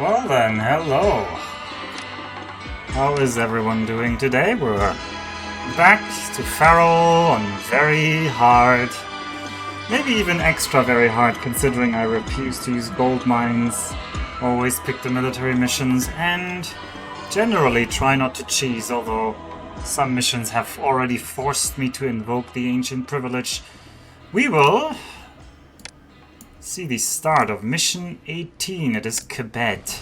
Well then, hello. How is everyone doing today? We're back to Pharaoh on very hard, maybe even extra very hard, considering I refuse to use gold mines, always pick the military missions, and generally try not to cheese, although some missions have already forced me to invoke the ancient privilege. We will see the start of mission 18. It is Kebet.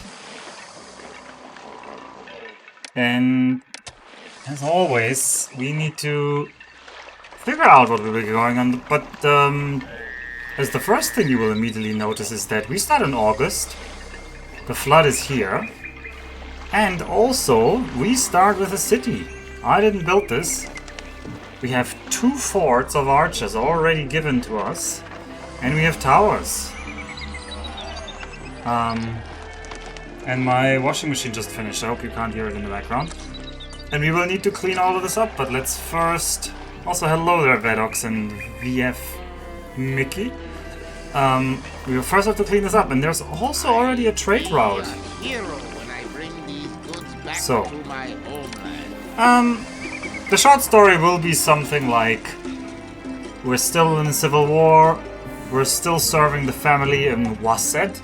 And as always, we need to figure out what we'll be going on. But as the first thing you will immediately notice is that we start in August. The flood is here. And also, we start with a city. I didn't build this. We have 2 forts of archers already given to us. And we have towers. And my washing machine just finished. I hope you can't hear it in the background. And we will need to clean all of this up, but let's first... Also, hello there, Vedox and VF Mickey. We will first have to clean this up, and there's also already a trade route. So, the short story will be something like... We're still in a civil war. We're still serving the family in Wased,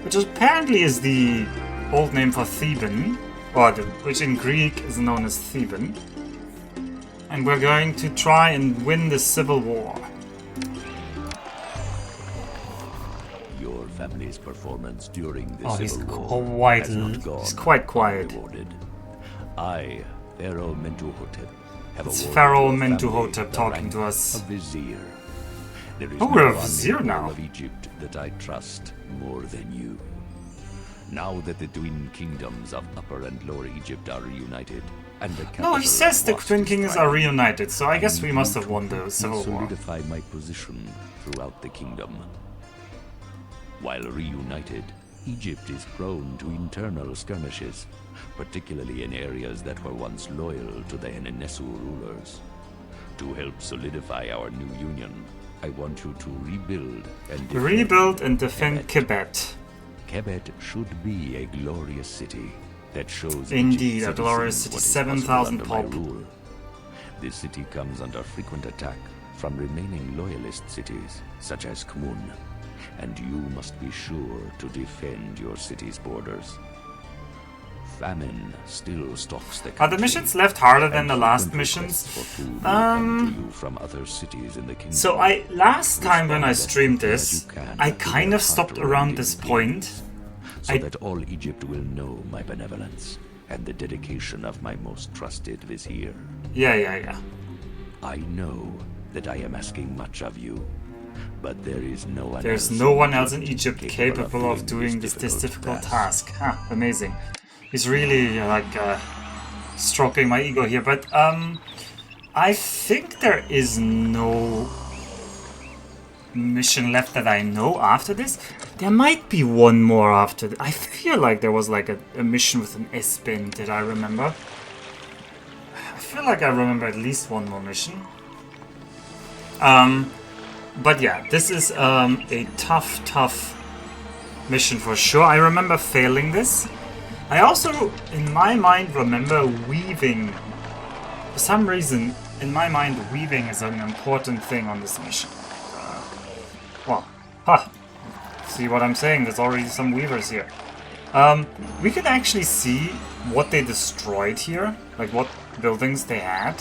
which apparently is the old name for Theban, or which in Greek is known as Theban. And we're going to try and win this civil war. Your family's performance during the civil war he's quite quiet. I, Pharaoh Mentuhotep, have it's Pharaoh Mentuhotep talking to us. A vizier. There is we're a vizier now. Of Egypt that I trust more than you. Now that the twin kingdoms of Upper and Lower Egypt are reunited, and the capital he says the twin kingdoms are reunited, so I guess we must have won the civil war. Solidify my position throughout the kingdom. While reunited, Egypt is prone to internal skirmishes, particularly in areas that were once loyal to the Henenesu rulers. To help solidify our new union, I want you to rebuild and defend Kebet. Kebet should be a glorious city that shows indeed a glorious city, 7,000 pop. This city comes under frequent attack from remaining loyalist cities such as Kmun, and you must be sure to defend your city's borders. Famine still stalks the country. Are the missions left harder than the last missions? From other cities in the kingdom. So last time when I streamed this, I kind of stopped around this point. So that all Egypt will know my benevolence and the dedication of my most trusted vizier. Yeah. I know that I am asking much of you, but there is no one There's no one else in Egypt capable of doing this difficult task. Amazing. He's really stroking my ego here, but I think there is no mission left that I know after this. There might be one more after this. I feel like there was like a mission with an S-Bin, did I remember? I feel like I remember at least one more mission. But yeah, this is a tough mission for sure. I remember failing this. I also, in my mind, remember weaving. For some reason, in my mind, weaving is an important thing on this mission. See what I'm saying? There's already some weavers here. We can actually see what they destroyed here, like what buildings they had.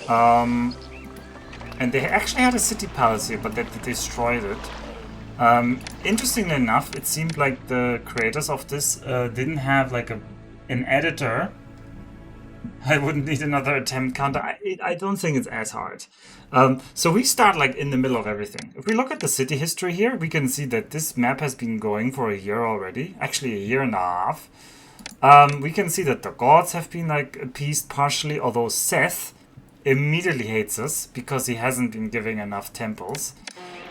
And they actually had a city palace here, but they destroyed it. Interestingly enough, it seemed like the creators of this didn't have like an editor. I wouldn't need another attempt counter. I don't think it's as hard. So we start like in the middle of everything. If we look at the city history here, we can see that this map has been going for a year already. Actually, a year and a half. We can see that the gods have been like appeased partially, although Seth immediately hates us because he hasn't been giving enough temples.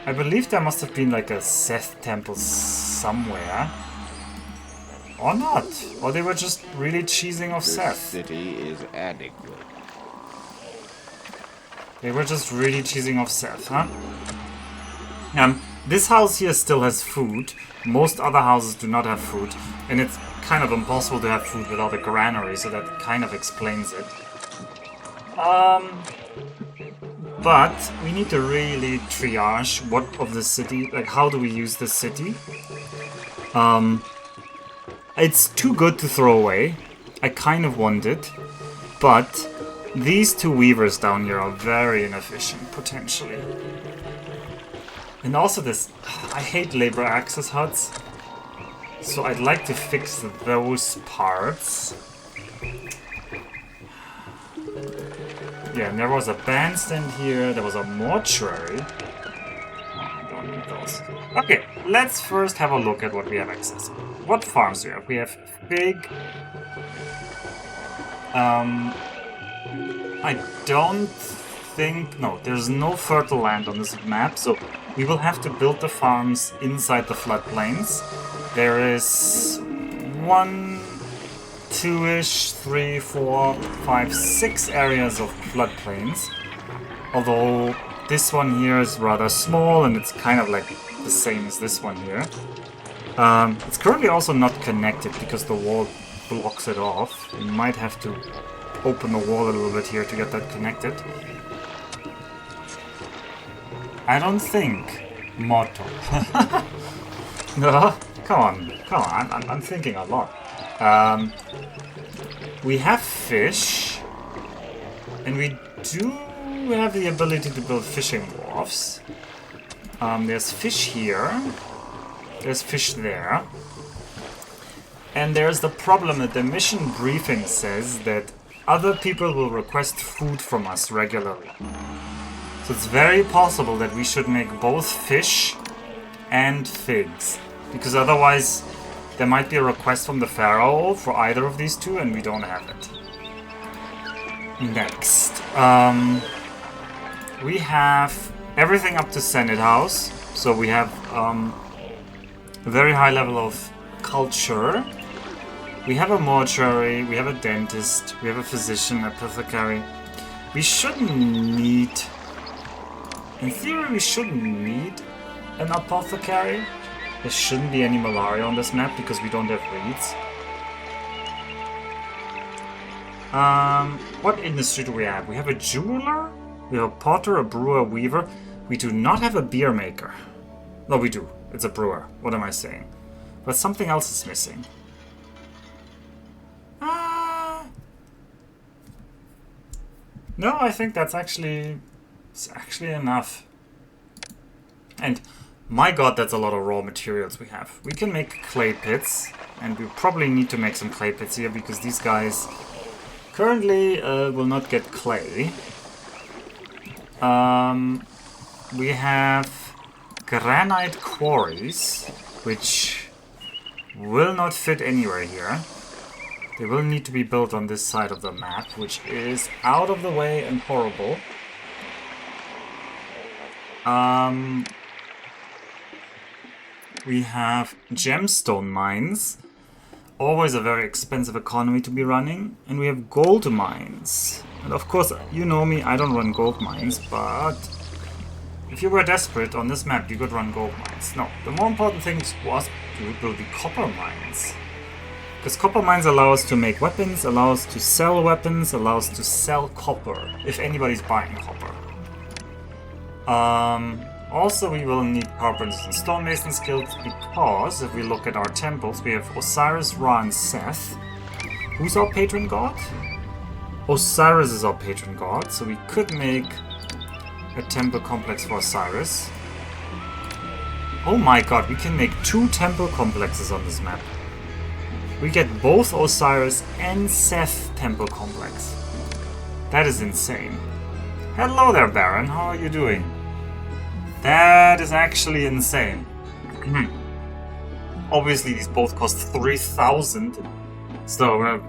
I believe there must have been like a Seth temple somewhere. Or not. Or they were just really cheesing off Seth. The city is adequate. They were just really cheesing off Seth, huh? This house here still has food. Most other houses do not have food, and it's kind of impossible to have food without a granary, so that kind of explains it. But we need to really triage what of the city, like how do we use the city. It's too good to throw away. I kind of want it, but these two weavers down here are very inefficient, potentially. And also this, I hate labor access huts, so I'd like to fix those parts. Yeah, and there was a bandstand here, there was a mortuary. Don't need those. Okay, let's first have a look at what we have accessible. What farms do we have? We have fig. I don't think... No, there's no fertile land on this map, so we will have to build the farms inside the floodplains. There is 1, 2-ish, 3, 4, 5, 6 areas of floodplains. Although this one here is rather small and it's kind of like the same as this one here. It's currently also not connected because the wall blocks it off. We might have to open the wall a little bit here to get that connected. I don't think motto. No, come on. I'm thinking a lot. We have fish, and we do have the ability to build fishing wharfs. There's fish here. There's fish there. And there's the problem that the mission briefing says that other people will request food from us regularly. So it's very possible that we should make both fish and figs. Because otherwise there might be a request from the Pharaoh for either of these two and we don't have it. Next. We have everything up to Senate House. So we have a very high level of culture. We have a mortuary, we have a dentist, we have a physician, apothecary. We shouldn't need... In theory, we shouldn't need an apothecary. There shouldn't be any malaria on this map because we don't have reeds. What industry do we have? We have a jeweler, we have a potter, a brewer, a weaver. We do not have a beer maker. No, we do. It's a brewer. What am I saying? But something else is missing. No, I think that's actually... It's actually enough. And my god, that's a lot of raw materials we have. We can make clay pits, and we probably need to make some clay pits here because these guys currently will not get clay. We have granite quarries, which will not fit anywhere here. They will need to be built on this side of the map, which is out of the way and horrible. We have gemstone mines, always a very expensive economy to be running, and we have gold mines. And of course, you know me, I don't run gold mines, but if you were desperate on this map, you could run gold mines. No, the more important thing was to build the copper mines. Because copper mines allow us to make weapons, allow us to sell weapons, allow us to sell copper, if anybody's buying copper. Also, we will need carpenters and stonemason skills because if we look at our temples, we have Osiris, Ra, and Seth. Who's our patron god? Osiris is our patron god, so we could make a temple complex for Osiris. Oh my god, we can make 2 temple complexes on this map. We get both Osiris and Seth temple complex. That is insane. Hello there, Baron. How are you doing? That is actually insane. Obviously, these both cost 3,000. So,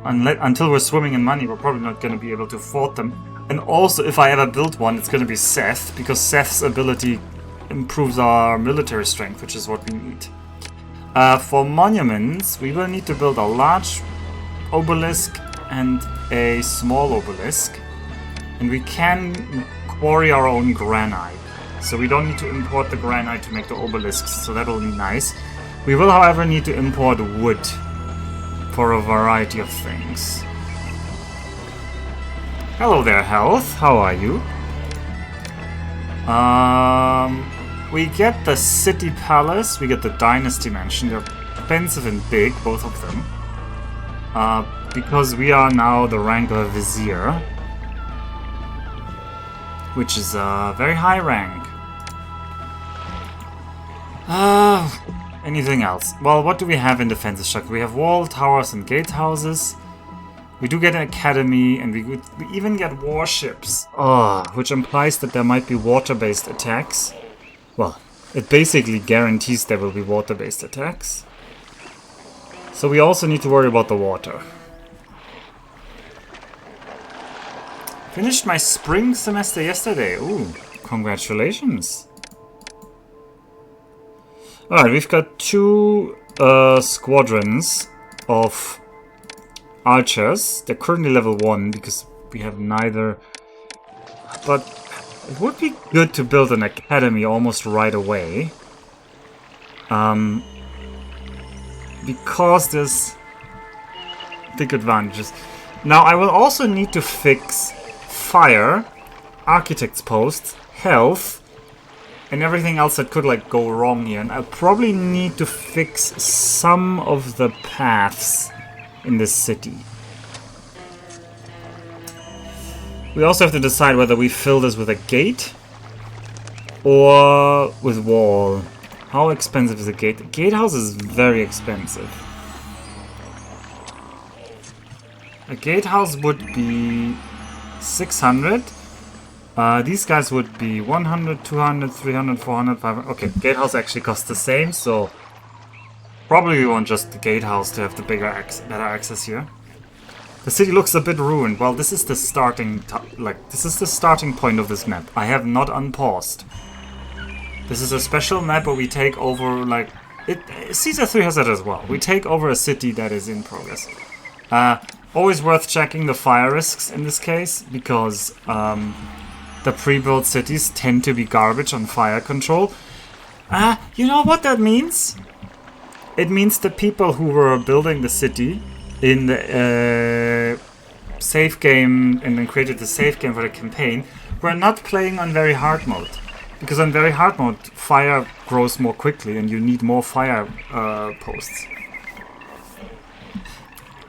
until we're swimming in money, we're probably not going to be able to afford them. And also, if I ever build one, it's going to be Seth, because Seth's ability improves our military strength, which is what we need. For monuments, we will need to build a large obelisk and a small obelisk. And we can quarry our own granite. so we don't need to import the granite to make the obelisks, so that will be nice. We will, however, need to import wood for a variety of things. Hello there, Health. How are you? We get the City Palace, we get the Dynasty Mansion. They're expensive and big, both of them. Because we are now the rank of Vizier, which is a very high rank. Anything else? Well, what do we have in defensive structure? We have wall towers and gatehouses. We do get an academy, and we even get warships. Which implies that there might be water-based attacks. Well, it basically guarantees there will be water-based attacks. So we also need to worry about the water. Finished my spring semester yesterday. Ooh, congratulations. Alright, we've got 2 squadrons of archers. They're currently level 1 because we have neither. But it would be good to build an academy almost right away. Because there's big advantages. Now I will also need to fix fire, architect's posts, health, and everything else that could like go wrong here. And I'll probably need to fix some of the paths in this city. We also have to decide whether we fill this with a gate or with wall. How expensive is a gate? A gatehouse is very expensive. A gatehouse would be 600. These guys would be 100, 200, 300, 400, 500. Okay, gatehouse actually costs the same, so probably we want just the gatehouse to have the better access here. The city looks a bit ruined. Well, this is the starting point of this map. I have not unpaused. This is a special map where we take over, like, Caesar 3 has that as well. We take over a city that is in progress. Always worth checking the fire risks in this case, because the pre-built cities tend to be garbage on fire control. You know what that means? It means the people who were building the city in the save game and then created the save game for the campaign were not playing on very hard mode. Because on very hard mode, fire grows more quickly and you need more fire posts.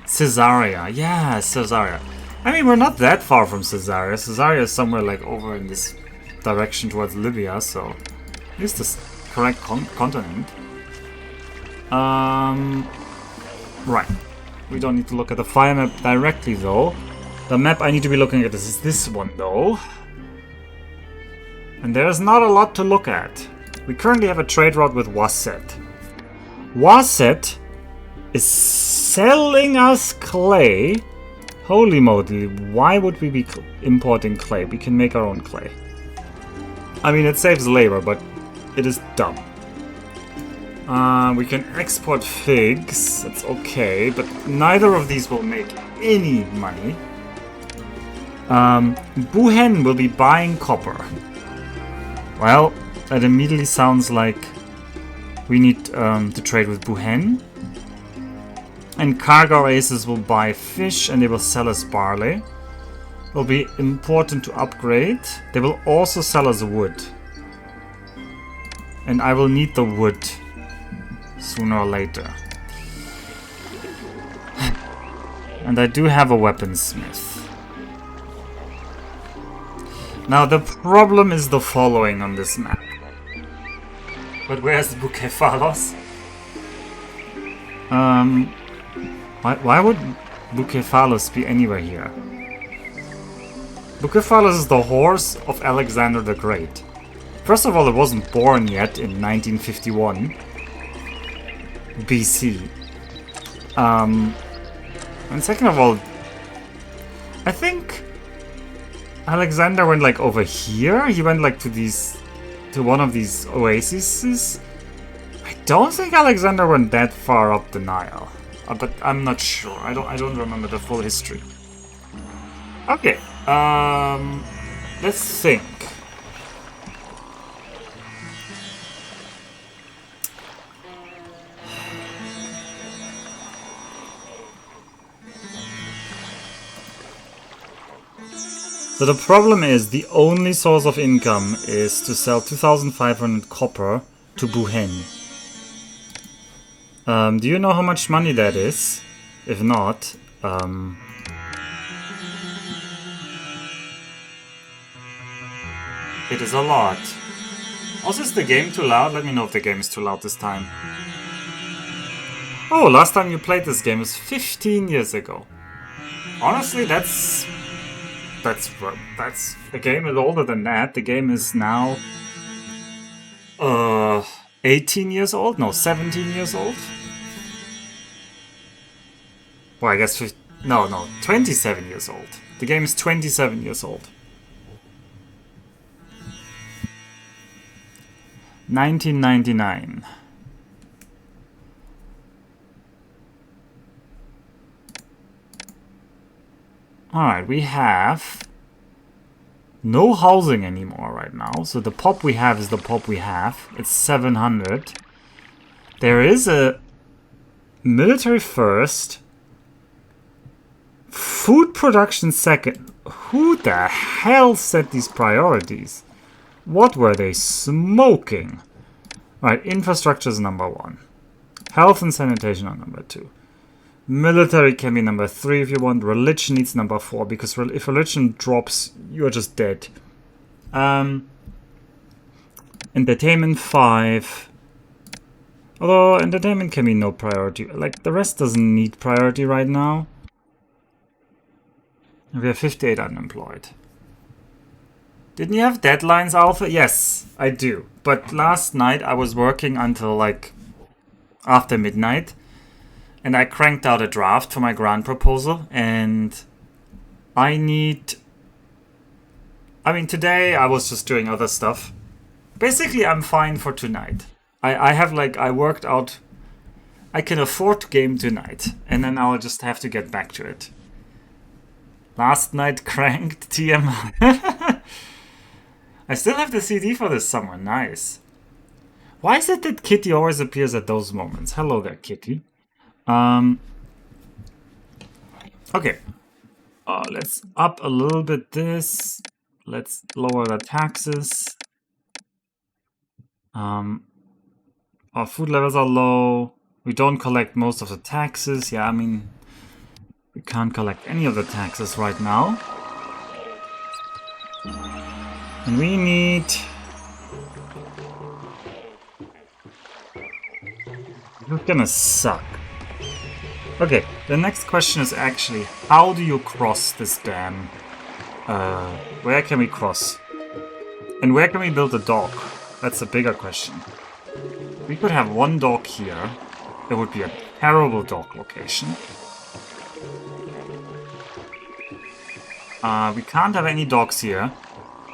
Caesarea. Yeah, Caesarea. I mean, we're not that far from Caesarea. Caesarea is somewhere like over in this direction towards Libya, so at least the correct continent. Right. We don't need to look at the fire map directly, though. The map I need to be looking at is this one, though. And there's not a lot to look at. We currently have a trade route with Wasset. Wasset is selling us clay. Holy moly, why would we be importing clay? We can make our own clay. I mean, it saves labor, but it is dumb. We can export figs, that's okay, but neither of these will make any money. Buhen will be buying copper. Well, that immediately sounds like we need to trade with Buhen. And cargo aces will buy fish and they will sell us barley. It will be important to upgrade. They will also sell us wood. And I will need the wood sooner or later. And I do have a weaponsmith. Now the problem is the following on this map. But where's Bucephalos? Why would Bucephalos be anywhere here? Bucephalos is the horse of Alexander the Great. First of all, it wasn't born yet in 1951 BC. And second of all, I think Alexander went like over here. He went like to one of these oases. I don't think Alexander went that far up the Nile, but I'm not sure. I don't remember the full history. Okay, let's think. So the problem is the only source of income is to sell 2,500 copper to Buhen. Do you know how much money that is? If not, it is a lot. Also, is the game too loud? Let me know if the game is too loud this time. Oh, last time you played this game was 15 years ago. Honestly, that's the game is older than that. The game is now 18 years old? No, 17 years old. Well, I guess 27 years old. The game is 27 years old. 1999. Alright, we have no housing anymore right now. So the pop we have is the pop we have. It's 700. There is a military first, food production second. Who the hell set these priorities? What were they smoking? Alright, infrastructure is number 1. Health and sanitation are number 2. Military can be number 3 if you want. Religion needs number 4, because if religion drops, you're just dead. Entertainment 5. Although entertainment can be no priority. Like, the rest doesn't need priority right now. We have 58 unemployed. Didn't you have deadlines, Alpha? Yes, I do. But last night I was working until like after midnight. And I cranked out a draft for my grant proposal, and today I was just doing other stuff. Basically, I'm fine for tonight. I worked out, I can afford to game tonight, and then I'll just have to get back to it. Last night cranked TM. I still have the CD for this somewhere, nice. Why is it that Kitty always appears at those moments? Hello there, Kitty. Okay. Let's up a little bit this. Let's lower the taxes. Our food levels are low. We don't collect most of the taxes. Yeah, I mean, we can't collect any of the taxes right now. And we need... It's gonna suck. Okay, the next question is actually, how do you cross this dam? Where can we cross? And where can we build a dock? That's a bigger question. We could have one dock here. It would be a terrible dock location. We can't have any docks here.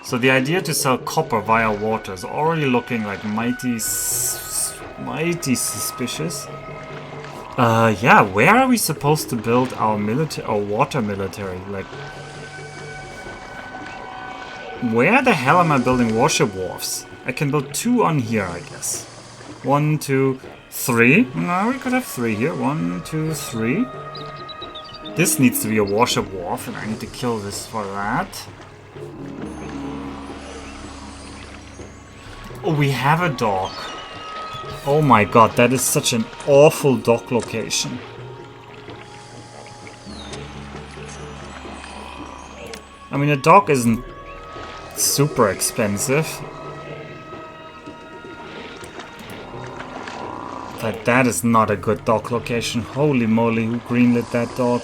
So the idea to sell copper via water is already looking like mighty suspicious. Yeah, where are we supposed to build our water military? Like, where the hell am I building warship wharfs? I can build 2 on here, I guess. 1, 2, 3. No, we could have 3 here. 1, 2, 3. This needs to be a warship wharf, and I need to kill this for that. Oh, we have a dock. Oh my god, that is such an awful dock location. I mean, a dock isn't super expensive. But that is not a good dock location. Holy moly, who greenlit that dock?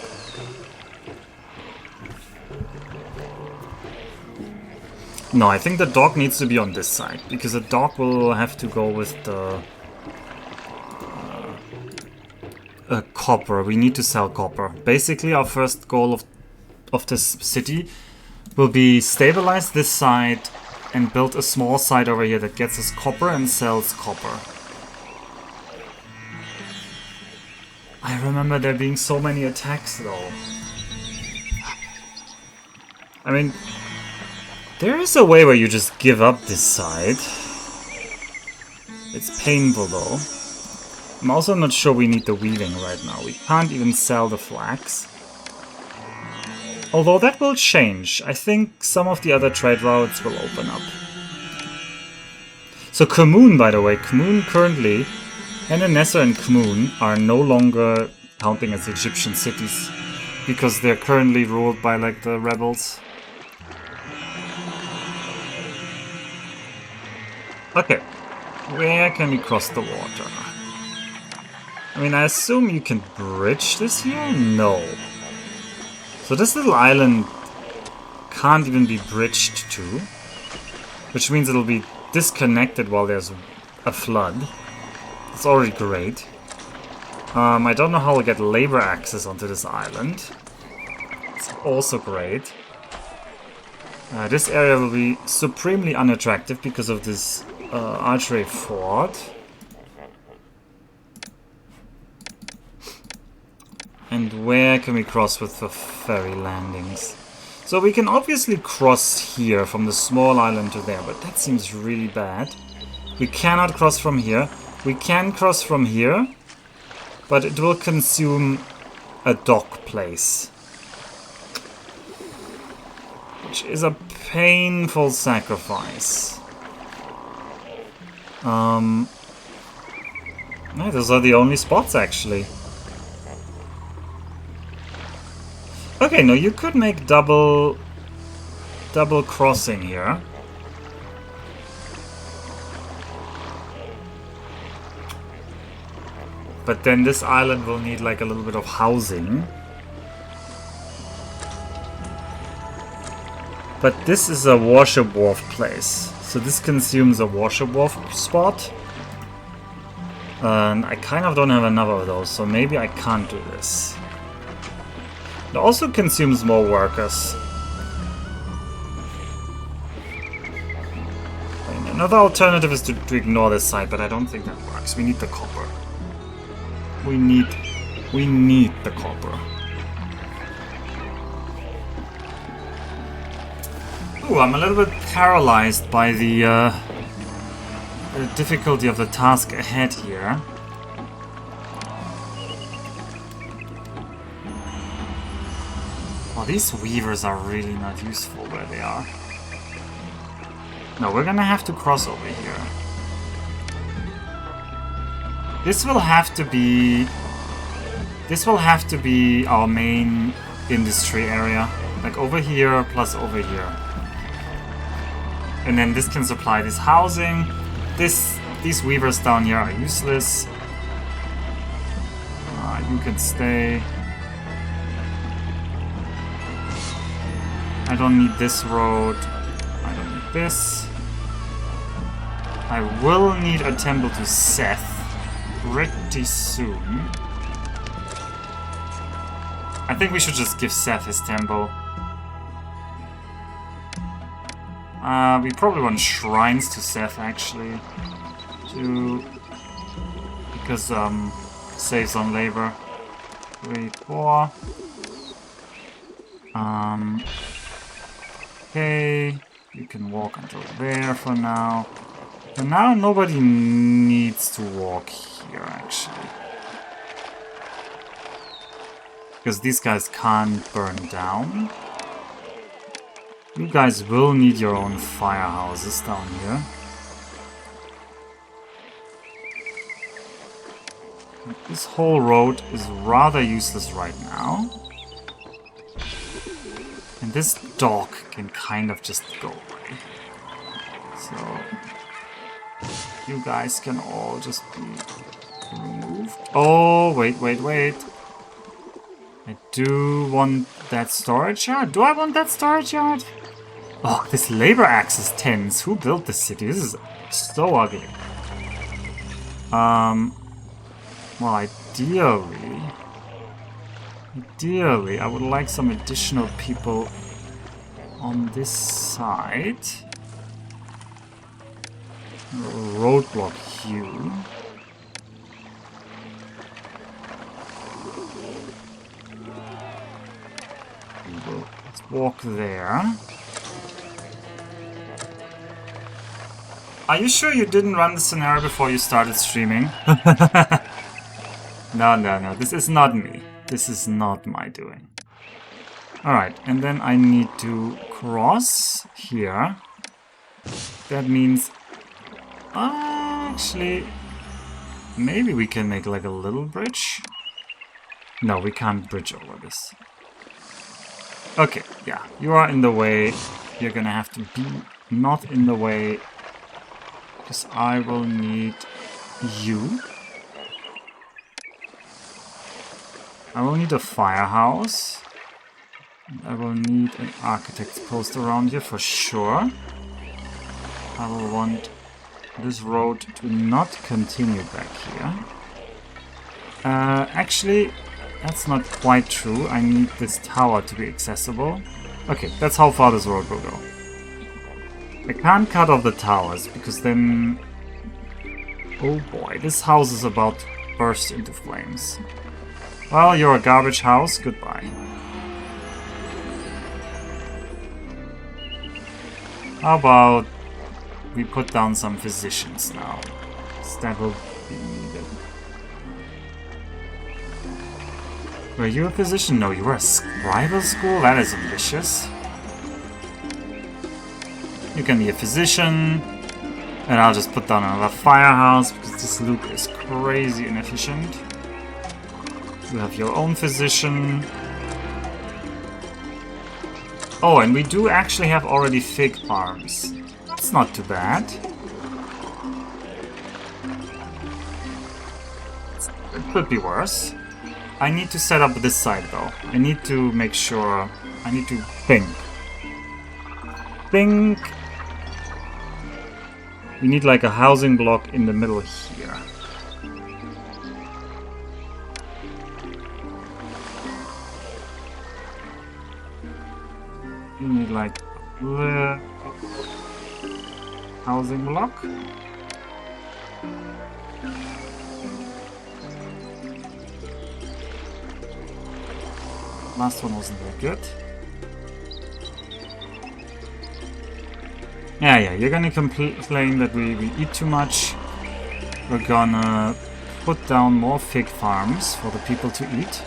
No, I think the dock needs to be on this side, because the dock will have to go with the copper. We need to sell copper. Basically, our first goal of this city will be stabilize this side and build a small side over here that gets us copper and sells copper. I remember there being so many attacks though. I mean, there is a way where you just give up this side. It's painful though. I'm also not sure we need the weaving right now. We can't even sell the flax. Although that will change. I think some of the other trade routes will open up. So Kmun, by the way, Kmun currently, Henenessa and Kmun are no longer counting as Egyptian cities because they're currently ruled by like the rebels. Okay, where can we cross the water? I mean, I assume you can bridge this here? No. So this little island can't even be bridged to, which means it'll be disconnected while there's a flood. It's already great. I don't know how I'll get labor access onto this island. It's also great. This area will be supremely unattractive because of this archery fort. And where can we cross with the ferry landings? So we can obviously cross here from the small island to there, but that seems really bad. We cannot cross from here. We can cross from here, but it will consume a dock place, which is a painful sacrifice. No, those are the only spots actually. Okay, no, you could make double crossing here. But then this island will need like a little bit of housing. But this is a warship wharf place. So this consumes a warship wharf spot. And I kind of don't have enough of those, so maybe I can't do this. It also consumes more workers. And another alternative is to ignore this side, but I don't think that works. We need the copper. We need the copper. Ooh, I'm a little bit paralyzed by the difficulty of the task ahead here. Oh, these weavers are really not useful where they are. No, we're gonna have to cross over here. This will have to be our main industry area. Like over here plus over here. And then this can supply this housing. These weavers down here are useless. You can stay. I don't need this road. I don't need this. I will need a temple to Seth pretty soon. I think we should just give Seth his temple. We probably want shrines to Seth actually. Because saves on labor. 3, 4. Okay, you can walk until there for now. For now, nobody needs to walk here, actually. Because these guys can't burn down. You guys will need your own firehouses down here. This whole road is rather useless right now. And this dock can kind of just go away. So you guys can all just be removed. Oh, wait. I do want that storage yard. Do I want that storage yard? Oh, this labor access tens. Who built this city? This is so ugly. Well, ideally, I would like some additional people on this side. Roadblock you. Let's walk there. Are you sure you didn't run the scenario before you started streaming? No. This is not me. This is not my doing. Alright, and then I need to cross here. That means... actually... Maybe we can make like a little bridge? No, we can't bridge over this. Okay, yeah, you are in the way. You're gonna have to be not in the way. Because I will need you. I will need a firehouse. I will need an architect's post around here for sure. I will want this road to not continue back here. Actually, that's not quite true. I need this tower to be accessible. Okay, that's how far this road will go. I can't cut off the towers because then... Oh boy, this house is about to burst into flames. Well, you're a garbage house. Goodbye. How about we put down some physicians now? That will be needed. Were you a physician? No, you were a scribal school? That is ambitious. You can be a physician. And I'll just put down another firehouse because this loop is crazy inefficient. You have your own physician. Oh, and we do actually have already fig farms. That's not too bad. It could be worse. I need to set up this side though. I need to make sure... I need to think. Think... We need like a housing block in the middle here. We need like the housing block. Last one wasn't that good. Yeah, you're gonna complain that we eat too much. We're gonna put down more fig farms for the people to eat.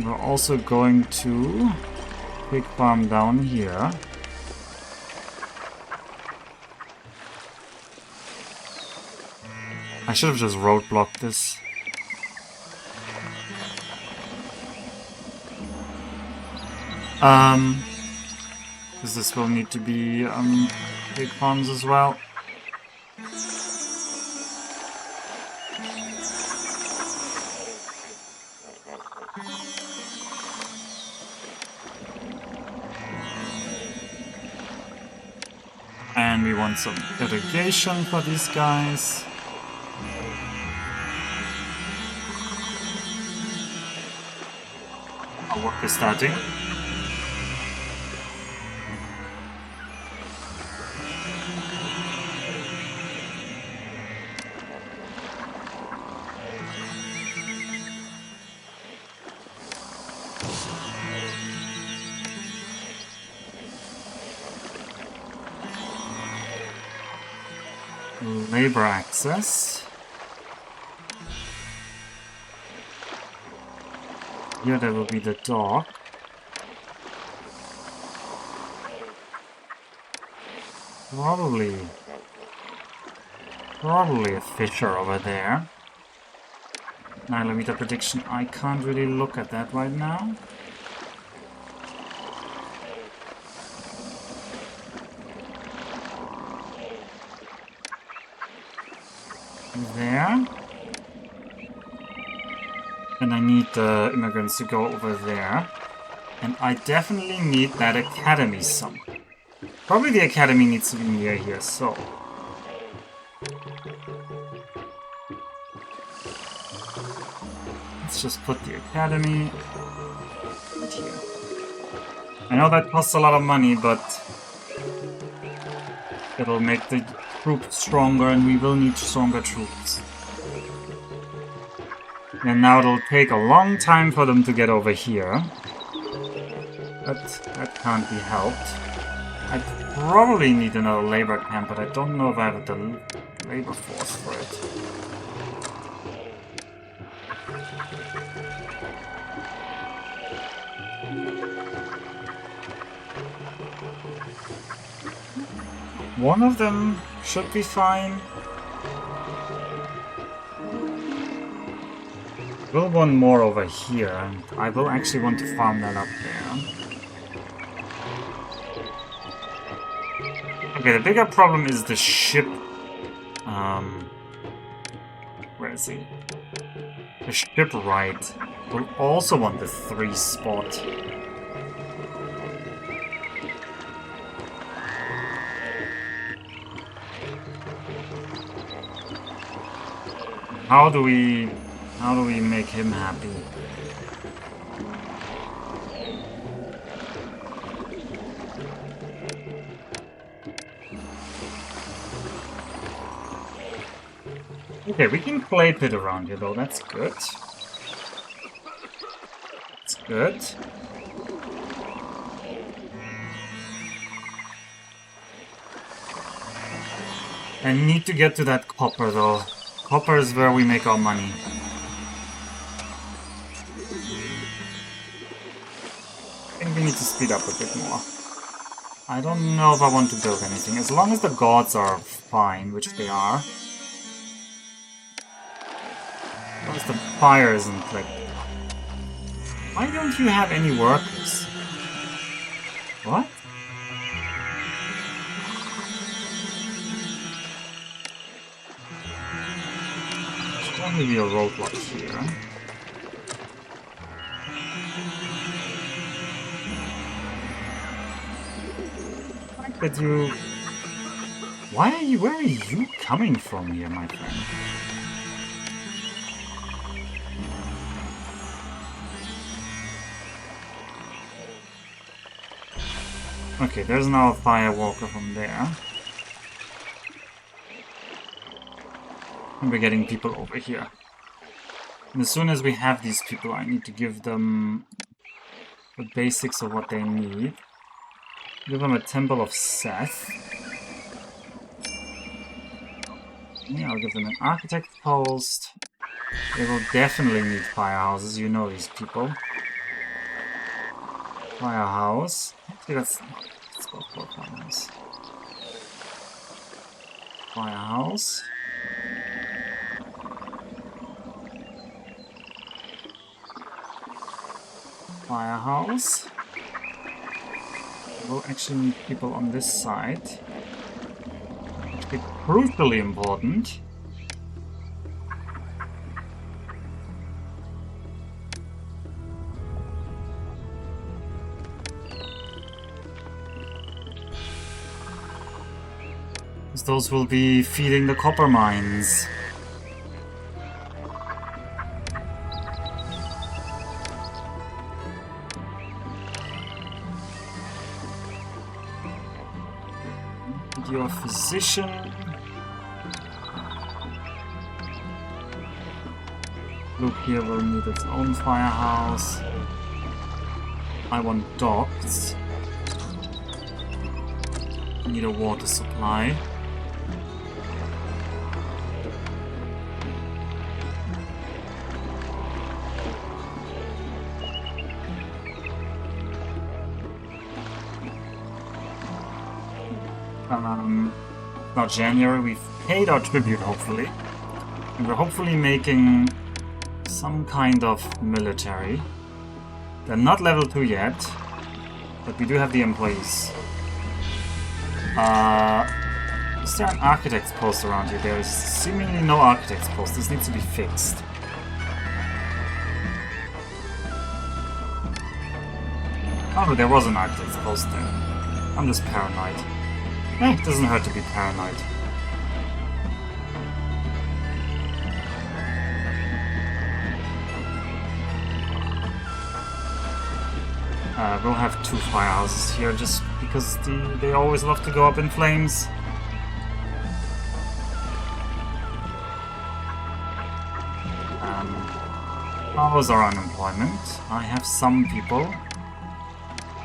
We're also going to fig farm down here. I should have just roadblocked this. Because this will need to be big farms as well. And we want some irrigation for these guys. Our work is starting. Labor access. Here there will be the dock. Probably a fisher over there. 9mm prediction. I can't really look at that right now. There. And I need the immigrants to go over there. And I definitely need that academy somewhere. Probably the academy needs to be near here, so... Let's just put the academy right here. I know that costs a lot of money, but... it'll make the troops stronger, and we will need stronger troops. And now it'll take a long time for them to get over here. But that can't be helped. I probably need another labor camp, but I don't know if I have the labor force for it. One of them should be fine. Will one more over here, and I will actually want to farm that up there. Okay, the bigger problem is the ship. Where is he? The shipwright will also want the 3 spot. How do we make him happy? Okay, we can clay pit around here though, that's good. That's good. I need to get to that copper though. Copper is where we make our money. I think we need to speed up a bit more. I don't know if I want to build anything. As long as the gods are fine, which they are. As long as the fire isn't like... Why don't you have any workers? What? There's definitely a roadblock here. That you... Where are you coming from here, my friend? Okay, there's now a firewalker from there. And we're getting people over here. And as soon as we have these people, I need to give them the basics of what they need. Give them a Temple of Seth. Yeah, I'll give them an Architect Post. They will definitely need firehouses, you know these people. Firehouse. Actually, let's go for a firehouse. Firehouse. Firehouse. We'll actually need people on this side. Which is crucially important. Because those will be feeding the copper mines. Your physician. Look, here will need its own firehouse. I want docks. Need a water supply. Now January, we've paid our tribute, hopefully. And we're hopefully making some kind of military. They're not level 2 yet, but we do have the employees. Is there an architect's post around here? There is seemingly no architect's post. This needs to be fixed. Oh, there was an architect's post there. I'm just paranoid. It doesn't hurt to be paranoid. We'll have 2 firehouses here just because they always love to go up in flames. Powers are unemployment. I have some people.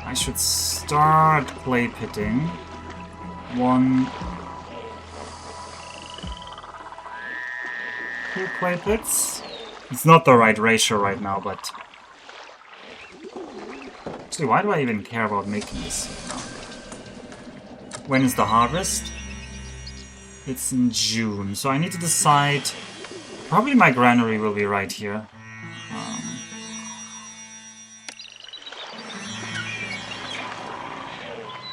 I should start clay pitting. 1, 2 clay pits. It's not the right ratio right now, but... Actually, why do I even care about making this now? When is the harvest? It's in June, so I need to decide... Probably my granary will be right here.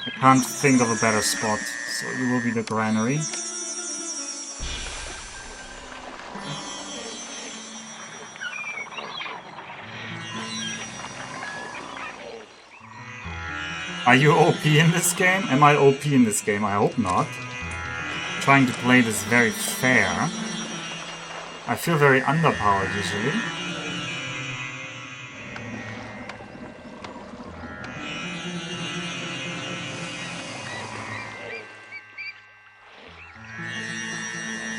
I can't think of a better spot, so it will be the granary. Are you OP in this game? Am I OP in this game? I hope not. I'm trying to play this very fair. I feel very underpowered usually.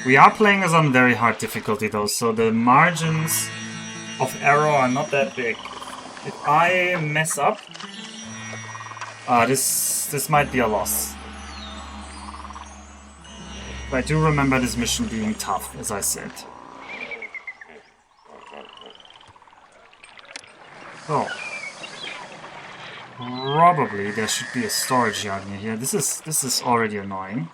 We are playing this on very hard difficulty though, so the margins of error are not that big. If I mess up, this might be a loss. But I do remember this mission being tough, as I said. Oh. Probably there should be a storage yard near here. This is already annoying.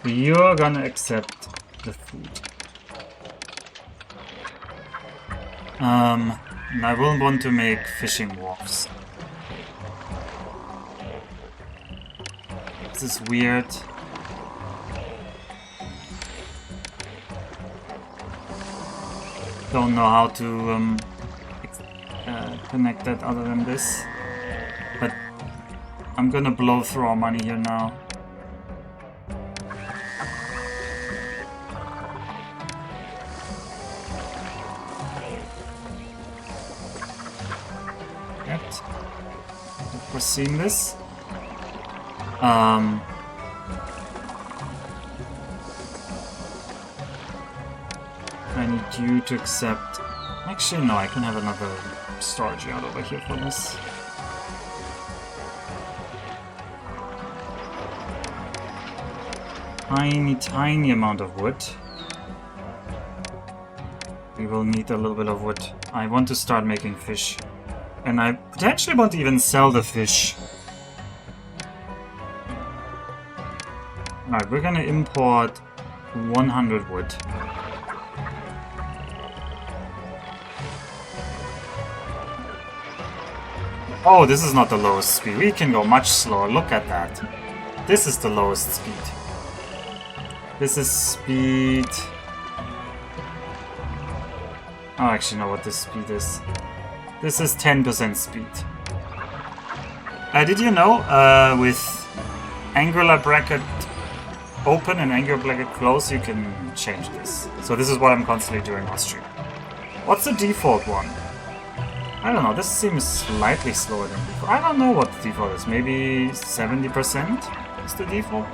You're gonna accept the food. And I will want to make fishing wharfs. This is weird. Don't know how to connect that other than this. But I'm gonna blow through our money here now. Foreseen this. I need you to accept... Actually, no, I can have another storage yard over here for this. Tiny amount of wood. We will need a little bit of wood. I want to start making fish. And I potentially want to even sell the fish. Alright, we're gonna import 100 wood. Oh, this is not the lowest speed. We can go much slower. Look at that. This is the lowest speed. This is speed... I don't actually know what this speed is. This is 10% speed. Did you know, with angular bracket open and angular bracket close, you can change this. So this is what I'm constantly doing on stream. What's the default one? I don't know, this seems slightly slower than before. I don't know what the default is. Maybe 70% is the default?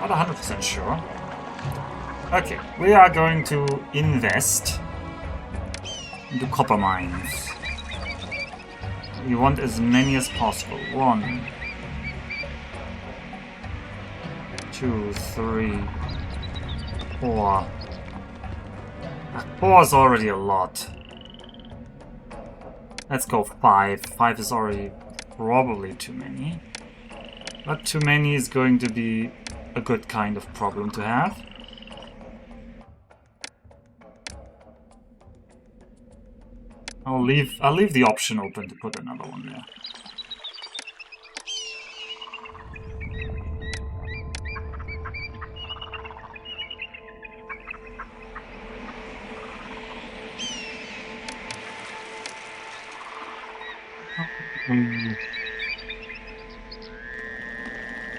Not 100% sure. Okay, we are going to invest into copper mines. We want as many as possible. 1, 2, 3, 4. 4 is already a lot. Let's go 5. 5 is already probably too many. But too many is going to be a good kind of problem to have. I'll leave the option open to put another one there.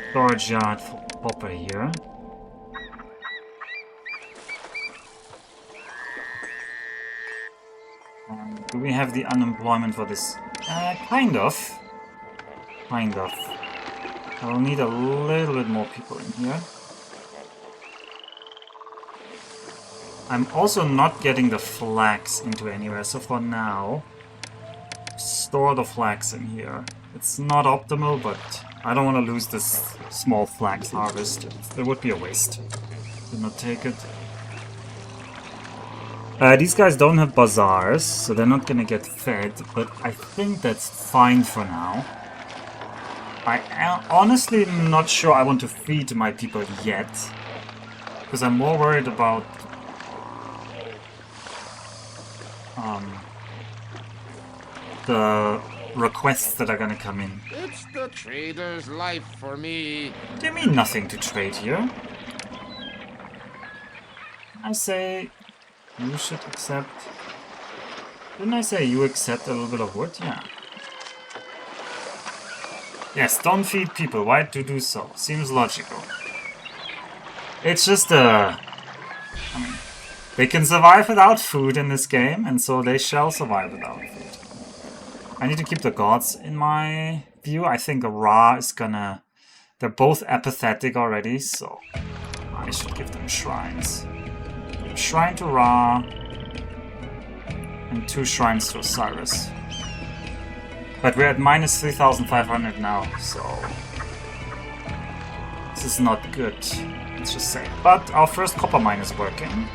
Storage yard for copper here. Do we have the unemployment for this? Kind of. Kind of. I will need a little bit more people in here. I'm also not getting the flax into anywhere, so for now, store the flax in here. It's not optimal, but I don't want to lose this small flax harvest. It would be a waste. Did not take it. These guys don't have bazaars, so they're not gonna get fed, but I think that's fine for now. I am honestly not sure I want to feed my people yet, because I'm more worried about the requests that are gonna come in. It's the trader's life for me. They mean nothing to trade here. I say you should accept. Didn't I say you accept a little bit of wood? Yeah. Yes, don't feed people. Why to do so? Seems logical. It's just I mean, they can survive without food in this game, and so they shall survive without food. I need to keep the gods in my view. I think Ra is gonna... They're both apathetic already, so I should give them shrines. Shrine to Ra, and 2 shrines to Osiris. But we're at minus 3,500 now, so this is not good, let's just say. But our first copper mine is working.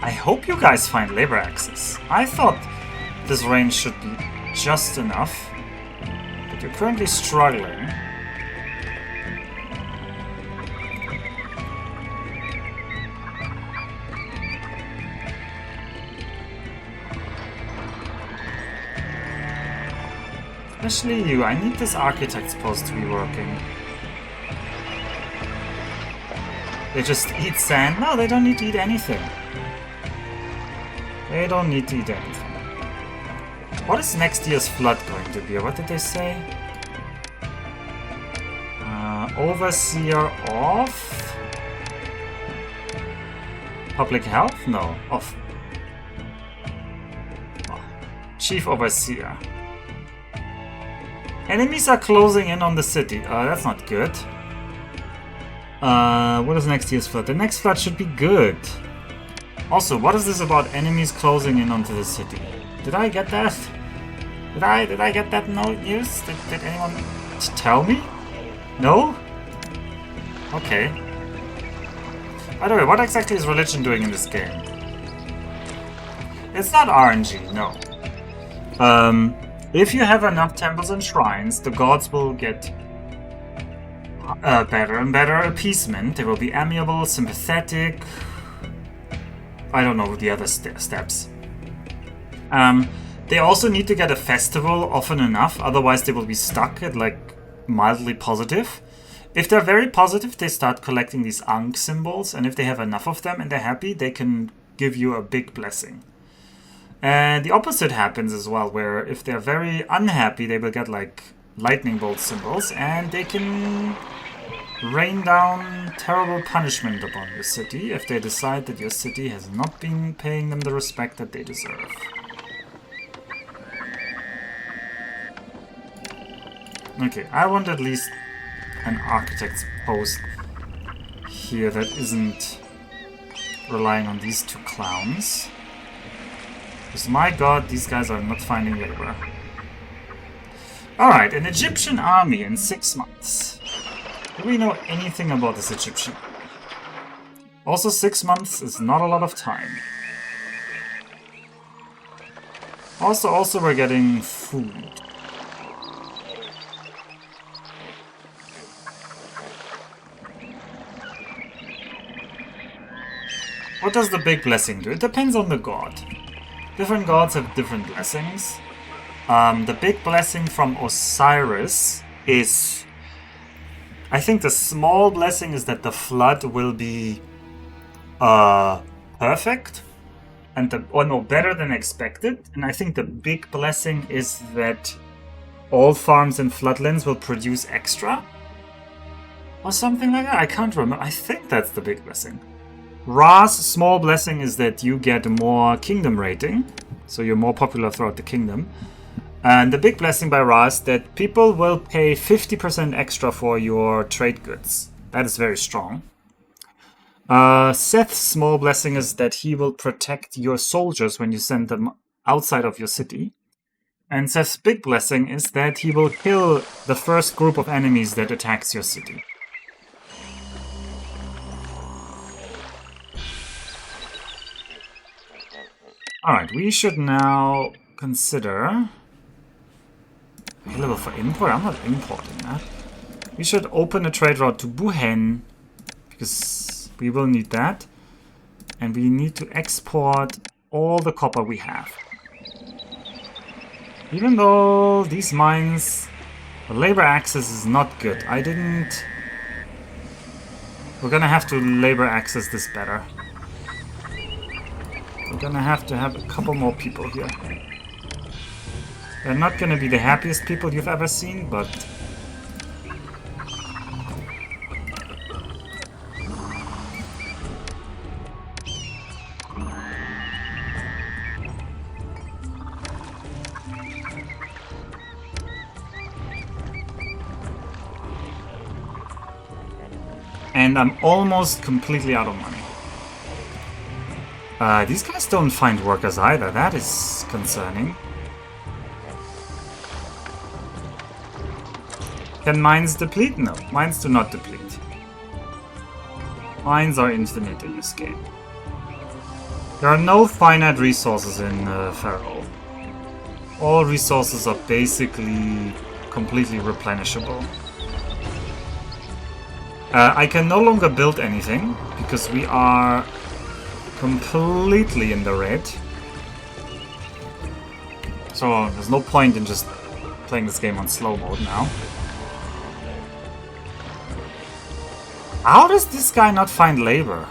I hope you guys find labor access. I thought this range should be just enough, but you're currently struggling. Especially you, I need this architect's post to be working. They just eat sand? No, they don't need to eat anything. They don't need to eat anything. What is next year's flood going to be? What did they say? Overseer of... Public health? No, of... Oh. Chief Overseer. Enemies are closing in on the city. That's not good. What is next year's flood? The next flood should be good. Also, what is this about enemies closing in onto the city? Did I get that? Did I get that news? Did anyone tell me? No? Okay. By the way, what exactly is religion doing in this game? It's not RNG, no. If you have enough temples and shrines, the gods will get better and better appeasement. They will be amiable, sympathetic. I don't know the other steps. They also need to get a festival often enough, otherwise they will be stuck at like mildly positive. If they're very positive, they start collecting these Ankh symbols, and if they have enough of them and they're happy, they can give you a big blessing. And the opposite happens as well, where if they're very unhappy, they will get like lightning bolt symbols, and they can rain down terrible punishment upon your city if they decide that your city has not been paying them the respect that they deserve. Okay, I want at least an architect's post here that isn't relying on these 2 clowns. Because my god, these guys are not finding labor. Alright, an Egyptian army in 6 months. Do we know anything about this Egyptian? Also, 6 months is not a lot of time. Also we're getting food. What does the big blessing do? It depends on the god. Different gods have different blessings. The big blessing from Osiris is... I think the small blessing is that the flood will be perfect, and better than expected. And I think the big blessing is that all farms in floodlands will produce extra, or something like that. I can't remember. I think that's the big blessing. Ra's small blessing is that you get more kingdom rating, so you're more popular throughout the kingdom. And the big blessing by Ra is that people will pay 50% extra for your trade goods. That is very strong. Seth's small blessing is that he will protect your soldiers when you send them outside of your city. And Seth's big blessing is that he will kill the first group of enemies that attacks your city. Alright, we should now consider... Available for import? I'm not importing that. We should open a trade route to Buhen, because we will need that. And we need to export all the copper we have. Even though these mines... The labor access is not good. We're gonna have to labor access this better. We're gonna have to have a couple more people here. They're not gonna be the happiest people you've ever seen, but... And I'm almost completely out of money. These guys don't find workers either. That is concerning. Can mines deplete? No, mines do not deplete. Mines are infinite in this game. There are no finite resources in Pharaoh. All resources are basically completely replenishable. I can no longer build anything because we are completely in the red. So there's no point in just playing this game on slow mode now. How does this guy not find labor?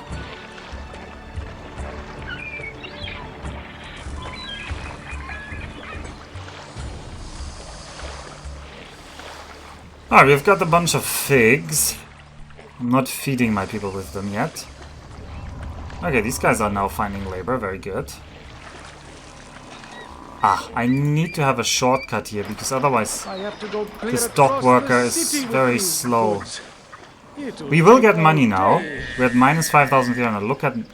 Alright, we've got a bunch of figs. I'm not feeding my people with them yet. Okay, these guys are now finding labor, very good. Ah, I need to have a shortcut here, because otherwise this dock worker is very slow. We will get money now. We're at minus 5,300.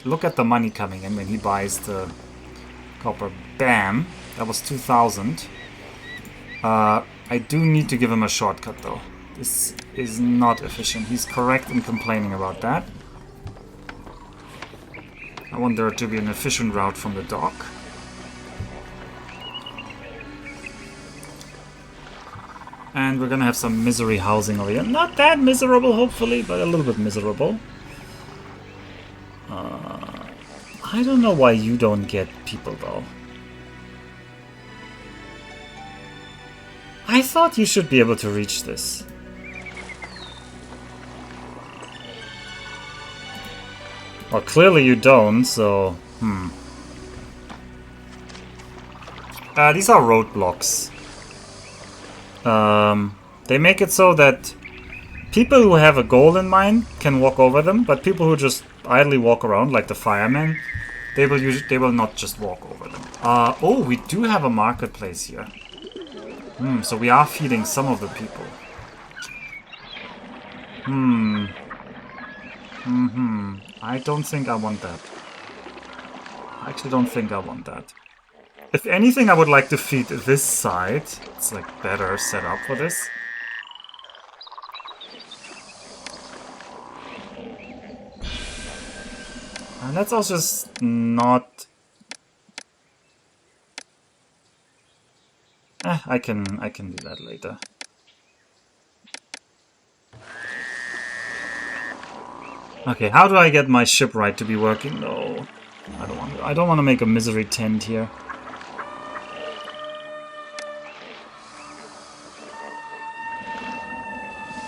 Look at the money coming in when he buys the copper. Bam! That was 2,000. I do need to give him a shortcut though. This is not efficient. He's correct in complaining about that. I want there to be an efficient route from the dock. And we're gonna have some misery housing over here. Not that miserable, hopefully, but a little bit miserable. I don't know why you don't get people, though. I thought you should be able to reach this. Well, clearly you don't, so... these are roadblocks. They make it so that people who have a goal in mind can walk over them, but people who just idly walk around, like the firemen, they will not just walk over them. Oh, we do have a marketplace here. So we are feeding some of the people. I don't think I want that. I actually don't think I want that. If anything, I would like to feed this side. It's like better set up for this. And let's also just not... I can do that later. Okay, how do I get my shipwright to be working though? I don't want to make a misery tent here.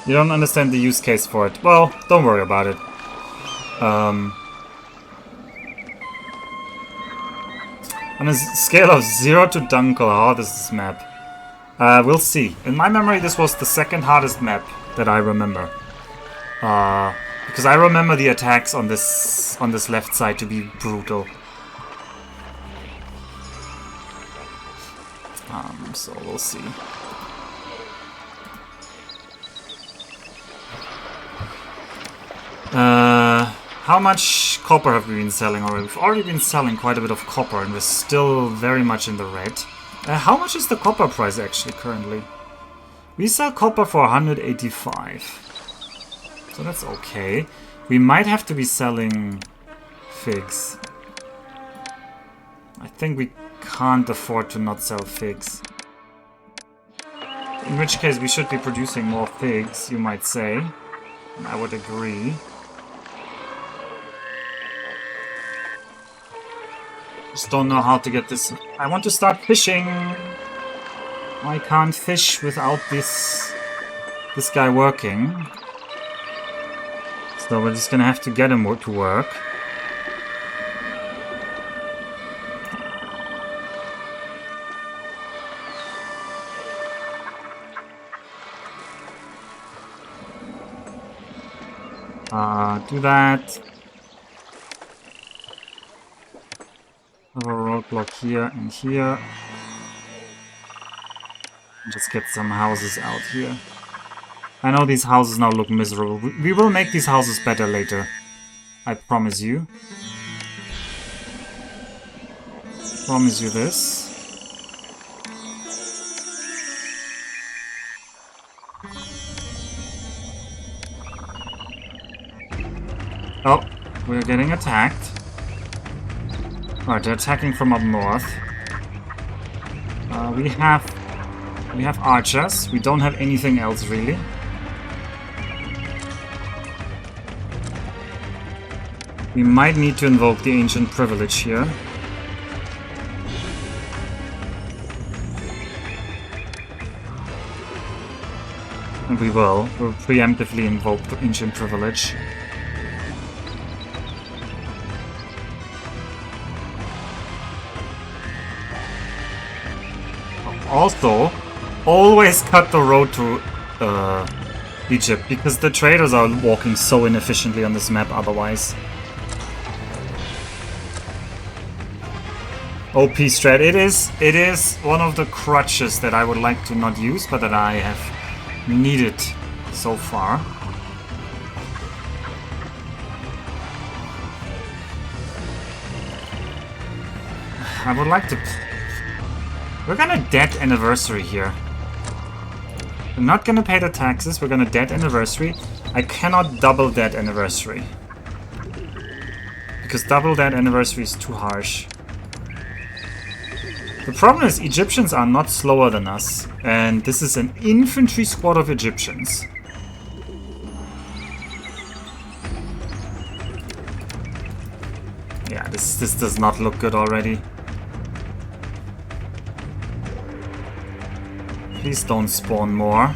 You don't understand the use case for it. Well, don't worry about it. On a scale of 0 to Dunkel, how hard is this map? We'll see. In my memory, this was the second hardest map that I remember. Because I remember the attacks on this left side to be brutal. So we'll see. How much copper have we been selling already? We've already been selling quite a bit of copper and we're still very much in the red. How much is the copper price actually currently? We sell copper for 185. So that's okay. We might have to be selling figs. I think we can't afford to not sell figs. In which case we should be producing more figs, you might say. I would agree. Just don't know how to get this. I want to start fishing. I can't fish without this guy working. So we're just gonna have to get him to work. Do that. Have a roadblock here and here. Just get some houses out here. I know these houses now look miserable. We will make these houses better later. I promise you. Promise you this. Oh, we're getting attacked. Alright, they're attacking from up north. We have archers. We don't have anything else really. We might need to invoke the ancient privilege here. And we will. We'll preemptively invoke the ancient privilege. Also, always cut the road to Egypt, because the traders are walking so inefficiently on this map otherwise. OP strat. It is one of the crutches that I would like to not use, but that I have needed so far. I would like to... We're gonna debt anniversary here. We're not gonna pay the taxes, we're gonna debt anniversary. I cannot double debt anniversary. Because double debt anniversary is too harsh. The problem is Egyptians are not slower than us. And this is an infantry squad of Egyptians. Yeah, this does not look good already. Please don't spawn more.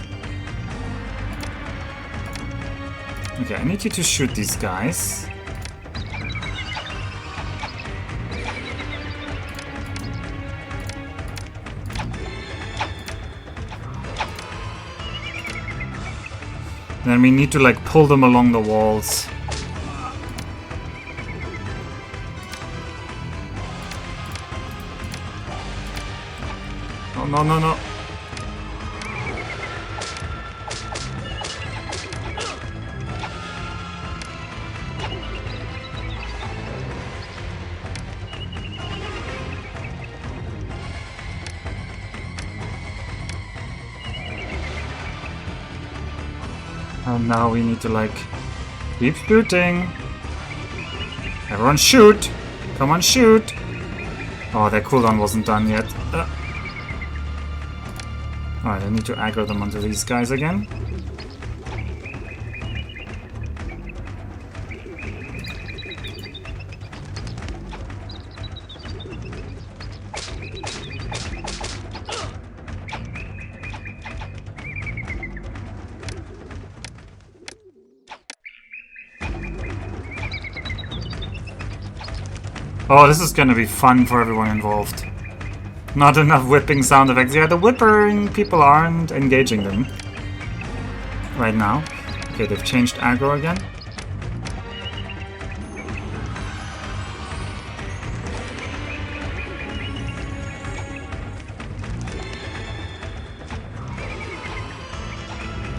Okay, I need you to shoot these guys. Then we need to like pull them along the walls. Oh, no, no, no. And now we need to like keep shooting. Everyone shoot! Come on, shoot! Oh, their cooldown wasn't done yet. Alright, I need to aggro them onto these guys again. Oh, this is gonna be fun for everyone involved. Not enough whipping sound effects. Yeah, the whipping people aren't engaging them right now. Okay, they've changed aggro again.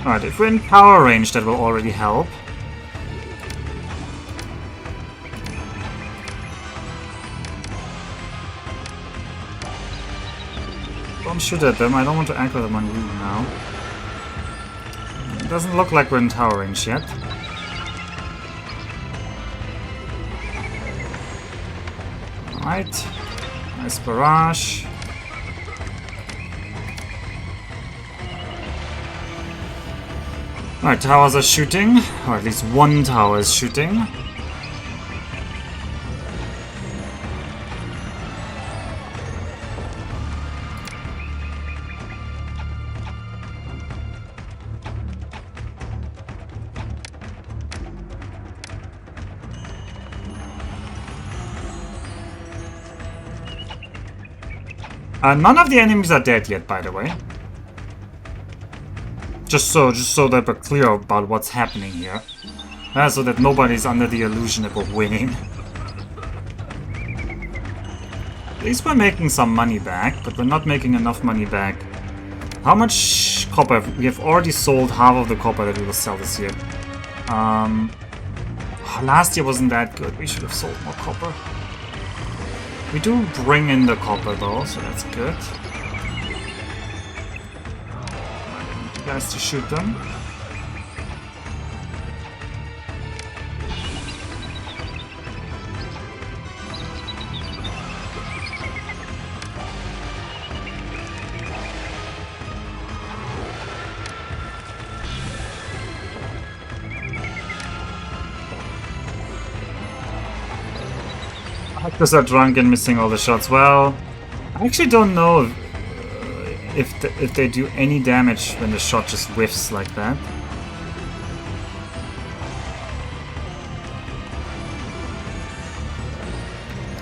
Alright, if we're in power range, that will already help. shoot at them. I don't want to aggro them on you now. It doesn't look like we're in tower range yet. Alright. Nice barrage. Alright, towers are shooting. Or at least one tower is shooting. None of the enemies are dead yet, by the way. Just so that we're clear about what's happening here. So that nobody's under the illusion that we're winning. At least we're making some money back, but we're not making enough money back. How much copper? We have already sold half of the copper that we will sell this year. Last year wasn't that good. We should have sold more copper. We do bring in the copper though, so that's good. I need you guys to shoot them. Actors are drunk and missing all the shots. Well, I actually don't know if they do any damage when the shot just whiffs like that.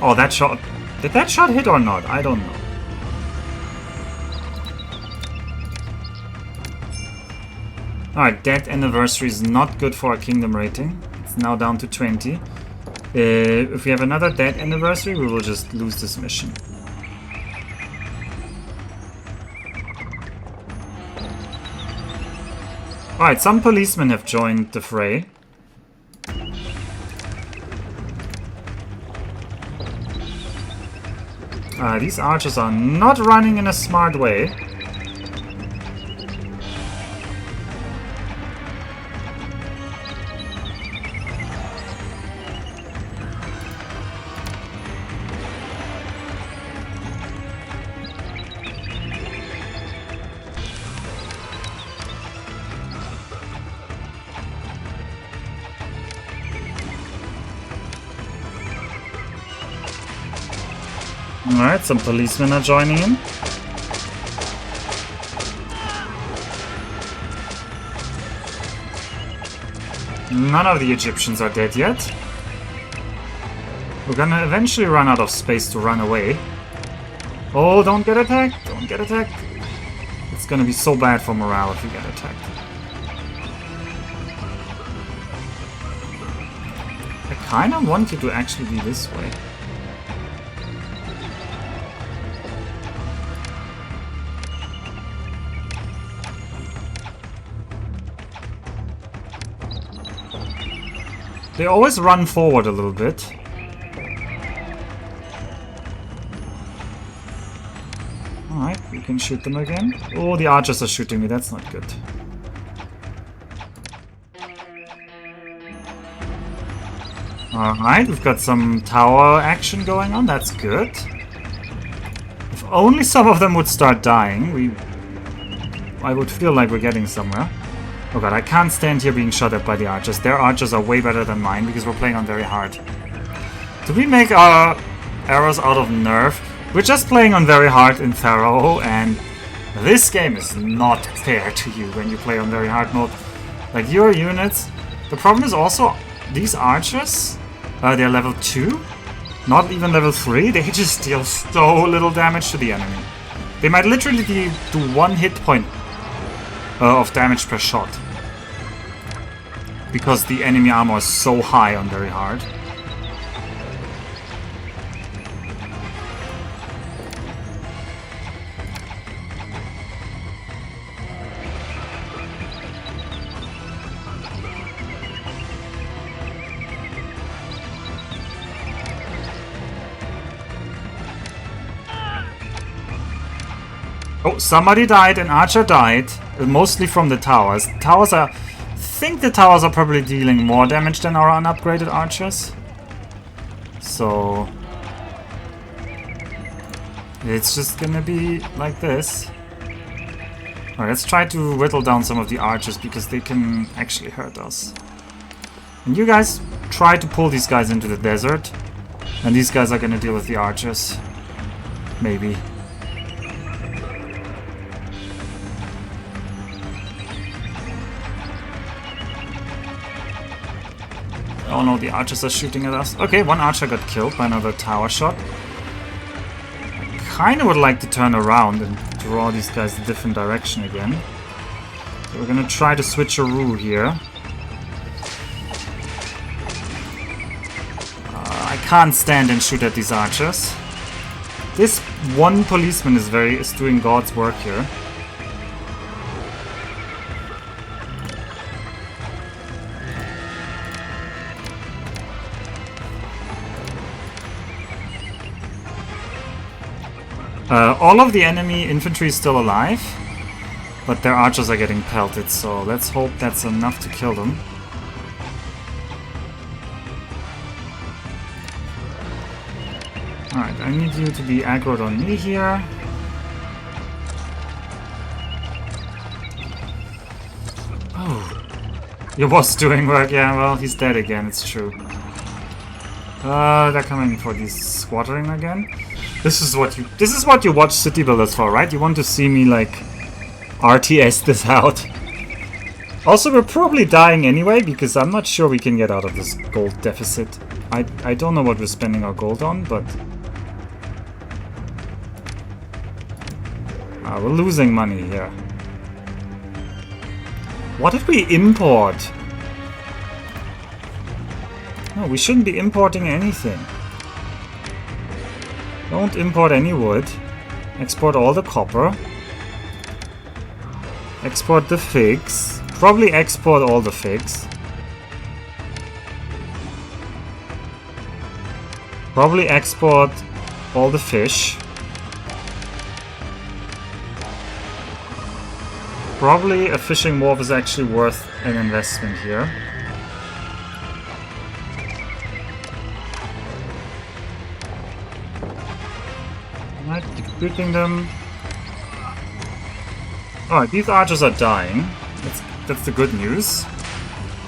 Oh, that shot... Did that shot hit or not? I don't know. Alright, that anniversary is not good for our kingdom rating. It's now down to 20. If we have another dead anniversary, we will just lose this mission. Alright, some policemen have joined the fray. These archers are not running in a smart way. Alright, some policemen are joining in. None of the Egyptians are dead yet. We're gonna eventually run out of space to run away. Oh, don't get attacked! Don't get attacked! It's gonna be so bad for morale if we get attacked. I kinda want you to actually be this way. They always run forward a little bit. Alright, we can shoot them again. Oh, the archers are shooting me, that's not good. Alright, we've got some tower action going on, that's good. If only some of them would start dying, I would feel like we're getting somewhere. Oh god, I can't stand here being shot at by the archers. Their archers are way better than mine because we're playing on very hard. Do we make our arrows out of nerf? We're just playing on very hard in Pharaoh, and this game is not fair to you when you play on very hard mode. Like, your units... The problem is also, these archers, they're level 2, not even level 3. They just deal so little damage to the enemy. They might literally do 1 hit point of damage per shot. Because the enemy armor is so high on very hard. Oh, somebody died, an archer died. Mostly from the towers. Towers are... I think the towers are probably dealing more damage than our unupgraded archers. So... it's just gonna be like this. Alright, let's try to whittle down some of the archers because they can actually hurt us. And you guys try to pull these guys into the desert. And these guys are gonna deal with the archers. Maybe. Oh no, the archers are shooting at us. Okay, one archer got killed by another tower shot. Kinda would like to turn around and draw these guys a different direction again. So we're gonna try to switcheroo here. I can't stand and shoot at these archers. This one policeman is doing God's work here. All of the enemy infantry is still alive, but their archers are getting pelted, so let's hope that's enough to kill them. Alright, I need you to be aggroed on me here. Oh, your boss doing work, yeah, well, he's dead again, it's true. They're coming for these squattering again. This is what you watch city builders for, right? You want to see me like RTS this out. Also, we're probably dying anyway because I'm not sure we can get out of this gold deficit. I don't know what we're spending our gold on, but we're losing money here. What did we import? No, we shouldn't be importing anything. Don't import any wood. Export all the copper. Export the figs. Probably export all the figs. Probably export all the fish. Probably a fishing wharf is actually worth an investment here. Alright, keep shooting them. Alright, these archers are dying. That's the good news.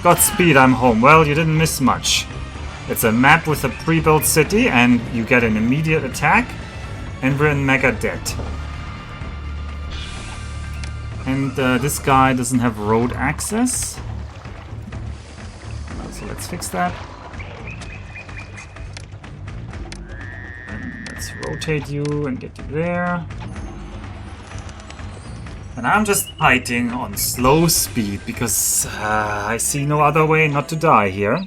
Godspeed, I'm home. Well, you didn't miss much. It's a map with a pre-built city, and you get an immediate attack, and we're in mega debt. And this guy doesn't have road access. So let's fix that. And let's rotate you and get you there. And I'm just fighting on slow speed because I see no other way not to die here.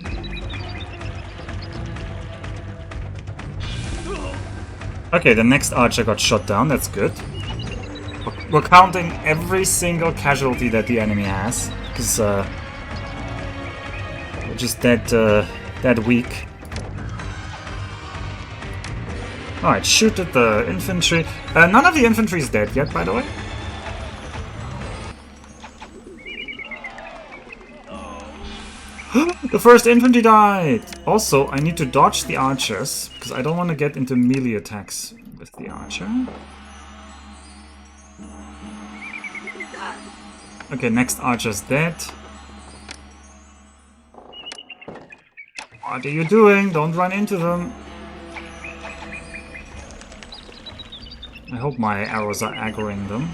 Okay, the next archer got shot down, that's good. We're counting every single casualty that the enemy has, because we're just that weak. Alright, shoot at the infantry. None of the infantry is dead yet, by the way. The first infantry died! Also, I need to dodge the archers, because I don't want to get into melee attacks with the archer. Okay, next archer's dead. What are you doing? Don't run into them. I hope my arrows are aggroing them.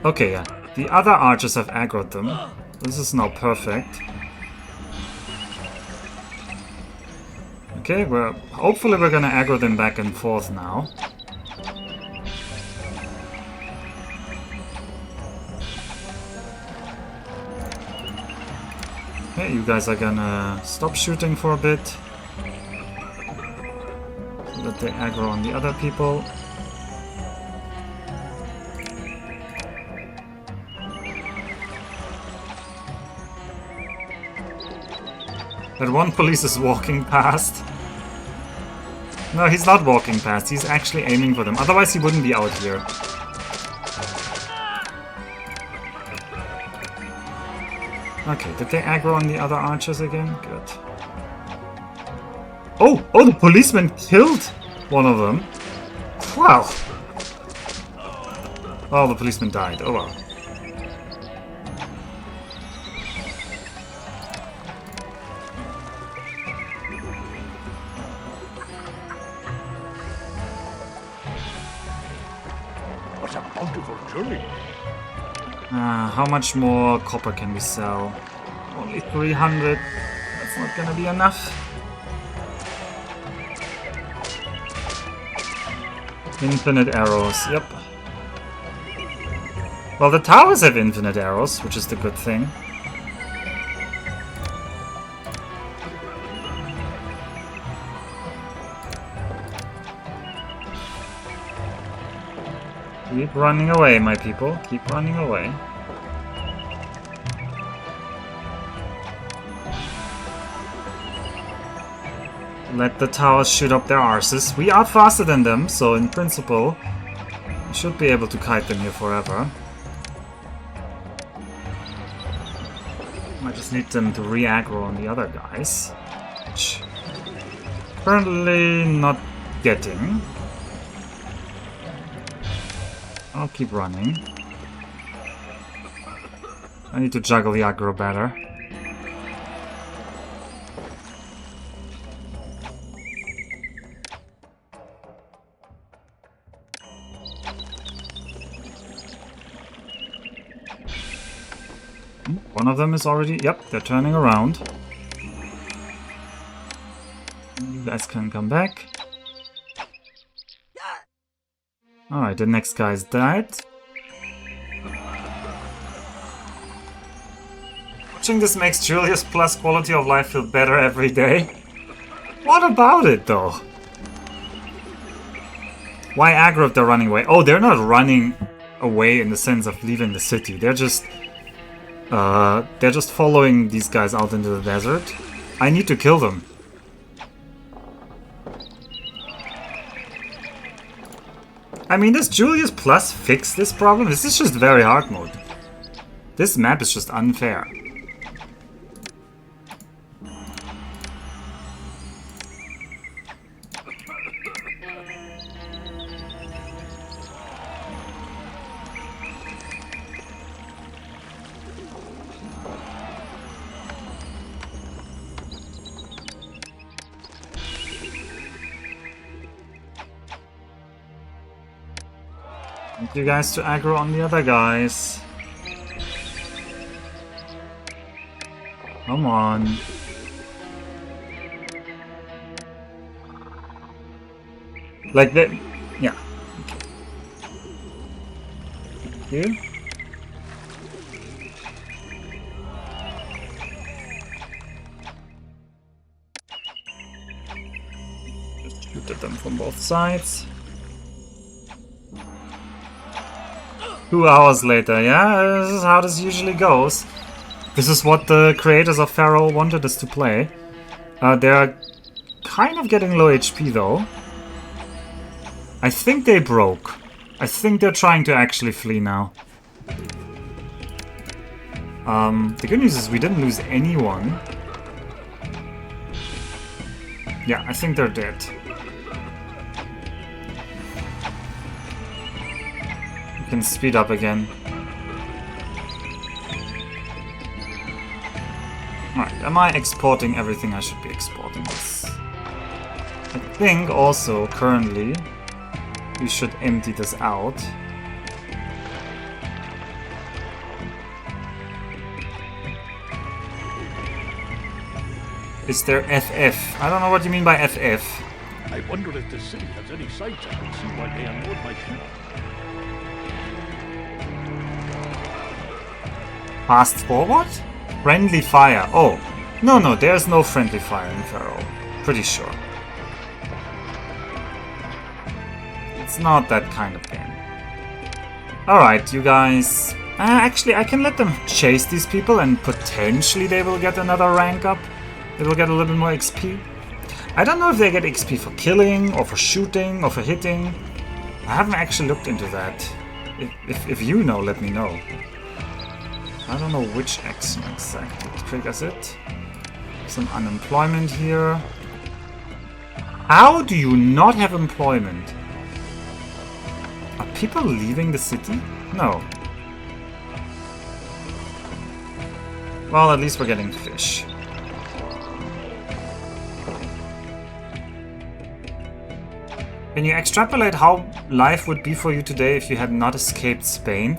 Okay, yeah. The other archers have aggroed them. This is now perfect. Okay, hopefully we're gonna aggro them back and forth now. Okay, you guys are gonna stop shooting for a bit. So that they aggro on the other people. That one police is walking past. No, he's not walking past. He's actually aiming for them. Otherwise, he wouldn't be out here. Okay, did they aggro on the other archers again? Good. Oh! Oh, the policeman killed one of them. Wow. Oh, the policeman died. Oh well. What a bountiful journey. How much more copper can we sell? Only 300. That's not gonna be enough. Infinite arrows, yep. Well, the towers have infinite arrows, which is the good thing. Keep running away, my people. Keep running away. Let the towers shoot up their arses. We are faster than them, so in principle, we should be able to kite them here forever. I just need them to re-aggro on the other guys, which currently not getting. I'll keep running. I need to juggle the aggro better. One of them is already... Yep, they're turning around. You guys can come back. Alright, the next guy's died. Watching this makes Julius plus quality of life feel better every day. What about it, though? Why aggro if they're running away? Oh, they're not running away in the sense of leaving the city. They're just following these guys out into the desert. I need to kill them. I mean, does Julius Plus fix this problem? This is just very hard mode. This map is just unfair. Need you guys to aggro on the other guys. Come on. Like that. Yeah. Here. Just shoot at them from both sides. 2 hours later, yeah, this is how this usually goes. This is what the creators of Pharaoh wanted us to play. They're kind of getting low HP though. I think they broke. I think they're trying to actually flee now. The good news is we didn't lose anyone. Yeah, I think they're dead. Can speed up again. Alright, am I exporting everything I should be exporting? This. I think also, currently, we should empty this out. Is there FF? I don't know what you mean by FF. I wonder if the city has any sights I can see while they unload my ship. Fast forward? Friendly fire. Oh, no, there's no friendly fire in Pharaoh. Pretty sure. It's not that kind of game. Alright, you guys. Actually, I can let them chase these people and potentially they will get another rank up. They will get a little bit more XP. I don't know if they get XP for killing, or for shooting, or for hitting. I haven't actually looked into that. If you know, let me know. I don't know which action exactly triggers it. Some unemployment here. How do you not have employment? Are people leaving the city? No. Well, at least we're getting fish. Can you extrapolate how life would be for you today if you had not escaped Spain?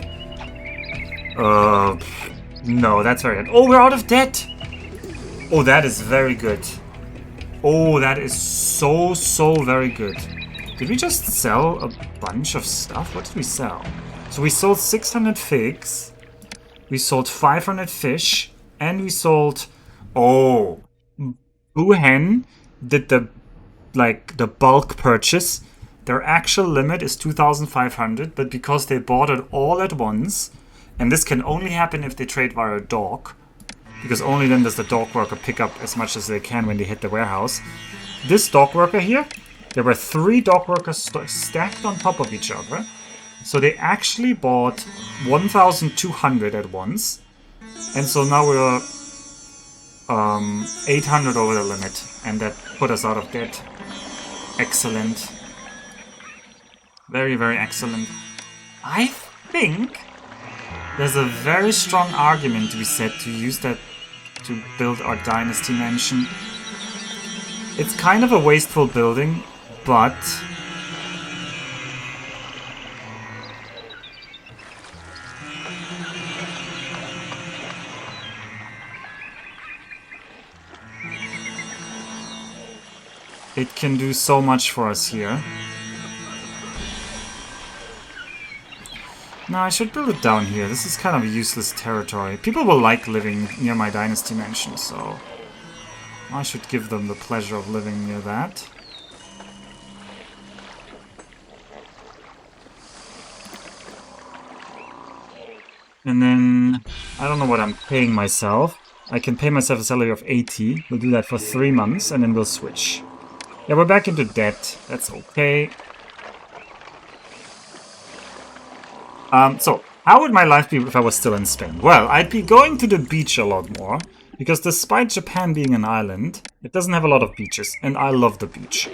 No, that's very good. Oh, we're out of debt! Oh, that is very good. Oh, that is so very good. Did we just sell a bunch of stuff? What did we sell? So we sold 600 figs. We sold 500 fish. And we sold... Oh. Wuhan did the bulk purchase. Their actual limit is 2,500. But because they bought it all at once... And this can only happen if they trade via a dock. Because only then does the dock worker pick up as much as they can when they hit the warehouse. This dock worker here, there were 3 dock workers stacked on top of each other. So they actually bought 1,200 at once. And so now we're 800 over the limit. And that put us out of debt. Excellent. Very, very excellent. I think there's a very strong argument to be said to use that to build our dynasty mansion. It's kind of a wasteful building, but it can do so much for us here. No, I should build it down here. This is kind of a useless territory. People will like living near my dynasty mansion, so I should give them the pleasure of living near that. And then, I don't know what I'm paying myself. I can pay myself a salary of 80. We'll do that for 3 months, and then we'll switch. Yeah, we're back into debt. That's okay. So, how would my life be if I was still in Spain? Well, I'd be going to the beach a lot more, because despite Japan being an island, it doesn't have a lot of beaches, and I love the beach.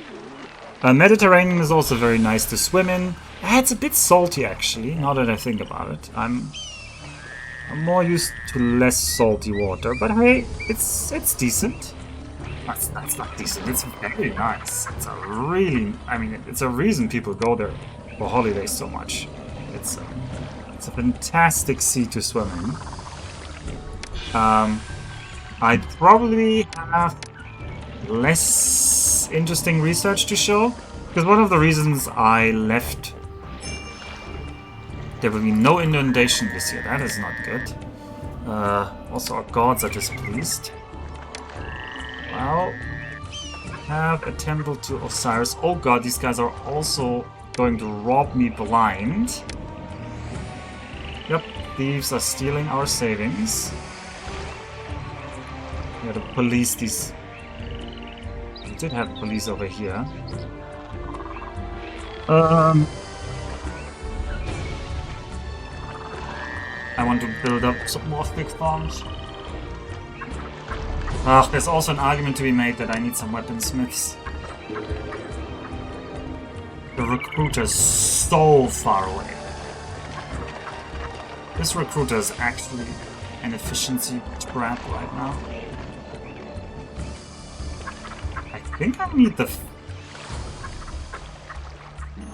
Mediterranean is also very nice to swim in. It's a bit salty, actually, now that I think about it. I'm more used to less salty water, but hey, it's decent. That's not decent, it's very nice. It's a really, I mean, it's a reason people go there for holidays so much. It's a fantastic sea to swim in. I'd probably have less interesting research to show, because one of the reasons I left, there will be no inundation this year. That is not good. Also, our gods are displeased. Well, have a temple to Osiris. Oh god, these guys are also going to rob me blind. Yep, thieves are stealing our savings. We gotta police these. We did have police over here. I want to build up some more big farms. There's also an argument to be made that I need some weaponsmiths. The recruiter's so far away. This recruiter is actually an efficiency trap right now. I think I need the...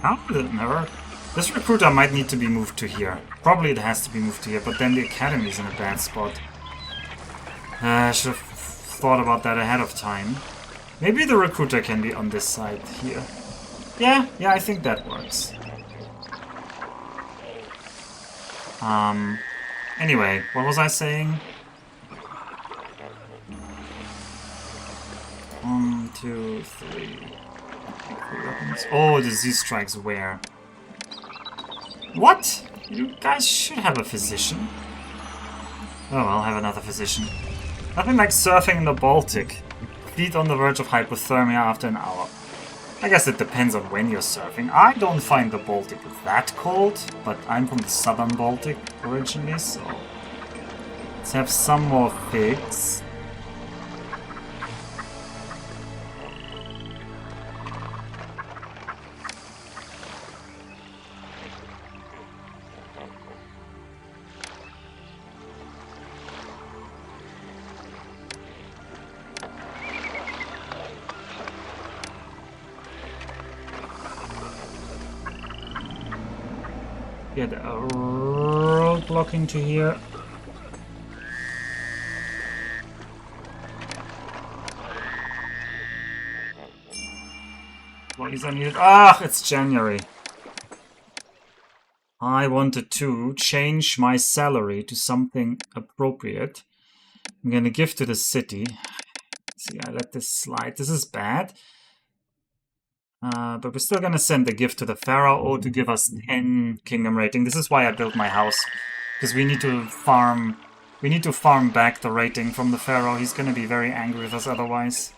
How did it never... This recruiter might need to be moved to here. Probably it has to be moved to here, but then the academy is in a bad spot. I should have thought about that ahead of time. Maybe the recruiter can be on this side here. Yeah, I think that works. Anyway, what was I saying? 1, 2, 3. Oh, the Z strikes where? What? You guys should have a physician. Oh well, have another physician. Nothing like surfing in the Baltic. Feet on the verge of hypothermia after an hour. I guess it depends on when you're surfing. I don't find the Baltic that cold, but I'm from the southern Baltic originally, so... Let's have some more figs. Get a roadblock into here. Employees are needed. Ah, it's January. I wanted to change my salary to something appropriate. I'm gonna give to the city. See, I let this slide. This is bad. But we're still gonna send a gift to the Pharaoh to give us 10 kingdom rating. This is why I built my house. Because we need to farm back the rating from the Pharaoh. He's gonna be very angry with us otherwise.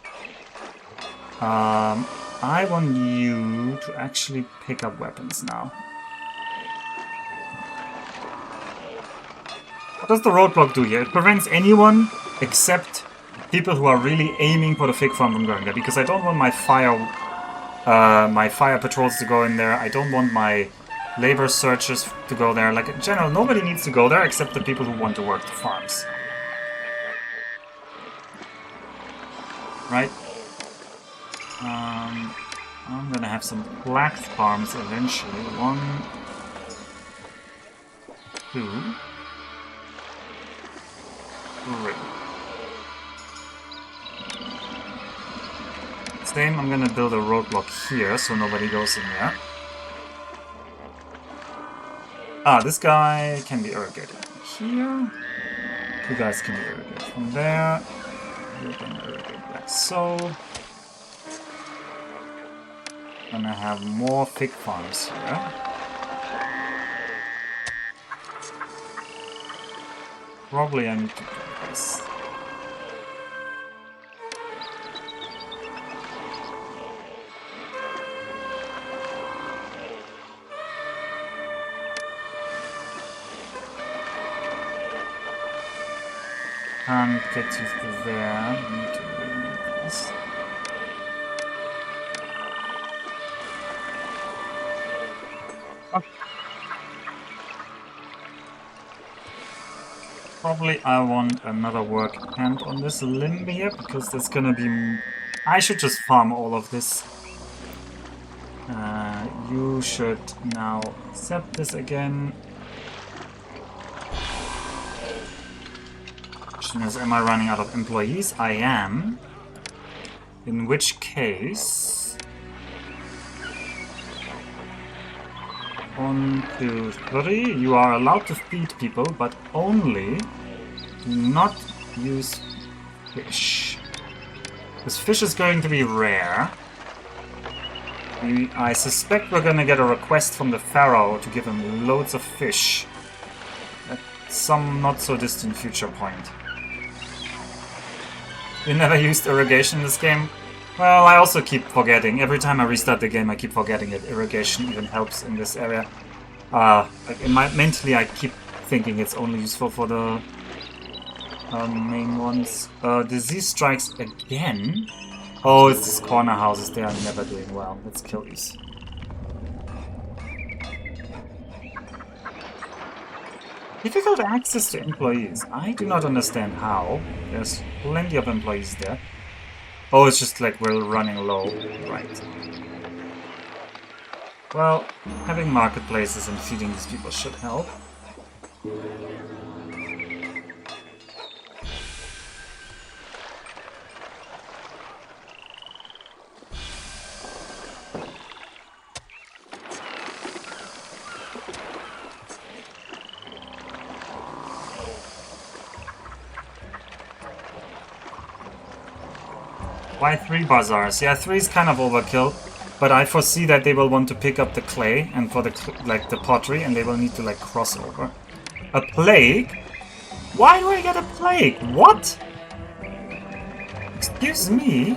I want you to actually pick up weapons now. What does the roadblock do here? It prevents anyone except people who are really aiming for the fig farm from going there. Because I don't want my fire patrols to go in there. I don't want my labor searchers to go there. Like, in general, nobody needs to go there except the people who want to work the farms. Right? I'm gonna have some black farms eventually. 1, 2, 3. Same, I'm gonna build a roadblock here so nobody goes in there. Ah, this guy can be irrigated here. You guys can be irrigated from there. You can irrigate like so. Gonna have more fig farms here. Probably I need to do this. Can't get you through there. Need to remove this. Probably I want another work hand on this limb here, because there's gonna be... I should just farm all of this. You should now accept this again. Question is, am I running out of employees? I am. In which case... 1, 2, 3. You are allowed to feed people, but only do not use fish. Because fish is going to be rare. I suspect we're going to get a request from the Pharaoh to give him loads of fish at some not so distant future point. You never used irrigation in this game? Well, I also keep forgetting. Every time I restart the game, I keep forgetting that irrigation even helps in this area. Mentally, I keep thinking it's only useful for the main ones. Disease strikes again. Oh, it's these corner houses. They are never doing well. Let's kill these. Difficult access to employees. I do not understand how. There's plenty of employees there. Oh, it's just like we're running low. Right. Well, having marketplaces and feeding these people should help. Why 3 bazaars? Yeah, 3 is kind of overkill, but I foresee that they will want to pick up the clay and for the the pottery, and they will need to like cross over. A plague? Why do I get a plague? What? Excuse me?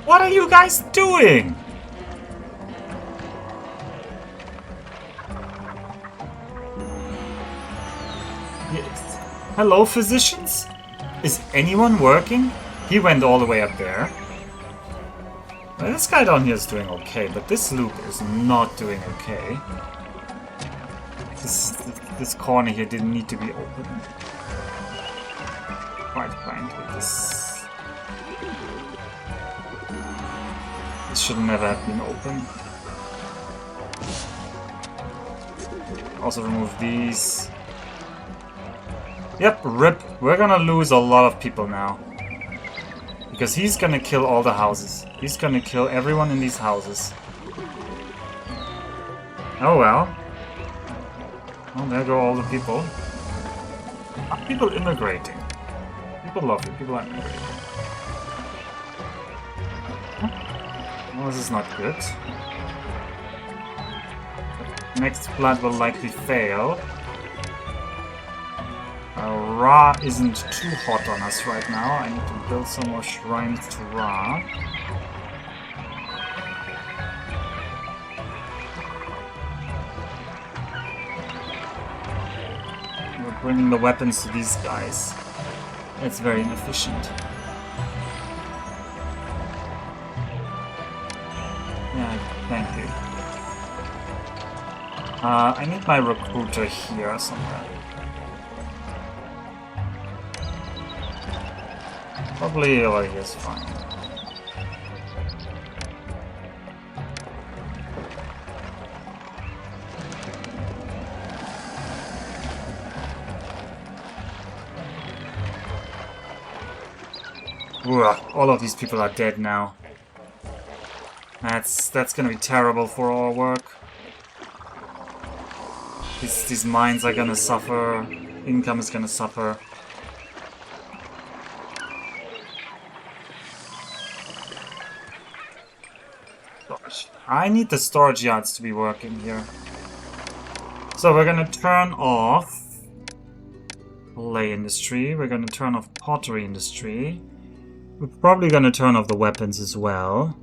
What are you guys doing? Yes. Hello, physicians? Is anyone working? He went all the way up there. Well, this guy down here is doing okay, but this loop is not doing okay. This corner here didn't need to be open. Quite frankly, this should never have been open. Also remove these. Yep, rip. We're gonna lose a lot of people now. Because he's gonna kill all the houses. He's gonna kill everyone in these houses. Oh well. Well, there go all the people. Are people immigrating? People love you. People are immigrating. Well, this is not good. Next flood will likely fail. Ra isn't too hot on us right now. I need to build some more shrines to Ra. We're bringing the weapons to these guys. It's very inefficient. Yeah, thank you. I need my recruiter here somewhere. Probably over here is fine. Ooh, all of these people are dead now. That's gonna be terrible for our work. These mines are gonna suffer. Income is gonna suffer. Gosh, I need the storage yards to be working here. So we're gonna turn off clay industry. We're gonna turn off pottery industry. We're probably gonna turn off the weapons as well.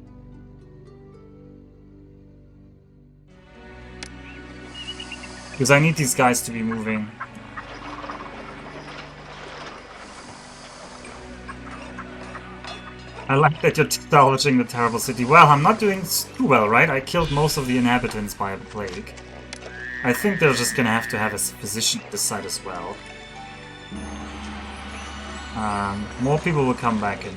Because I need these guys to be moving. I like that you're salvaging the terrible city. Well, I'm not doing too well, right? I killed most of the inhabitants by a plague. I think they're just gonna have to have a physician at this side as well. More people will come back in.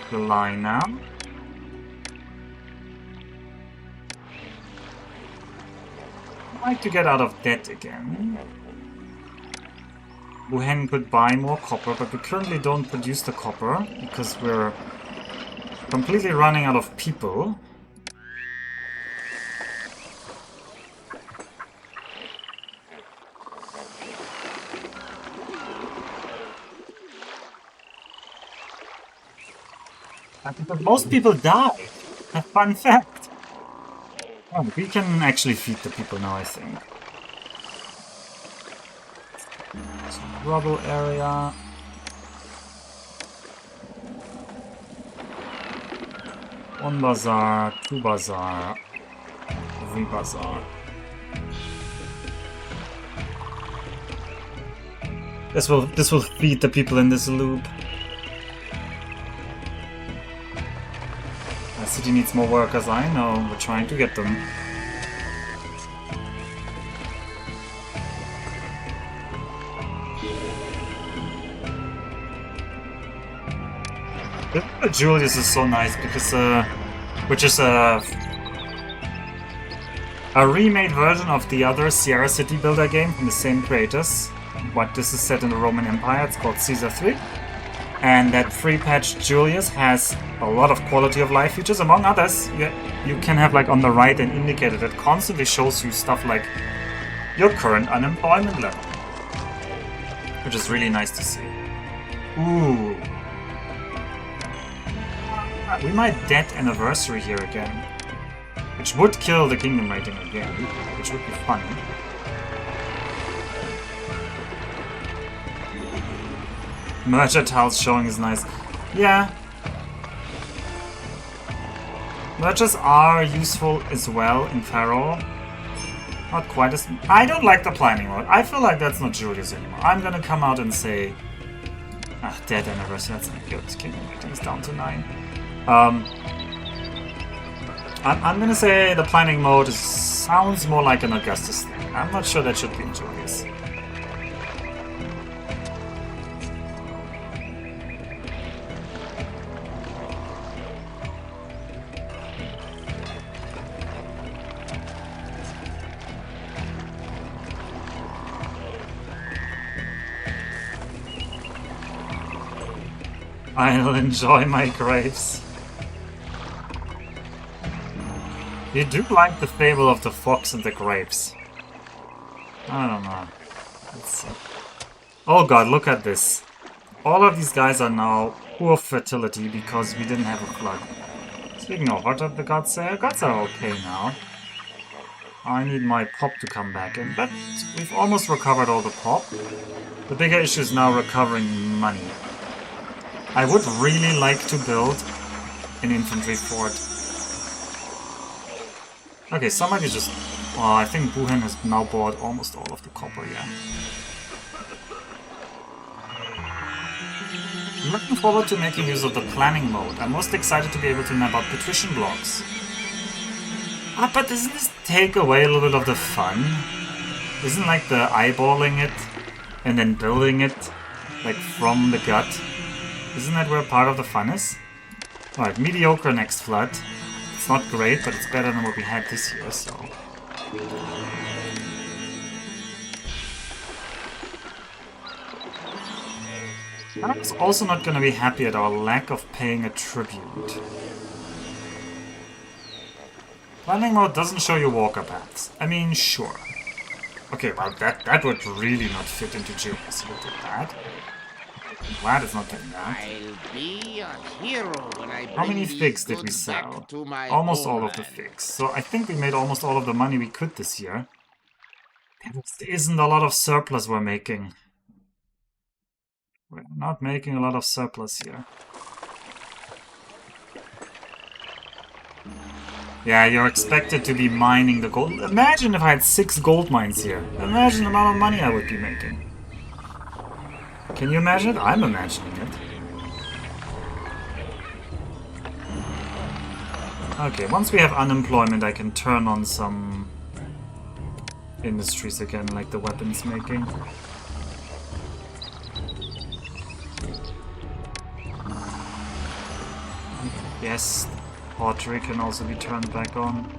July now. I'd like to get out of debt again. Wuhan could buy more copper, but we currently don't produce the copper because we're completely running out of people. Because most people die. A fun fact. Oh, we can actually feed the people now, I think. Some rubble area. One bazaar, two bazaar, three bazaar. This will feed the people in this loop. The city needs more workers, I know. We're trying to get them. Julius is so nice because, which is a remade version of the other Sierra City Builder game from the same creators. But this is set in the Roman Empire. It's called Caesar 3. And that free patch Julius has a lot of quality of life features. Among others, you can have like on the right an indicator that constantly shows you stuff like your current unemployment level. Which is really nice to see. Ooh. We might debt anniversary here again. Which would kill the kingdom rating again. Which would be funny. Merger tiles showing is nice. Yeah. Mergers are useful as well in Pharaoh. Not quite as... I don't like the planning mode. I feel like that's not Julius anymore. I'm gonna come out and say... dead anniversary, that's not good. Kingdom rating is down to 9. I'm gonna say the planning mode sounds more like an Augustus thing. I'm not sure that should be in Julius. I'll enjoy my grapes. You do like the fable of the fox and the grapes. I don't know. Let's see. Oh god, look at this. All of these guys are now poor fertility because we didn't have a flood. Speaking of, what did the gods say? Our gods are okay now. I need my pop to come back in, but we've almost recovered all the pop. The bigger issue is now recovering money. I would really like to build an infantry fort. Okay, somebody just... Well, I think Buhen has now bought almost all of the copper, yeah. I'm looking forward to making use of the planning mode. I'm most excited to be able to map out patrician blocks. But doesn't this take away a little bit of the fun? Isn't like the eyeballing it and then building it like from the gut? Isn't that where part of the fun is? Alright, mediocre next flood. It's not great, but it's better than what we had this year, so... I'm also not gonna be happy at our lack of paying a tribute. Planning mode doesn't show you walker paths. I mean, sure. Okay, well, that would really not fit into Julius. Look at that. I'm glad it's not doing that. I'll be a hero when I How many bring figs these did we goods sell? back to my Almost all of the homeland. figs. So I think we made almost all of the money we could this year. There isn't a lot of surplus we're making. We're not making a lot of surplus here. Yeah, you're expected to be mining the gold. Imagine if I had 6 gold mines here. Imagine the amount of money I would be making. Can you imagine it? I'm imagining it. Okay, once we have unemployment, I can turn on some industries again, like the weapons making. Yes, pottery can also be turned back on.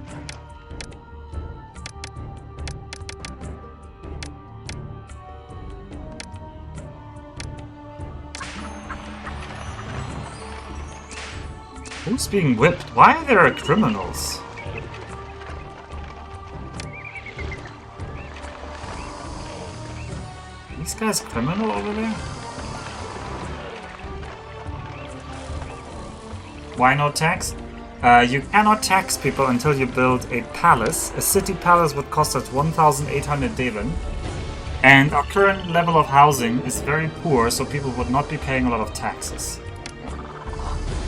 Who's being whipped? Why are there criminals? These guys criminal over there? Why no tax? You cannot tax people until you build a palace. A city palace would cost us 1,800 Devon. And our current level of housing is very poor, so people would not be paying a lot of taxes.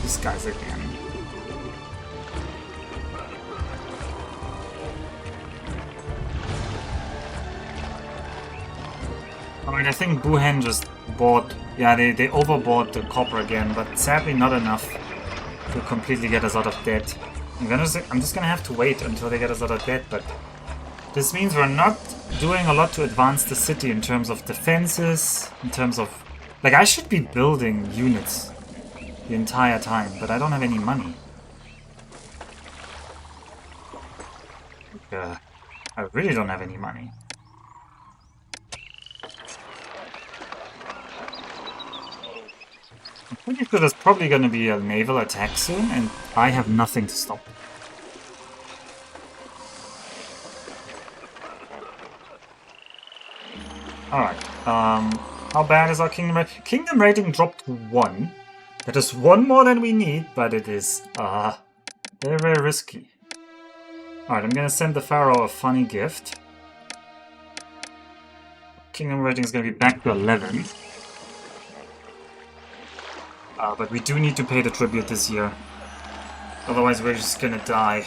These guys again. Alright, I think Buhen just bought... Yeah, they overbought the copper again, but sadly not enough to completely get us out of debt. I'm just gonna have to wait until they get us out of debt, but this means we're not doing a lot to advance the city in terms of defenses, in terms of... Like, I should be building units the entire time, but I don't have any money. I really don't have any money. I'm pretty sure there's probably going to be a naval attack soon, and I have nothing to stop. Alright, how bad is our kingdom rating? Kingdom rating dropped 1. That is 1 more than we need, but it is, very, very risky. Alright, I'm gonna send the Pharaoh a funny gift. Kingdom rating is gonna be back to 11. But we do need to pay the tribute this year. Otherwise we're just gonna die.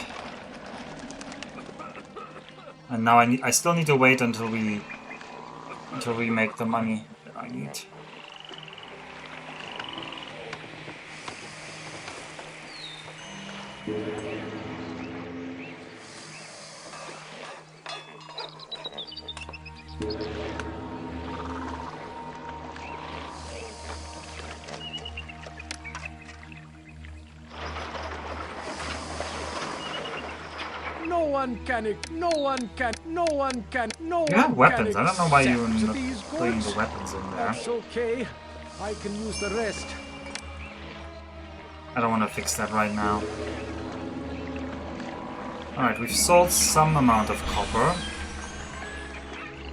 And now I still need to wait until we make the money that I need. You have weapons. I don't know why you're not putting the weapons in there. That's okay. I can use the rest. I don't want to fix that right now. Alright, we've sold some amount of copper.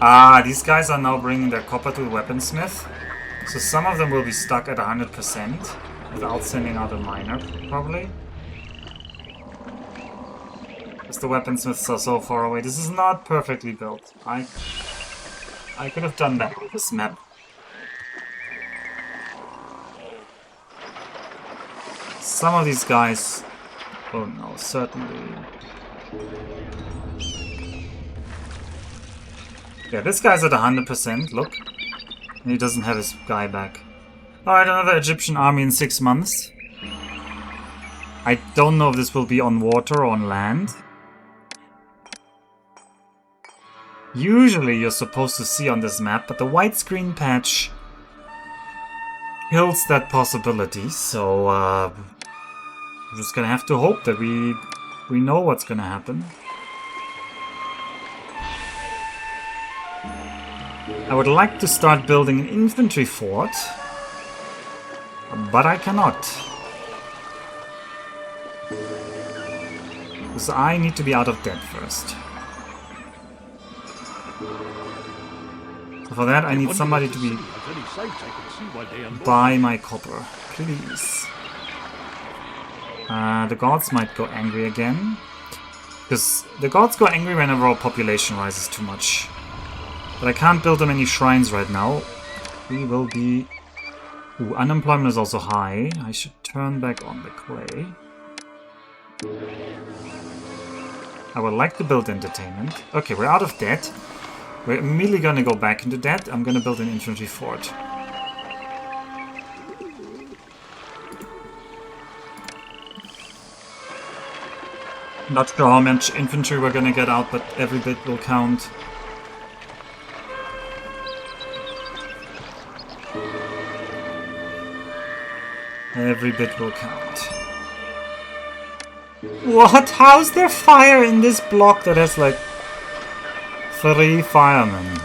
Ah, these guys are now bringing their copper to the weaponsmith. So some of them will be stuck at 100% without sending out a miner, probably. Because the weaponsmiths are so far away. This is not perfectly built. I could have done that with this map. Some of these guys... Oh no, certainly... Yeah, this guy's at 100%, look. And he doesn't have his guy back. Alright, another Egyptian army in 6 months. I don't know if this will be on water or on land. Usually you're supposed to see on this map, but the white screen patch kills that possibility, so we're just gonna have to hope that we know what's gonna happen. I would like to start building an infantry fort, but I cannot. Because I need to be out of debt first. So for that I need somebody to buy my copper, please. The gods might go angry again. Because the gods go angry whenever our population rises too much. But I can't build them any shrines right now. We will be... Ooh, unemployment is also high. I should turn back on the clay. I would like to build entertainment. Okay, we're out of debt. We're immediately gonna go back into debt. I'm gonna build an infantry fort. Not sure how much infantry we're gonna get out, but every bit will count. Every bit will count. What? How's there fire in this block that has like 3 firemen?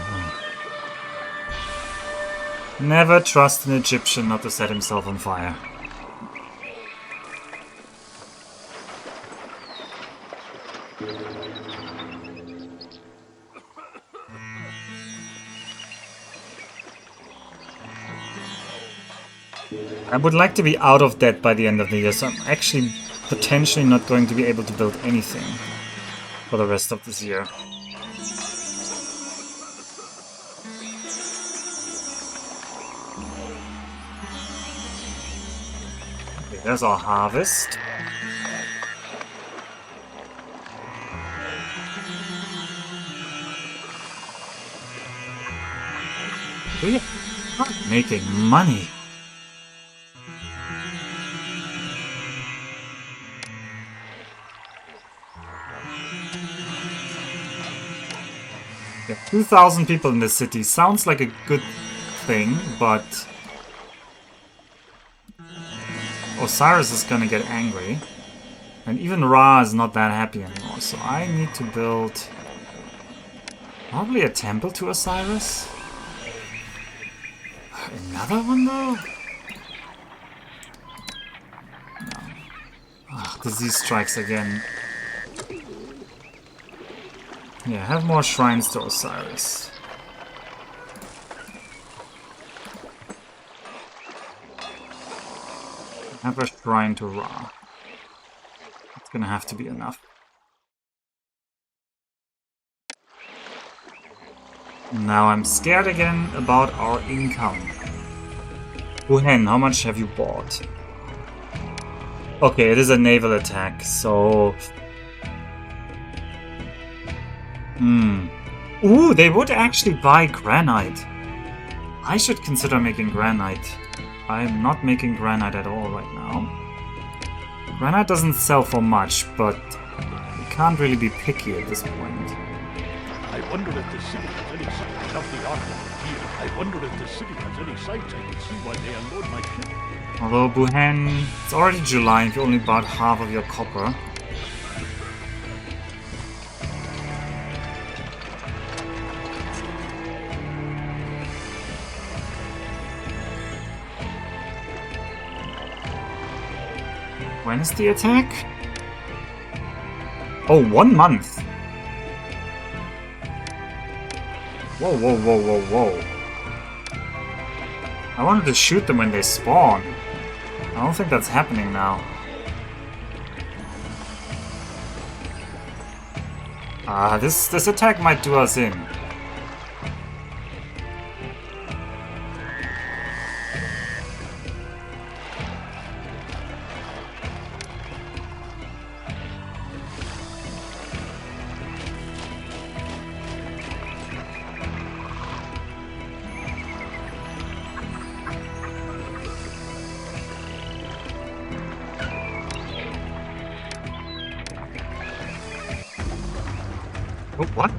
Never trust an Egyptian not to set himself on fire. I would like to be out of debt by the end of the year, so I'm actually potentially not going to be able to build anything for the rest of this year. Okay, there's our harvest. We are making money. Yeah, 2,000 people in this city sounds like a good thing, but Osiris is gonna get angry, and even Ra is not that happy anymore, so I need to build probably a temple to Osiris. Another one though? No. Ah, disease strikes again. Yeah, have more shrines to Osiris. Have a shrine to Ra. It's gonna have to be enough. Now I'm scared again about our income. Wuhan, how much have you bought? Okay, it is a naval attack, so... Ooh, they would actually buy granite. I should consider making granite. I'm not making granite at all right now. Granite doesn't sell for much, but you can't really be picky at this point. I wonder if the city has any signs of the army here. I wonder if the city has any sights. I can see why they unload my ship. Although, Buhan, it's already July and you only bought half of your copper. When is the attack? Oh, 1 month. Whoa, whoa, whoa, whoa, whoa. I wanted to shoot them when they spawn. I don't think that's happening now. This attack might do us in. Oh, what?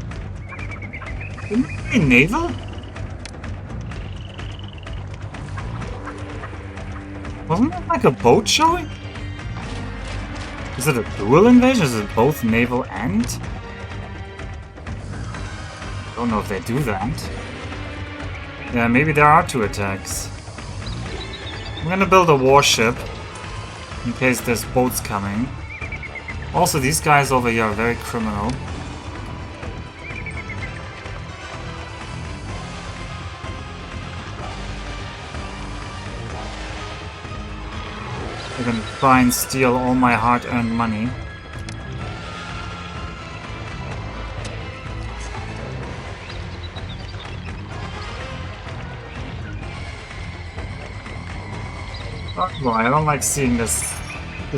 In naval? Wasn't that like a boat showing? Is it a dual invasion? Is it both naval and? I don't know if they do that. Yeah, maybe there are 2 attacks. I'm gonna build a warship in case there's boats coming. Also, these guys over here are very criminal. They're gonna try and steal all my hard-earned money. Oh, well, I don't like seeing this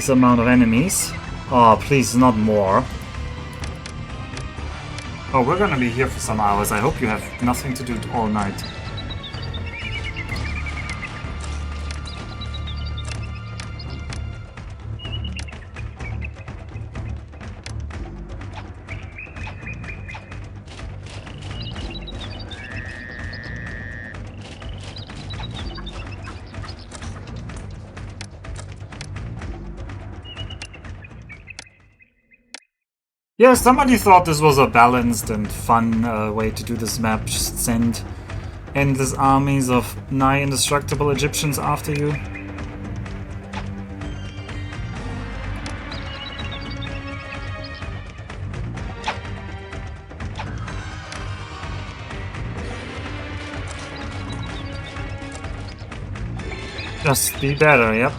amount of enemies. Oh, please, not more. Oh, we're gonna be here for some hours. I hope you have nothing to do all night. Yeah, somebody thought this was a balanced and fun way to do this map. Just send endless armies of nigh indestructible Egyptians after you. Just be better, yep.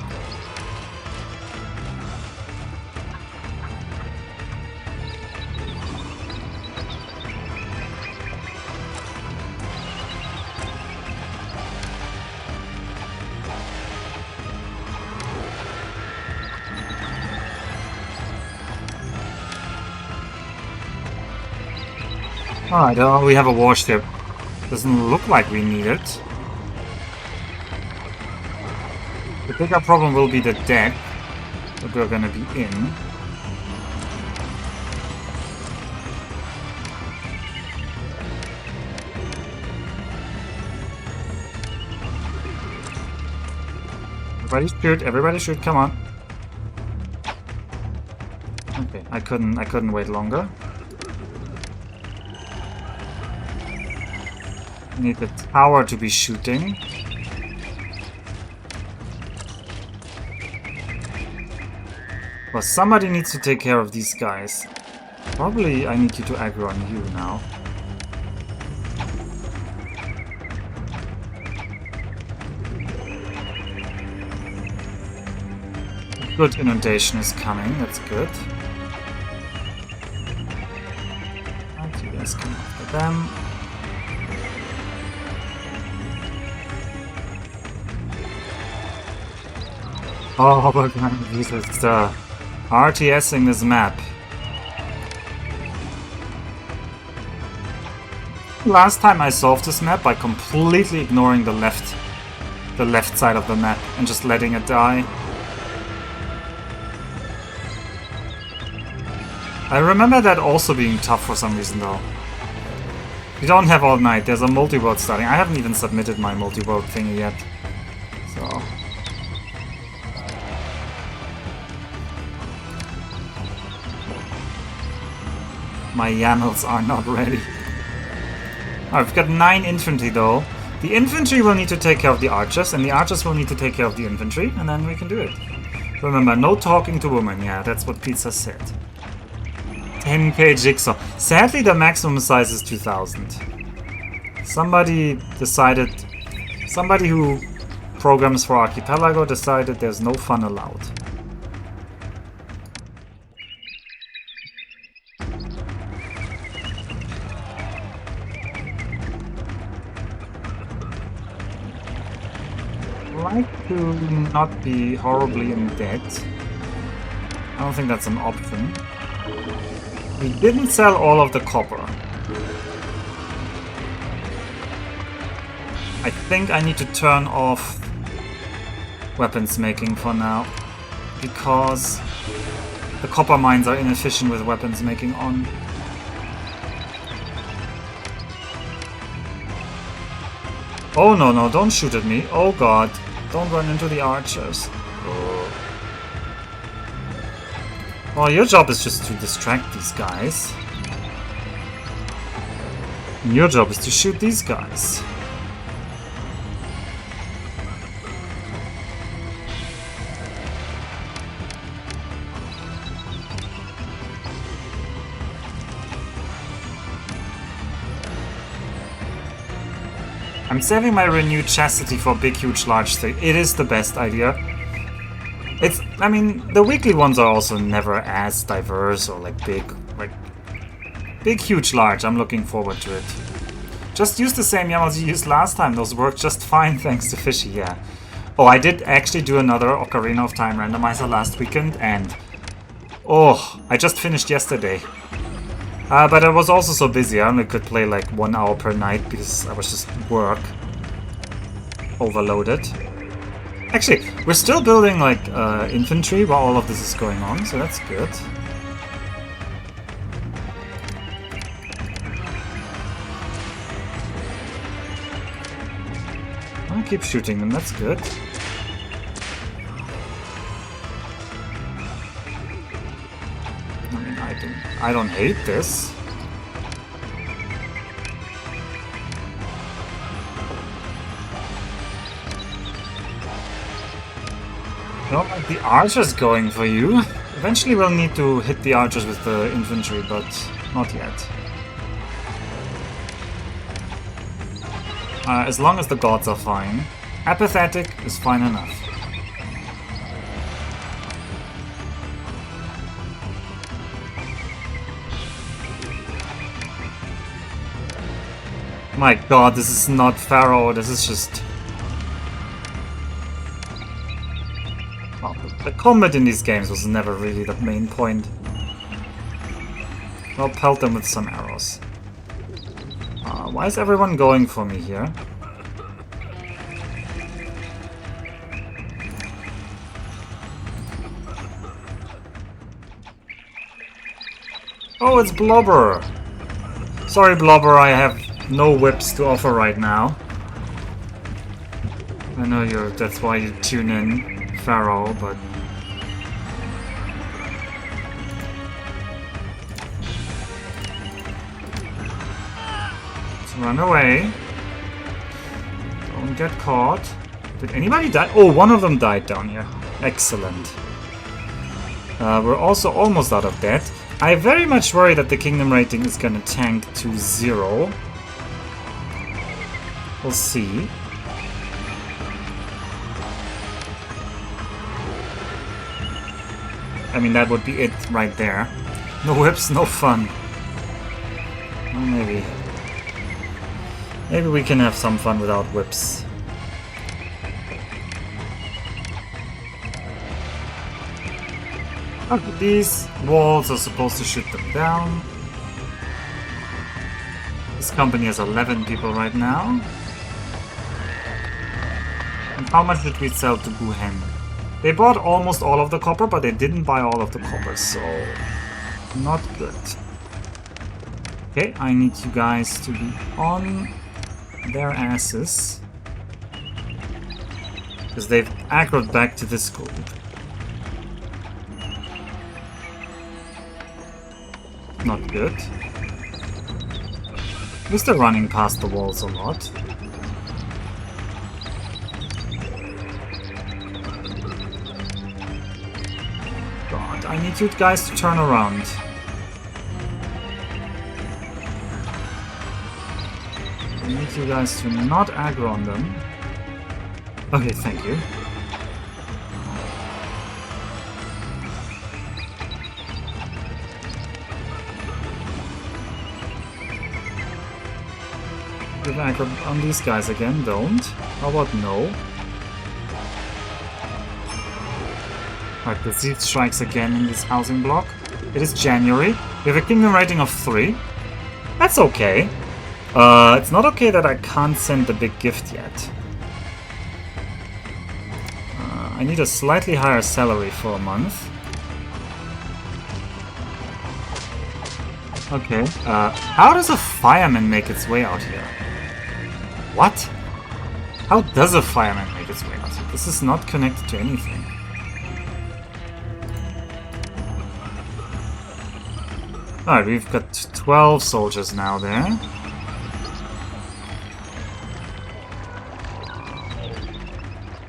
Alright, we have a warship. Doesn't look like we need it. The bigger problem will be the deck that we're gonna be in. Everybody shoot, come on. Okay, I couldn't wait longer. I need the tower to be shooting. Well, somebody needs to take care of these guys. Probably I need you to aggro on you now. Good inundation is coming, that's good. Right, you guys come after them. Oh, we're going to use RTSing this map. Last time I solved this map by completely ignoring the left side of the map and just letting it die. I remember that also being tough for some reason though. We don't have all night, there's a multi-world starting. I haven't even submitted my multi-world thingy yet. So... my YAMLs are not ready. I've got 9 infantry though. The infantry will need to take care of the archers, and the archers will need to take care of the infantry, and then we can do it. Remember, no talking to women. Yeah, that's what Pizza said. 10k jigsaw. Sadly, the maximum size is 2000. Somebody who programs for Archipelago decided there's no fun allowed. Like to not be horribly in debt. I don't think that's an option. We didn't sell all of the copper. I think I need to turn off weapons making for now, because the copper mines are inefficient with weapons making on. Oh no, no, don't shoot at me. Oh god. Don't run into the archers. Oh. Well, your job is just to distract these guys. And your job is to shoot these guys. I'm saving my renewed chastity for big, huge, large thing. It is the best idea. I mean, the weekly ones are also never as diverse or like big, huge, large. I'm looking forward to it. Just use the same YAMLs you used last time. Those work just fine thanks to Fishy, yeah. Oh, I did actually do another Ocarina of Time randomizer last weekend, and oh, I just finished yesterday. But I was also so busy, I only could play like 1 hour per night because I was just work overloaded. Actually, we're still building like infantry while all of this is going on, so that's good. I'll keep shooting them, that's good. I don't hate this. Don't like the archers going for you. Eventually we'll need to hit the archers with the infantry, but not yet. As long as the gods are fine. Apathetic is fine enough. My god, this is not Pharaoh, this is just... Oh, the combat in these games was never really the main point. I'll pelt them with some arrows. Why is everyone going for me here? Oh, it's Blobber! Sorry, Blobber, I have no whips to offer right now. I know that's why you tune in, Pharaoh, but... let's run away. Don't get caught. Did anybody die? Oh, one of them died down here. Excellent. We're also almost out of debt. I very much worry that the kingdom rating is gonna tank to 0. We'll see. I mean, that would be it right there. No whips, no fun. Well, maybe. Maybe we can have some fun without whips. Okay, these walls are supposed to shoot them down. This company has 11 people right now. And how much did we sell to Buhen? They bought almost all of the copper, but they didn't buy all of the copper, so not good. Okay, I need you guys to be on their asses. Because they've aggroed back to this group. Not good. At least they're running past the walls a lot. God, I need you guys to turn around. I need you guys to not aggro on them. Okay, thank you. Give aggro on these guys again, don't. How about no? Alright, the siege strikes again in this housing block. It is January. We have a kingdom rating of 3. That's okay. It's not okay that I can't send the big gift yet. I need a slightly higher salary for a month. Okay. How does a fireman make its way out here? What? How does a fireman make its way out here? This is not connected to anything. Alright, we've got 12 soldiers now there.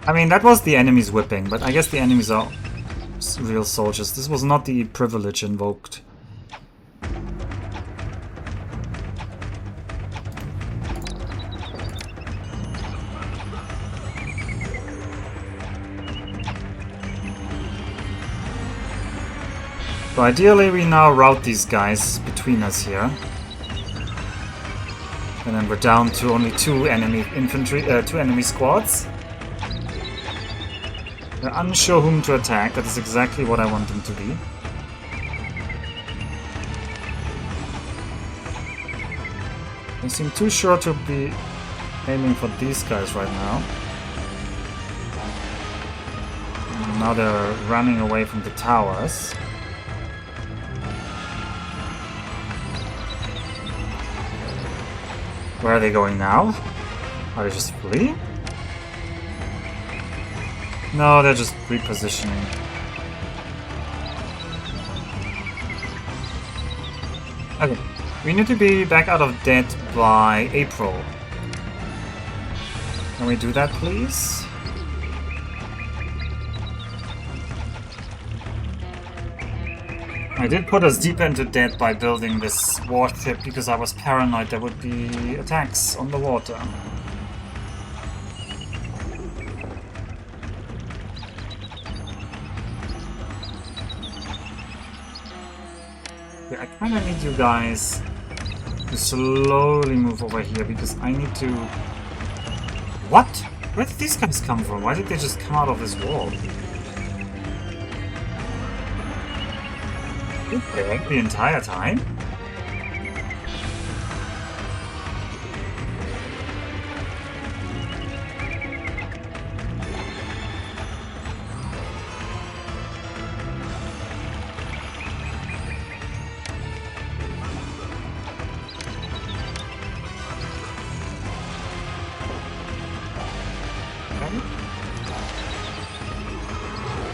I mean, that was the enemy's whipping, but I guess the enemies are real soldiers. This was not the privilege invoked. So ideally we now route these guys between us here. And then we're down to only 2 enemy infantry, 2 enemy squads. They're unsure whom to attack. That is exactly what I want them to be. They seem too sure to be aiming for these guys right now. And now they're running away from the towers. Where are they going now? Are they just fleeing? No, they're just repositioning. Okay, we need to be back out of debt by April. Can we do that, please? I did put us deep into debt by building this warship because I was paranoid there would be attacks on the water. I kinda need you guys to slowly move over here because I need to... What? Where did these guys come from? Why did they just come out of this wall? Okay, the entire time?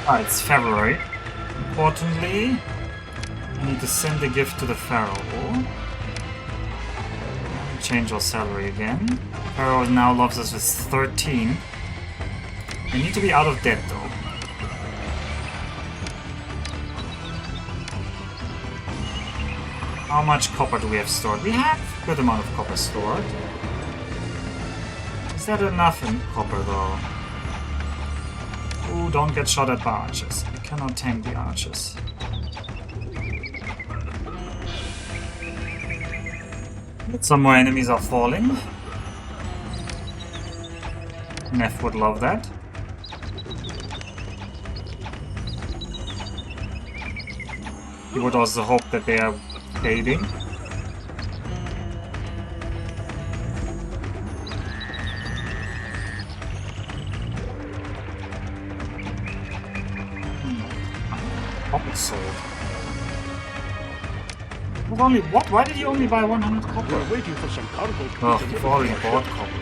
Ah, it's February. Importantly, I need to send the gift to the Pharaoh. Change our salary again. Pharaoh now loves us with 13. I need to be out of debt though. How much copper do we have stored? We have a good amount of copper stored. Is that enough in copper though? Ooh, don't get shot at by archers. I cannot tank the archers. Some more enemies are falling. Neff would love that. You would also hope that they are fading. Copper sold. What only what? Why did you only buy 100 copper? We're waiting for some cargo to Oh, be you've delivered already to our bought ship. copper.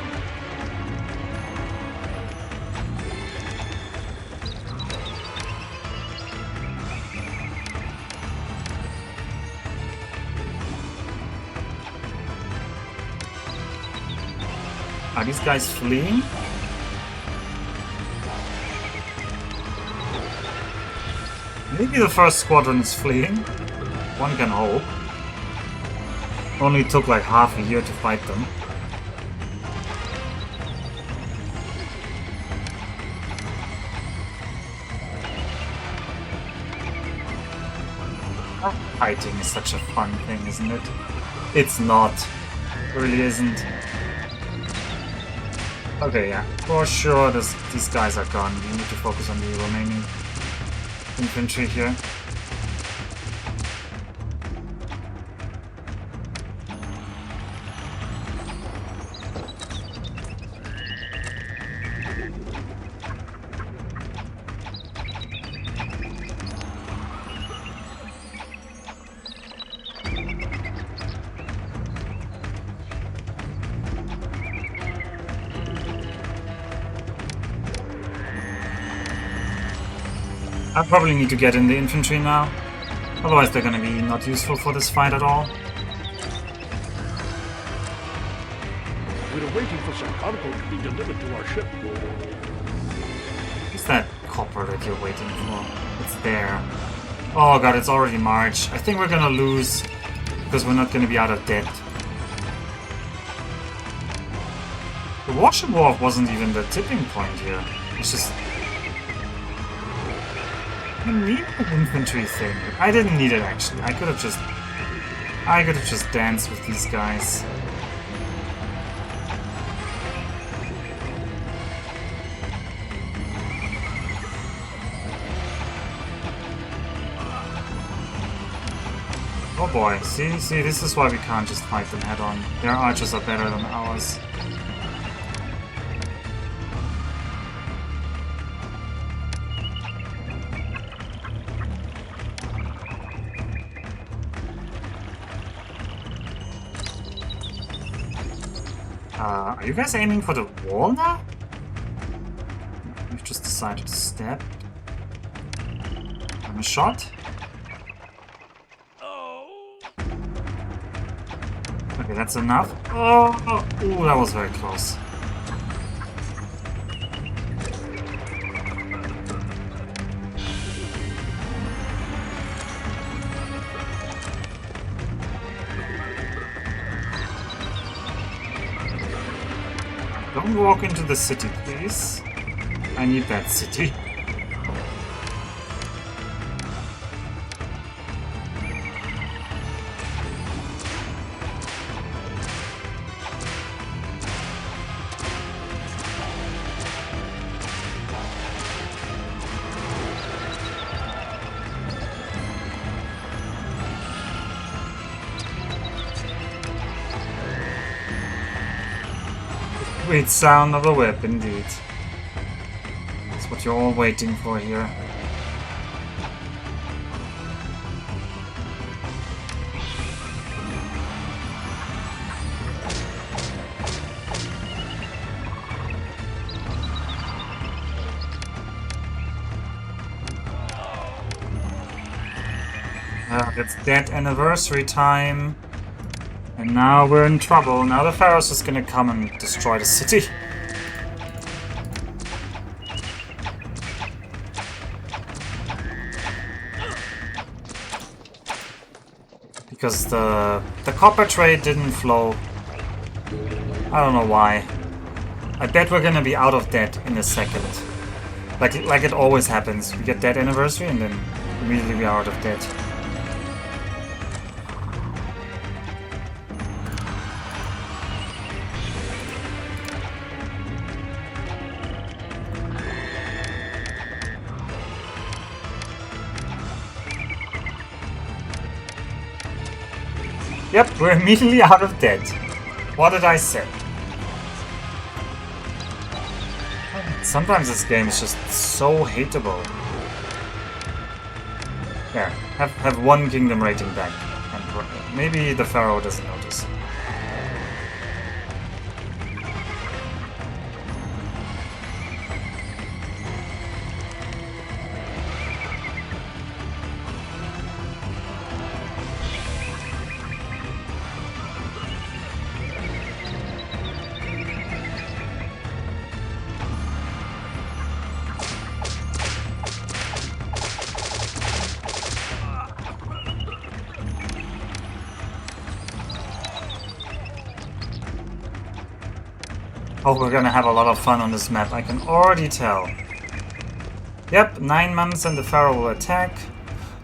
Are these guys fleeing? Maybe the first squadron is fleeing. One can hope. Only took like half a year to fight them. Fighting is such a fun thing, isn't it? It's not. It really isn't. Okay, yeah. For sure, these guys are gone. We need to focus on the remaining infantry here. I probably need to get in the infantry now. Otherwise they're gonna be not useful for this fight at all. We're waiting for some cargo to be delivered to our ship. What's that copper that you're waiting for? It's there. Oh god, it's already March. I think we're gonna lose because we're not gonna be out of debt. The Warship Wharf wasn't even the tipping point here. It's just... I need an infantry thing. I didn't need it actually. I could have just danced with these guys. Oh boy, see, this is why we can't just fight them head on. Their archers are better than ours. Are you guys aiming for the wall now? We've just decided to stab. I'm a shot. Okay, that's enough. Oh, ooh, that was very close. Don't walk into the city, please. I need that city. Sweet sound of a whip, indeed. That's what you're all waiting for here. It's dead anniversary time. And now we're in trouble. Now the Pharaoh's is gonna come and destroy the city. Because the copper trade didn't flow. I don't know why. I bet we're gonna be out of debt in a second. Like it always happens. We get debt anniversary and then immediately we're out of debt. Yep, we're immediately out of debt. What did I say? Sometimes this game is just so hateable. There, have one kingdom rating back. And maybe the Pharaoh doesn't notice. Oh, we're gonna have a lot of fun on this map, I can already tell. Yep, 9 months and the Pharaoh will attack.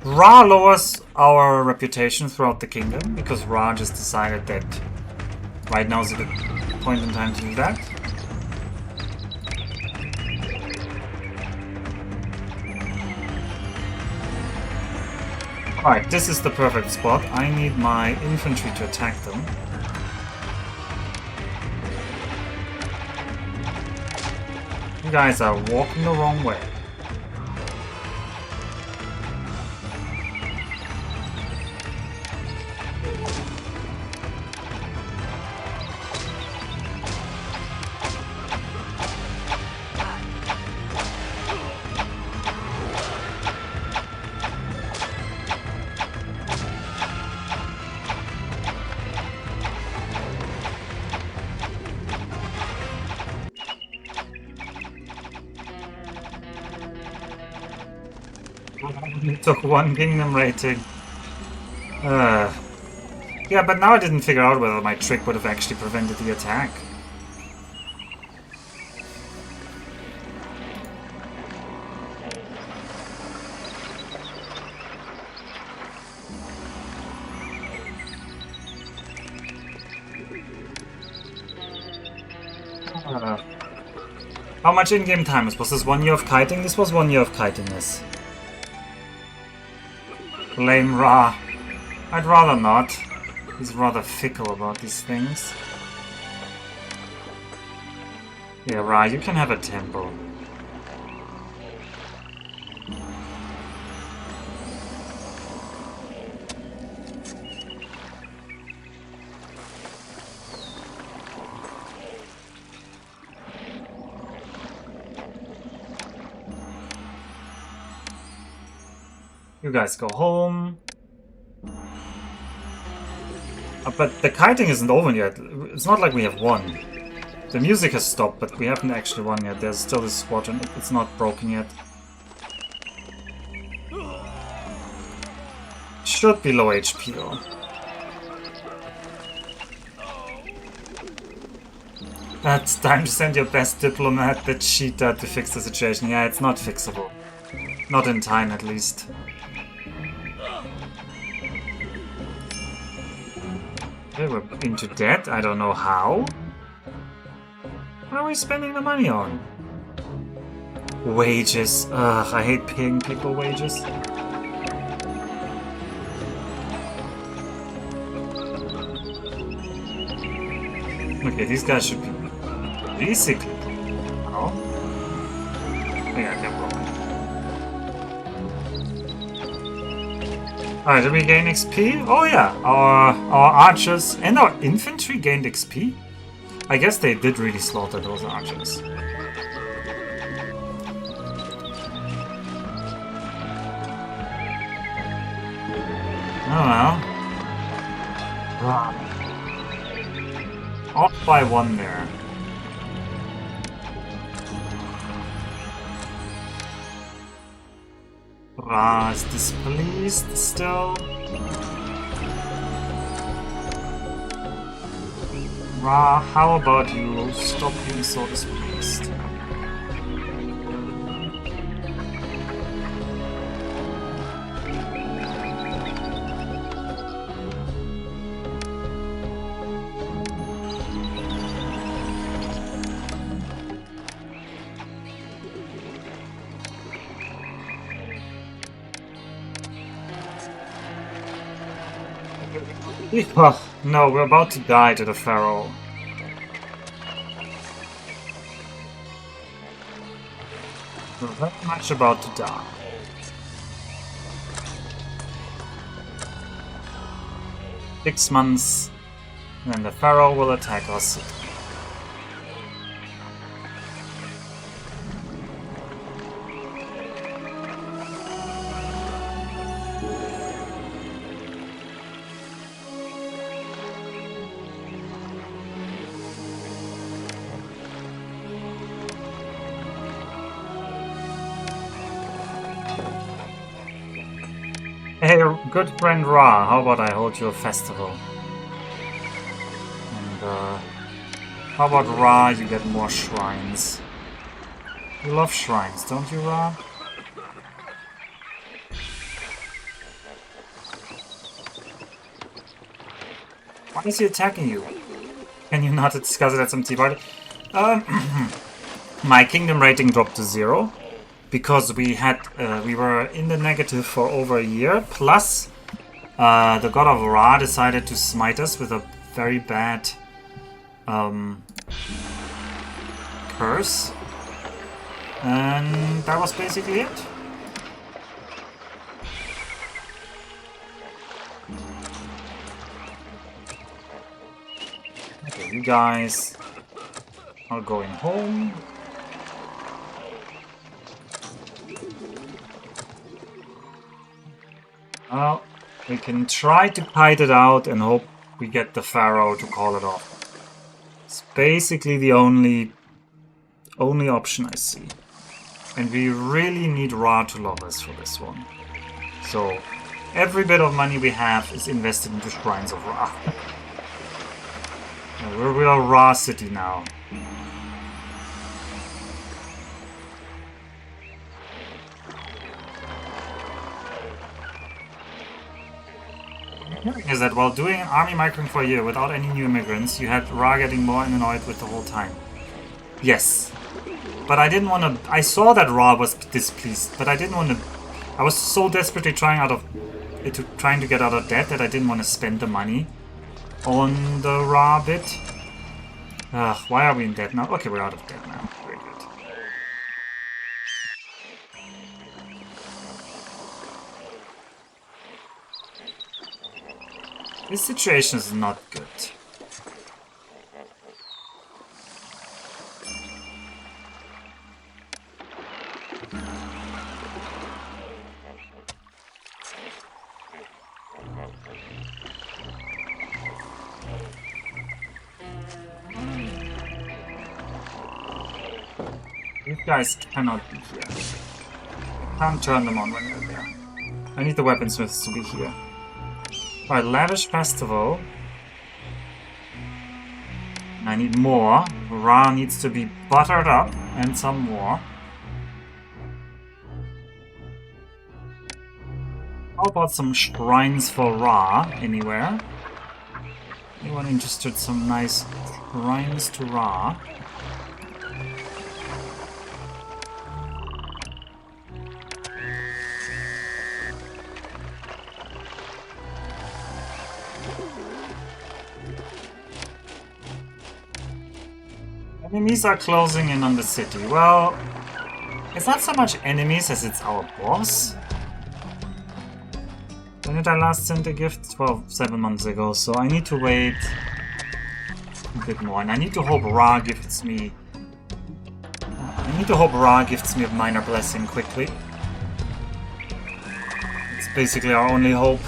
Ra lowers our reputation throughout the kingdom, because Ra just decided that right now is a good point in time to do that. Alright, this is the perfect spot. I need my infantry to attack them. You guys are walking the wrong way. Took 1 kingdom rating. Yeah, but now I didn't figure out whether my trick would have actually prevented the attack. How much in-game time was this 1 year of kiting? This was 1 year of kiting, yes. Blame Ra. I'd rather not. He's rather fickle about these things. Yeah, Ra, you can have a temple. You guys go home. But the kiting isn't over yet. It's not like we have won. The music has stopped, but we haven't actually won yet. There's still this squadron. It's not broken yet. Should be low HP though. It's time to send your best diplomat, the cheetah, to fix the situation. Yeah, it's not fixable. Not in time, at least. Okay, we're into debt. I don't know how. What are we spending the money on? Wages. Ugh, I hate paying people wages. Okay, these guys should be basically... Oh? Yeah, they're broken. Alright, did we gain XP? Oh yeah, our archers and our infantry gained XP. I guess they did really slaughter those archers. Oh well. Off by 1 there. Ra is displeased still. Ra, how about you stop being so displeased? Oh, no, we're about to die to the Pharaoh. We're very much about to die. Six months, and the Pharaoh will attack us. Hey, good friend Ra, how about I hold you a festival? And, how about Ra, you get more shrines? You love shrines, don't you, Ra? Why is he attacking you? Can you not discuss it at some tea party? My kingdom rating dropped to 0. Because we were in the negative for over a year, plus the god of Ra decided to smite us with a very bad curse, and that was basically it. Okay, you guys are going home. Well, we can try to kite it out and hope we get the Pharaoh to call it off. It's basically the only option I see. And we really need Ra to love us for this one. So, every bit of money we have is invested into Shrines of Ra. We're a Ra city now. Is that while doing army migrating for a year without any new immigrants, you had Ra getting more annoyed with the whole time? Yes. But I didn't want to... I saw that Ra was displeased, but I didn't want to... I was so desperately trying to get out of debt that I didn't want to spend the money on the Ra bit. Why are we in debt now? Okay, we're out of debt now. Very good. This situation is not good. These guys cannot be here. Can't turn them on when they're there. I need the weaponsmiths to be here. Alright, lavish festival. I need more. Ra needs to be buttered up, and some more. How about some shrines for Ra anywhere? Anyone interested in some nice shrines to Ra? Enemies are closing in on the city. Well, it's not so much enemies as it's our boss. When did I last send a gift? 7 months ago, so I need to wait a bit more. And I need to hope Ra gifts me... a minor blessing quickly. It's basically our only hope.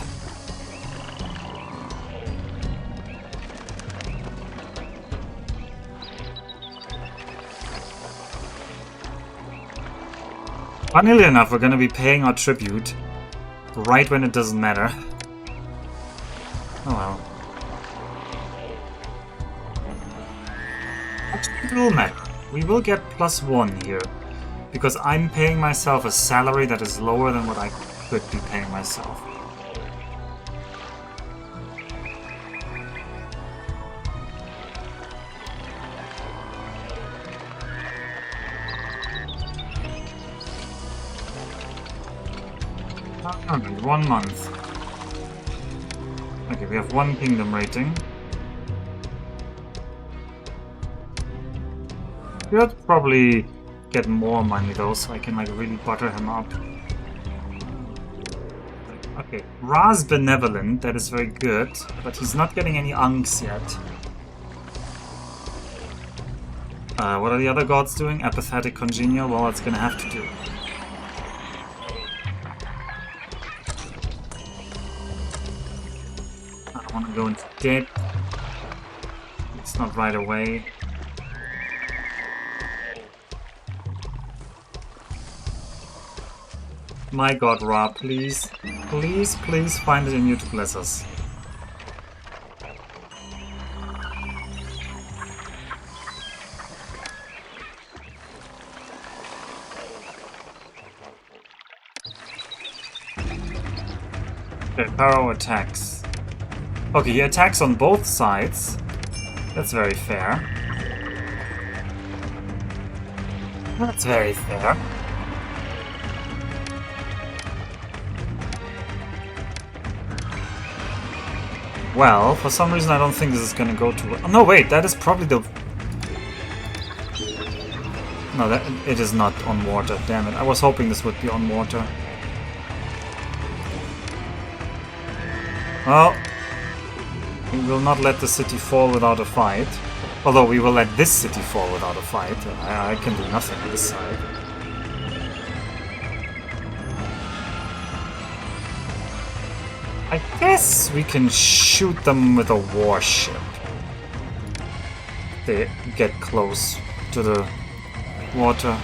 Funnily enough, we're gonna be paying our tribute right when it doesn't matter. Oh well. Actually, it will matter. We will get +1 here, because I'm paying myself a salary that is lower than what I could be paying myself. Oh, 1 month. Okay, we have 1 kingdom rating. Should probably get more money though, so I can like really butter him up. Okay, Ra's benevolent, that is very good, but he's not getting any unks yet. What are the other gods doing? Apathetic congenial? Well, that's gonna have to do. I don't want to go into debt. It's not right away. My god, Ra, please. Please, please find it in you to bless us. Okay, Pharaoh attacks. Okay, he attacks on both sides. That's very fair. That's very fair. Well, for some reason I don't think this is gonna go too well. Oh, no, wait, that is probably the... No, that it is not on water, damn it. I was hoping this would be on water. Well, we will not let the city fall without a fight. Although we will let this city fall without a fight. I can do nothing on this side. I guess we can shoot them with a warship. They get close to the water.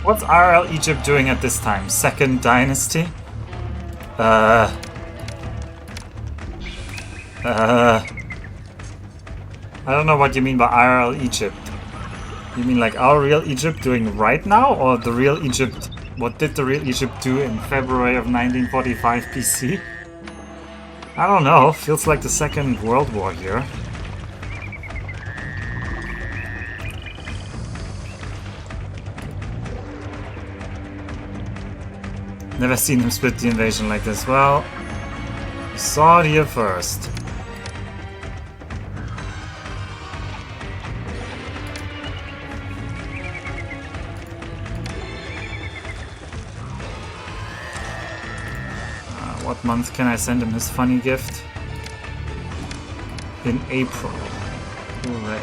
What's RL Egypt doing at this time? Second dynasty? I don't know what you mean by RL Egypt. You mean like our real Egypt doing right now? Or the real Egypt... What did the real Egypt do in February of 1945 BC? I don't know. Feels like the Second World War here. Never seen him split the invasion like this. Well, saw it here first. What month can I send him his funny gift? In April. Hooray.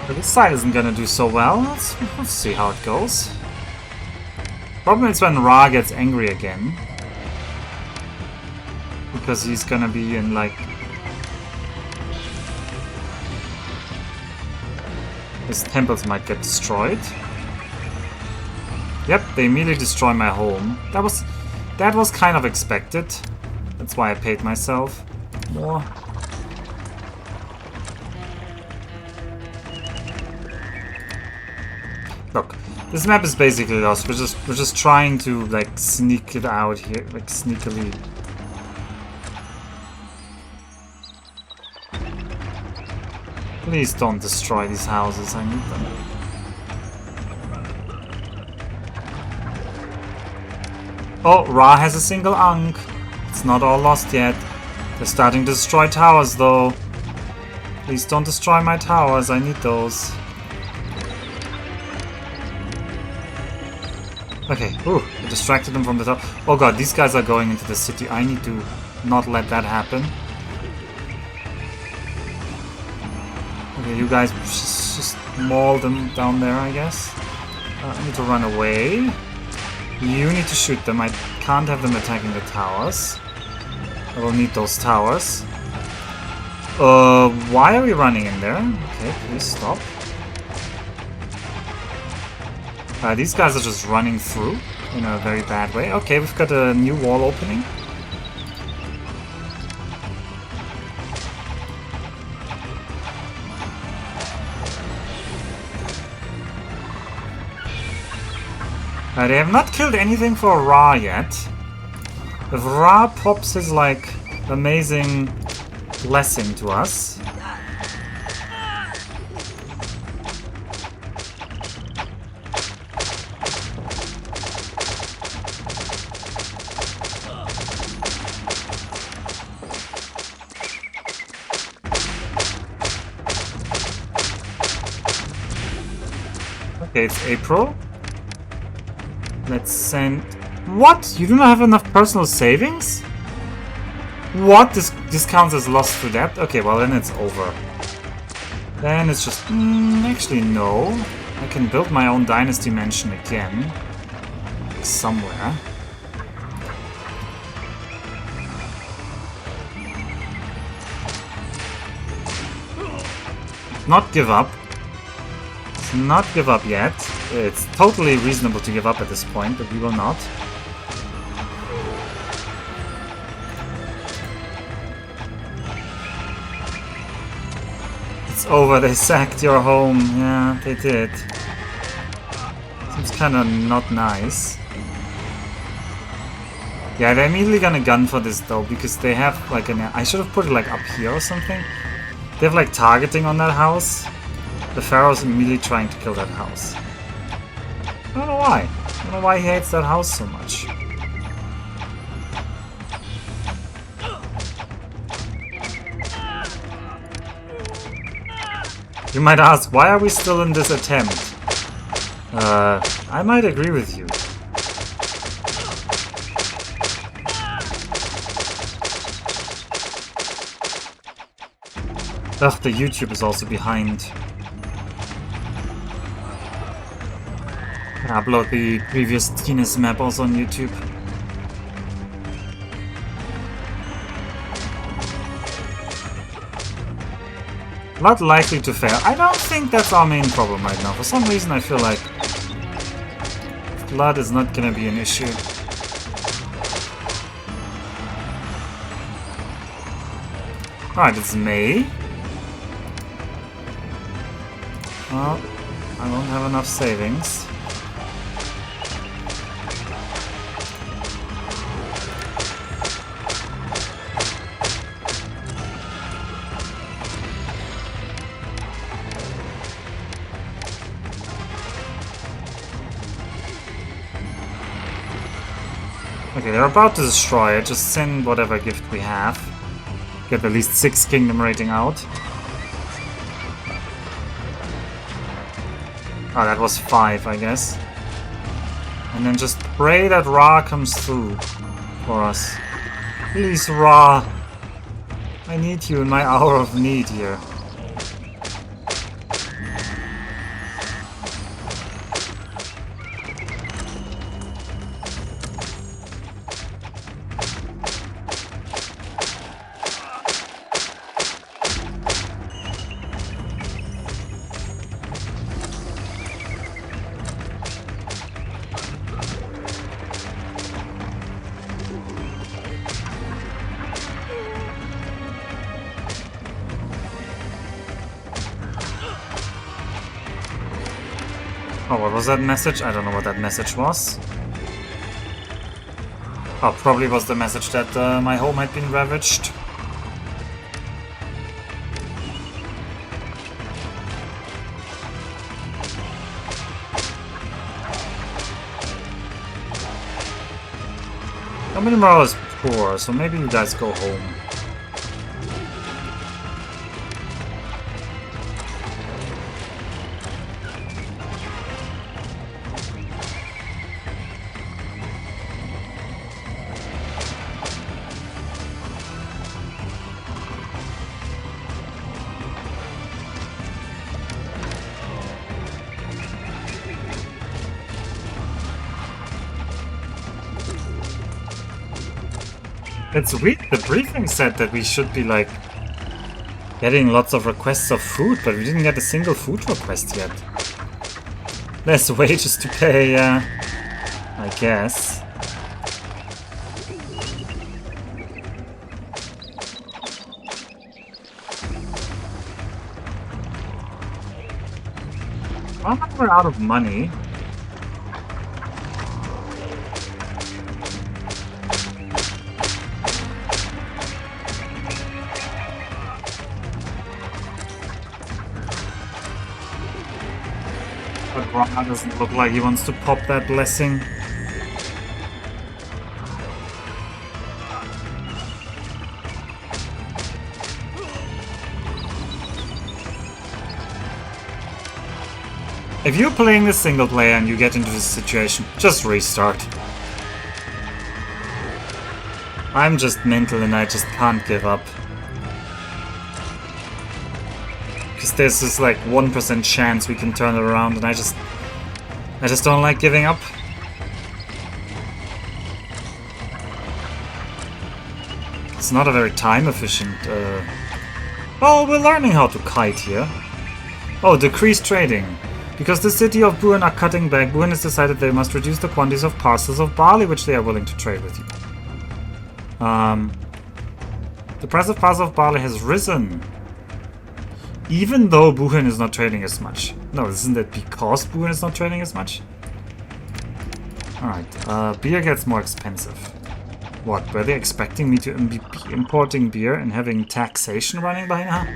This side isn't gonna do so well. Let's see how it goes. Problem is when Ra gets angry again. Because he's gonna be in like... His temples might get destroyed. Yep, they immediately destroy my home. That was kind of expected. That's why I paid myself more. Look, this map is basically lost. We're just trying to like sneak it out here, like sneakily. Please don't destroy these houses, I need them. Oh, Ra has a single Ankh. It's not all lost yet. They're starting to destroy towers though. Please don't destroy my towers, I need those. Okay, ooh, I distracted them from the top. Oh god, these guys are going into the city. I need to not let that happen. Okay, you guys just maul them down there, I guess. I need to run away. You need to shoot them. I can't have them attacking the towers. I will need those towers. Why are we running in there? Okay, please stop. These guys are just running through in a very bad way. Okay, we've got a new wall opening. They have not killed anything for Ra yet. If Ra pops his, like, amazing blessing to us... Okay, it's April. Let's send... What? You do not have enough personal savings? What? This counts as lost to debt? Okay, well then it's over. Then it's just... actually no. I can build my own dynasty mansion again. Somewhere. Not give up. Not give up yet. It's totally reasonable to give up at this point, but we will not. It's over, they sacked your home. Yeah, they did. Seems kinda not nice. Yeah, they're immediately gonna gun for this though, because they have like an... I should have put it like up here or something. They have like targeting on that house. The Pharaoh's immediately trying to kill that house. I don't know why. I don't know why he hates that house so much. You might ask, why are we still in this attempt? I might agree with you. Ugh, the YouTube is also behind. I upload the previous Tina's map also on YouTube. Not likely to fail. I don't think that's our main problem right now. For some reason I feel like flood is not gonna be an issue. Alright, it's May. Well, I don't have enough savings. Okay, they're about to destroy it. Just send whatever gift we have. Get at least 6 kingdom rating out. Oh, that was 5, I guess. And then just pray that Ra comes through for us. Please, Ra. I need you in my hour of need here. Oh, what was that message? I don't know what that message was. Oh, probably was the message that my home had been ravaged. Company morale is poor, so maybe you guys go home. It's weird, the briefing said that we should be like getting lots of requests of food, but we didn't get a single food request yet. Less wages to pay, I guess. Well, we're out of money. Ra doesn't look like he wants to pop that blessing. If you're playing the single player and you get into this situation, just restart. I'm just mental and I just can't give up. Because there's this like 1% chance we can turn it around and I just don't like giving up. It's not a very time efficient well, we're learning how to kite here. Oh, decreased trading. Because the city of Buin are cutting back, Buin has decided they must reduce the quantities of parcels of barley which they are willing to trade with you. The price of parcels of barley has risen. Even though Buin is not trading as much. No, isn't that because Buin is not trading as much? Alright, beer gets more expensive. What, were they expecting me to be importing beer and having taxation running by now?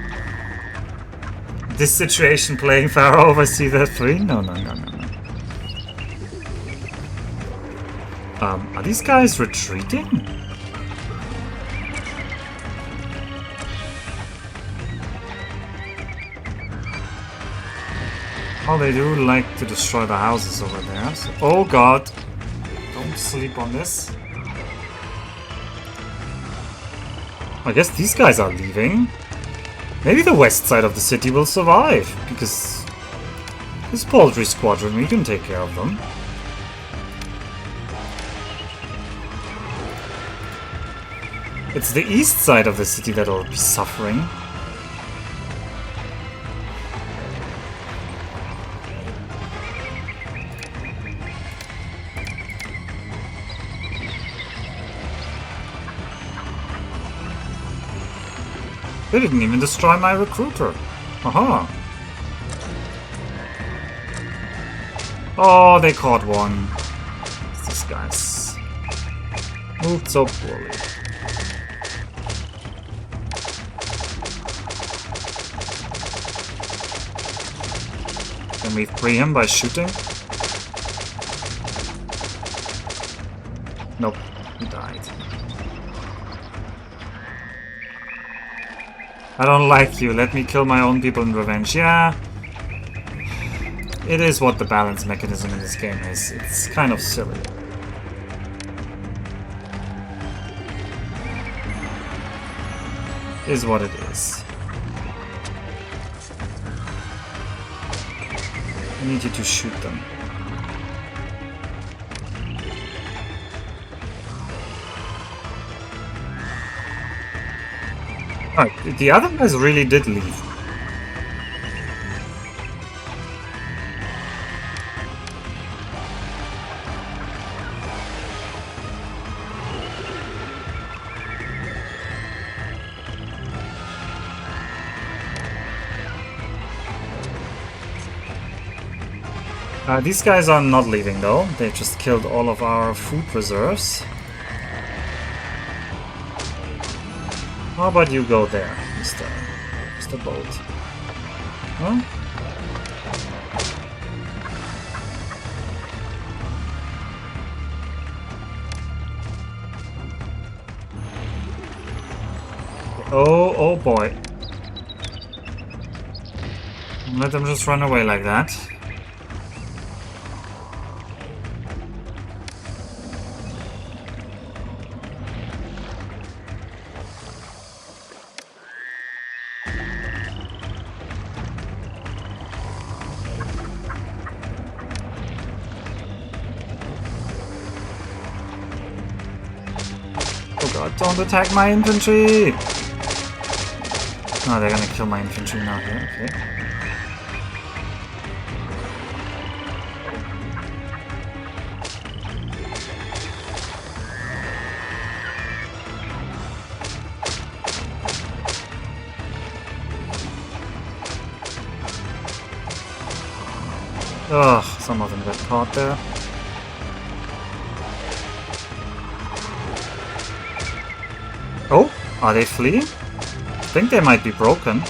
This situation playing Pharaoh over C3? No. Are these guys retreating? Oh, they do like to destroy the houses over there. So, oh god. Don't sleep on this. I guess these guys are leaving. Maybe the west side of the city will survive, because this poultry squadron, we can take care of them. It's the east side of the city that will be suffering. They didn't even destroy my recruiter. Aha. Oh, they caught one. These guys moved so poorly. Can we free him by shooting? Nope, he died. I don't like you, let me kill my own people in revenge. Yeah, it is what the balance mechanism in this game is. It's kind of silly. Is what it is. I need you to shoot them. Alright, the other guys really did leave. These guys are not leaving though. They just killed all of our food reserves. How about you go there, Mr. Bolt? Huh? Oh boy. Let them just run away like that. Don't attack my infantry! Oh, they're gonna kill my infantry now here, okay. Ugh, some of them got caught there. Oh, are they fleeing? I think they might be broken.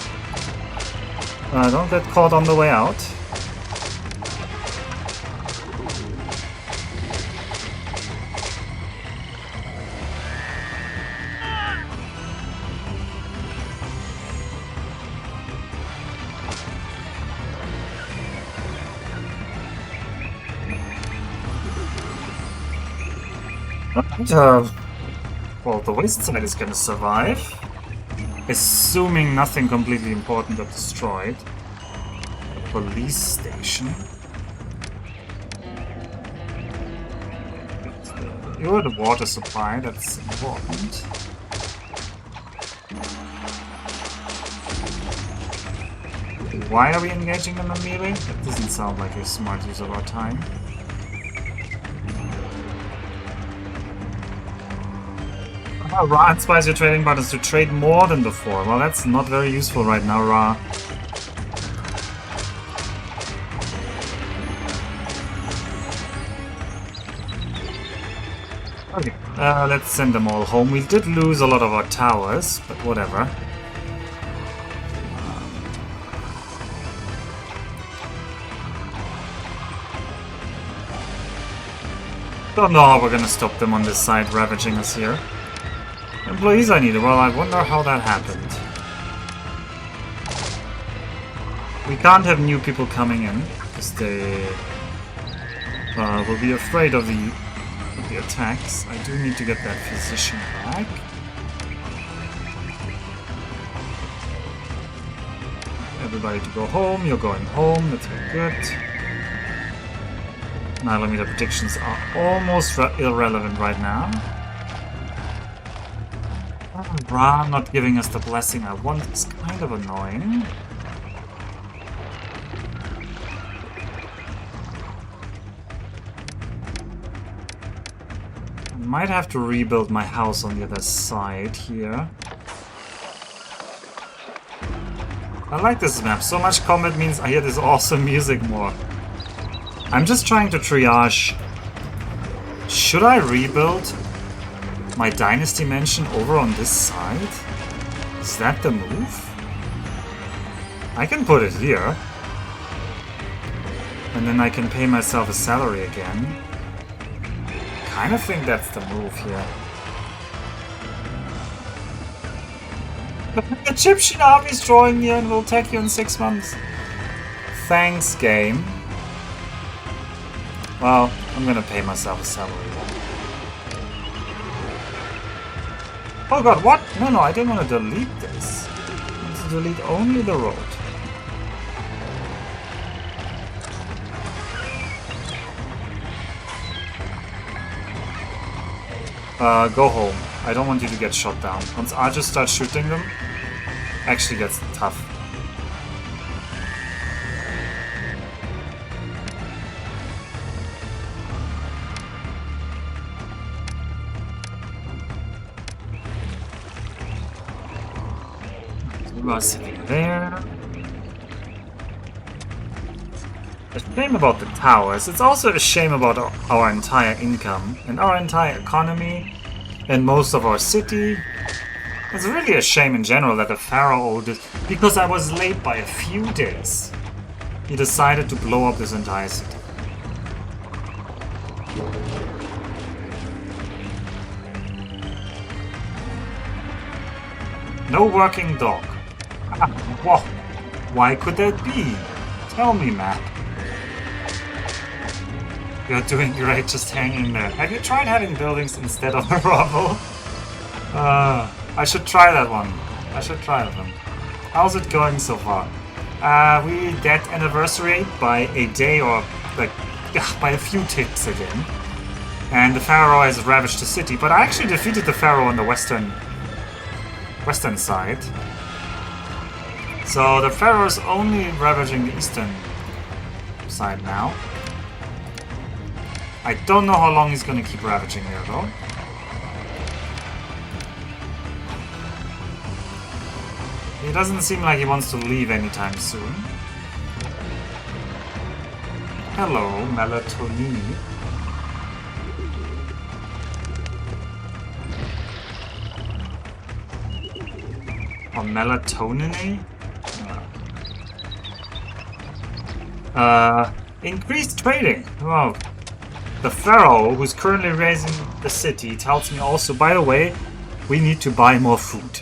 Don't get caught on the way out. And, well, the west side is gonna survive. Assuming nothing completely important got destroyed. Police station. You're the water supply, that's important. Why are we engaging them in melee? That doesn't sound like a smart use of our time. Ra inspires your trading partners to trade more than before. Well, that's not very useful right now, Ra. Okay, let's send them all home. We did lose a lot of our towers, but whatever. Don't know how we're gonna stop them on this side ravaging us here. Employees I need. Well, I wonder how that happened. We can't have new people coming in because they will be afraid of the attacks. I do need to get that physician back. Everybody to go home. You're going home. That's very good. 9mm predictions are almost irrelevant right now. Ra not giving us the blessing I want is kind of annoying. I might have to rebuild my house on the other side here. I like this map. So much combat means I hear this awesome music more. I'm just trying to triage. Should I rebuild my dynasty mansion over on this side? Is that the move? I can put it here. And then I can pay myself a salary again. Kind of think that's the move here. The Egyptian army's drawing near and will attack you in 6 months. Thanks, game. Well, I'm gonna pay myself a salary then. Oh god, what? No, I didn't want to delete this. I want to delete only the road. Go home. I don't want you to get shot down. Once I just start shooting them, actually gets tough. You are sitting there. A shame about the towers. It's also a shame about our entire income and our entire economy and most of our city. It's really a shame in general that the Pharaoh did, because I was late by a few days. He decided to blow up this entire city. No working dog. Whoa. Why could that be? Tell me, map. You're doing great, just hang in there. Have you tried having buildings instead of a rubble? I should try that one. I should try that one. How's it going so far? We get anniversary by a day or like by a few ticks again. And the Pharaoh has ravaged the city, but I actually defeated the Pharaoh on the western side. So the Pharaoh's only ravaging the eastern side now. I don't know how long he's gonna keep ravaging there though. He doesn't seem like he wants to leave anytime soon. Hello, melatonin. Or melatonin? Increased trading. Wow. The Pharaoh, who's currently raising the city, tells me also, by the way, we need to buy more food.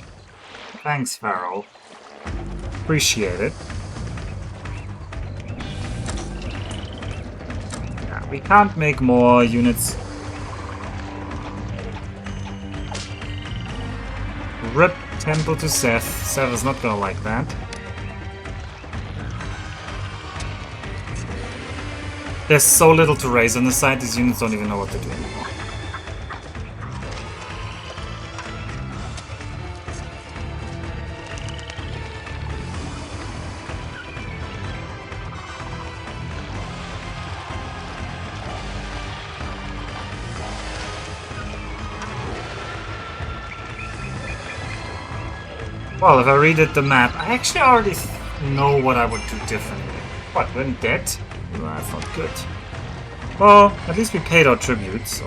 Thanks, Pharaoh. Appreciate it. Yeah, we can't make more units Rip Temple to Seth. Seth is not gonna like that. There's so little to raise on the side, these units don't even know what to do anymore. Well, if I redid the map, I actually already know what I would do differently. What, we're in debt? Well, that's not good. Well, at least we paid our tribute, so...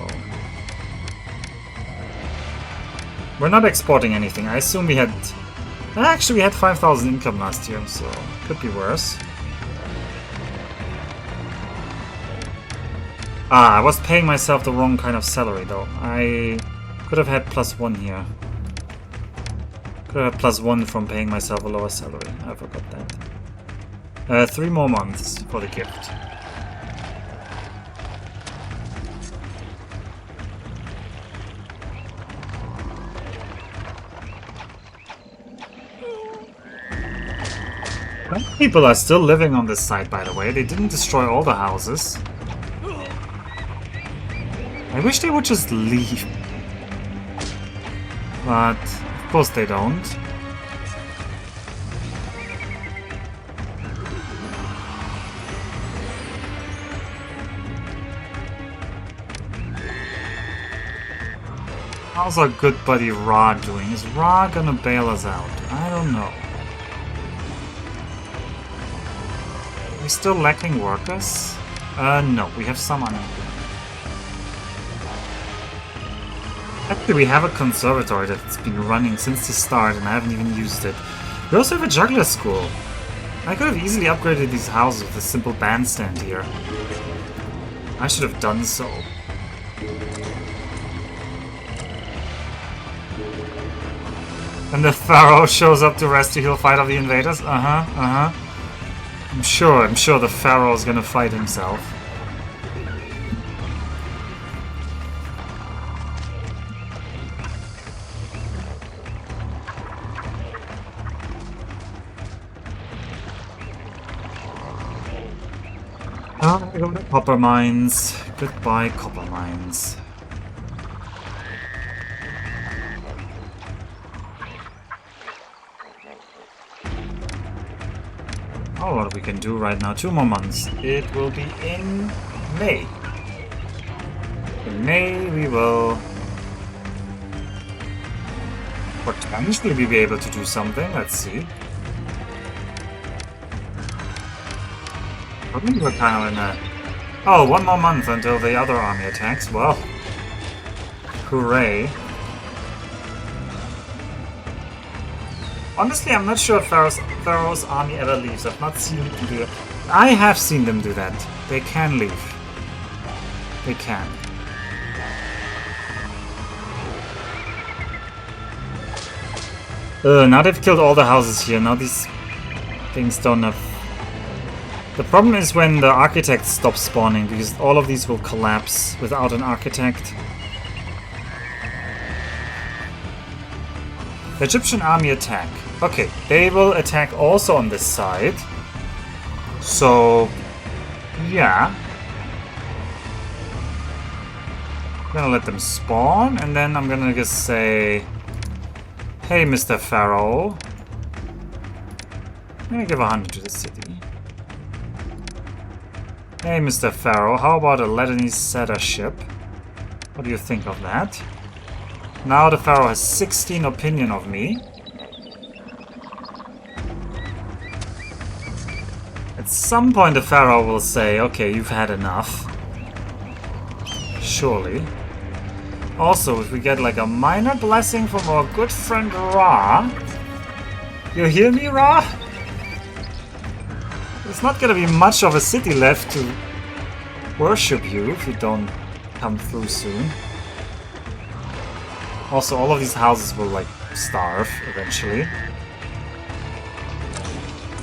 We're not exporting anything. I assume we had... Actually, we had 5,000 income last year, so could be worse. Ah, I was paying myself the wrong kind of salary, though. I could have had +1 here. Could have +1 from paying myself a lower salary. I forgot that. 3 more months for the gift. People are still living on this site, by the way. They didn't destroy all the houses. I wish they would just leave. But, of course they don't. How's our good buddy Ra doing? Is Ra gonna bail us out? I don't know. Are we still lacking workers? No, we have some unemployment. Actually, we have a conservatory that's been running since the start and I haven't even used it. We also have a juggler school. I could have easily upgraded these houses with a simple bandstand here. I should have done so. And the Pharaoh shows up to rescue, he'll fight off the invaders? I'm sure the Pharaoh's gonna fight himself. Oh, I go to copper mines. Goodbye, copper mines. Oh, what we can do right now, 2 more months. It will be in May. In May we will potentially be able to do something. Let's see. I think we're kind of in a... Oh, 1 more month until the other army attacks. Well, hooray. Honestly, I'm not sure if Pharaoh's army ever leaves. I've not seen them do it. I have seen them do that. They can leave. They can. Now they've killed all the houses here. Now these things don't have... The problem is when the architects stop spawning, because all of these will collapse without an architect. The Egyptian army attack. Okay, they will attack also on this side. So, yeah. I'm gonna let them spawn, and then I'm gonna just say, hey, Mr. Pharaoh. I'm gonna give 100 to the city. Hey, Mr. Pharaoh, how about a Lebanese setter ship? What do you think of that? Now the Pharaoh has 16 opinion of me. At some point the Pharaoh will say, okay, you've had enough. Surely. Also, if we get like a minor blessing from our good friend Ra. You hear me, Ra? There's not gonna be much of a city left to worship you if you don't come through soon. Also, all of these houses will like starve eventually.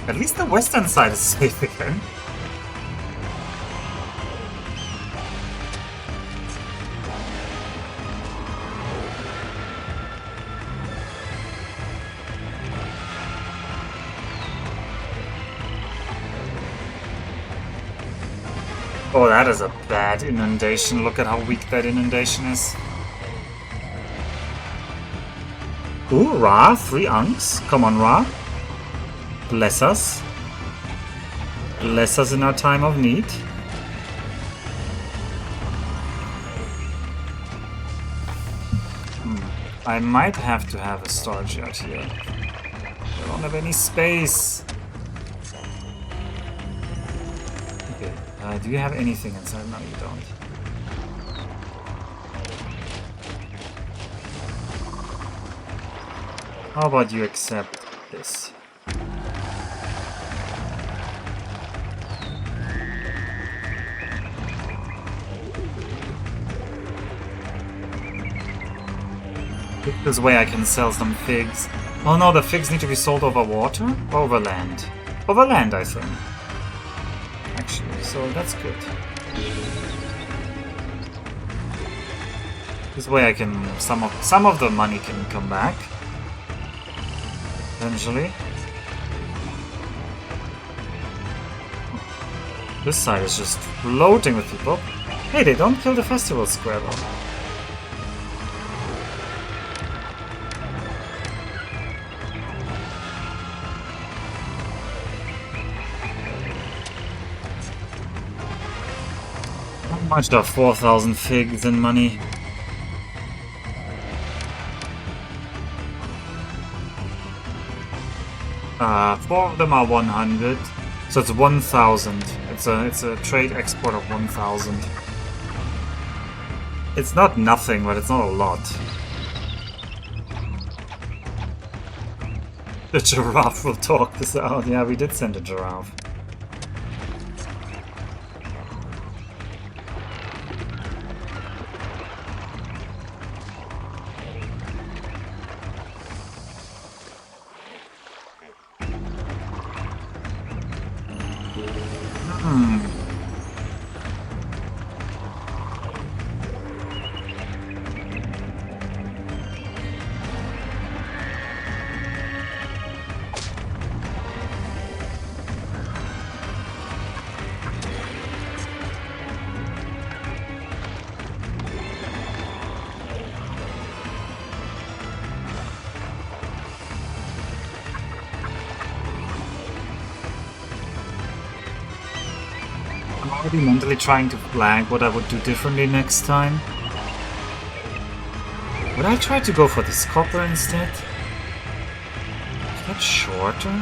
At least the western side is safe again. Oh, that is a bad inundation. Look at how weak that inundation is. Ooh, Ra, 3 unks. Come on, Ra. Bless us. Bless us in our time of need. I might have to have a storage yard here. I don't have any space. Okay, do you have anything inside? No, you don't. How about you accept this? This way I can sell some figs. Oh no, the figs need to be sold over water? Or over land? Over land, I think. Actually, so that's good. This way I can... Some of the money can come back. Eventually. This side is just floating with people. Hey, they don't kill the festival square though. How much are 4,000 figs in money? Four of them are 100, so it's 1,000. It's a trade export of 1,000. It's not nothing, but it's not a lot. The giraffe will talk this out. Yeah, we did send a giraffe. I'm already mentally trying to flag what I would do differently next time. Would I try to go for this copper instead? Is that shorter?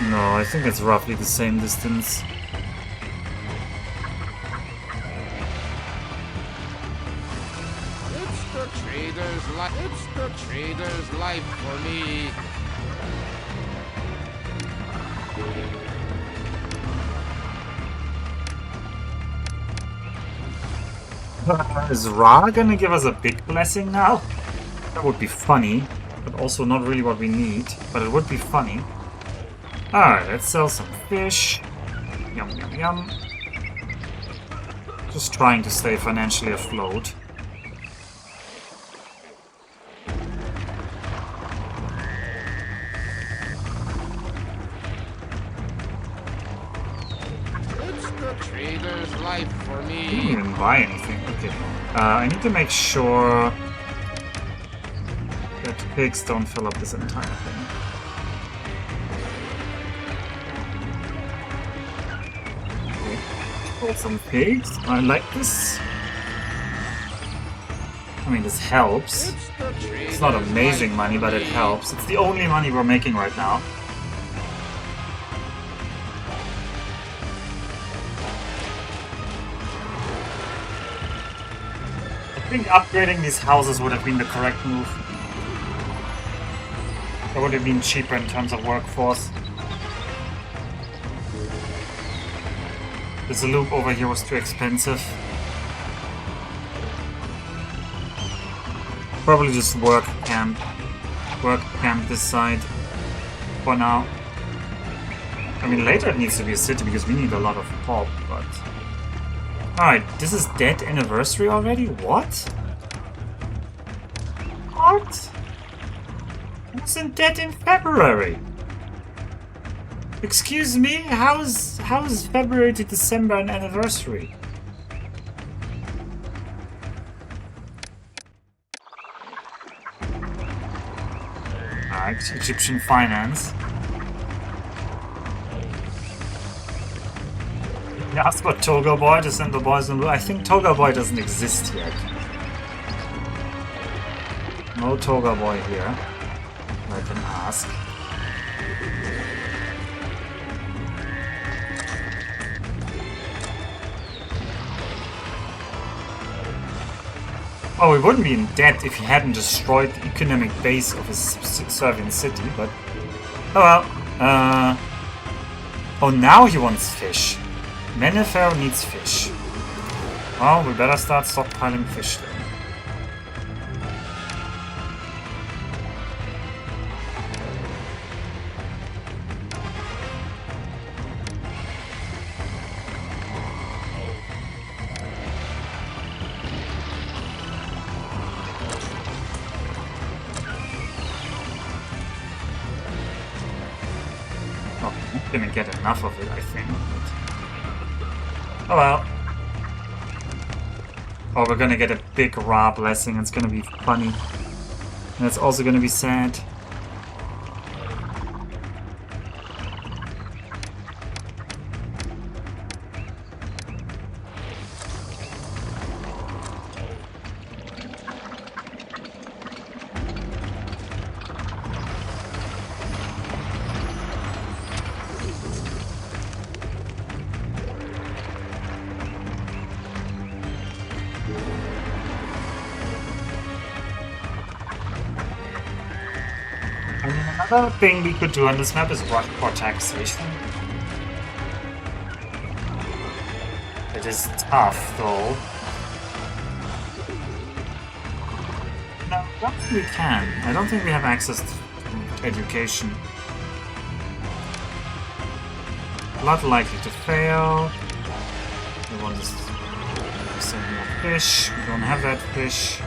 No, I think it's roughly the same distance. It's the trader's life for me. Is Ra gonna give us a big blessing now? That would be funny, but also not really what we need, but it would be funny. Alright, let's sell some fish. Yum yum yum. Just trying to stay financially afloat. It's the trader's life for I me. didn't even buy anything. Okay. I need to make sure that pigs don't fill up this entire thing. Okay. Pull some pigs. I like this. I mean, this helps. It's not amazing money, but it helps. It's the only money we're making right now. I think upgrading these houses would have been the correct move. It would have been cheaper in terms of workforce. This loop over here was too expensive. Probably just work camp this side for now. I mean, later it needs to be a city because we need a lot of pop, but... Alright, this is dead anniversary already? What? What? It wasn't dead in February. Excuse me? How is February to December an anniversary? Alright, Egyptian finance. You asked about Toga Boy to send the boys in blue. I think Toga Boy doesn't exist yet. No Toga Boy here. I can ask. Oh, we wouldn't be in debt if he hadn't destroyed the economic base of his subservient city, but... Oh well. Oh, now he wants fish. Pharaoh needs fish. Well, we better start stockpiling fish then. Gonna get enough of it, I think. Oh well. Oh, we're gonna get a big Ra blessing. It's gonna be funny. And it's also gonna be sad. Another thing we could do on this map is rush for taxation. It is tough, though. No, I don't think we can. I don't think we have access to education. A lot likely to fail. We want to send more fish. We don't have that fish.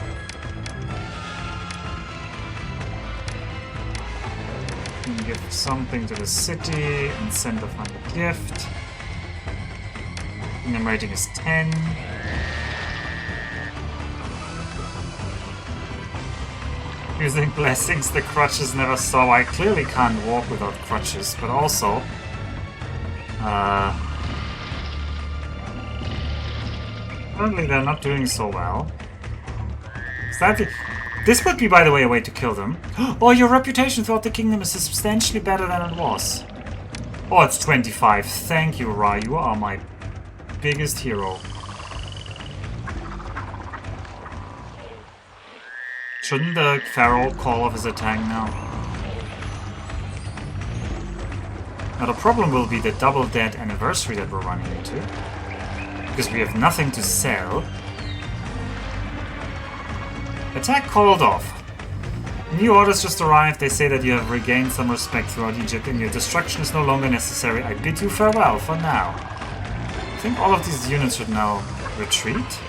Give something to the city and send a funded gift. Kingdom rating is 10. Using blessings the crutches never saw. I clearly can't walk without crutches, but also apparently they're not doing so well. Sadly, this would be, by the way, a way to kill them. Oh, your reputation throughout the kingdom is substantially better than it was. Oh, it's 25. Thank you, Ra. You are my biggest hero. Shouldn't the Pharaoh call off his attack now? Now the problem will be the double dead anniversary that we're running into. Because we have nothing to sell. Attack called off. New orders just arrived. They say that you have regained some respect throughout Egypt and your destruction is no longer necessary. I bid you farewell for now. I think all of these units should now retreat.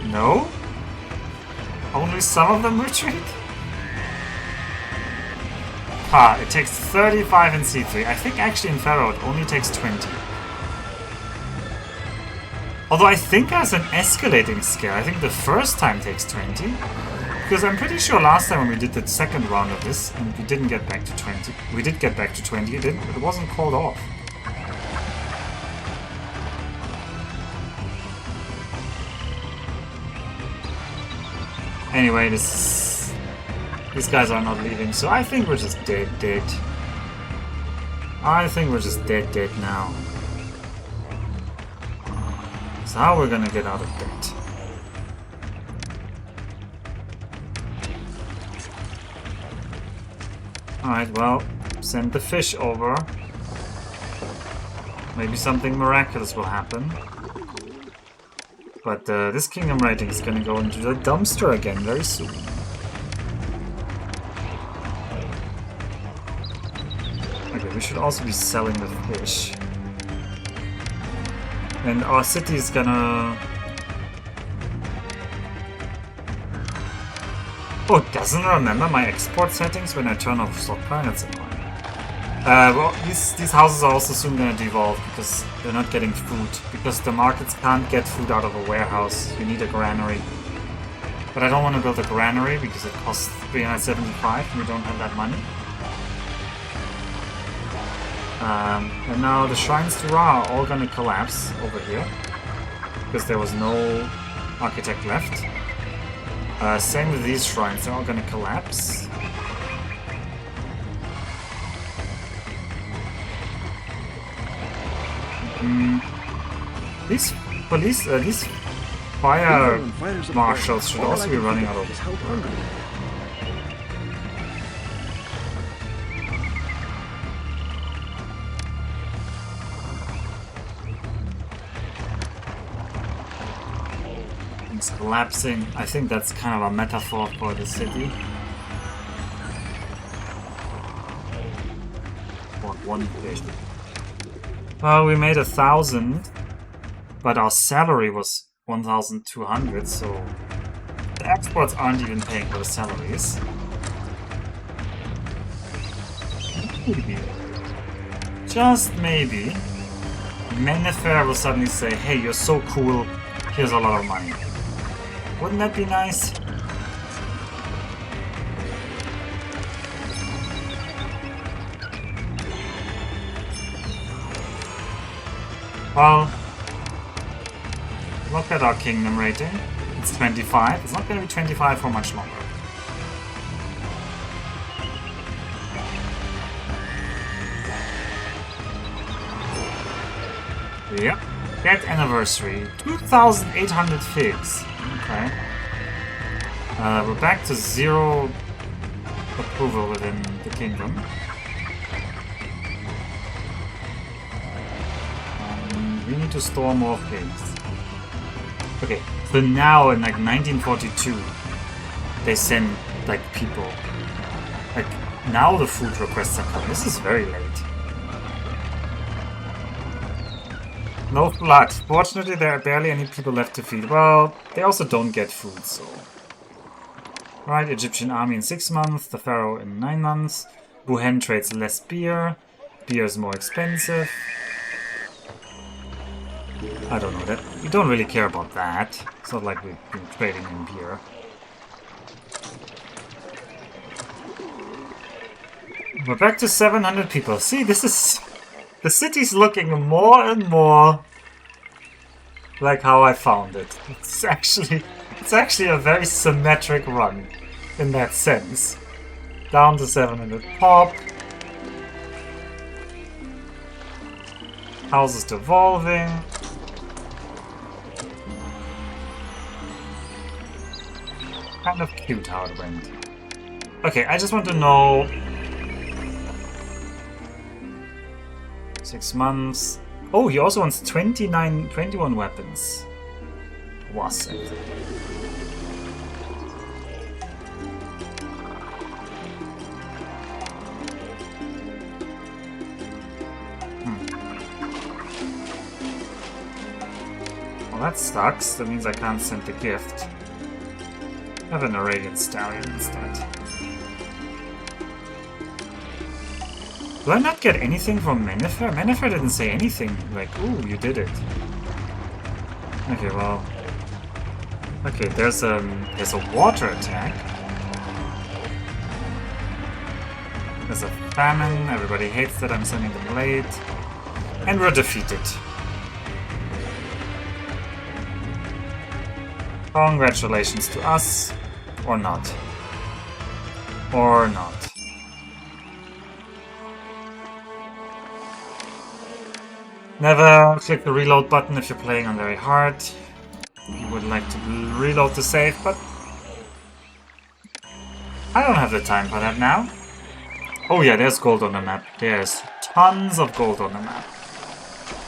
No? Only some of them retreat? Ah, it takes 35 in C3. I think actually in Pharaoh it only takes 20. Although I think as an escalating scale, I think the first time takes 20. Because I'm pretty sure last time when we did the second round of this, and we didn't get back to 20. We did get back to 20, it wasn't called off. Anyway, these guys are not leaving, so I think we're just dead. I think we're just dead now. So how we're gonna get out of debt? Alright, well, send the fish over. Maybe something miraculous will happen. But this kingdom rating is gonna go into the dumpster again very soon. Okay, we should also be selling the fish. And our city is gonna... Oh, it doesn't remember my export settings when I turn off stockpile? That's annoying. Well, these houses are also soon gonna devolve because they're not getting food. Because the markets can't get food out of a warehouse. You need a granary. But I don't want to build a granary because it costs 375 and we don't have that money. And now the shrines to Ra are all gonna collapse over here. Because there was no architect left. Same with these shrines, they're all gonna collapse. These police, these fire marshals should also be running out of work. It's collapsing. I think that's kind of a metaphor for the city. Or one fish. Well, we made 1,000, but our salary was 1,200, so the exports aren't even paying for the salaries. Maybe, just maybe, Mennefer will suddenly say, hey, you're so cool, here's a lot of money. Wouldn't that be nice? Well, look at our kingdom rating. It's 25. It's not going to be 25 for much longer. Yep. That anniversary. 2,800 figs. Okay. We're back to 0 approval within the kingdom. We need to store more figs. Okay, so now in like 1942, they send like people. Like now the food requests are coming. This is very late. No flood. Fortunately, there are barely any people left to feed. Well, they also don't get food, so. Right, Egyptian army in 6 months, the Pharaoh in 9 months. Wuhan trades less beer. Beer is more expensive. I don't know that. We don't really care about that. It's not like we've been trading in beer. We're back to 700 people. See, this is... The city's looking more and more like how I found it. It's actually a very symmetric run in that sense. Down to 700 pop. Houses devolving. Kind of cute how it went. Okay, I just want to know... 6 months. Oh, he also wants 21 weapons. Was it? Well, that sucks. That means I can't send the gift. I have an Arabian Stallion instead. Do I not get anything from Mennefer? Mennefer didn't say anything like, ooh, you did it. Okay, well... Okay, there's a water attack. There's a famine, everybody hates that I'm sending them late. And we're defeated. Congratulations to us. Or not. Or not. Never click the reload button if you're playing on very hard. You would like to reload the save, but I don't have the time for that now. Oh yeah, there's gold on the map. There's tons of gold on the map.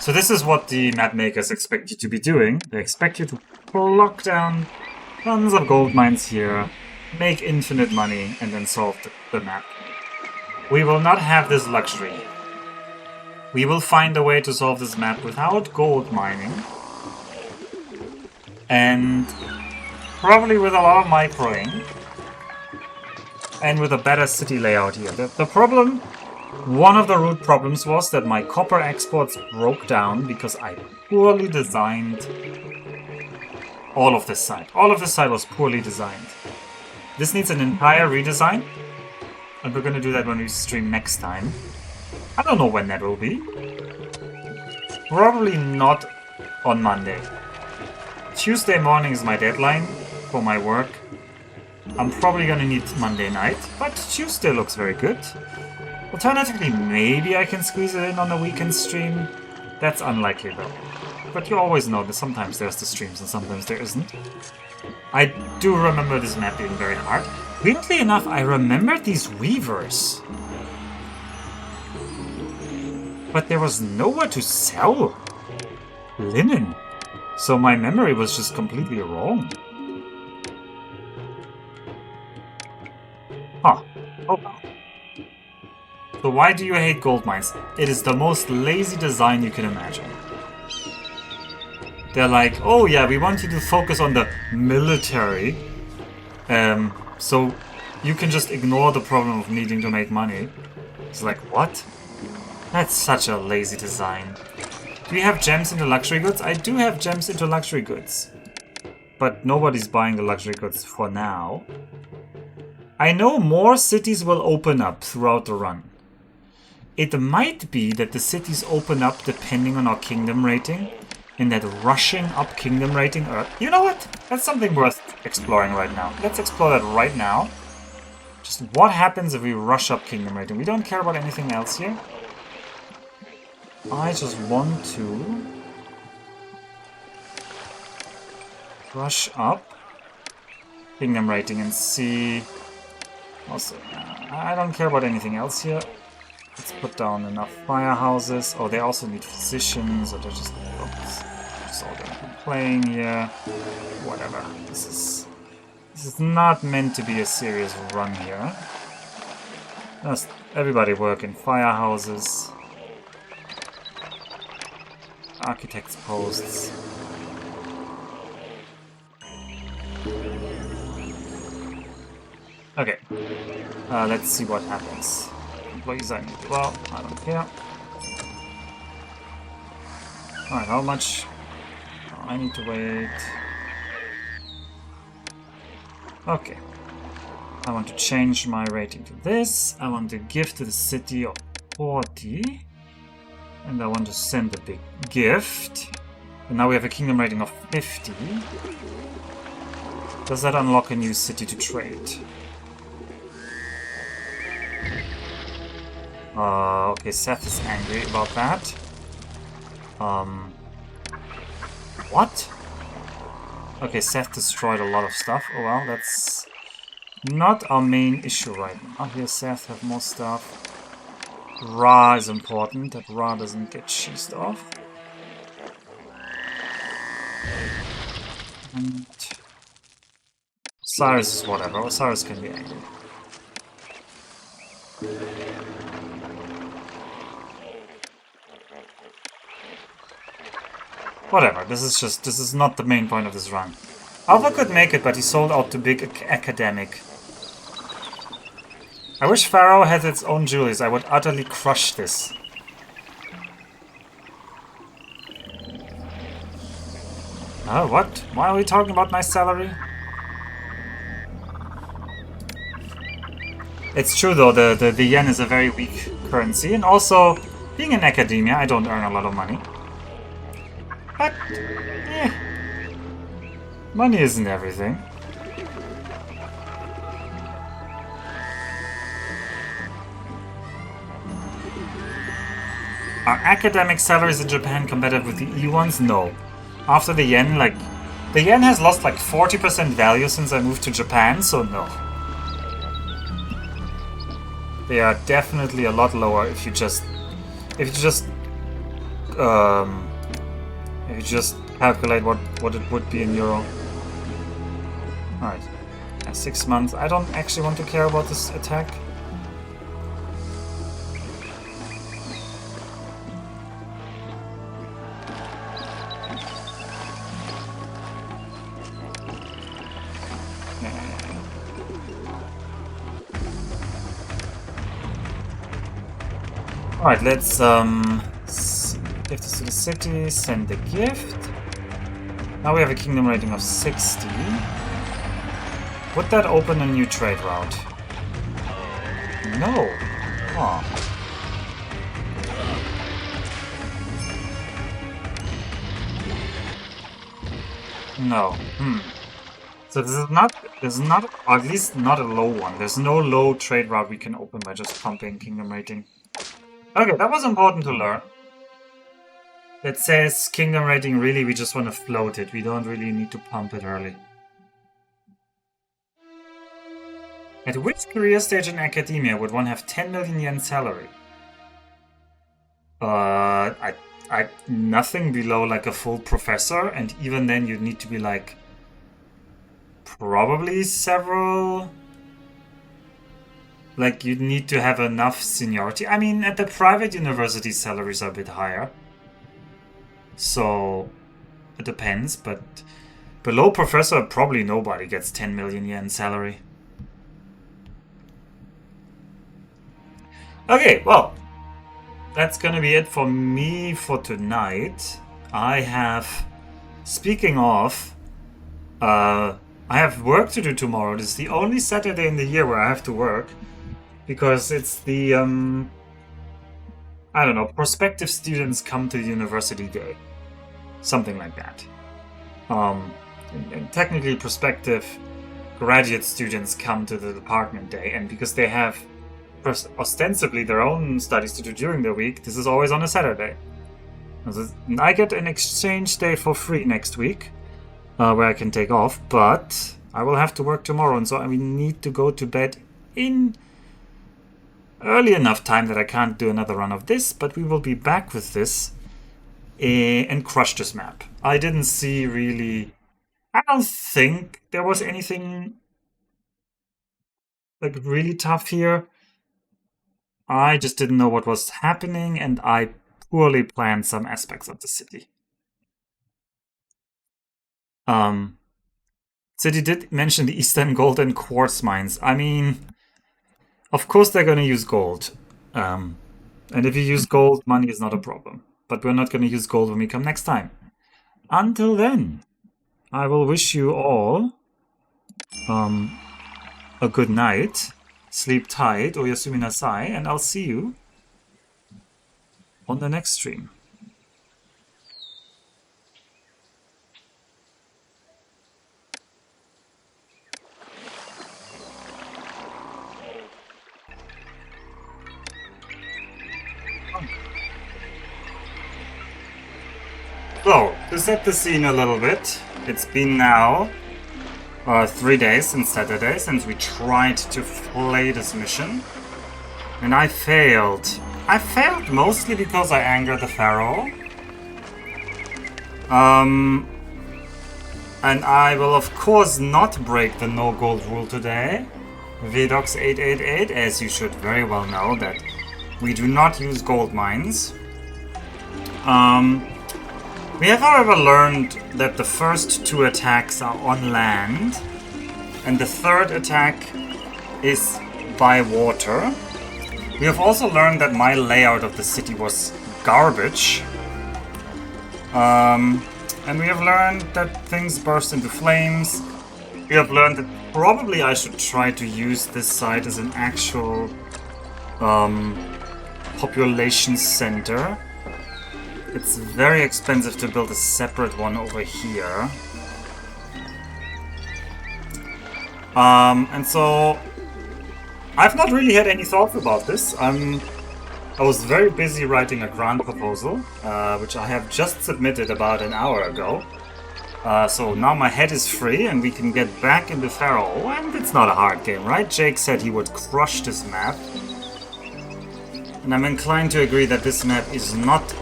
So this is what the map makers expect you to be doing. They expect you to lock down tons of gold mines here, make infinite money, and then solve the map. We will not have this luxury. We will find a way to solve this map without gold mining. And probably with a lot of microing. and with a better city layout here. The problem, one of the root problems was that my copper exports broke down because I poorly designed all of this side. All of this side was poorly designed. This needs an entire redesign, and we're gonna do that when we stream next time. I don't know when that will be. Probably not on Monday. Tuesday morning is my deadline for my work. I'm probably gonna need Monday night, but Tuesday looks very good. Alternatively, maybe I can squeeze it in on a weekend stream. That's unlikely though. But you always know that sometimes there's the streams and sometimes there isn't. I do remember this map being very hard. Weirdly enough, I remember these weavers. But there was nowhere to sell linen. So my memory was just completely wrong. Huh. Oh well. So why do you hate gold mines? It is the most lazy design you can imagine. They're like, oh yeah, we want you to focus on the military. So you can just ignore the problem of needing to make money. It's like, what? That's such a lazy design. Do you have gems into luxury goods? I do have gems into luxury goods. But nobody's buying the luxury goods for now. I know more cities will open up throughout the run. It might be that the cities open up depending on our kingdom rating. And that rushing up kingdom rating... you know what? That's something worth exploring right now. Let's explore that right now. Just what happens if we rush up kingdom rating? We don't care about anything else here. I just want to rush up kingdom rating and see. Also, I don't care about anything else here. Let's put down enough firehouses. Oh, they also need physicians, or they're just all gonna be playing here. Whatever. This is not meant to be a serious run here. Just everybody work in firehouses. Architects' posts. Okay. Let's see what happens. Employees I need. Well, I don't care. Alright, how much? Oh, I need to wait. Okay. I want to change my rating to this. I want to give to the city of 40. And I want to send a big gift. And now we have a kingdom rating of 50. Does that unlock a new city to trade? Okay, Seth is angry about that. What? Okay, Seth destroyed a lot of stuff. Oh well, that's not our main issue right now. Here, Seth have more stuff. Ra is important, that Ra doesn't get cheesed off. And Osiris is whatever, Osiris can be angry. Whatever, this is not the main point of this run. Alpha could make it, but he sold out to big academic. I wish Pharaoh had its own jewelries. I would utterly crush this. What? Why are we talking about my salary? It's true though, the yen is a very weak currency, and also, being in academia, I don't earn a lot of money. But, money isn't everything. Are academic salaries in Japan competitive with the EU ones? No. After the yen, the yen has lost 40% value since I moved to Japan, so no. They are definitely a lot lower if you just calculate what it would be in euro. Alright. 6 months. I don't actually want to care about this attack. Alright, let's give this to the city, send the gift. Now we have a kingdom rating of 60. Would that open a new trade route? No. Oh. No. So this is not, or at least not a low one. There's no low trade route we can open by just pumping kingdom rating. Okay, that was important to learn. That says kingdom rating, really, we just want to float it. We don't really need to pump it early. At which career stage in academia would one have 10 million yen salary? Nothing below like a full professor, and even then you'd need to be like probably several. Like you'd need to have enough seniority. I mean, at the private university, salaries are a bit higher. So it depends, but below professor, probably nobody gets 10 million yen salary. Okay, well, that's gonna be it for me for tonight. I have, speaking of, I have work to do tomorrow. This is the only Saturday in the year where I have to work, because it's the, I don't know, prospective students come to the university day. Something like that. And technically prospective graduate students come to the department day, and because they have ostensibly their own studies to do during the week, this is always on a Saturday. I get an exchange day for free next week, where I can take off, but I will have to work tomorrow, and so I need to go to bed in early enough time that I can't do another run of this, but we will be back with this and crush this map. I didn't see really... I don't think there was anything like really tough here. I just didn't know what was happening, and I poorly planned some aspects of the city. City did mention the Eastern Gold and Quartz mines. I mean, of course they're going to use gold. And if you use gold, money is not a problem. But we're not going to use gold when we come next time. Until then, I will wish you all a good night. Sleep tight, oyasumi nasai, and I'll see you on the next stream. So, to set the scene a little bit, it's been now 3 days since Saturday since we tried to play this mission, and I failed. I failed mostly because I angered the Pharaoh. And I will of course not break the no gold rule today. Vidox 888, as you should very well know, that we do not use gold mines. We have, however, learned that the first 2 attacks are on land, and the 3rd attack is by water. We have also learned that my layout of the city was garbage. And we have learned that things burst into flames. We have learned that probably I should try to use this site as an actual population center. It's very expensive to build a separate one over here. And so I've not really had any thoughts about this. I was very busy writing a grant proposal, which I have just submitted about an hour ago. So now my head is free and we can get back into Pharaoh, and it's not a hard game, right? Jake said he would crush this map. And I'm inclined to agree that this map is not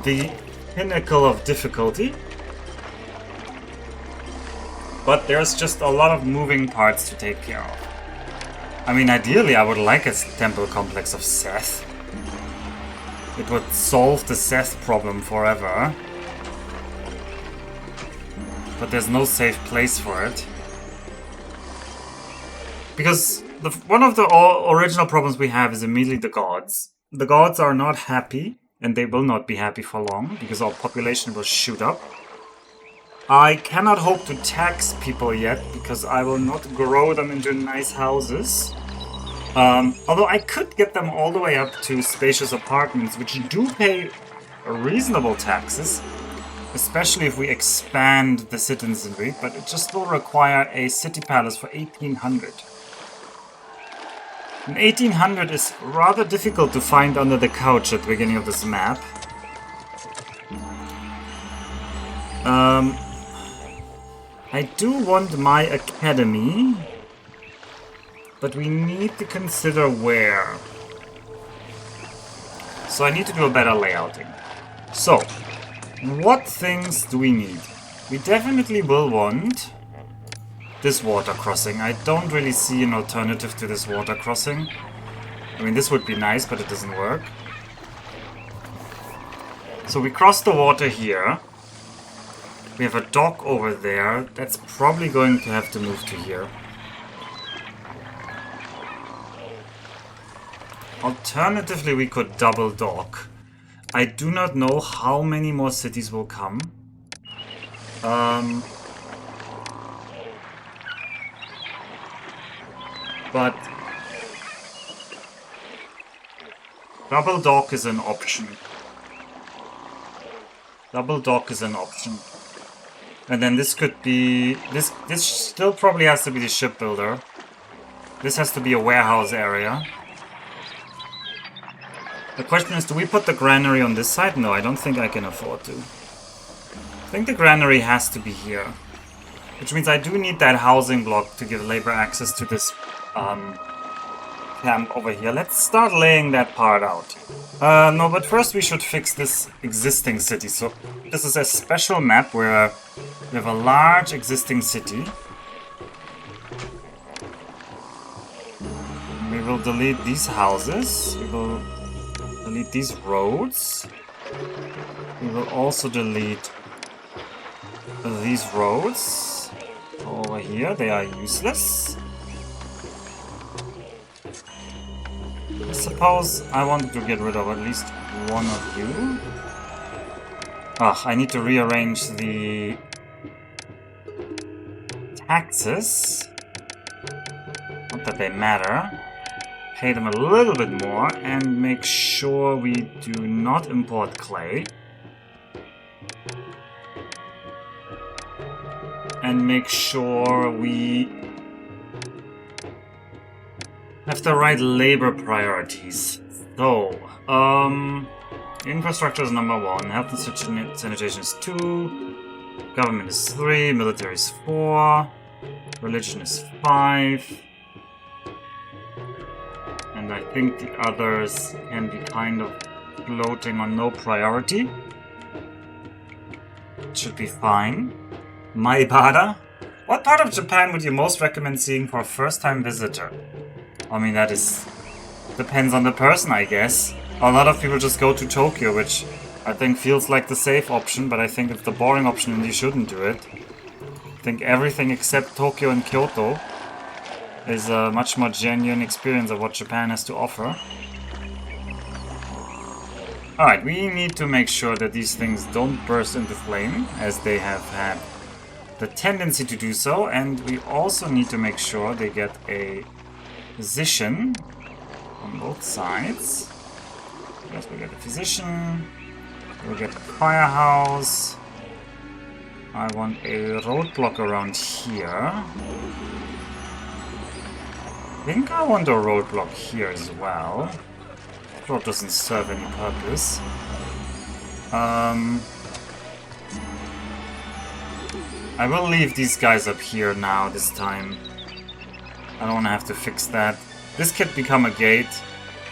the pinnacle of difficulty, but there's just a lot of moving parts to take care of. I mean, ideally I would like a temple complex of Seth. It would solve the Seth problem forever, but there's no safe place for it. Because one of the original problems we have is immediately the gods. The gods are not happy, and they will not be happy for long, because our population will shoot up. I cannot hope to tax people yet, because I will not grow them into nice houses. Although I could get them all the way up to spacious apartments, which do pay reasonable taxes, especially if we expand the citizenry, but it just will require a city palace for 1800. And 1800 is rather difficult to find under the couch at the beginning of this map. I do want my academy, but we need to consider where. So I need to do a better layouting. So, what things do we need? We definitely will want this water crossing. I don't really see an alternative to this water crossing. I mean, this would be nice, but it doesn't work. So we cross the water here. We have a dock over there. That's probably going to have to move to here. Alternatively, we could double dock. I do not know how many more cities will come. But double dock is an option. Double dock is an option. And then this could be... This still probably has to be the shipbuilder. This has to be a warehouse area. The question is, do we put the granary on this side? No, I don't think I can afford to. I think the granary has to be here. Which means I do need that housing block to give labor access to this camp over here. Let's start laying that part out. No, but first we should fix this existing city. So this is a special map where we have a large existing city. We will delete these houses. We will delete these roads. We will also delete these roads over here. They are useless. I suppose I wanted to get rid of at least one of you. I need to rearrange the taxes. Not that they matter. Pay them a little bit more and make sure we do not import clay. And make sure we have the right labor priorities. So, infrastructure is number 1, health and sanitation is 2, government is 3, military is 4, religion is 5, and I think the others can be kind of floating on no priority. It should be fine. Maibara? What part of Japan would you most recommend seeing for a first-time visitor? I mean, that is... depends on the person, I guess. A lot of people just go to Tokyo, which I think feels like the safe option, but I think it's the boring option and you shouldn't do it. I think everything except Tokyo and Kyoto is a much more genuine experience of what Japan has to offer. Alright, we need to make sure that these things don't burst into flame, as they have had the tendency to do so, and we also need to make sure they get a position on both sides. Yes, we get a physician, we'll get a firehouse. I want a roadblock around here. I think I want a roadblock here as well. The road doesn't serve any purpose. I will leave these guys up here now this time. I don't want to have to fix that. This could become a gate.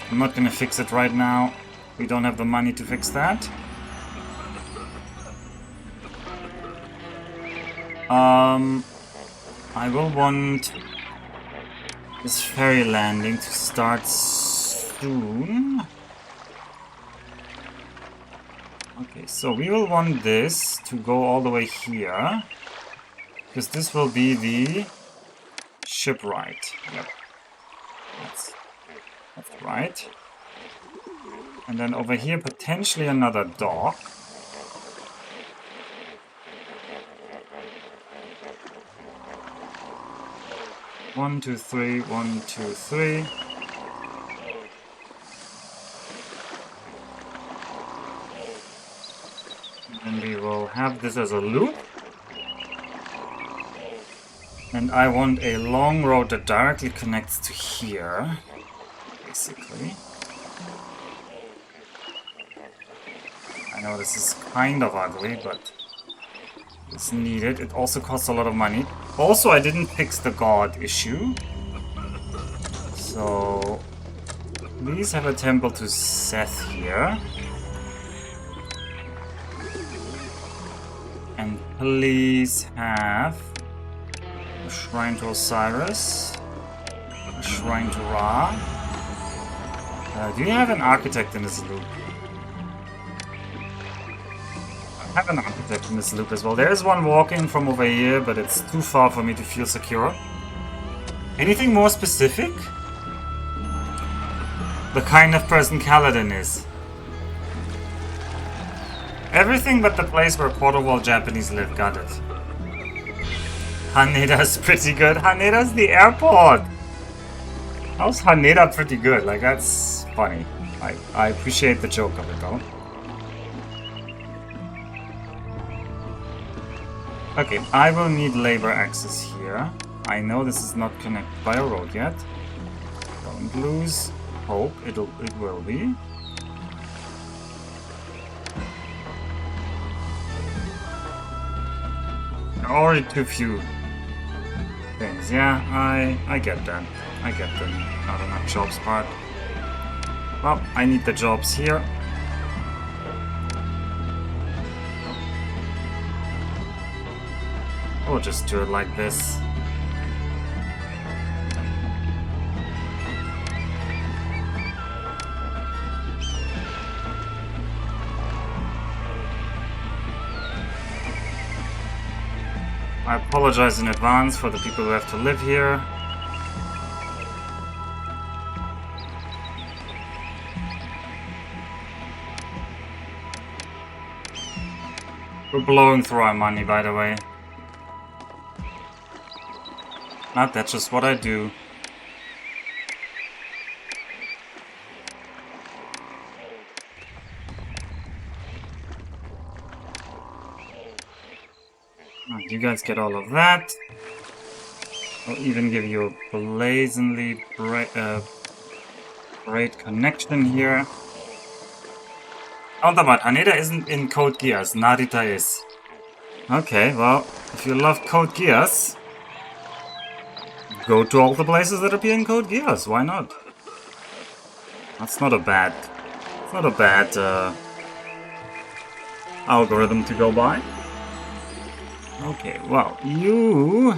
I'm not going to fix it right now. We don't have the money to fix that. I will want this ferry landing to start soon. Okay, so we will want this to go all the way here, because this will be the shipwright. Yep, that's right. And then over here, potentially another dock. One, two, three, 1, 2, 3. And we will have this as a loop. And I want a long road that directly connects to here, basically. I know this is kind of ugly, but it's needed. It also costs a lot of money. Also, I didn't fix the god issue. So, please have a temple to Seth here. And please have a shrine to Osiris, a shrine to Ra. Do you have an architect in this loop? I have an architect in this loop as well. There's one walking from over here, but it's too far for me to feel secure. Anything more specific? The kind of person Kaladin is. Everything but the place where quarter-wall Japanese live, got it. Haneda's pretty good. Haneda's the airport! How's Haneda pretty good? Like, that's funny. I appreciate the joke of it, though. Okay, I will need labor access here. I know this is not connected by a road yet. Don't lose hope. It will be. Already too few things. Yeah, I get that. I get the not enough jobs part. Well, I need the jobs here. We'll just do it like this. I apologize in advance for the people who have to live here. We're blowing through our money, by the way. Not that's just what I do. You guys get all of that. I'll even give you a blazingly great connection here. Oh, but Haneda isn't in Code Geass. Narita is. Okay, well, if you love Code Geass, go to all the places that appear in Code Geass. Why not? That's not a bad. It's not a bad algorithm to go by. Okay, well, you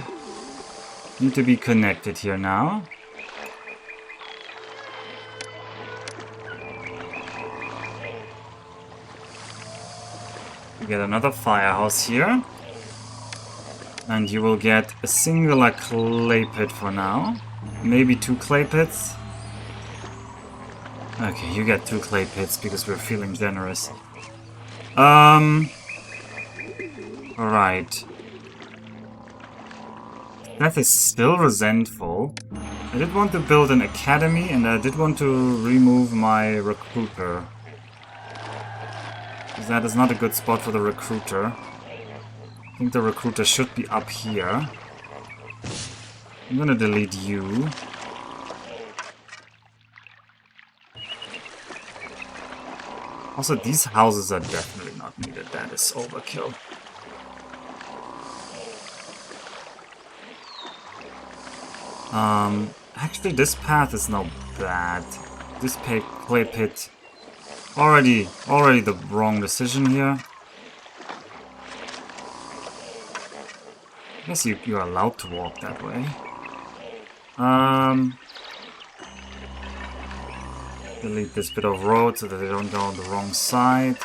need to be connected here now. You get another firehouse here. And you will get a singular clay pit for now. Maybe 2 clay pits. Okay, you get 2 clay pits because we're feeling generous. Alright. That is still resentful. I did want to build an academy and I did want to remove my recruiter. Because that is not a good spot for the recruiter. I think the recruiter should be up here. I'm gonna delete you. Also, these houses are definitely not needed. That is overkill. Actually, this path is not bad. This clay pit, already the wrong decision here. I guess you're allowed to walk that way. Delete this bit of road so that they don't go on the wrong side.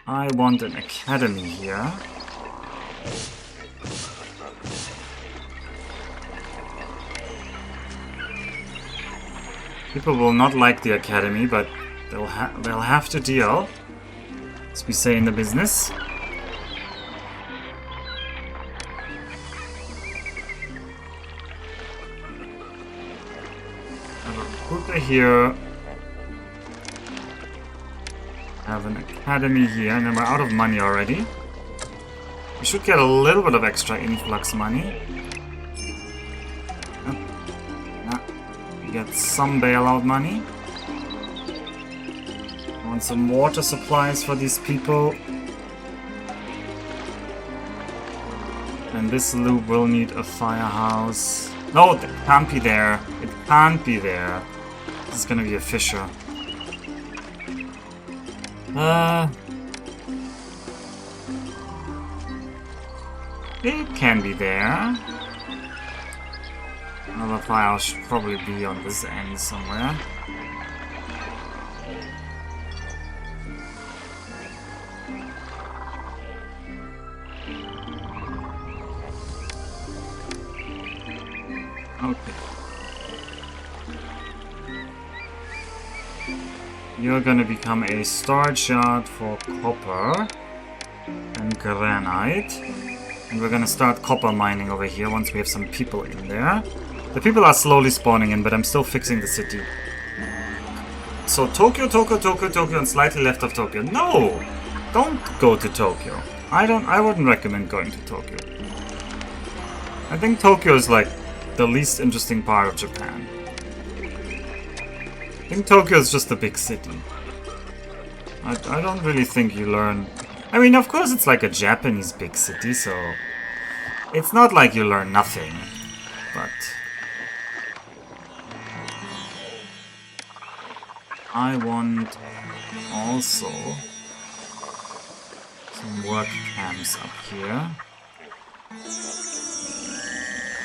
I want an academy here. People will not like the academy, but they'll have to deal, as we say in the business. Have a recruiter here. Have an academy here, and then we're out of money already. We should get a little bit of extra influx money. We get some bailout money. I want some water supplies for these people. And this loop will need a firehouse. No, it can't be there. It can't be there. This is gonna be a fissure. It can be there. Another firehouse should probably be on this end somewhere. Okay. You're gonna become a storage yard for copper and granite. And we're gonna start copper mining over here once we have some people in there. The people are slowly spawning in, but I'm still fixing the city. So Tokyo, and slightly left of Tokyo. No! Don't go to Tokyo. I wouldn't recommend going to Tokyo. I think Tokyo is like the least interesting part of Japan. I think Tokyo is just a big city. I don't really think you learn... I mean, of course it's like a Japanese big city, so... It's not like you learn nothing, but... I want also some work camps up here.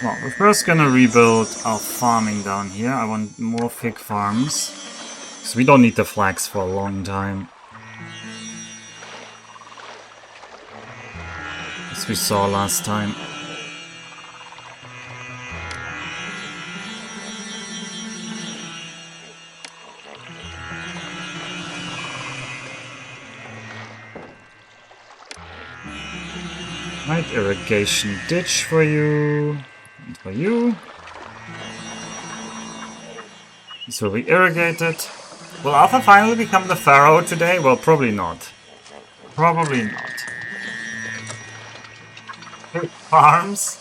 Well, we're first gonna rebuild our farming down here. I want more fig farms. Because we don't need the flax for a long time. As we saw last time. Right, irrigation ditch for you. And for you. This will be irrigated. Will Alpha finally become the Pharaoh today? Well, probably not. Probably not. Pig farms.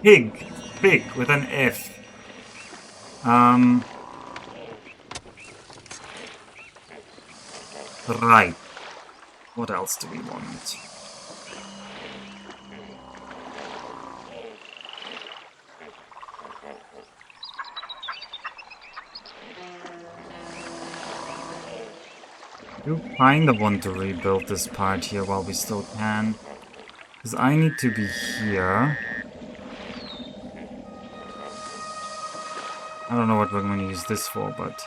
Pig. Pig with an F. Right. What else do we want? I do kind of want to rebuild this part here while we still can. Because I need to be here. I don't know what we're going to use this for, but...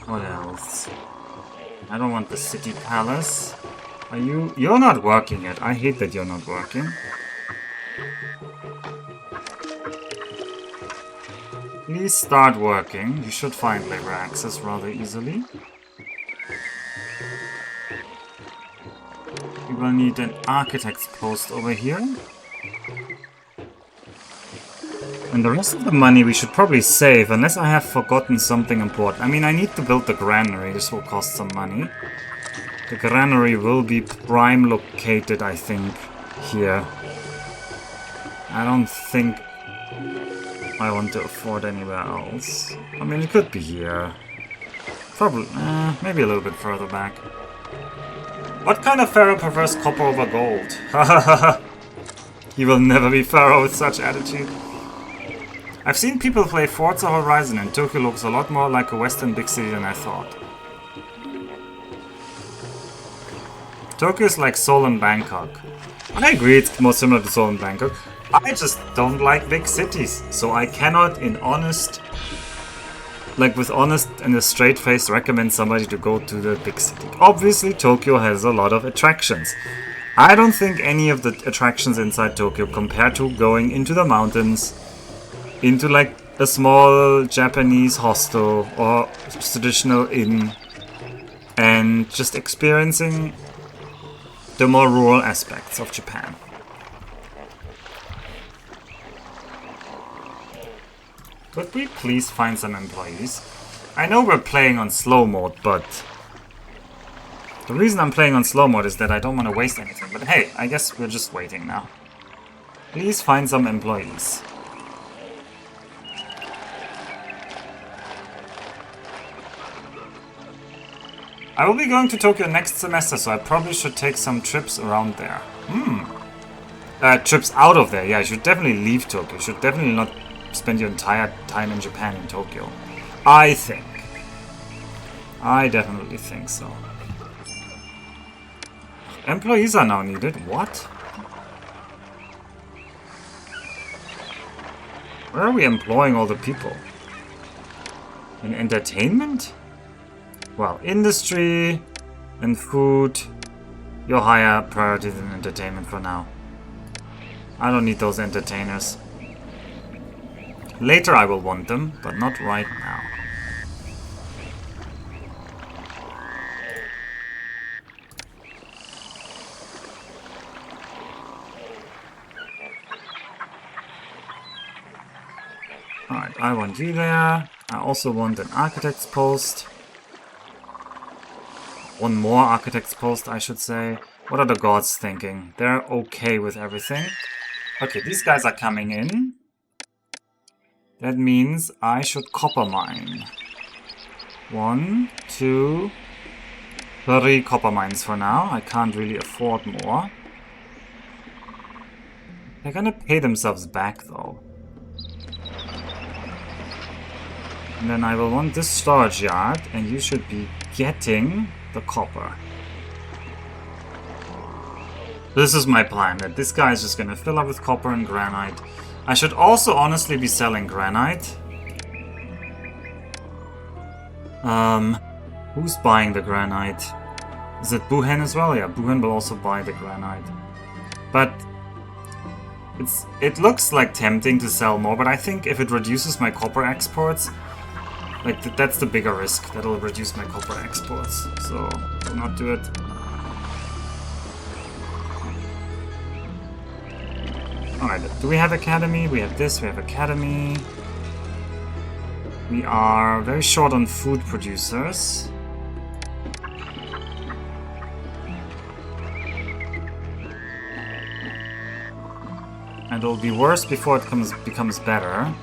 What else? I don't want the city palace. Are you... You're not working yet. I hate that you're not working. Please start working. You should find labor access rather easily. We will need an architect's post over here. And the rest of the money we should probably save, unless I have forgotten something important. I mean, I need to build the granary. This will cost some money. The granary will be prime located, I think, here. I don't think I want to afford anywhere else. I mean, it could be here. Probably, maybe a little bit further back. What kind of pharaoh prefers copper over gold? He will never be pharaoh with such attitude. I've seen people play Forza Horizon and Tokyo looks a lot more like a western big city than I thought. Tokyo is like Seoul and Bangkok. I agree it's more similar to Seoul and Bangkok. I just don't like big cities, so I cannot in honest, like with honest and a straight face recommend somebody to go to the big city. Obviously Tokyo has a lot of attractions. I don't think any of the attractions inside Tokyo compare to going into the mountains into like a small Japanese hostel or traditional inn and just experiencing the more rural aspects of Japan. Could we please find some employees? I know we're playing on slow mode, but the reason I'm playing on slow mode is that I don't want to waste anything. But hey, I guess we're just waiting now. Please find some employees. I will be going to Tokyo next semester, so I probably should take some trips around there. Trips out of there. Yeah, you should definitely leave Tokyo. You should definitely not spend your entire time in Japan in Tokyo. I think. I definitely think so. Employees are now needed. What? Where are we employing all the people? In entertainment? Well, industry and food. Your higher priority than entertainment for now. I don't need those entertainers. Later I will want them, but not right now. Alright, I want you there. I also want an architect's post. One more architect's post, I should say. What are the gods thinking? They're okay with everything. Okay, these guys are coming in. That means I should copper mine. 1, 2, 3 copper mines for now. I can't really afford more. They're gonna pay themselves back though. And then I will want this storage yard, and you should be getting the copper. This is my plan, that this guy is just gonna fill up with copper and granite. I should also honestly be selling granite. Who's buying the granite? Is it Buhen as well? Yeah, Buhen will also buy the granite. But it looks like tempting to sell more, but I think if it reduces my copper exports, like that's the bigger risk. That'll reduce my copper exports. So will not do it. Alright, do we have academy? We have this, we have academy. We are very short on food producers. And it'll be worse before it becomes better.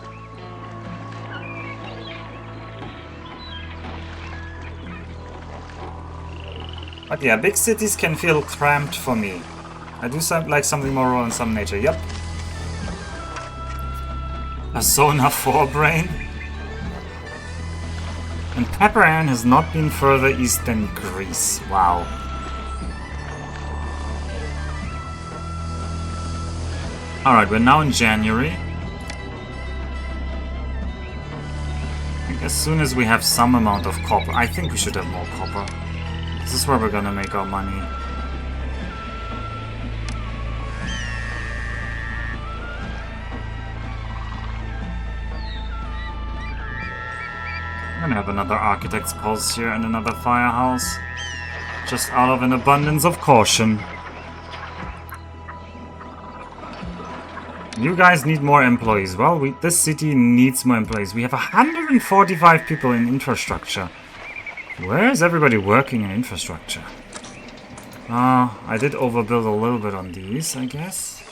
But yeah, big cities can feel cramped for me. I do like something more raw and some nature. Yep. A Zona 4 brain. And Pepper Ann has not been further east than Greece. Wow. Alright, we're now in January. I think as soon as we have some amount of copper, I think we should have more copper. This is where we're gonna make our money. I'm gonna have another architect's post here and another firehouse. Just out of an abundance of caution. You guys need more employees. Well, this city needs more employees. We have 145 people in infrastructure. Where is everybody working in infrastructure? I did overbuild a little bit on these, I guess.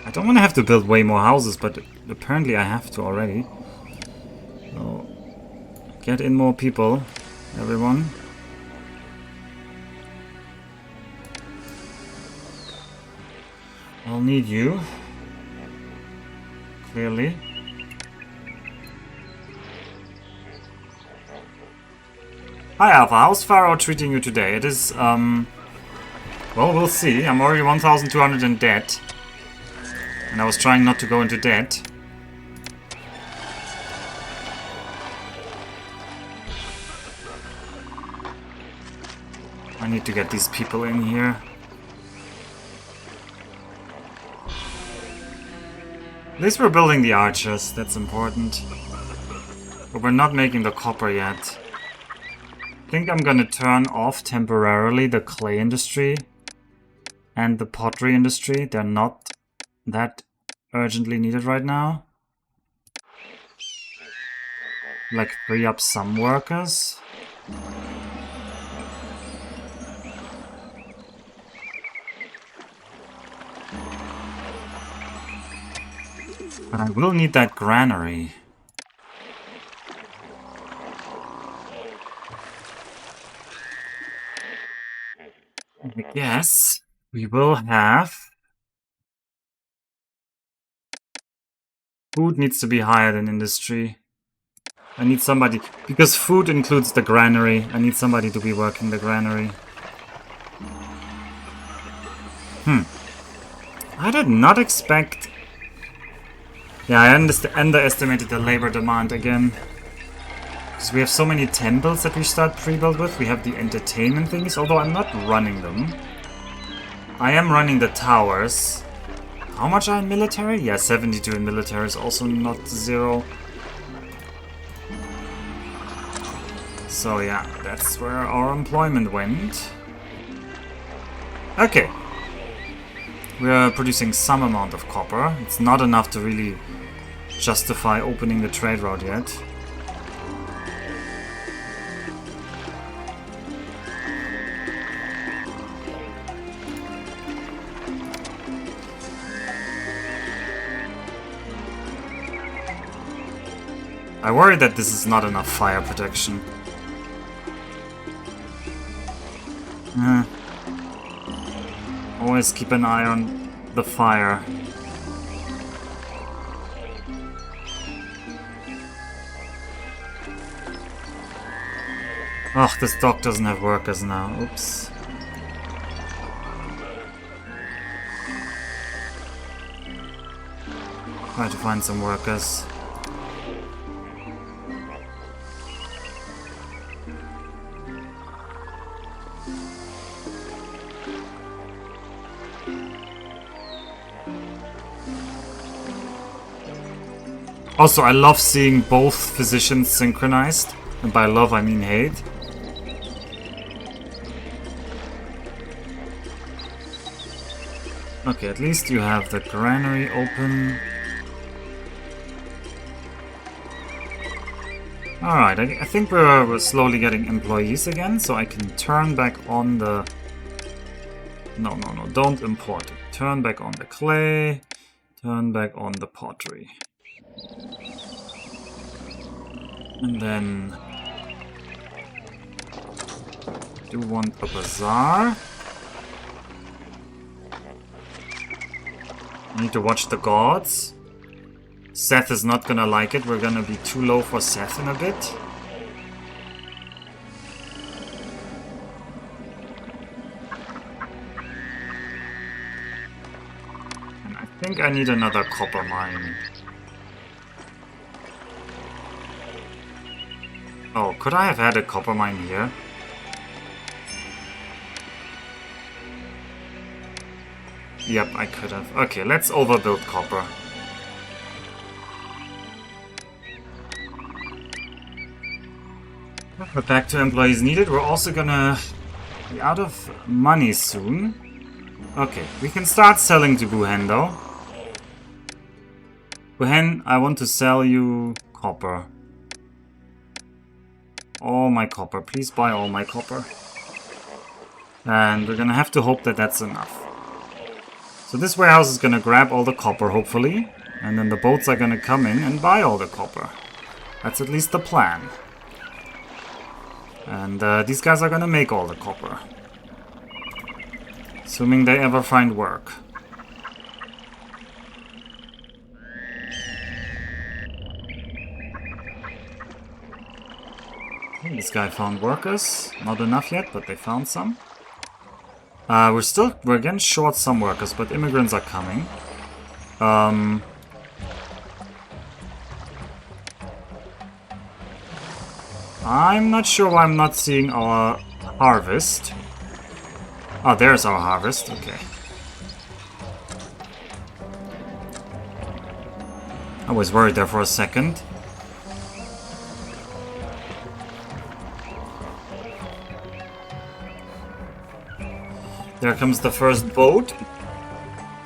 I don't want to have to build way more houses, but apparently I have to already. So, get in more people, everyone. I'll need you. Clearly. Hi Alpha, how's Pharaoh treating you today? It is, well, we'll see. I'm already 1,200 in debt. And I was trying not to go into debt. I need to get these people in here. At least we're building the archers, that's important. But we're not making the copper yet. I think I'm gonna turn off temporarily the clay industry and the pottery industry. They're not that urgently needed right now. Like, free up some workers. But I will need that granary. I guess we will have... Food needs to be higher than industry. I need somebody... Because food includes the granary. I need somebody to be working the granary. I did not expect... Yeah, I underestimated the labor demand again. Because we have so many temples that we start pre-built with. We have the entertainment things, although I'm not running them. I am running the towers. How much are in military? Yeah, 72 in military is also not 0. So yeah, that's where our employment went. Okay. We're producing some amount of copper. It's not enough to really justify opening the trade route yet. I worry that this is not enough fire protection. Always keep an eye on the fire. Oh, this dock doesn't have workers now. Oops. Try to find some workers. Also, I love seeing both physicians synchronized. And by love, I mean hate. Okay, at least you have the granary open. Alright, I think we're slowly getting employees again, so I can turn back on the... No, don't import it. Turn back on the clay. Turn back on the pottery. And then... do want a bazaar. I need to watch the gods. Seth is not gonna like it. We're gonna be too low for Seth in a bit. And I think I need another copper mine. Oh, could I have had a copper mine here? Yep, I could have. Okay, let's overbuild copper. We're back to employees needed. We're also gonna be out of money soon. Okay, we can start selling to Buhen though. Buhen, I want to sell you copper. All my copper. Please buy all my copper. And we're gonna have to hope that that's enough. So this warehouse is gonna grab all the copper, hopefully. And then the boats are gonna come in and buy all the copper. That's at least the plan. And these guys are gonna make all the copper. Assuming they ever find work. This guy found workers. Not enough yet, but they found some. We're again short some workers, but immigrants are coming. I'm not sure why I'm not seeing our harvest. Oh, there's our harvest. Okay. I was worried there for a second. There comes the first boat.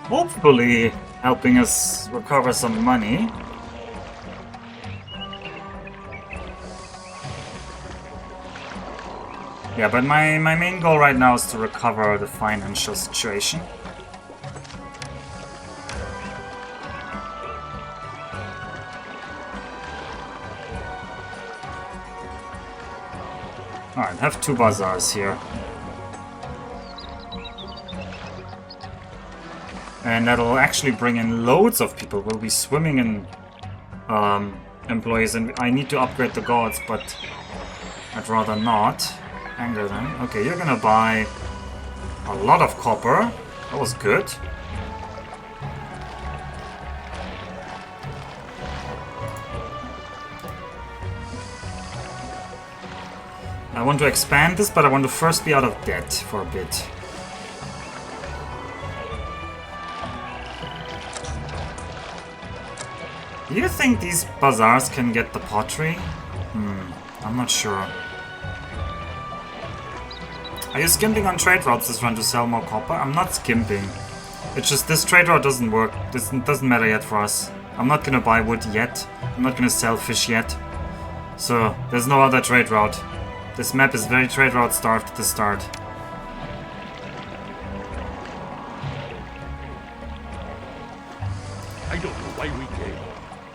Hopefully helping us recover some money. Yeah, but my main goal right now is to recover the financial situation. Alright, have 2 bazaars here. And that'll actually bring in loads of people. We'll be swimming in employees, and I need to upgrade the gods, but I'd rather not. Anger them. Okay, you're gonna buy a lot of copper. That was good. I want to expand this, but I want to first be out of debt for a bit. Do you think these bazaars can get the pottery? I'm not sure. Are you skimping on trade routes this run to sell more copper? I'm not skimping. It's just this trade route doesn't work. This doesn't matter yet for us. I'm not gonna buy wood yet. I'm not gonna sell fish yet. So, there's no other trade route. This map is very trade route starved at the start. I don't know why we came.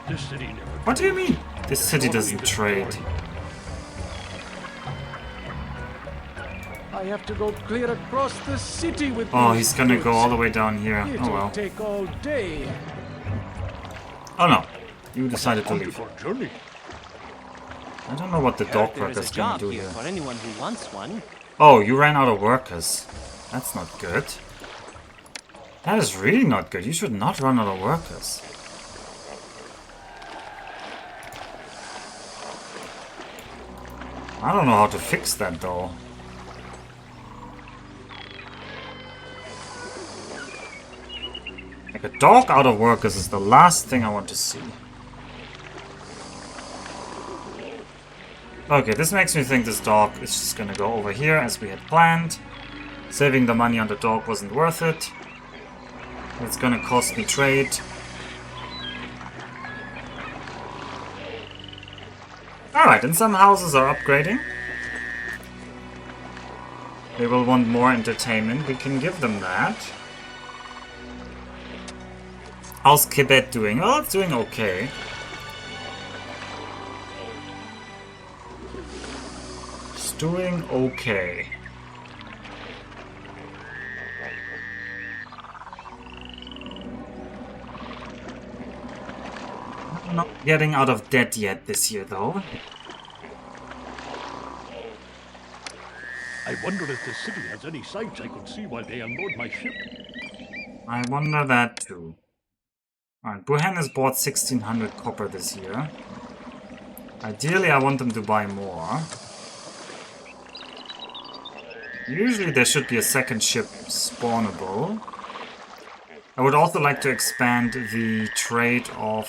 This city never... What do you mean? This city doesn't trade. I have to go clear across the city with Oh, these he's gonna go goods. all the way down here. Oh It'll well. take all day. Oh no. You decided to leave. Wonderful journey. I don't know what the dock There is a worker's gonna job do here here. for anyone who wants one. Oh, you ran out of workers. That's not good. That is really not good. You should not run out of workers. I don't know how to fix that though. Like a dog out of workers is the last thing I want to see. Okay, this makes me think this dog is just gonna go over here as we had planned. Saving the money on the dog wasn't worth it. It's gonna cost me trade. Alright, and some houses are upgrading. They will want more entertainment. We can give them that. How's Kebet doing? Oh, it's doing okay. It's doing okay. I'm not getting out of debt yet this year, though. I wonder if the city has any sights I could see while they unload my ship. I wonder that too. Alright, Buhan has bought 1600 copper this year. Ideally, I want them to buy more. Usually there should be a second ship spawnable. I would also like to expand the trade of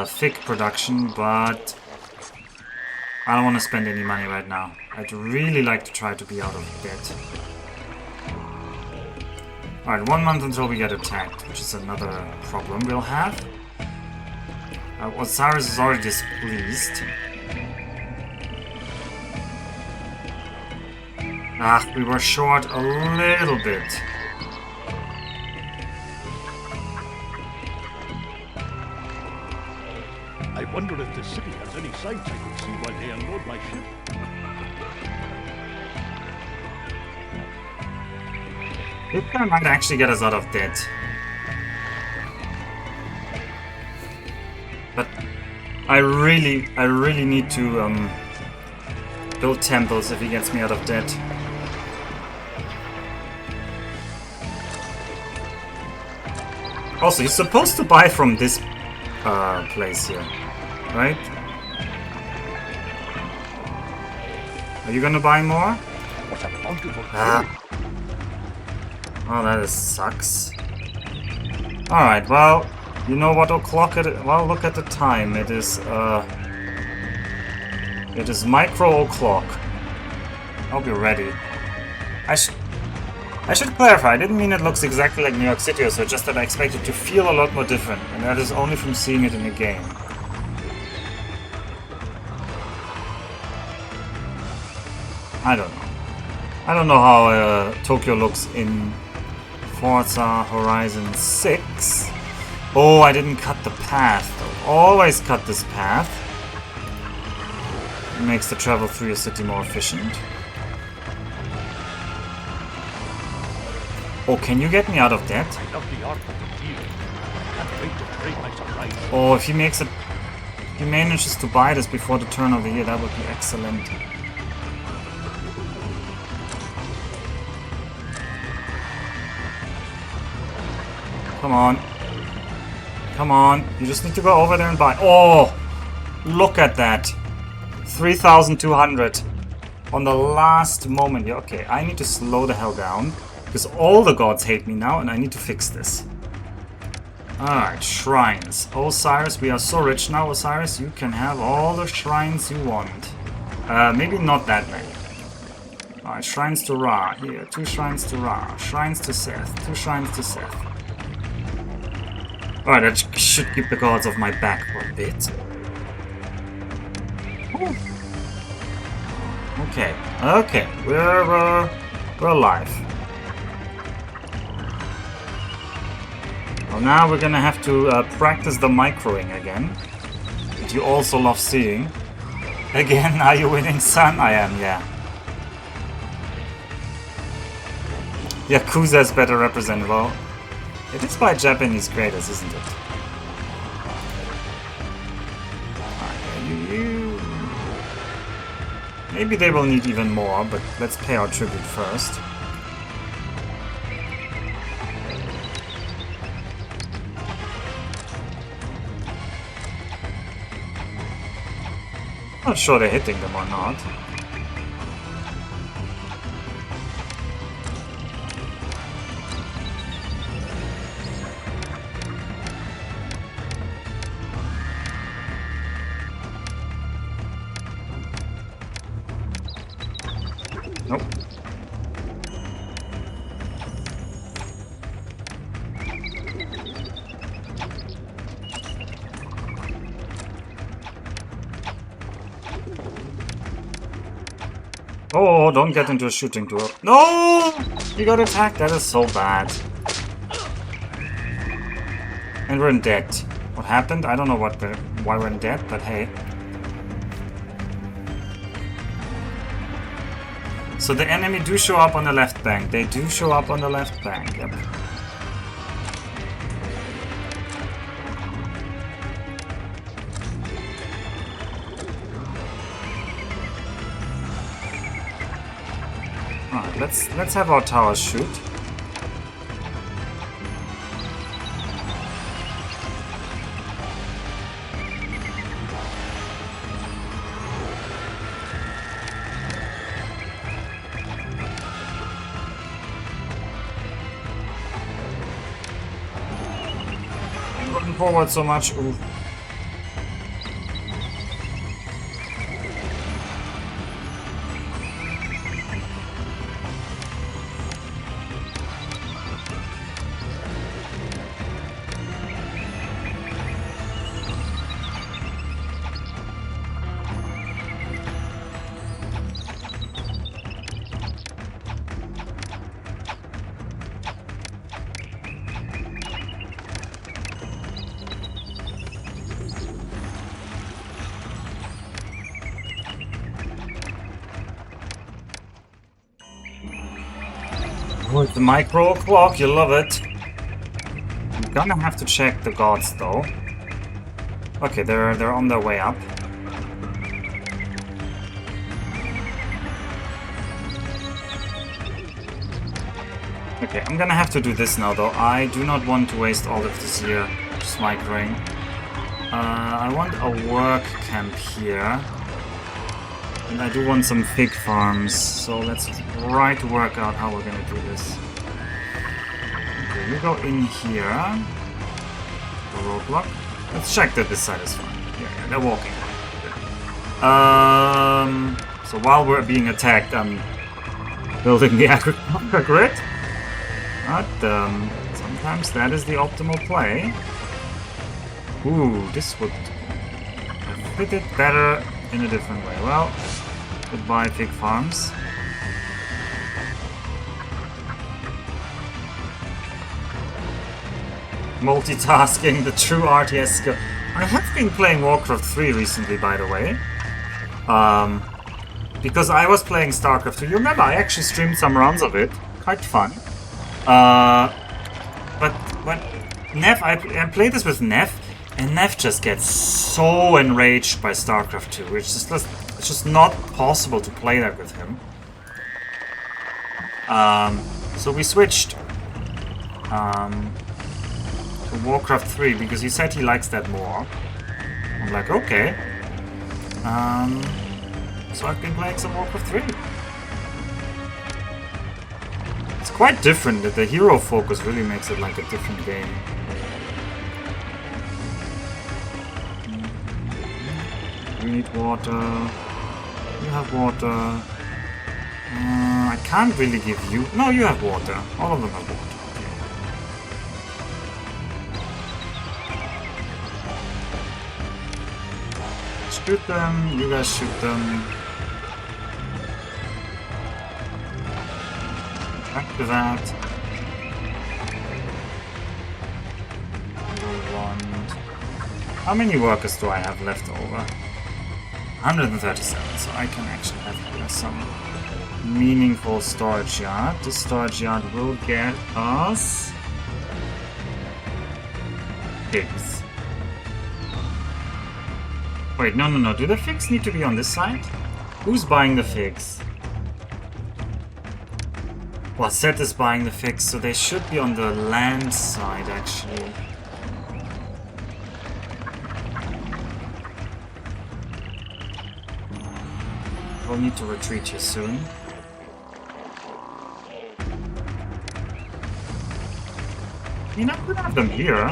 fig production, but I don't want to spend any money right now. I'd really like to try to be out of debt. Alright, 1 month until we get attacked, which is another problem we'll have. Osiris is already displeased. Ah, we were short a little bit. I wonder if the city has any sights I could see while they unload my ship. This guy might actually get us out of debt. But I really need to build temples if he gets me out of debt. Also, he's supposed to buy from this place here, right? Are you gonna buy more? What a bountiful Ah, journey. Oh, that sucks. Alright, well, you know what o'clock it is? Well, look at the time. It is micro o'clock. I'll be ready. I should clarify, I didn't mean it looks exactly like New York City or so, just that I expect it to feel a lot more different, and that is only from seeing it in the game. I don't know. I don't know how Tokyo looks in Forza Horizon 6. Oh, I didn't cut the path though. Always cut this path. It makes the travel through your city more efficient. Oh, can you get me out of that? I love the art of the deal. I can't wait to break my surprise. Oh, if he makes it... If he manages to buy this before the turn of the year, that would be excellent. Come on. Come on. You just need to go over there and buy. Oh! Look at that. 3,200. On the last moment. Yeah, okay, I need to slow the hell down. Because all the gods hate me now and I need to fix this. Alright, shrines. Osiris, we are so rich now, Osiris. You can have all the shrines you want. Maybe not that many. Alright, shrines to Ra. Here, 2 shrines to Ra. Shrines to Seth. 2 shrines to Seth. Alright, that should keep the gods off my back for a bit. Okay, okay, we're alive. Well, now we're gonna have to practice the microing again. That you also love seeing. Again, are you winning, son? I am, yeah. Yakuza is better represented. Well, it is by Japanese creators, isn't it? Maybe they will need even more, but let's pay our tribute first. Not sure they're hitting them or not. Nope. Oh, don't get into a shooting duel. No! You got attacked. That is so bad. And we're in debt. What happened? I don't know why we're in debt, but hey. So the enemy do show up on the left bank. They do show up on the left bank, yep. Alright, let's have our towers shoot. Forward so much. Ooh. With the micro clock, you love it. I'm gonna have to check the gods though. Okay, they're on their way up. Okay, I'm gonna have to do this now though. I do not want to waste all of this year just microing. I want a work camp here. And I do want some fig farms, so let's try to work out how we're gonna do this. you go in here. The roadblock. Let's check that this side is fine. Yeah, they're walking. So while we're being attacked, I'm building the agriculture grid. But sometimes that is the optimal play. Ooh, this would have fitted better in a different way. Well, goodbye pig farms. Multitasking, the true RTS skill. I have been playing Warcraft 3 recently, by the way. Because I was playing StarCraft 2. You remember, I actually streamed some rounds of it. Quite fun. But when Nev, I played this with Nev, and Nev just gets so enraged by StarCraft 2. It's just not possible to play that with him. So we switched to Warcraft 3 because he said he likes that more. I'm like, okay. So I've been playing some Warcraft 3. It's quite different. That the hero focus really makes it like a different game. We need water. You have water. I can't really give you... No, you have water. All of them have water. Shoot them. You guys shoot them. Back to that. How many workers do I have left over? 137, so I can actually have here some meaningful storage yard. This storage yard will get us figs. Wait, no. Do the figs need to be on this side? Who's buying the figs? Well, Seth is buying the figs, so they should be on the land side, actually. We'll need to retreat here soon. I mean, I could have them here.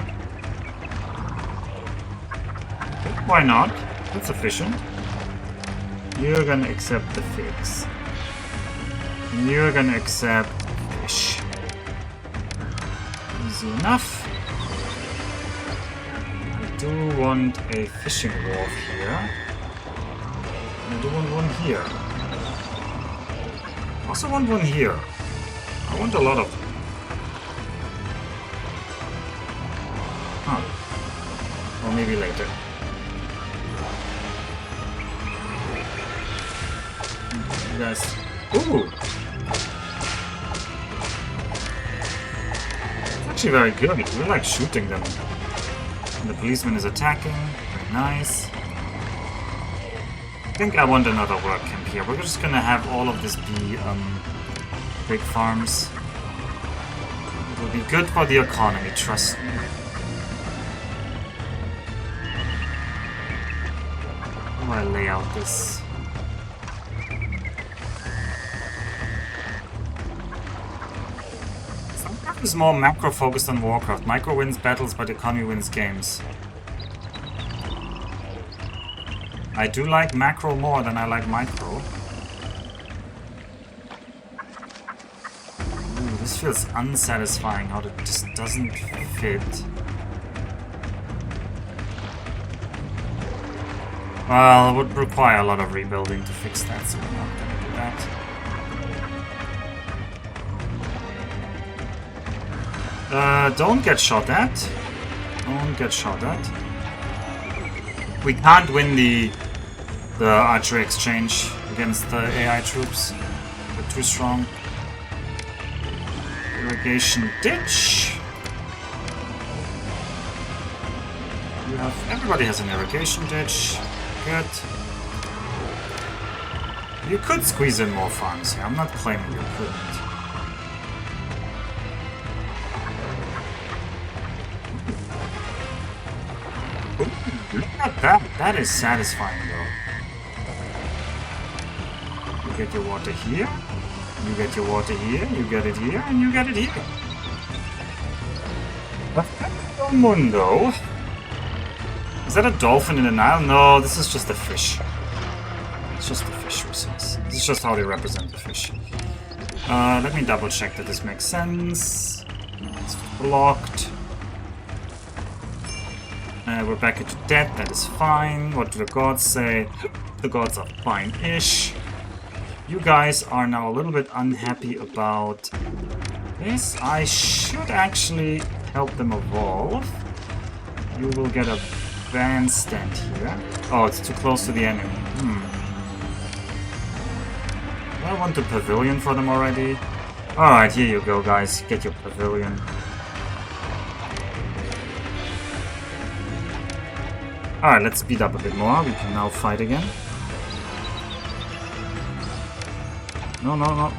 Why not? That's efficient. You're gonna accept the figs. You're gonna accept fish. Easy enough. I do want a fishing wharf here. I do want one here. Also want one here. I want a lot of them. Huh. Or maybe later. You guys. Ooh! It's actually very good. We're like shooting them. And the policeman is attacking. Very nice. I think I want another work camp here. We're just gonna have all of this be big farms. It will be good for the economy, trust me. How do I lay out this? StarCraft is more macro focused on Warcraft. Micro wins battles, but economy wins games. I do like macro more than I like micro. Ooh, this feels unsatisfying how it just doesn't fit. Well, it would require a lot of rebuilding to fix that, so we're not gonna do that. Don't get shot at. Don't get shot at. We can't win the archery exchange against the AI troops. They're too strong. Irrigation ditch. You have everybody has an irrigation ditch. Good. You could squeeze in more farms here. I'm not claiming you couldn't. Look at that. That is satisfying, though. You get your water here. You get your water here. You get it here. And you get it here. Mundo. Is that a dolphin in the Nile? No, this is just a fish. It's just a fish resource. This is just how they represent the fish. Let me double check that this makes sense. It's blocked. We're back into debt, that is fine. What do the gods say? The gods are fine-ish. You guys are now a little bit unhappy about this. I should actually help them evolve. You will get a bandstand here. Oh, it's too close to the enemy. Do I want the pavilion for them already? Alright, here you go, guys. Get your pavilion. Alright, let's speed up a bit more. We can now fight again. No, no, no.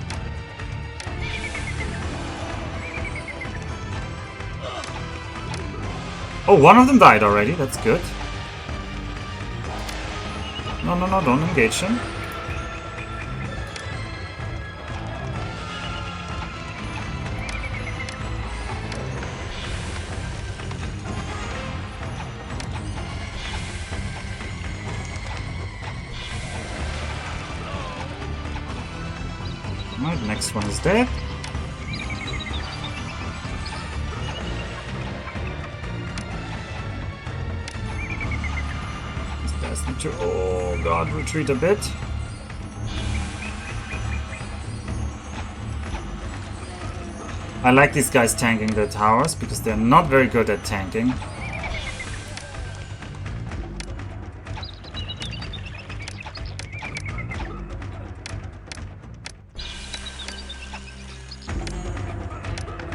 Oh, one of them died already. That's good. No, no, no, don't engage him. Alright, next one is dead. Oh god, retreat a bit. I like these guys tanking the towers because they're not very good at tanking.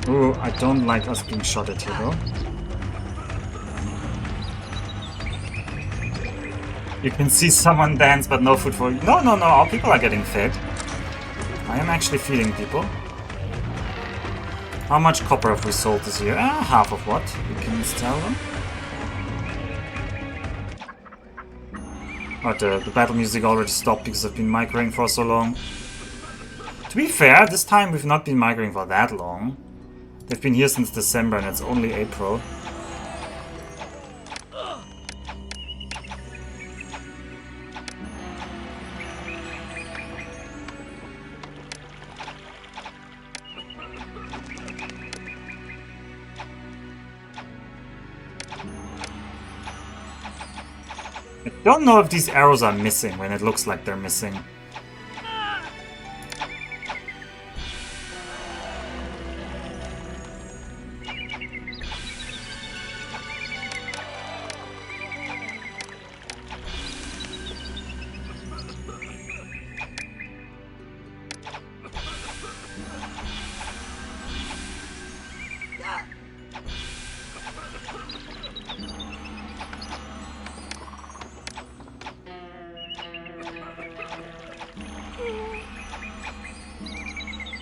Ooh, I don't like us being shot at here though. You can see someone dance, but no food for you. No, no, no, all people are getting fed. I am actually feeding people. How much copper have we sold this year? Half of what? We can tell them. But the battle music already stopped because I've been migrating for so long. To be fair, this time we've not been migrating for that long. They've been here since December and it's only April. I don't know if these arrows are missing when it looks like they're missing.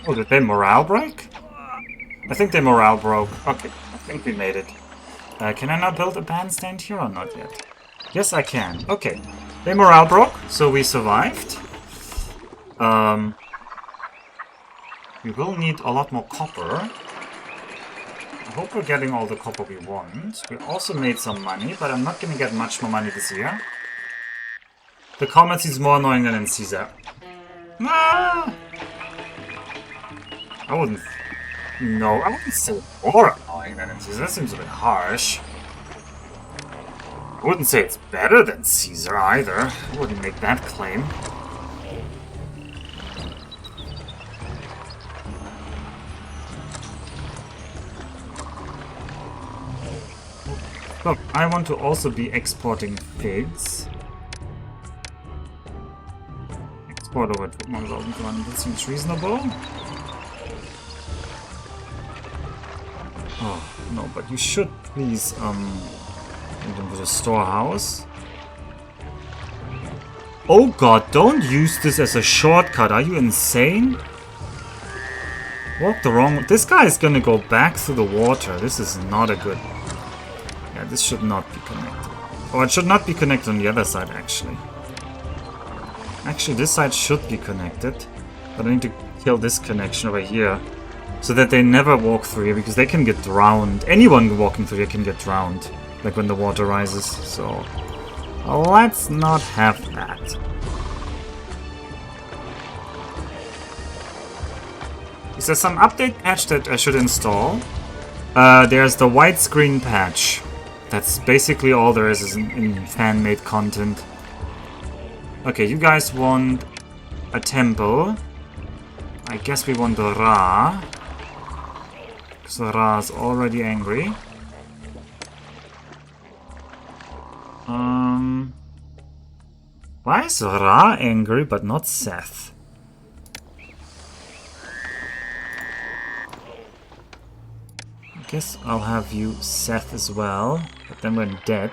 Oh, did they morale break? I think they morale broke. Okay, I think we made it. Can I now build a bandstand here or not yet? Yes, I can. Okay. They morale broke, so we survived. We will need a lot more copper. I hope we're getting all the copper we want. We also made some money, but I'm not gonna get much more money this year. The comet is more annoying than in Caesar. Ah! I wouldn't say more annoying than in Caesar. That seems a bit harsh. I wouldn't say it's better than Caesar either. I wouldn't make that claim. Look, I want to also be exporting figs. Export over 1,200 seems reasonable. Oh, no, but you should please, get into the storehouse. Oh god, don't use this as a shortcut, are you insane? Walk the wrong way. This guy is gonna go back through the water. This is not a good... Yeah, this should not be connected. Oh, it should not be connected on the other side, actually. Actually, this side should be connected. But I need to kill this connection over here. so that they never walk through here, because they can get drowned. Anyone walking through here can get drowned, like when the water rises, so let's not have that. Is there some update patch that I should install? There's the widescreen patch. That's basically all there is in fan-made content. Okay, you guys want a temple. I guess we want the Ra. Because the Ra is already angry. Why is Ra angry but not Seth? I guess I'll have you Seth as well, but then we're dead.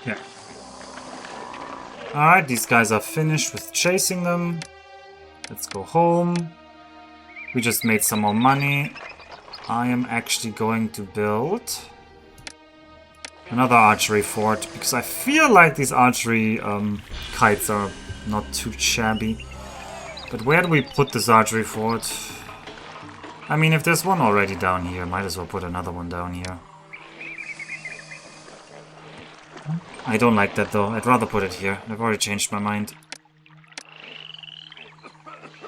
Yeah. Alright, these guys are finished with chasing them. Let's go home. We just made some more money. I am actually going to build another archery fort, because I feel like these archery kites are not too shabby. But where do we put this archery fort? I mean, if there's one already down here, might as well put another one down here. I don't like that though. I'd rather put it here. I've already changed my mind.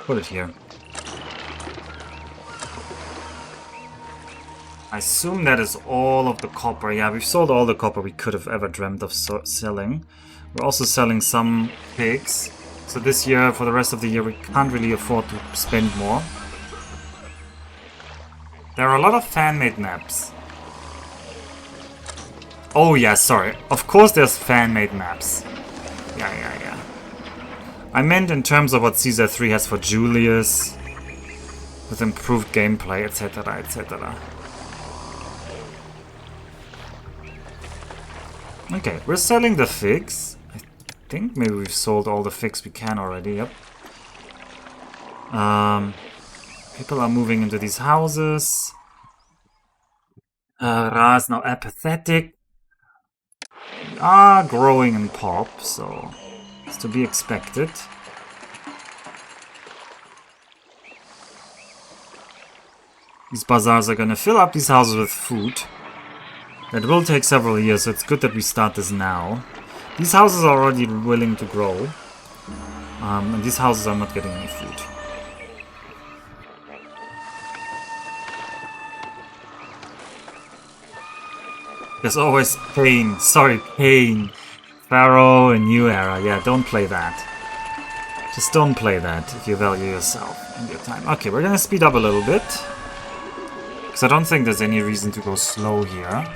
Put it here. I assume that is all of the copper. Yeah, we've sold all the copper we could have ever dreamt of selling. We're also selling some pigs. So this year, for the rest of the year, we can't really afford to spend more. There are a lot of fan-made maps. Oh yeah, sorry. Of course there's fan-made maps. Yeah. I meant in terms of what Caesar 3 has for Julius, with improved gameplay, etc, etc. Okay, we're selling the figs. I think maybe we've sold all the figs we can already, yep. People are moving into these houses. Ra is now apathetic. We are growing in pop, so it's to be expected. These bazaars are gonna fill up these houses with food. That will take several years, so it's good that we start this now. These houses are already willing to grow. And these houses are not getting any food. There's always pain. Sorry, pain. Pharaoh and New Era. Yeah, don't play that. Just don't play that if you value yourself and your time. Okay, we're gonna speed up a little bit. Because I don't think there's any reason to go slow here.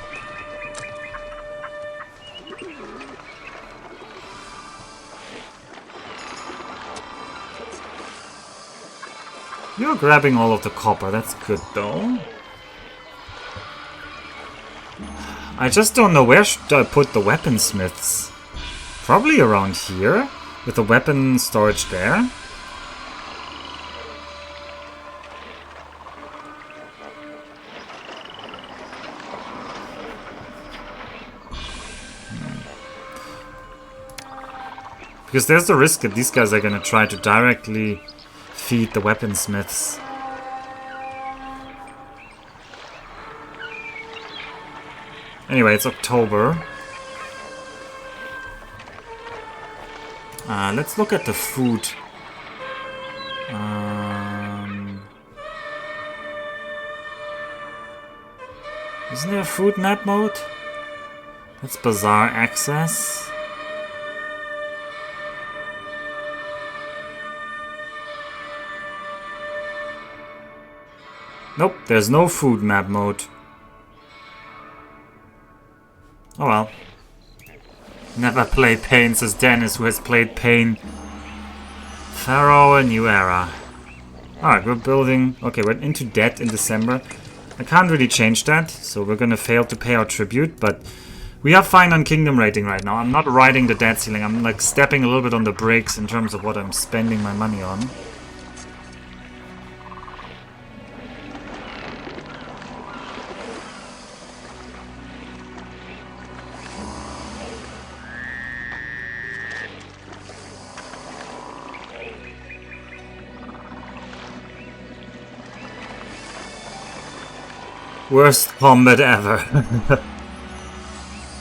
You're grabbing all of the copper. That's good, though. I just don't know where should I put the weaponsmiths. Probably around here, with the weapon storage there. Because there's the risk that these guys are gonna try to directly feed the weaponsmiths. Anyway, it's October. Let's look at the food. Isn't there a food map mode? That's bazaar access. Nope, there's no food map mode. Oh well. Never play Pain, says Dennis, who has played Pain. Pharaoh, a new era. Alright, we're building... Okay, we're into debt in December. I can't really change that, so we're gonna fail to pay our tribute, but We are fine on kingdom rating right now. I'm not riding the debt ceiling. I'm like stepping a little bit on the brakes in terms of what I'm spending my money on. Worst combat ever.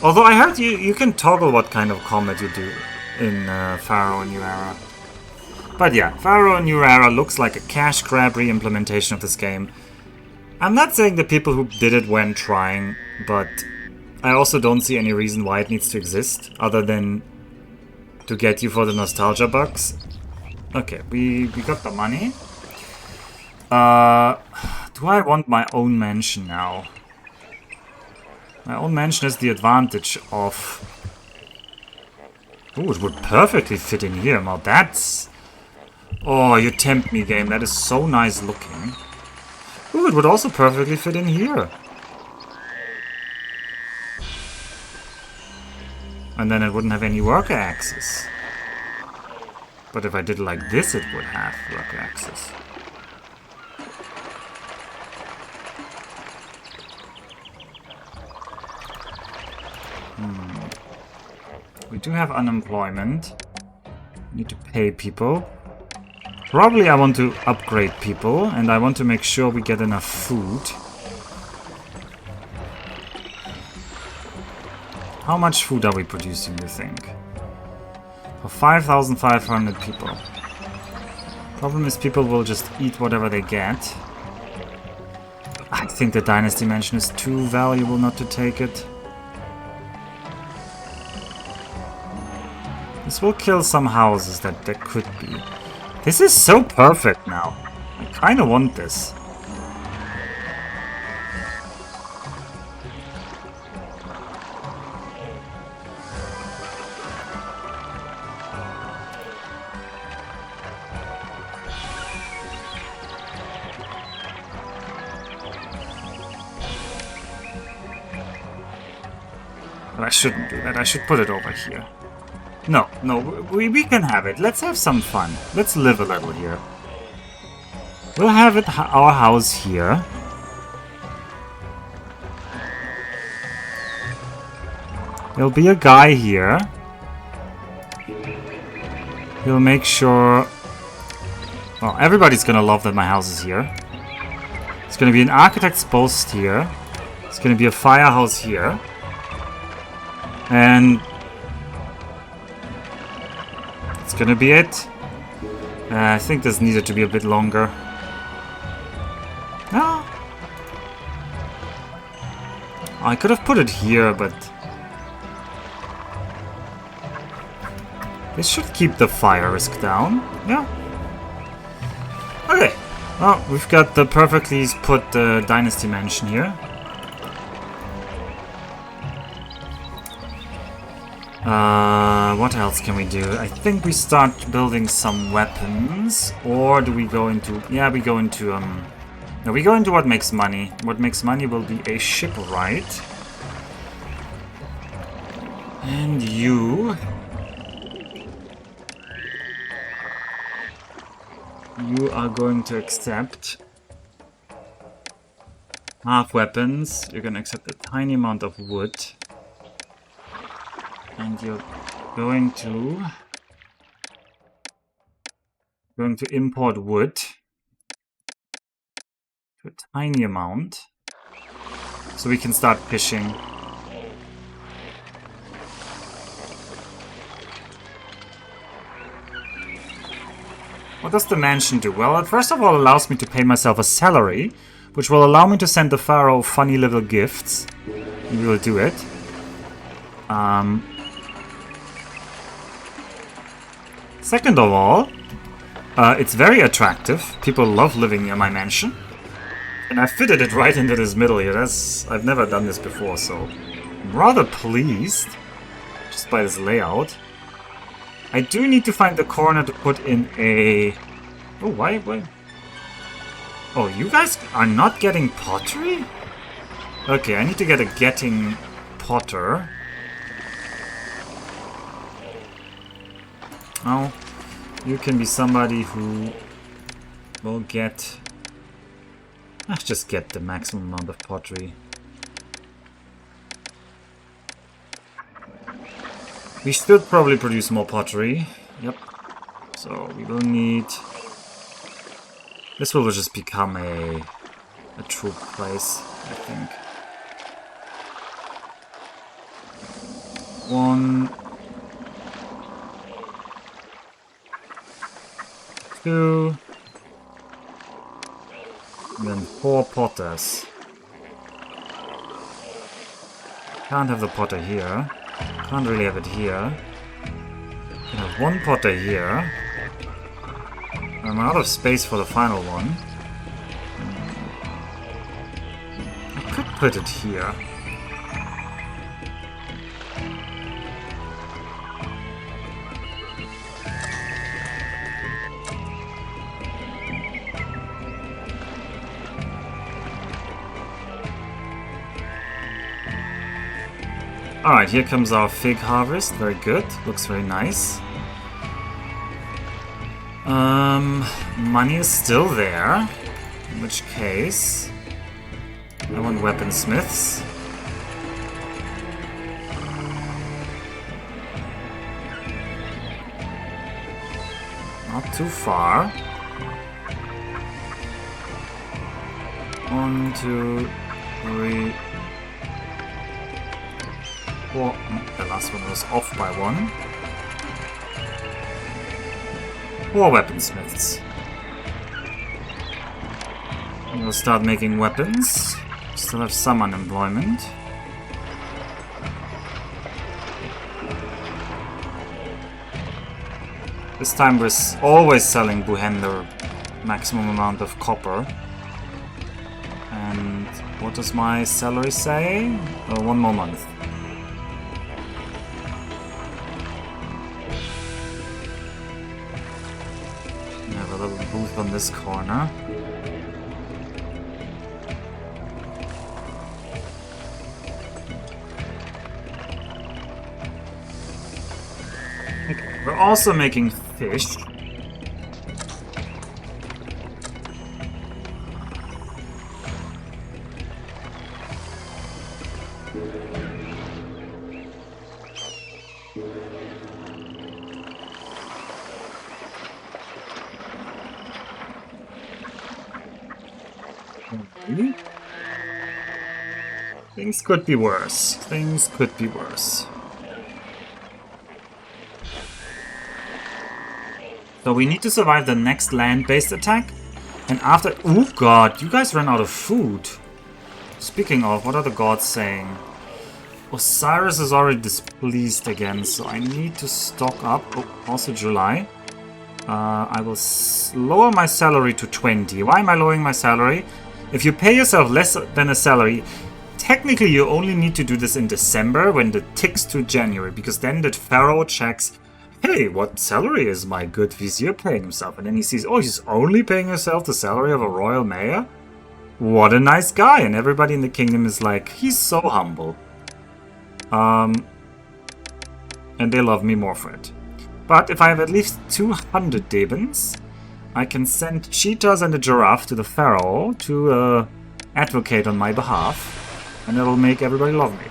Although I heard you can toggle what kind of combat you do in Pharaoh New Era. But yeah, Pharaoh New Era looks like a cash grab re-implementation of this game. I'm not saying the people who did it weren't trying, but I also don't see any reason why it needs to exist, other than to get you for the nostalgia bucks. Okay, we got the money. Do I want my own mansion now? My own mansion has the advantage of... Ooh, it would perfectly fit in here. Now that's... Oh, you tempt me, game. That is so nice looking. Ooh, it would also perfectly fit in here. And then it wouldn't have any worker access. But if I did it like this, it would have worker access. We do have unemployment. Need to pay people. Probably I want to upgrade people, and I want to make sure we get enough food. How much food are we producing, you think? For 5,500 people. Problem is people will just eat whatever they get. I think the Dynasty Mansion is too valuable not to take it. This will kill some houses that there could be. This is so perfect now. I kind of want this. But I shouldn't do that. I should put it over here. No, we can have it. Let's have some fun. Let's live a little here. We'll have it our house here. There'll be a guy here. He'll make sure... Well, everybody's gonna love that my house is here. It's gonna be an architect's post here. It's gonna be a firehouse here. And... gonna be it. I think this needed to be a bit longer. No. I could have put it here, but... This should keep the fire risk down. Yeah. Okay. Well, we've got the perfectly put Dynasty Mansion here. What else can we do? I think we start building some weapons. Or do we go into... Yeah, we go into, No, we go into what makes money. What makes money will be a shipwright. And you... You are going to accept... half weapons. You're going to accept a tiny amount of wood. And you're going to import wood to a tiny amount so we can start fishing. What does the mansion do? Well, it first of all allows me to pay myself a salary, which will allow me to send the Pharaoh funny little gifts. We will do it. Second of all, it's very attractive. People love living near my mansion. And I fitted it right into this middle here. I've never done this before, so I'm rather pleased just by this layout. I do need to find the corner to put in a... Oh, why? Oh, you guys are not getting pottery? Okay, I need to get a getting potter. Oh, you can be somebody who will get... Let's just get the maximum amount of pottery. We should probably produce more pottery. Yep. So we will need... This will just become a true place, I think. 1, 2, and then 4 potters. Can't have the potter here. Can't really have it here. Can have 1 potter here. I'm out of space for the final one. I could put it here. Alright, here comes our fig harvest. Very good. Looks very nice. Money is still there. In which case... I want weaponsmiths. Not too far. 1, 2, 3... 4. The last one was off by 1. 4 weaponsmiths. And we'll start making weapons. Still have some unemployment. This time we're always selling Buhender maximum amount of copper. And what does my salary say? 1 more month. Have a little booth on this corner. Okay, we're also making fish. Things could be worse. Things could be worse. So we need to survive the next land-based attack. And after... Oh god, you guys ran out of food. Speaking of, what are the gods saying? Osiris is already displeased again, so I need to stock up. Oh, also July. I will lower my salary to 20. Why am I lowering my salary? If you pay yourself less than a salary, technically you only need to do this in December when it ticks to January, because then the Pharaoh checks, hey, what salary is my good vizier paying himself? And then he sees, oh, he's only paying himself the salary of a royal mayor? What a nice guy. And everybody in the kingdom is like, he's so humble. And they love me more for it. But if I have at least 200 Debens, I can send cheetahs and a giraffe to the Pharaoh to advocate on my behalf, and it'll make everybody love me.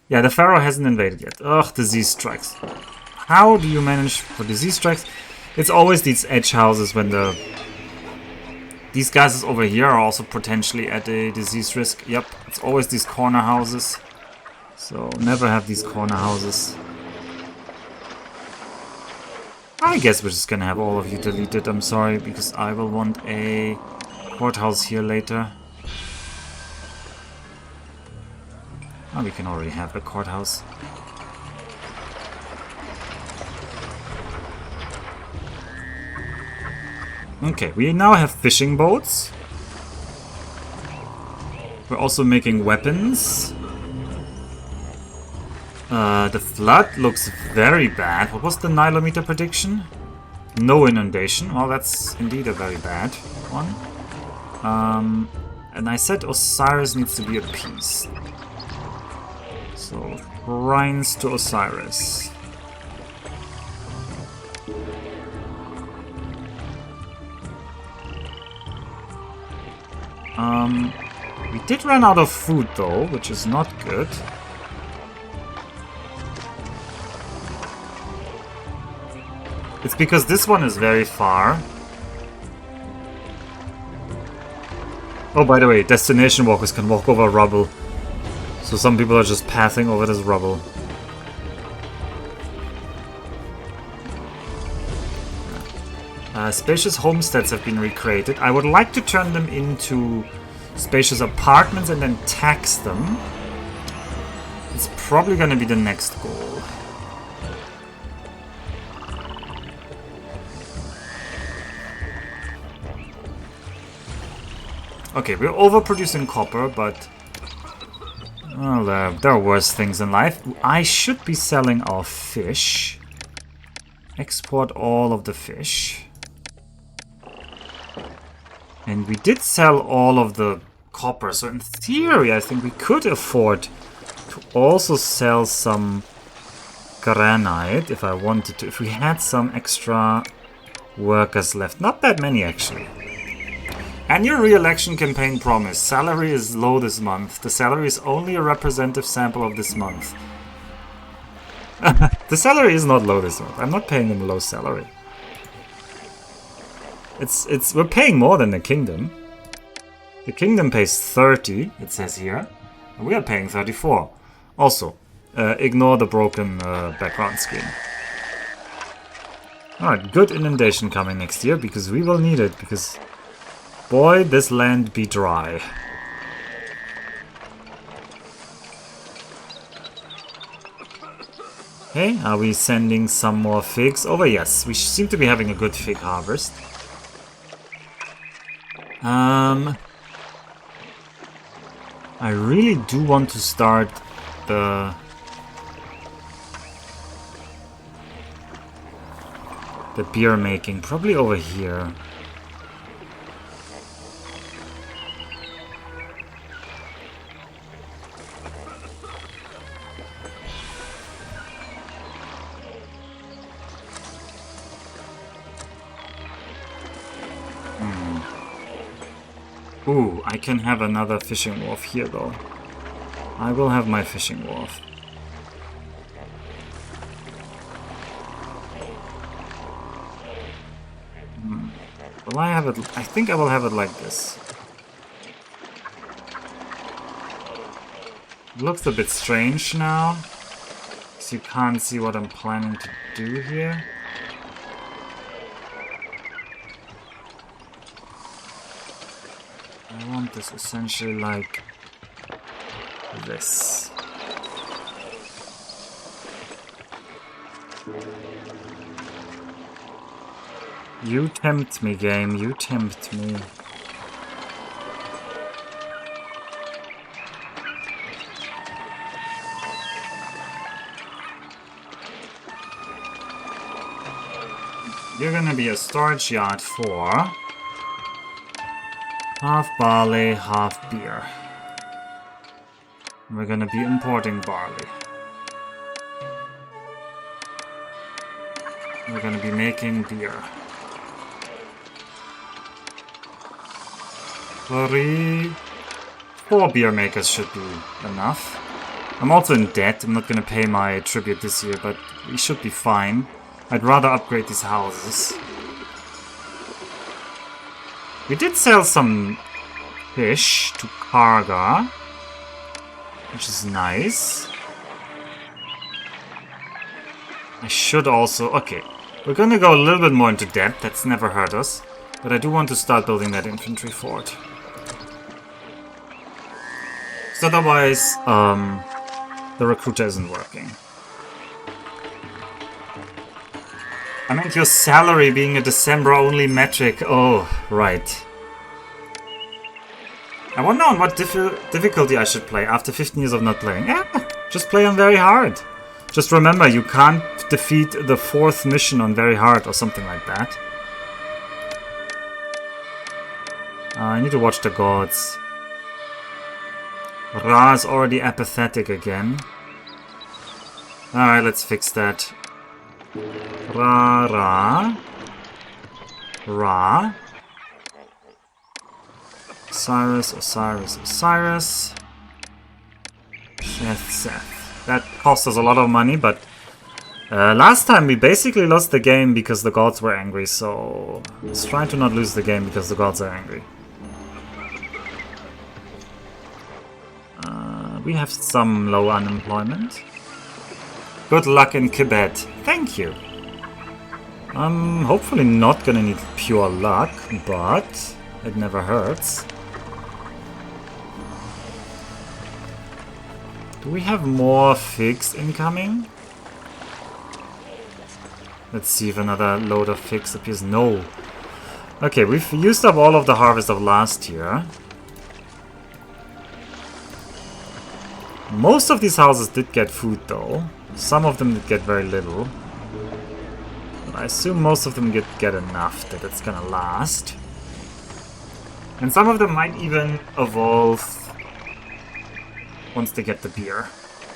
Yeah, the Pharaoh hasn't invaded yet. Ugh, disease strikes. How do you manage for disease strikes? It's always these edge houses when the... These guys over here are also potentially at a disease risk. Yep, it's always these corner houses. So never have these corner houses. I guess we're just gonna have all of you deleted, I'm sorry, because I will want a courthouse here later. Oh, we can already have a courthouse. Okay, we now have fishing boats. We're also making weapons. The flood looks very bad. What was the Nilometer prediction? No inundation. Well, that's indeed a very bad one. And I said Osiris needs to be appeased. So, shrines to Osiris. We did run out of food though, which is not good. It's because this one is very far. Oh, by the way, destination walkers can walk over rubble. So some people are just passing over this rubble. Spacious homesteads have been recreated. I would like to turn them into spacious apartments and then tax them. It's probably going to be the next goal. Okay, we're overproducing copper, but well, there are worse things in life. I should be selling our fish. Export all of the fish. And we did sell all of the copper, so in theory I think we could afford to also sell some granite if I wanted to, if we had some extra workers left. Not that many actually. Annual re-election campaign promise. Salary is low this month. The salary is only a representative sample of this month. The salary is not low this month. I'm not paying them a low salary. We're paying more than the kingdom. The kingdom pays 30, it says here. And we are paying 34. Also, ignore the broken background screen. Alright, good inundation coming next year, because we will need it, because boy, this land be dry. Okay, are we sending some more figs over? Yes, we seem to be having a good fig harvest. I really do want to start the beer making, probably over here. Ooh, I can have another fishing wharf here though. I will have my fishing wharf. Will I have it? I think I will have it like this. It looks a bit strange now, because you can't see what I'm planning to do here. I want this essentially like this. You tempt me, game. You tempt me. You're gonna be a storage yard for half barley, half beer. We're gonna be importing barley. We're gonna be making beer. 4 beer makers should be enough. I'm also in debt. I'm not gonna pay my tribute this year, but we should be fine. I'd rather upgrade these houses. We did sell some fish to Karga, which is nice. I should also... Okay, we're gonna go a little bit more into debt. That's never hurt us. But I do want to start building that infantry fort. So otherwise, the recruiter isn't working. I meant your salary being a December-only metric. Oh, right. I wonder on what difficulty I should play after 15 years of not playing. Yeah, just play on very hard. Just remember, you can't defeat the 4th mission on very hard or something like that. I need to watch the gods. Ra is already apathetic again. Alright, let's fix that. Ra. Osiris, Osiris, Osiris. Seth, Seth. That cost us a lot of money, but last time we basically lost the game because the gods were angry, so let's try to not lose the game because the gods are angry. We have some low unemployment. Good luck in Kebet. Thank you. I'm hopefully not gonna need pure luck, but it never hurts. Do we have more figs incoming? Let's see if another load of figs appears. No. Okay, we've used up all of the harvest of last year. Most of these houses did get food though. Some of them did get very little. But I assume most of them get enough that it's gonna last. And some of them might even evolve once they get the beer.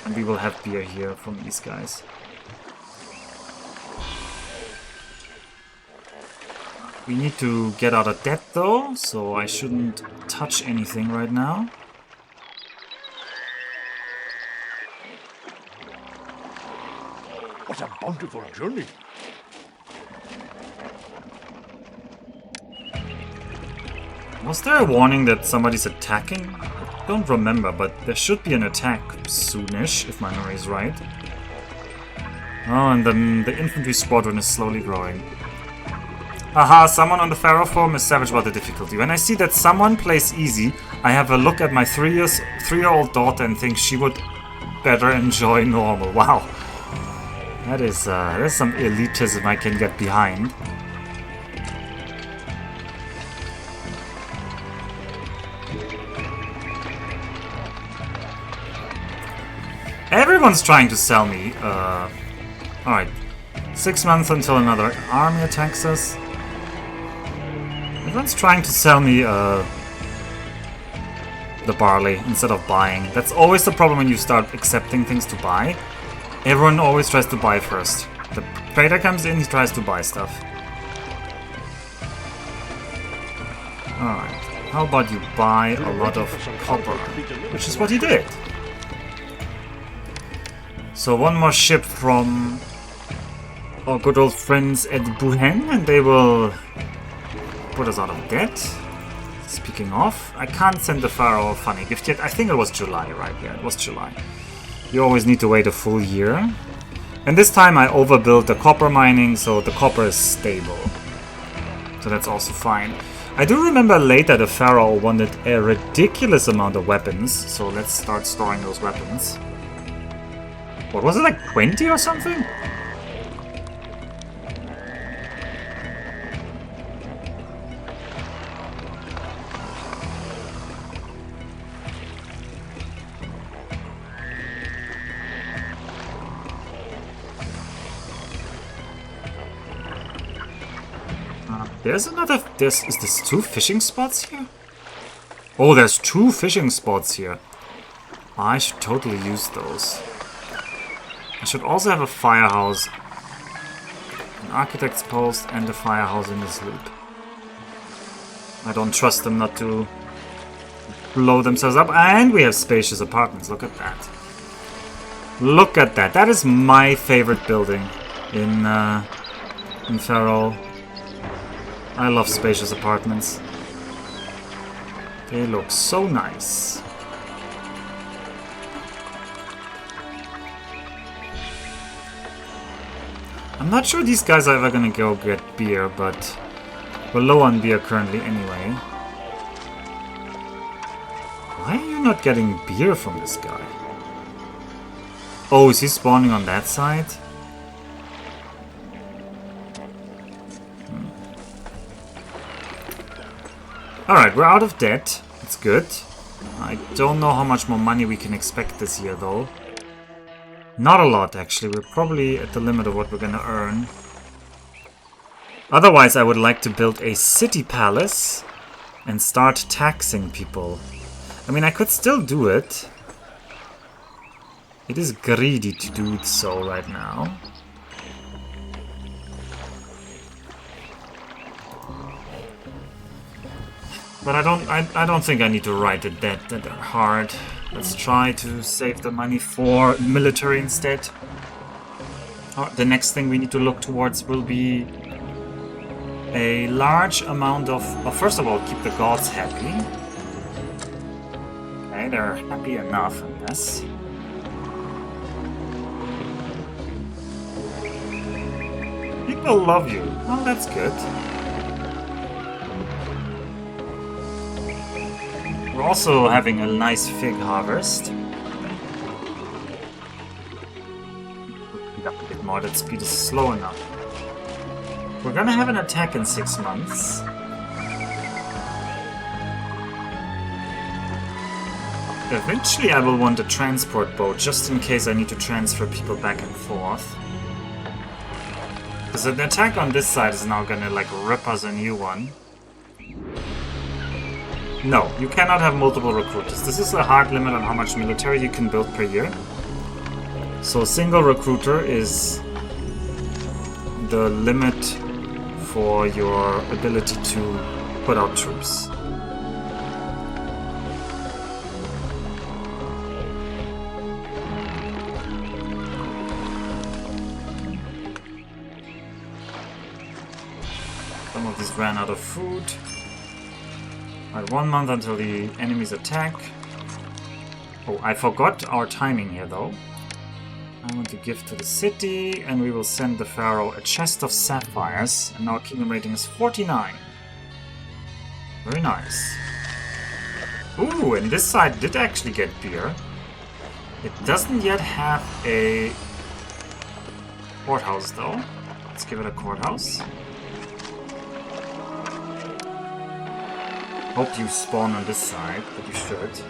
And we will have beer here from these guys. We need to get out of debt though, so I shouldn't touch anything right now. What a bountiful journey. Was there a warning that somebody's attacking? I don't remember, but there should be an attack soonish, if my memory is right. Oh, and then the infantry squadron is slowly growing. Aha, someone on the Pharaoh forum is savage about the difficulty. When I see that someone plays easy, I have a look at my 3-year-old daughter and think she would better enjoy normal. Wow. There's some elitism I can get behind. Everyone's trying to sell me. Alright. 6 months until another army attacks us. Everyone's trying to sell me the barley instead of buying. That's always the problem when you start accepting things to buy. Everyone always tries to buy first. The trader comes in, he tries to buy stuff. Alright. How about you buy a lot of copper? Which is what he did. So one more ship from our good old friends at Buhen, and they will put us out of debt. Speaking of, I can't send the Pharaoh a funny gift yet. I think it was July, right? Yeah, it was July. You always need to wait a full year. And this time I overbuilt the copper mining, so the copper is stable. So that's also fine. I do remember later the Pharaoh wanted a ridiculous amount of weapons, so let's start storing those weapons. What was it, like 20 or something? There's another... is this 2 fishing spots here? Oh, there's 2 fishing spots here. I should totally use those. I should also have a firehouse, an architect's post, and a firehouse in this loop. I don't trust them not to blow themselves up. And we have spacious apartments. Look at that. Look at that. That is my favorite building in Pharaoh. I love spacious apartments. They look so nice. I'm not sure these guys are ever gonna go get beer, but we're low on beer currently anyway. Why are you not getting beer from this guy? Oh, is he spawning on that side? Alright, we're out of debt. That's good. I don't know how much more money we can expect this year, though. Not a lot, actually. We're probably at the limit of what we're gonna earn. Otherwise, I would like to build a city palace and start taxing people. I mean, I could still do it. It is greedy to do so right now. But I don't think I need to write it that hard. Let's try to save the money for military instead. The next thing we need to look towards will be a large amount of... Well, first of all, keep the gods happy. Okay, they're happy enough, I guess. People love you. Well, that's good. We're also having a nice fig harvest. Up a bit more, that speed is slow enough. We're gonna have an attack in 6 months. Eventually I will want a transport boat, just in case I need to transfer people back and forth. Because an attack on this side is now gonna like rip us a new one. No, you cannot have multiple recruiters. This is a hard limit on how much military you can build per year. So a single recruiter is the limit for your ability to put out troops. Some of these ran out of food. Alright, 1 month until the enemies attack. Oh, I forgot our timing here though. I want to give to the city, and we will send the Pharaoh a chest of sapphires, and our kingdom rating is 49. Very nice. Ooh, and this side did actually get beer. It doesn't yet have a courthouse though. Let's give it a courthouse. Hope you spawn on this side, but you should.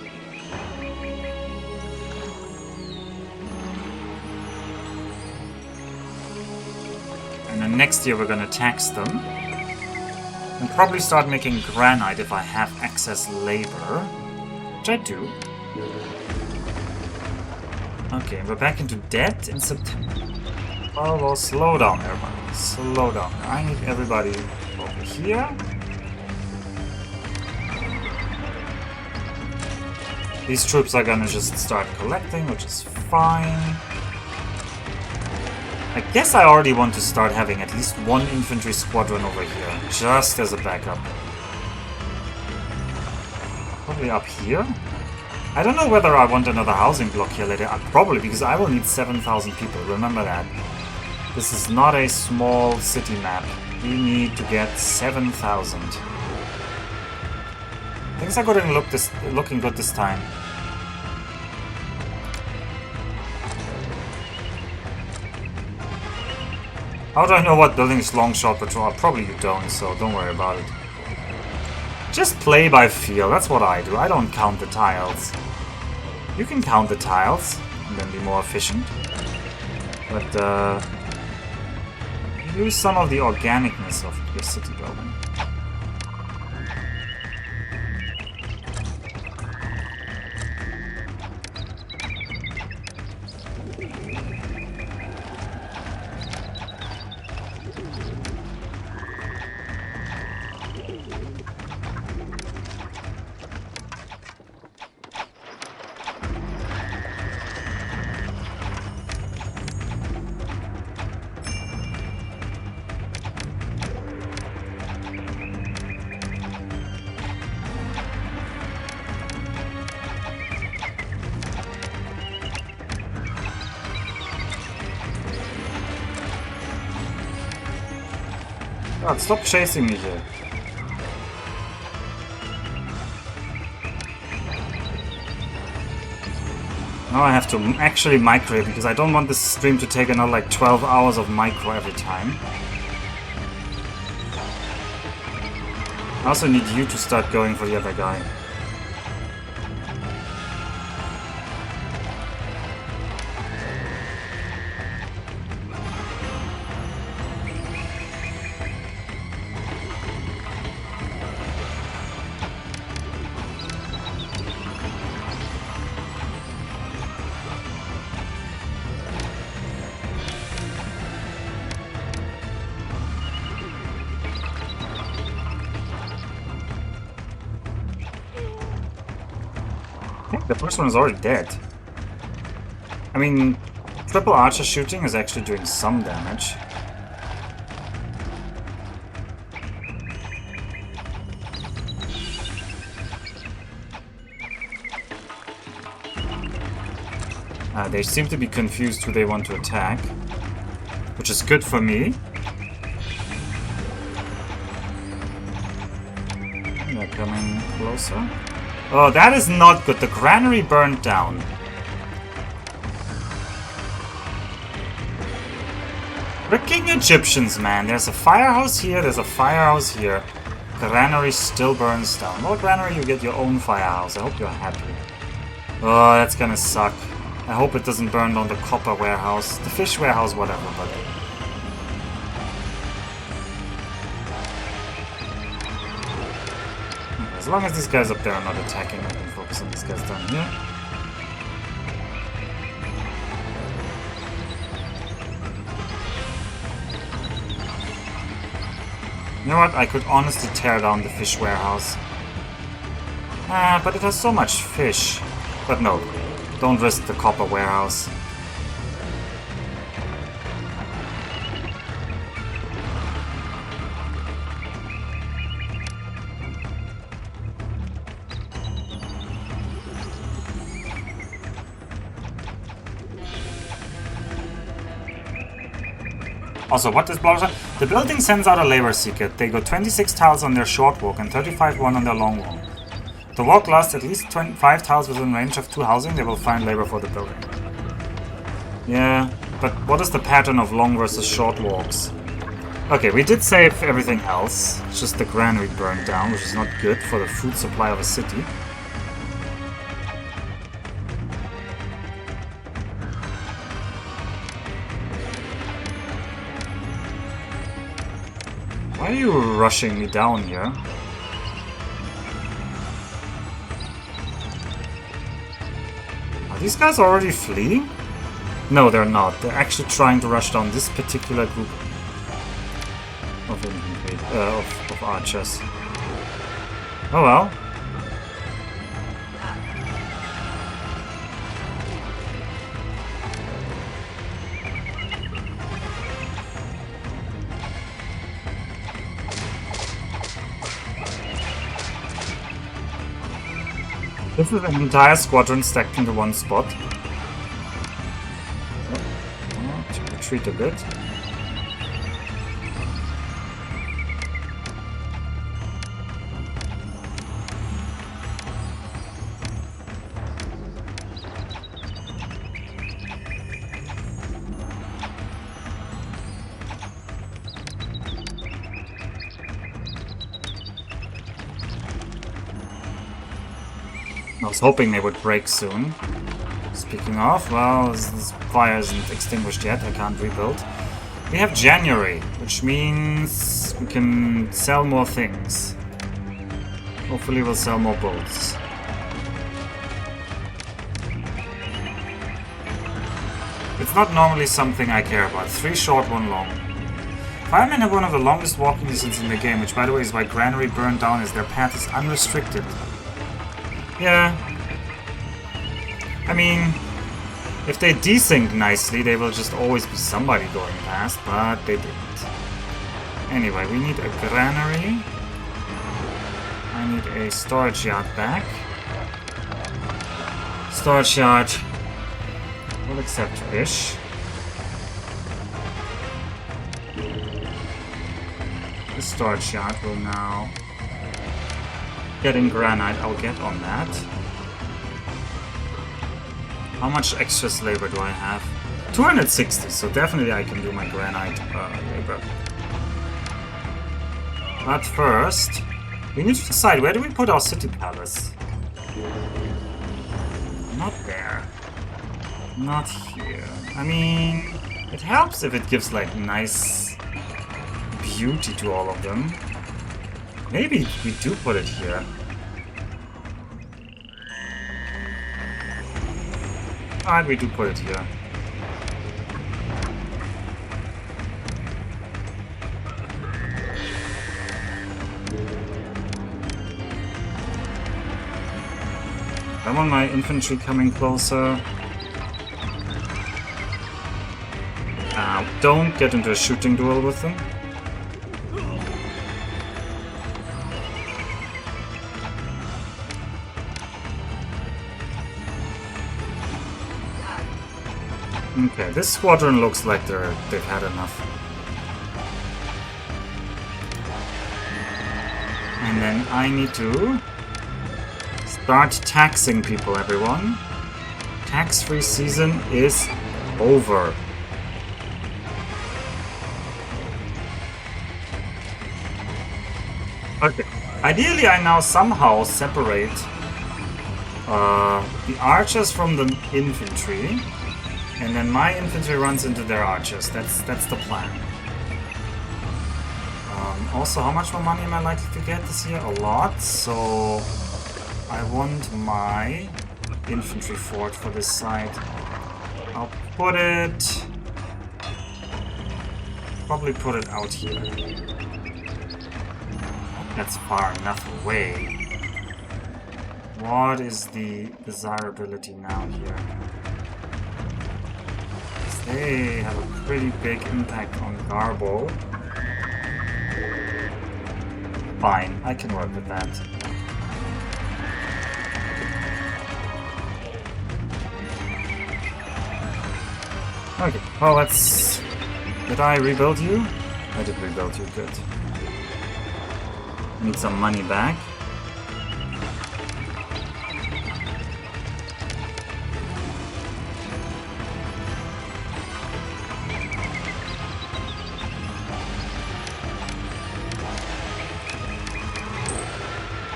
And then next year we're gonna tax them. And probably start making granite if I have excess labor. Which I do. Okay, we're back into debt in September. Oh, well, slow down, everybody. Slow down. I need everybody over here. These troops are gonna just start collecting, which is fine. I guess I already want to start having at least one infantry squadron over here, just as a backup. Probably up here? I don't know whether I want another housing block here later. Probably, because I will need 7,000 people, remember that. This is not a small city map. We need to get 7,000. Things are looking good this time. How do I know what building is long shot patrol? Probably you don't, so don't worry about it. Just play by feel, that's what I do. I don't count the tiles. You can count the tiles and then be more efficient. But you lose some of the organicness of your city building. God, stop chasing me here. Now I have to actually micro because I don't want this stream to take another like 12 hours of micro every time. I also need you to start going for the other guy. The first one is already dead. I mean, triple archer shooting is actually doing some damage. They seem to be confused who they want to attack, which is good for me. They're coming closer. Oh, that is not good. The granary burned down. Freaking Egyptians, man. There's a firehouse here, there's a firehouse here. Granary still burns down. Well, granary, you get your own firehouse. I hope you're happy. Oh, that's gonna suck. I hope it doesn't burn down the copper warehouse. The fish warehouse, whatever, but... As long as these guys up there are not attacking, I can focus on these guys down here. You know what? I could honestly tear down the fish warehouse. But it has so much fish. But no, don't risk the copper warehouse. Also, what does blows? The building sends out a labor seeker. They got 26 tiles on their short walk and 35 on their long walk. The walk lasts at least 25 tiles within range of 2 housing. They will find labor for the building. Yeah, but what is the pattern of long versus short walks? Okay, we did save everything else. It's just the granary burned down, which is not good for the food supply of a city. Why are you rushing me down here? Are these guys already fleeing? No, they're not. They're actually trying to rush down this particular group of infantry, of archers. Oh well. This is an entire squadron stacked into one spot. Oh, retreat a bit. I was hoping they would break soon. Speaking of, well, this fire isn't extinguished yet, I can't rebuild. We have January, which means we can sell more things. Hopefully we'll sell more bolts. It's not normally something I care about. 3 short, 1 long. Firemen have one of the longest walking distances in the game, which by the way is why Granary burned down, as their path is unrestricted. Yeah. I mean, if they desync nicely, they will just always be somebody going past, but they didn't. Anyway, we need a granary. I need a storage yard back. Storage yard will accept fish. The storage yard will now... Getting granite, I'll get on that. How much extra labor do I have? 260, so definitely I can do my granite labor. But first, we need to decide, where do we put our city palace? Not there. Not here. I mean, it helps if it gives like nice beauty to all of them. Maybe we do put it here. Alright, we do put it here. I want my infantry coming closer. Don't get into a shooting duel with them. Okay, this squadron looks like they've had enough. And then I need to start taxing people, everyone. Tax-free season is over. Okay. Ideally, I now somehow separate the archers from the infantry, and then my infantry runs into their archers. That's the plan. Also, how much more money am I likely to get this year? A lot. So I want my infantry fort for this side. I'll put it. Probably put it out here. That's far enough away. What is the desirability now here? They have a pretty big impact on Garble. Fine, I can work with that. Okay, well let's... Did I rebuild you? I did rebuild you, good. Need some money back.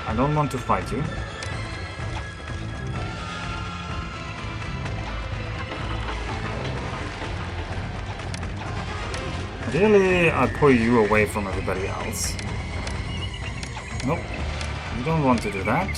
I don't want to fight you. Ideally, I'll pull you away from everybody else. Nope, you don't want to do that.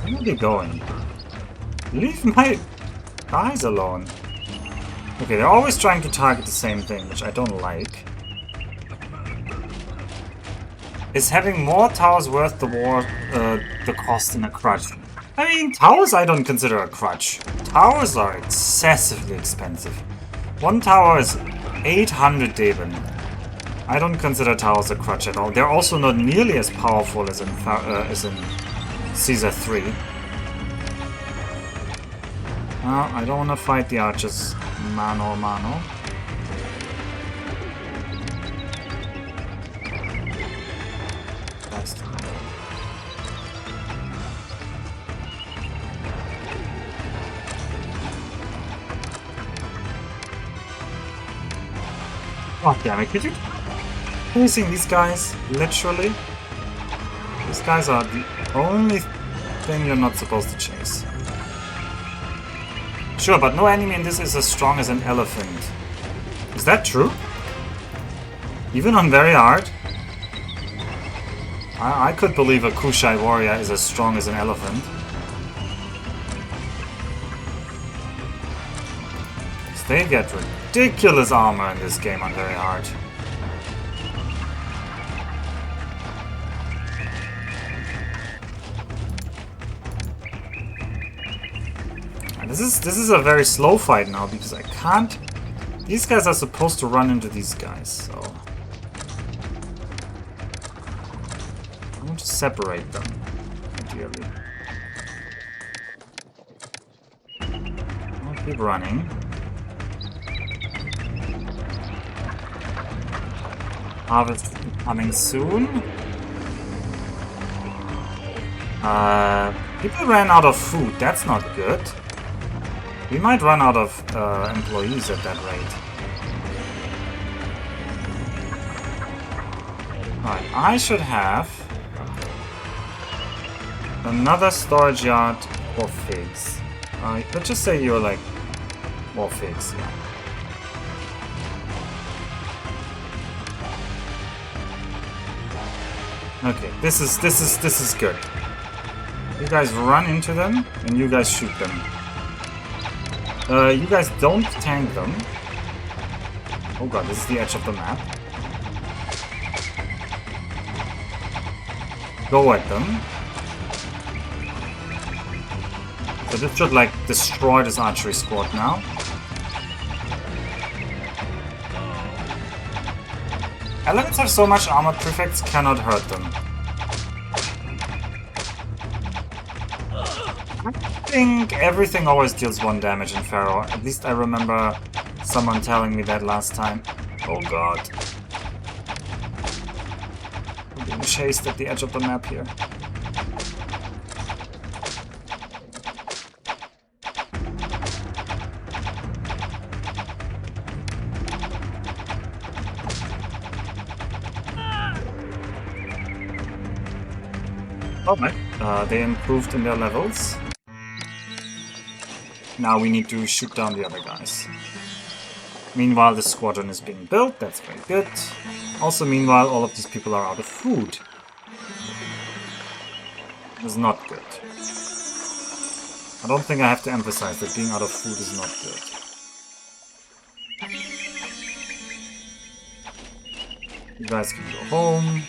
Where are they going? Leave my guys alone. Okay, they're always trying to target the same thing, which I don't like. Is having more towers worth the cost in a crutch? I mean, towers I don't consider a crutch. Towers are excessively expensive. One tower is 800 Deben. I don't consider towers a crutch at all. They're also not nearly as powerful as in Caesar 3. I don't want to fight the archers mano a mano. Oh damn it, could you chasing these guys? Literally? These guys are the only thing you're not supposed to chase. Sure, but no enemy in this is as strong as an elephant. Is that true? Even on very hard? I could believe a Kushite warrior is as strong as an elephant. They get ridiculous armor in this game on very hard. And this is a very slow fight now because I can't. These guys are supposed to run into these guys, so I want to separate them, ideally. I'll keep running. Harvest coming soon. People ran out of food. That's not good. We might run out of employees at that rate. Alright, I should have another storage yard for figs. Let's just say you're like more figs, yeah. Okay, this is good. You guys run into them, and you guys shoot them. You guys don't tank them. Oh god, this is the edge of the map. Go at them. So this should, like, destroy this archery squad now. Elements have so much armor, prefects cannot hurt them. I think everything always deals 1 damage in Pharaoh. At least I remember someone telling me that last time. Oh god. I'm being chased at the edge of the map here. Alright, they improved in their levels. Now we need to shoot down the other guys. Meanwhile, the squadron is being built, that's very good. Also, meanwhile, all of these people are out of food. It's not good. I don't think I have to emphasize that being out of food is not good. You guys can go home.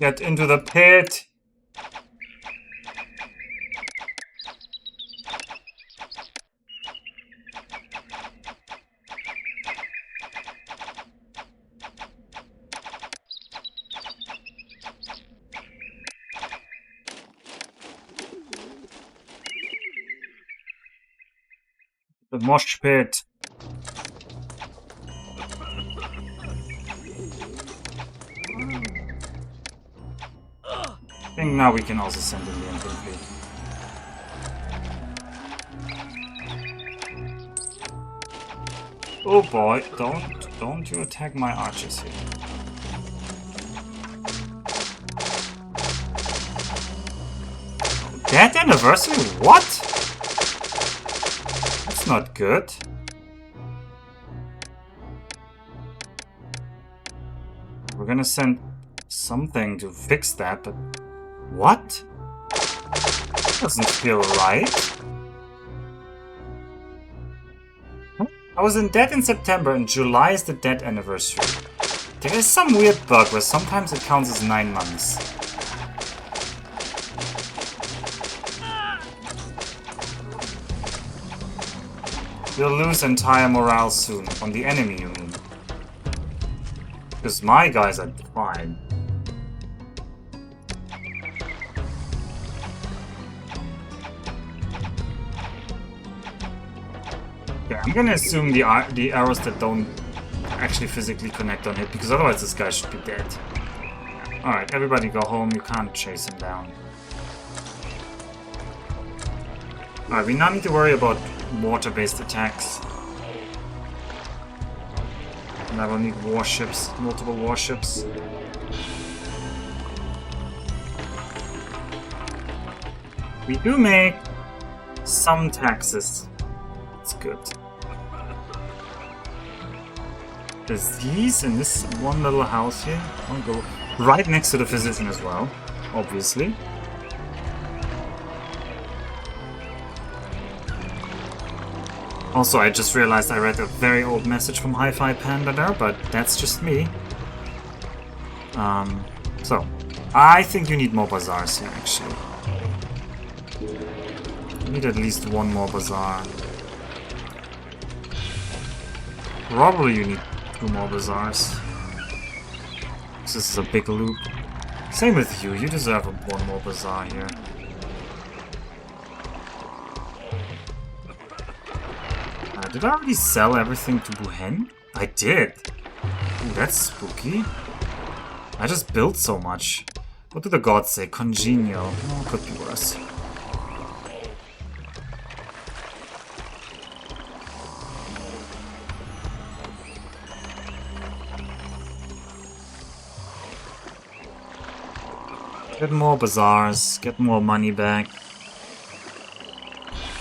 Get into the pit! The mosh pit. I think now we can also send in the infantry. Oh boy, don't you attack my archers here. Death anniversary? What? That's not good. We're gonna send something to fix that, but what? Doesn't feel right. I was in debt in September and July is the debt anniversary. There is some weird bug where sometimes it counts as 9 months. You'll lose entire morale soon. On the enemy, you mean? Because my guys are fine. Yeah, I'm gonna assume the arrows that don't actually physically connect on hit, because otherwise this guy should be dead. Alright, everybody go home, you can't chase him down. Alright, we now need to worry about water-based attacks. And I will need warships, multiple warships. We do make some taxes. It's good. There's these in this one little house here. I'll go right next to the physician as well, obviously. Also, I just realized I read a very old message from Hi-Fi Panda there, but that's just me. So, I think you need more bazaars here, actually. You need at least one more bazaar. Probably you need 2 more bazaars. This is a big loop. Same with you, you deserve one more bazaar here. Did I already sell everything to Buhen? I did. Ooh, that's spooky. I just built so much. What do the gods say? Congenial. Oh, could be worse. Get more bazaars, get more money back.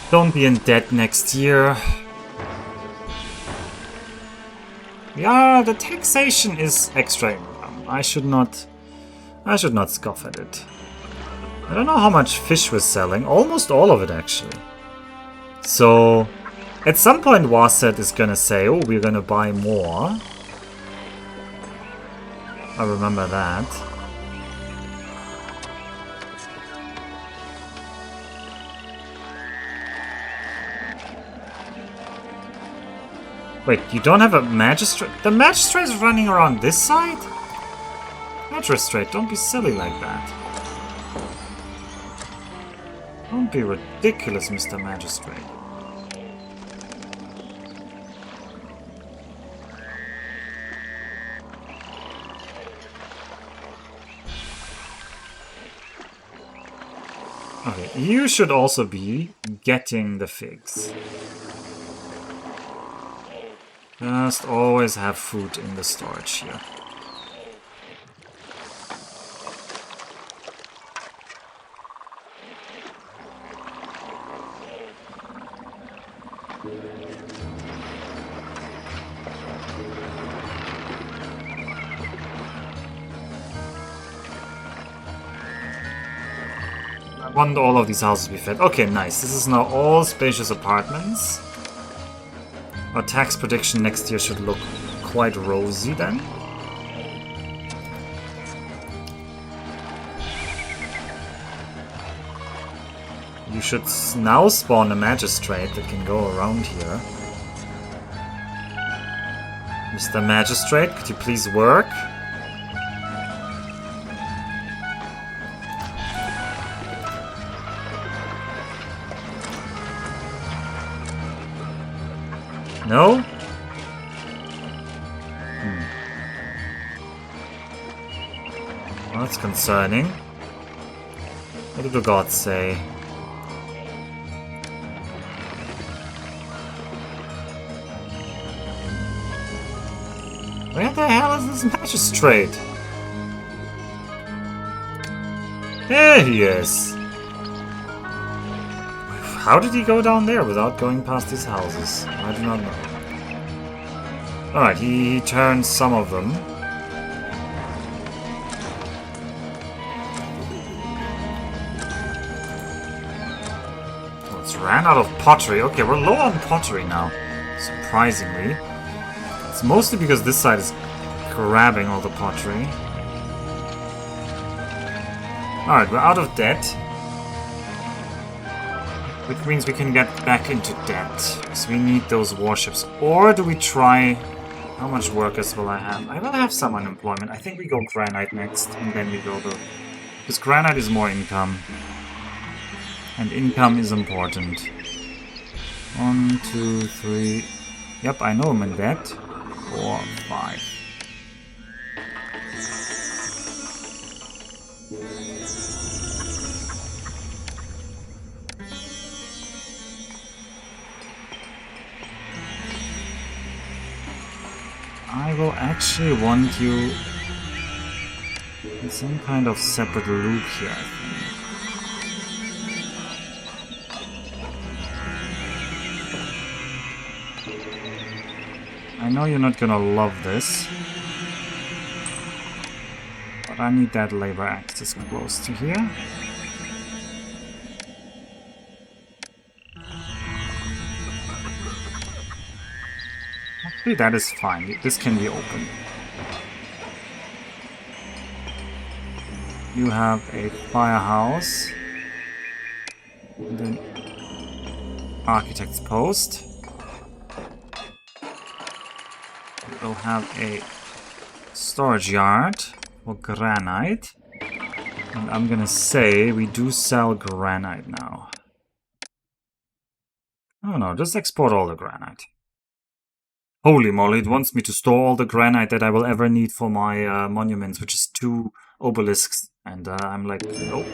Don't be in debt next year. Yeah, the taxation is extra income. I should not scoff at it. I don't know how much fish we're selling. Almost all of it, actually. So, at some point Waset is gonna say, oh, we're gonna buy more. I remember that. Wait, you don't have a magistrate? The magistrate's running around this side? Magistrate, don't be silly like that. Don't be ridiculous, Mr. Magistrate. Okay, you should also be getting the figs. Just always have food in the storage here. I want all of these houses to be fed. Okay, nice. This is now all spacious apartments. Our tax prediction next year should look quite rosy then. You should now spawn a magistrate that can go around here. Mr. Magistrate, could you please work? No? Well, that's concerning. What did the gods say? Where the hell is this magistrate? There he is! How did he go down there without going past these houses? I do not know. Alright, he turned some of them. Oh, it's ran out of pottery. Okay, we're low on pottery now. Surprisingly. It's mostly because this side is grabbing all the pottery. Alright, we're out of debt. Which means we can get back into debt. So we need those warships. Or do we try... How much workers will I have? I will have some unemployment. I think we go granite next. And then we go to... Because granite is more income. And income is important. 1, 2, 3... Yep, I know I'm in debt. 4, 5. I will actually want you in some kind of separate loop here, I think. I know you're not gonna love this, but I need that labor access close to here. Actually, that is fine. This can be open. You have a firehouse. And then architect's post. We'll have a storage yard for granite. And I'm gonna say we do sell granite now. Oh no, just export all the granite. Holy moly, it wants me to store all the granite that I will ever need for my monuments, which is 2 obelisks. And I'm like, nope.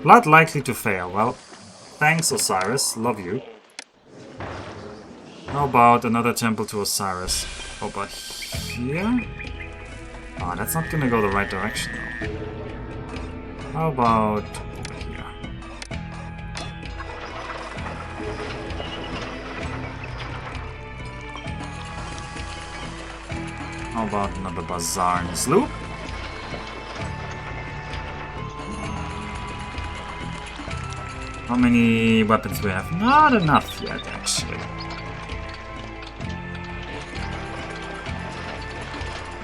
Blood likely to fail. Well, thanks, Osiris. Love you. How about another temple to Osiris? Over here? Ah, that's not gonna go the right direction, though. How about over here? How about another bazaar in this loop? How many weapons we have? Not enough yet, actually.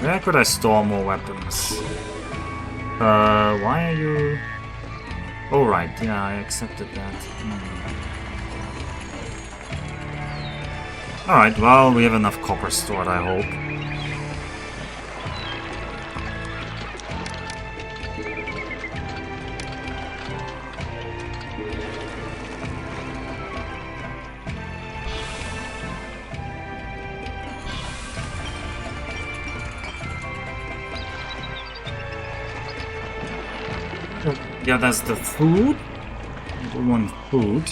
Where could I store more weapons? Why are you... Oh, right, yeah, I accepted that. Alright, well, we have enough copper stored, I hope. Yeah, that's the food. I do want food.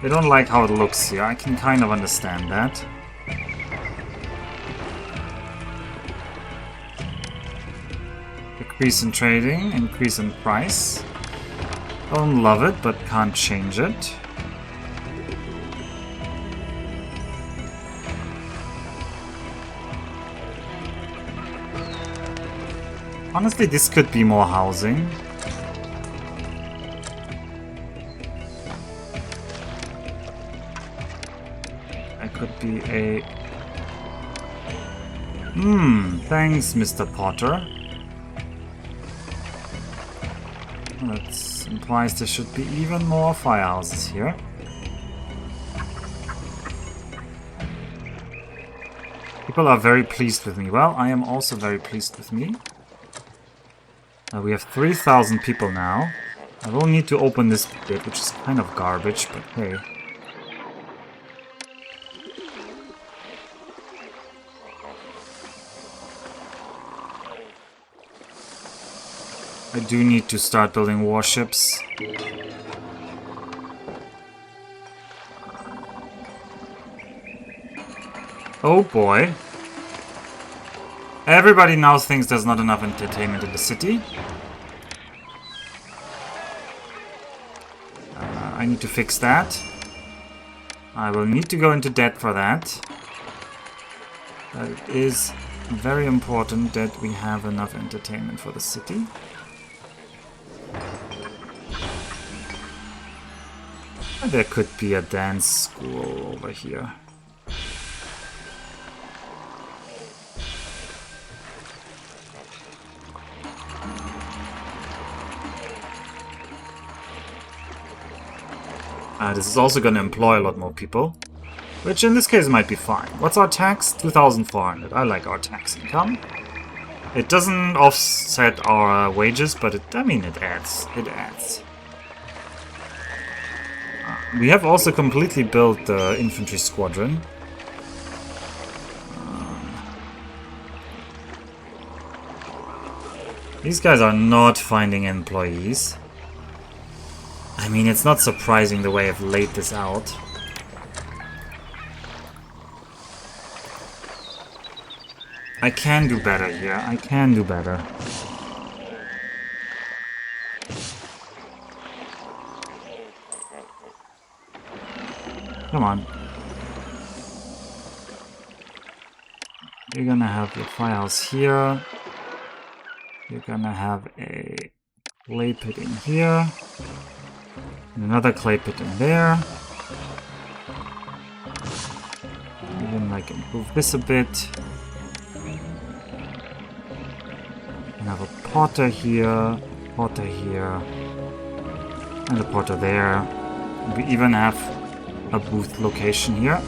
They don't like how it looks here. I can kind of understand that. Increase in trading, increase in price. Don't love it, but can't change it. Honestly, this could be more housing. That could be a... thanks, Mr. Potter. That implies there should be even more firehouses here. People are very pleased with me. Well, I am also very pleased with me. We have 3,000 people now. I will need to open this bit, which is kind of garbage, but hey. I do need to start building warships. Oh boy. Everybody now thinks there's not enough entertainment in the city. I need to fix that. I will need to go into debt for that. But it is very important that we have enough entertainment for the city. There could be a dance school over here. This is also going to employ a lot more people, which in this case might be fine. What's our tax? 2,400. I like our tax income. It doesn't offset our wages, but it adds. It adds. We have also completely built the infantry squadron. These guys are not finding employees. I mean, it's not surprising the way I've laid this out. I can do better here. I can do better. Come on. You're gonna have your firehouse here. You're gonna have a clay pit in here. And another clay pit in there. Even like improve this a bit. And have a potter here, and a potter there. And we even have a booth location here.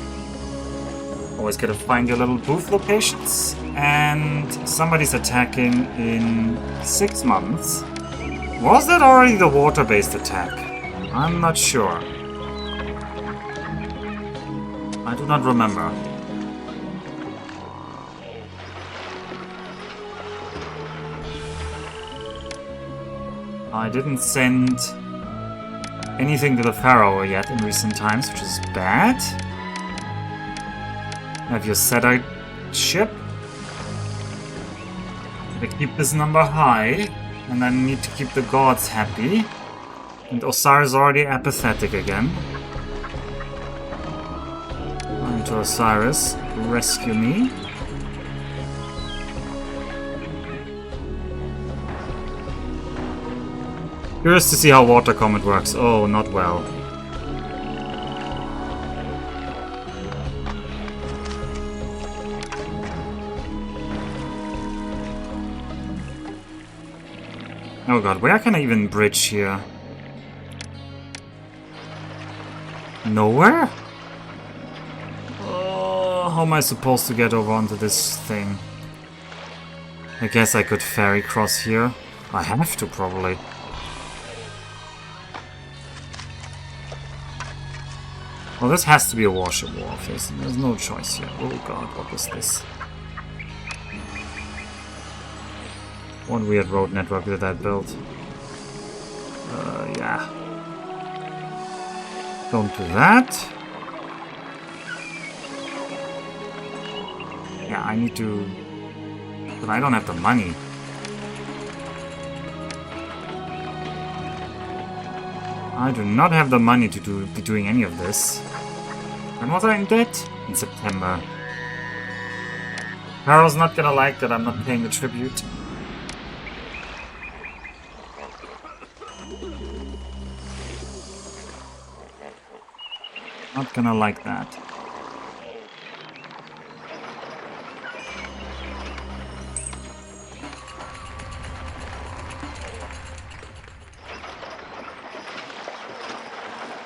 Always gotta find your little booth locations. And somebody's attacking in 6 months. Was that already the water-based attack? I'm not sure. I do not remember. I didn't send anything to the Pharaoh yet in recent times, which is bad. Have your satellite ship. I keep this number high, and I need to keep the gods happy. And Osiris is already apathetic again. On to Osiris, rescue me. Curious to see how Water Comet works. Oh, not well. Oh god, where can I even bridge here? Nowhere? Oh, how am I supposed to get over onto this thing? I guess I could ferry cross here. I have to, probably. Well, this has to be a warship wharf. There's no choice here. Oh god, what is this? What weird road network did I build? Yeah. Don't do that. Yeah, I need to... But I don't have the money. I do not have the money to be doing any of this. When was I in debt? In September. Pharaoh's not gonna like that I'm not paying the tribute. Not gonna like that.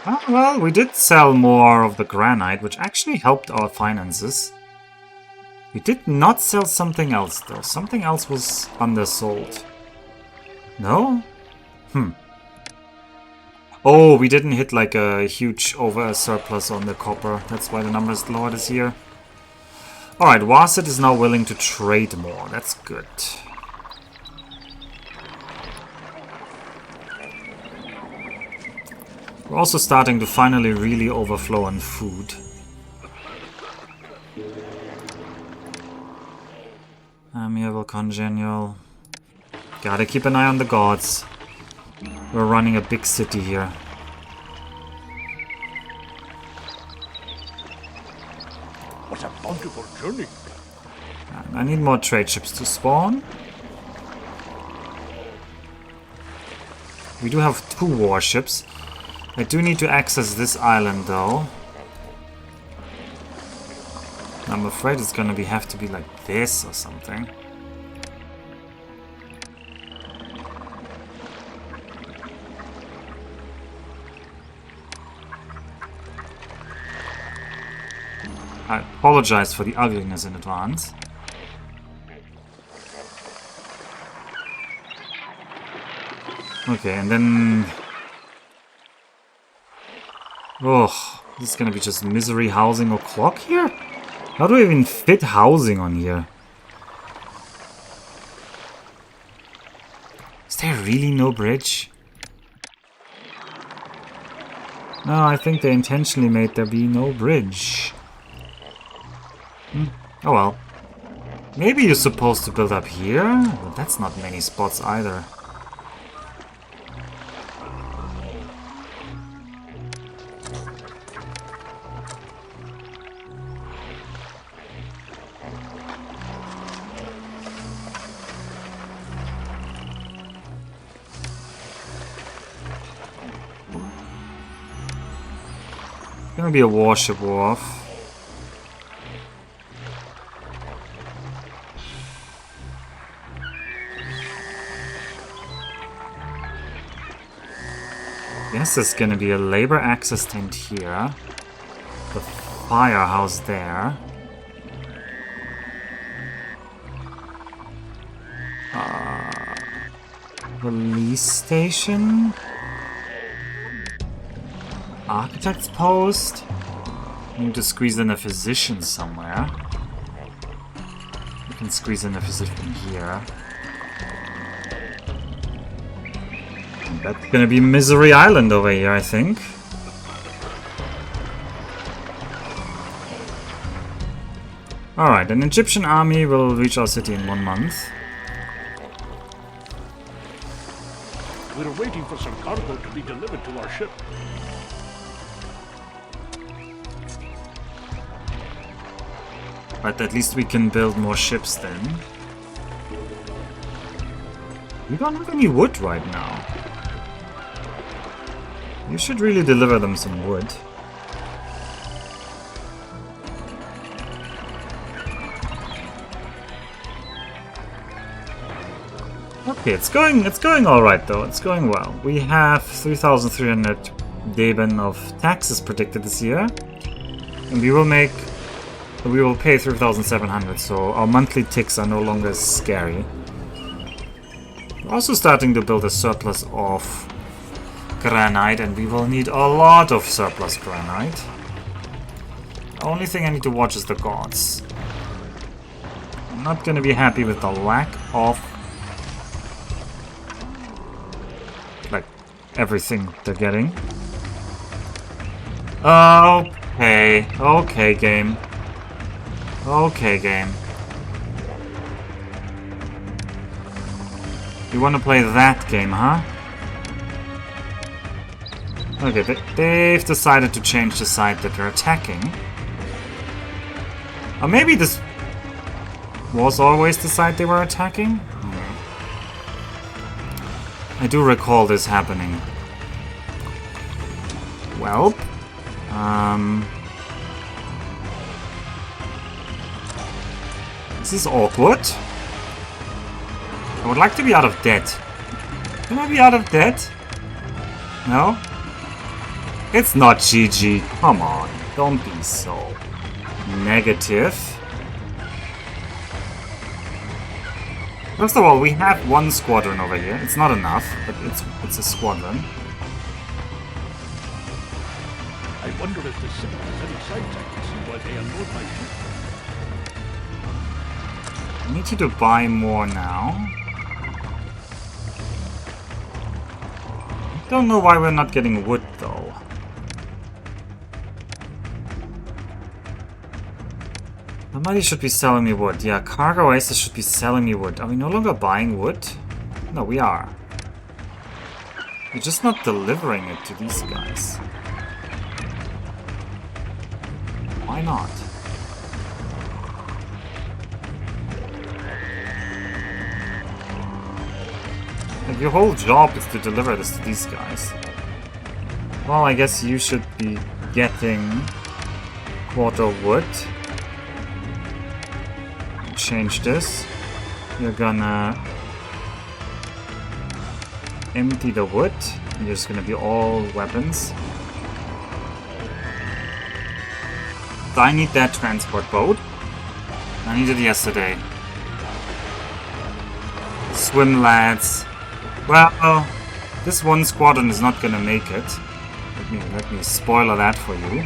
Oh, well, we did sell more of the granite, which actually helped our finances. We did not sell something else, though. Something else was undersold. No? Oh, we didn't hit like a huge surplus on the copper. That's why the number is lower this year. Alright, Wasset is now willing to trade more. That's good. We're also starting to finally really overflow on food. Amiable, congenial. Gotta keep an eye on the gods. We're running a big city here. What a bountiful journey. I need more trade ships to spawn. We do have 2 warships. I do need to access this island though. I'm afraid it's gonna have to be like this or something. I apologize for the ugliness in advance. Okay, and then... Oh, this is gonna be just misery housing o'clock here? How do I even fit housing on here? Is there really no bridge? No, I think they intentionally made there be no bridge. Oh well. Maybe you're supposed to build up here? But that's not many spots either. Gonna be a warship wharf. Guess there's gonna be a labor access tent here. The firehouse there. Police station. Architect's post. Need to squeeze in a physician somewhere. We can squeeze in a physician here. And that's gonna be Misery Island over here, I think. Alright, an Egyptian army will reach our city in 1 month. We're waiting for some cargo to be delivered to our ship. But at least we can build more ships then. We don't have any wood right now. You should really deliver them some wood. Okay, it's going all right though. It's going well. We have 3,300 Deben of taxes predicted this year, and we will pay 3,700. So our monthly ticks are no longer scary. We're also starting to build a surplus of granite, and we will need a lot of surplus granite. The only thing I need to watch is the gods. I'm not gonna be happy with the lack of everything they're getting. Okay. Okay, game. Okay, game. You want to play that game, huh? Okay, they've decided to change the side that they're attacking. Or maybe this was always the side they were attacking? I do recall this happening. Well, this is awkward. I would like to be out of debt. Can I be out of debt? No? It's not GG. Come on, don't be so negative. First of all, we have 1 squadron over here. It's not enough, but it's a squadron. I wonder if the city has any sights I can see while they unload my ship. I need you to buy more now. I don't know why we're not getting wood though. Somebody should be selling me wood. Yeah, Cargo Aces should be selling me wood. Are we no longer buying wood? No, we are. We're just not delivering it to these guys. Why not? Like, your whole job is to deliver this to these guys. Well, I guess you should be getting quarter wood. Change this. You're gonna empty the wood. You're just gonna be all weapons. I need that transport boat. I needed it yesterday. Swim, lads. Well, this 1 squadron is not gonna make it. Let me spoiler that for you.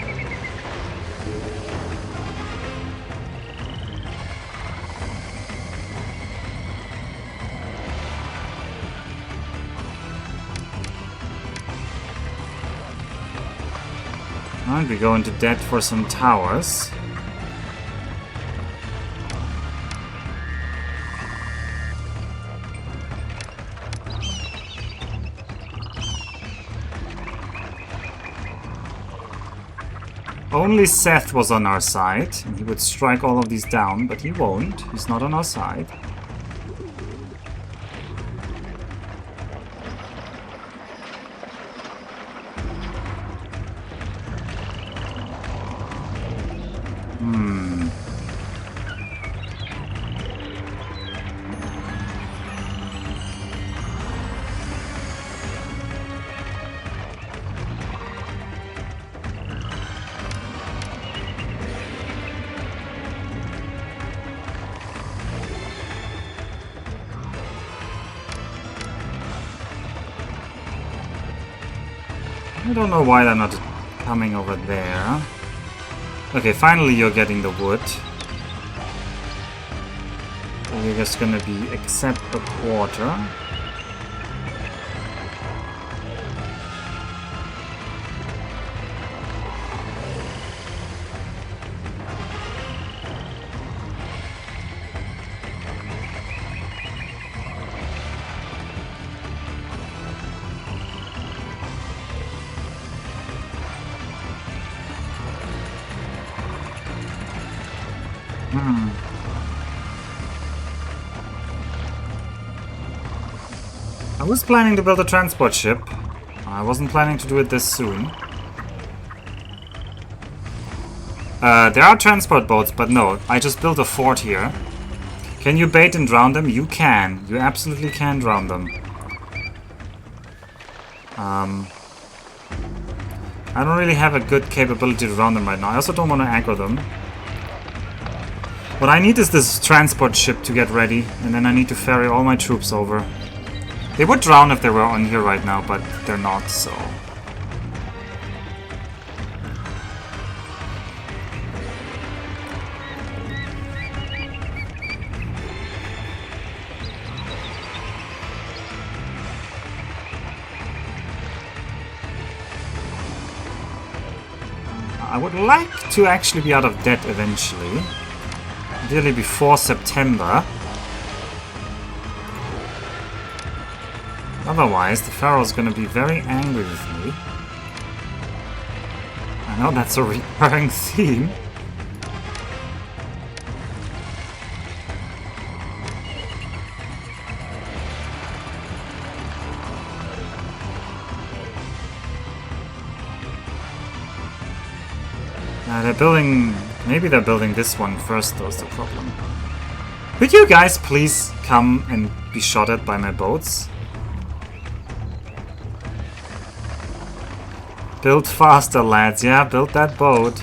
And we go into debt for some towers. Only Seth was on our side, and he would strike all of these down, but he won't. He's not on our side. I don't know why they're not coming over there. Okay, finally you're getting the wood. You're just gonna be except a quarter. I was planning to build a transport ship. I wasn't planning to do it this soon. There are transport boats, but no, I just built a fort here. Can you bait and drown them? You can. You absolutely can drown them. I don't really have a good capability to drown them right now. I also don't want to aggro them. What I need is this transport ship to get ready, and then I need to ferry all my troops over. They would drown if they were on here right now, but they're not, so... I would like to actually be out of debt eventually. Ideally before September. Otherwise, the Pharaoh's gonna be very angry with me. I know that's a recurring theme. They're building... Maybe they're building this one first, though, is the problem. Could you guys please come and be shot at by my boats? Build faster, lads. Yeah, build that boat.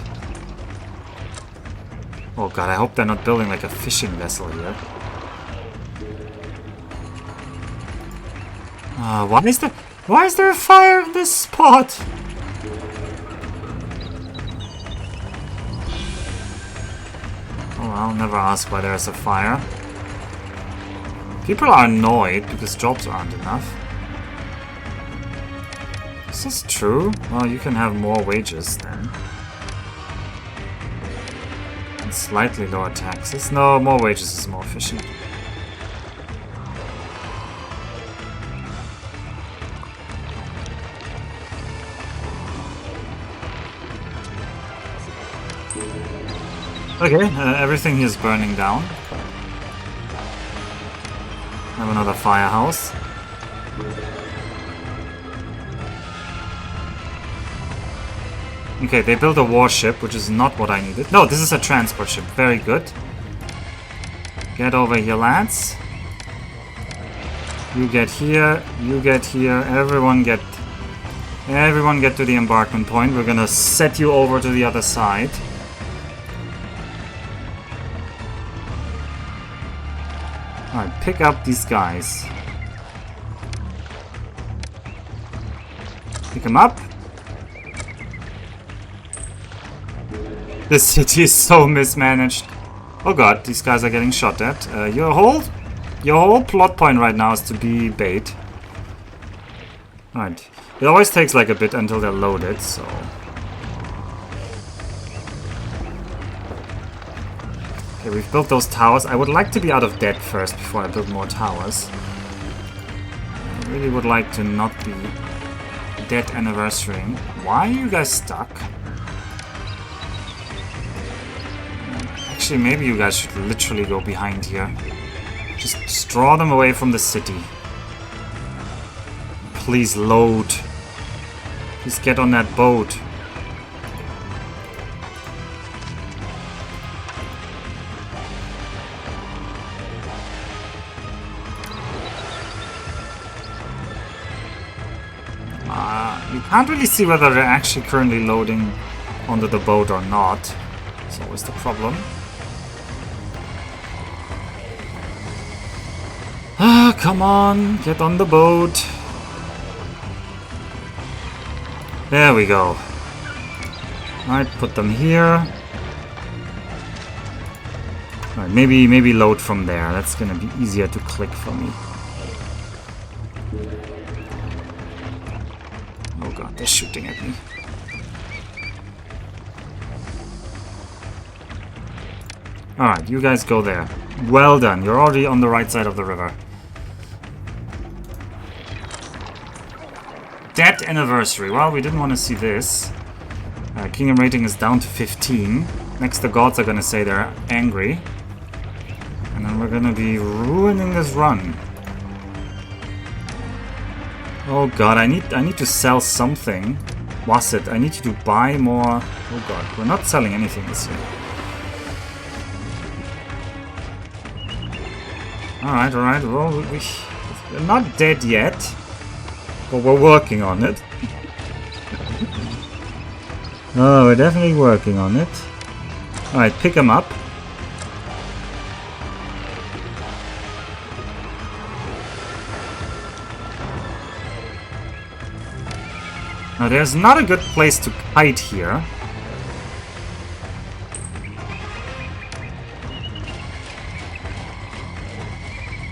Oh god, I hope they're not building like a fishing vessel here. Why is there a fire in this spot? Oh, I'll never ask why there's a fire. People are annoyed because jobs aren't enough. Is this true? Well, you can have more wages then. And slightly lower taxes. No, more wages is more efficient. Okay, everything here is burning down. Have another firehouse. Okay, they built a warship, which is not what I needed. No, this is a transport ship. Very good. Get over here, lads. You get here, you get here, everyone get to the embarkment point. We're gonna set you over to the other side. Alright, pick up these guys. Pick them up. This city is so mismanaged. Oh god, these guys are getting shot at. Your whole plot point right now is to be bait. Alright. It always takes like a bit until they're loaded, so... Okay, we've built those towers. I would like to be out of debt first before I build more towers. I really would like to not be debt anniversarying. Why are you guys stuck? Actually, maybe you guys should literally go behind here. Just draw them away from the city. Please load. Please get on that boat. You can't really see whether they're actually currently loading onto the boat or not. That's always the problem. Ah, come on, get on the boat. There we go. Alright, put them here. Alright, maybe load from there. That's gonna be easier to click for me. Oh god, they're shooting at me. Alright, you guys go there. Well done, you're already on the right side of the river. Dead anniversary. Well, we didn't want to see this. Kingdom rating is down to 15. Next, the gods are gonna say they're angry. And then we're gonna be ruining this run. Oh god, I need to sell something. Was it? I need to buy more. Oh god, we're not selling anything this year. Alright. Well, we're not dead yet. But we're working on it. Oh, we're definitely working on it. Alright, pick him up. Now, there's not a good place to kite here.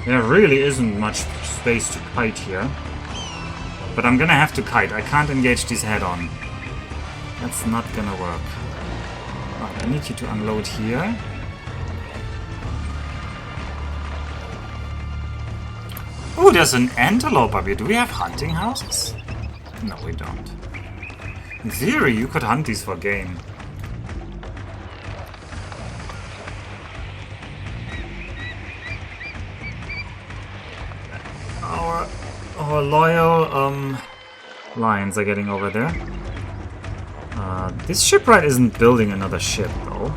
There really isn't much space to kite here. But I'm gonna have to kite. I can't engage these head-on. That's not gonna work. Right, I need you to unload here. Oh, there's an antelope up here. Do we have hunting houses? No, we don't. In theory, you could hunt these for game. Our loyal lions are getting over there. This shipwright isn't building another ship, though.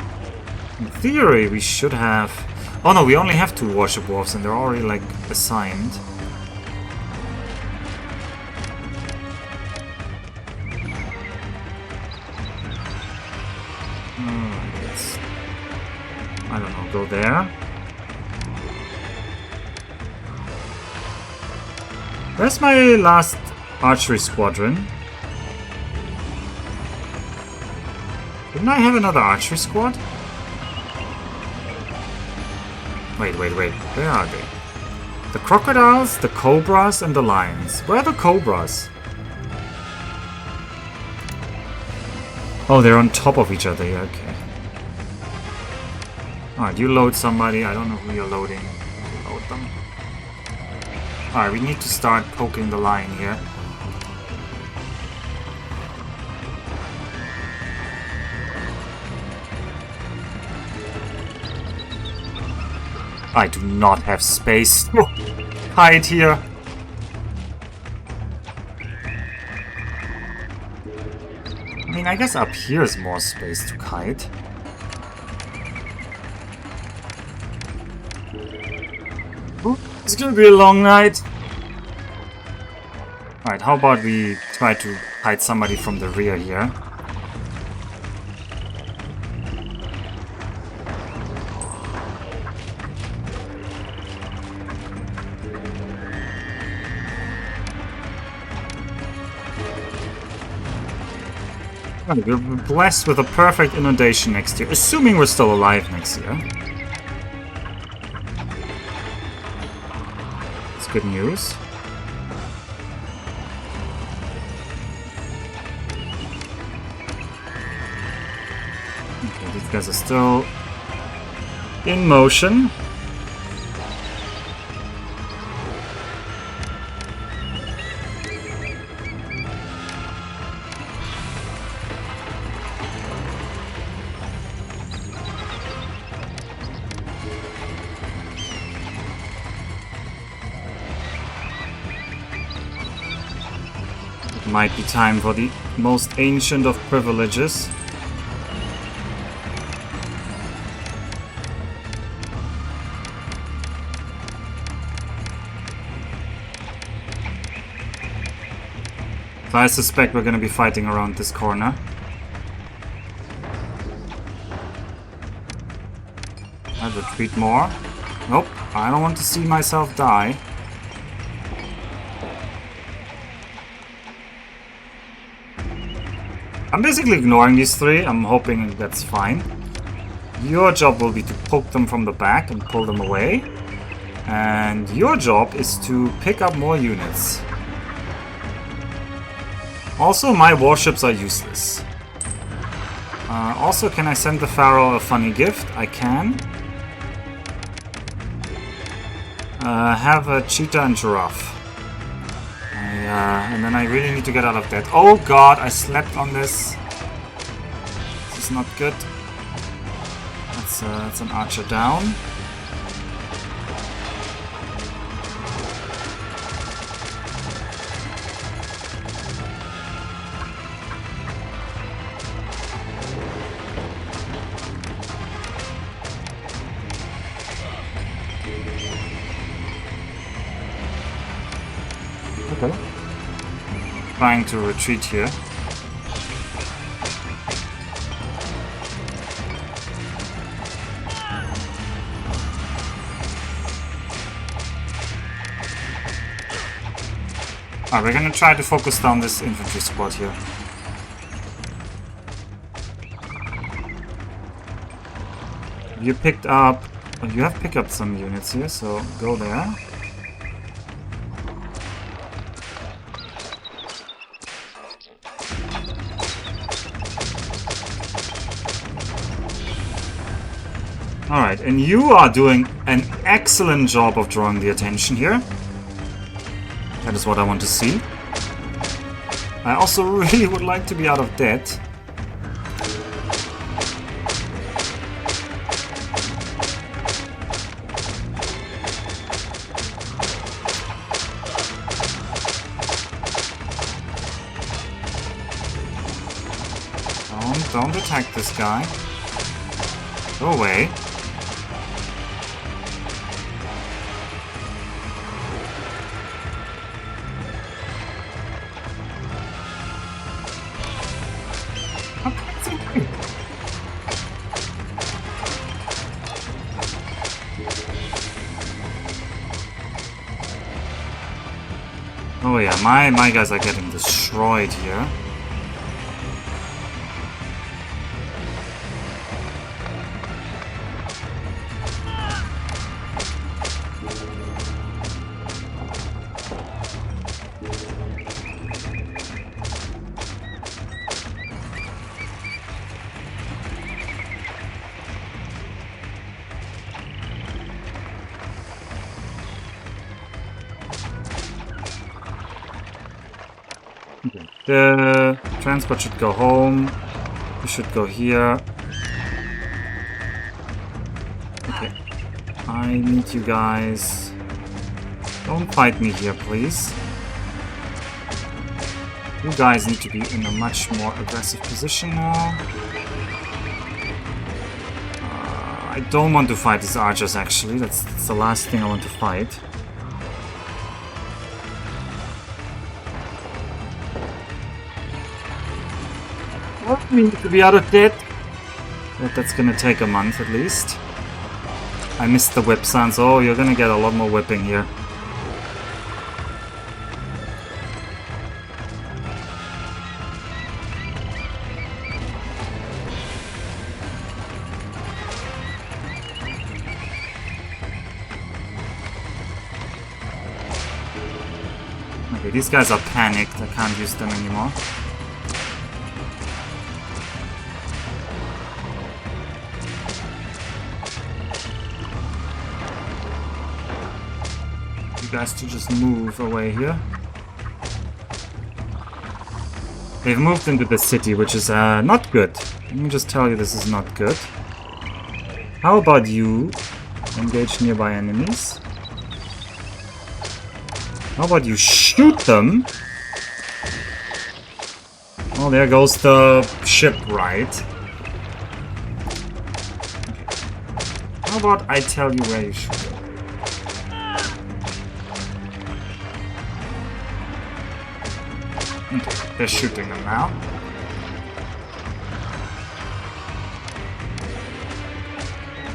In theory, we should have... Oh no, we only have 2 warship wharfs and they're already, like, assigned. Let's... I don't know, go there. Where's my last archery squadron? Didn't I have another archery squad? Wait. Where are they? The crocodiles, the cobras, and the lions. Where are the cobras? Oh, they're on top of each other. Yeah, okay. Alright, you load somebody. I don't know who you're loading. Load them. Alright, we need to start poking the line here. I do not have space to hide here. I mean, I guess up here is more space to kite. Ooh, it's gonna be a long night. Alright, how about we try to hide somebody from the rear here? We're blessed with a perfect inundation next year, assuming we're still alive next year. It's good news. Okay, these guys are still in motion. Might be time for the most ancient of privileges. So I suspect we're going to be fighting around this corner. I'll retreat more. Nope, I don't want to see myself die. I'm basically ignoring these 3. I'm hoping that's fine. Your job will be to poke them from the back and pull them away. And your job is to pick up more units. Also, my warships are useless. Also, can I send the Pharaoh a funny gift? I can. Have a cheetah and giraffe. And then I really need to get out of that. Oh god, I slept on this. This is not good. That's an archer down. Okay. Trying to retreat here. Alright, we're gonna try to focus down this infantry squad here. You picked up... Oh, you have picked up some units here, so go there. Alright, and you are doing an excellent job of drawing the attention here. That is what I want to see. I also really would like to be out of debt. Don't attack this guy. Go away. Oh yeah, my guys are getting destroyed here. The transport should go home. We should go here. Okay. I need you guys. Don't fight me here, please. You guys need to be in a much more aggressive position now. I don't want to fight these archers, actually. That's the last thing I want to fight. We need to be out of debt. But that's gonna take a month at least. I missed the whip sounds. Oh, you're gonna get a lot more whipping here. Okay, these guys are panicked. I can't use them anymore. Guys to just move away here. They've moved into the city, which is not good. Let me just tell you, this is not good. How about you engage nearby enemies? How about you shoot them? Oh, there goes the ship, right? How about I tell you where you shoot them? Okay, they're shooting them now.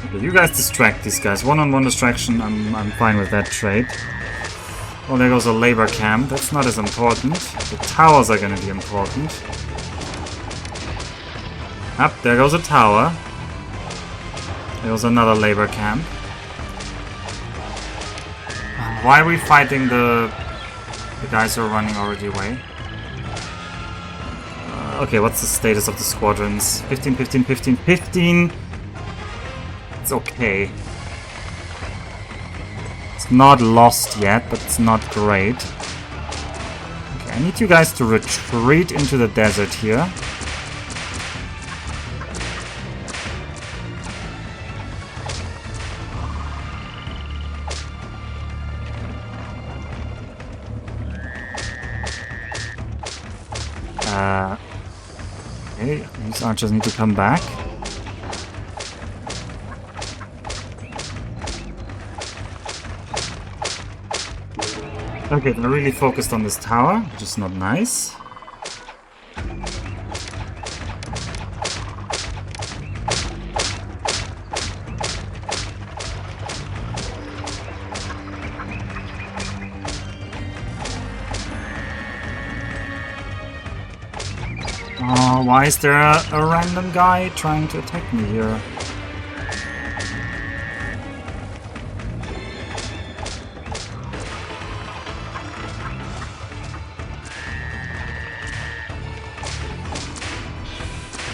Okay, you guys distract these guys. One-on-one distraction, I'm fine with that trade. Oh, there goes a labor camp. That's not as important. The towers are gonna be important. Up, there goes a tower. There was another labor camp. Why are we fighting the guys who are running already away? Okay, what's the status of the squadrons? 15, 15, 15, 15. It's okay. It's not lost yet, but it's not great. Okay, I need you guys to retreat into the desert here. Okay, these archers need to come back. Okay, they're really focused on this tower, which is not nice. Why is there a random guy trying to attack me here?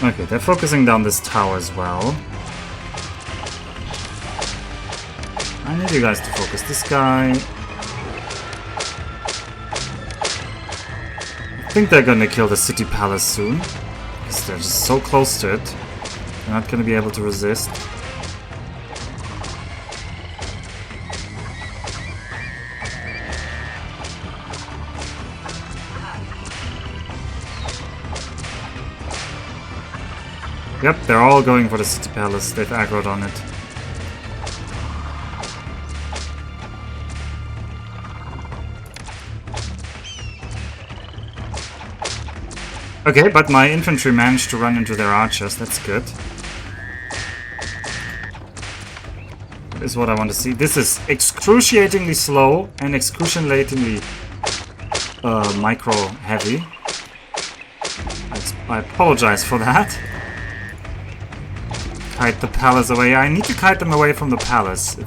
Okay, they're focusing down this tower as well. I need you guys to focus this guy. I think they're gonna kill the city palace soon, because they're just so close to it. They're not gonna be able to resist. Yep, they're all going for the city palace. They've aggroed on it. Okay, but my infantry managed to run into their archers. That's good. That is what I want to see. This is excruciatingly slow and excruciatingly micro heavy. I apologize for that. Kite the palace away. I need to kite them away from the palace.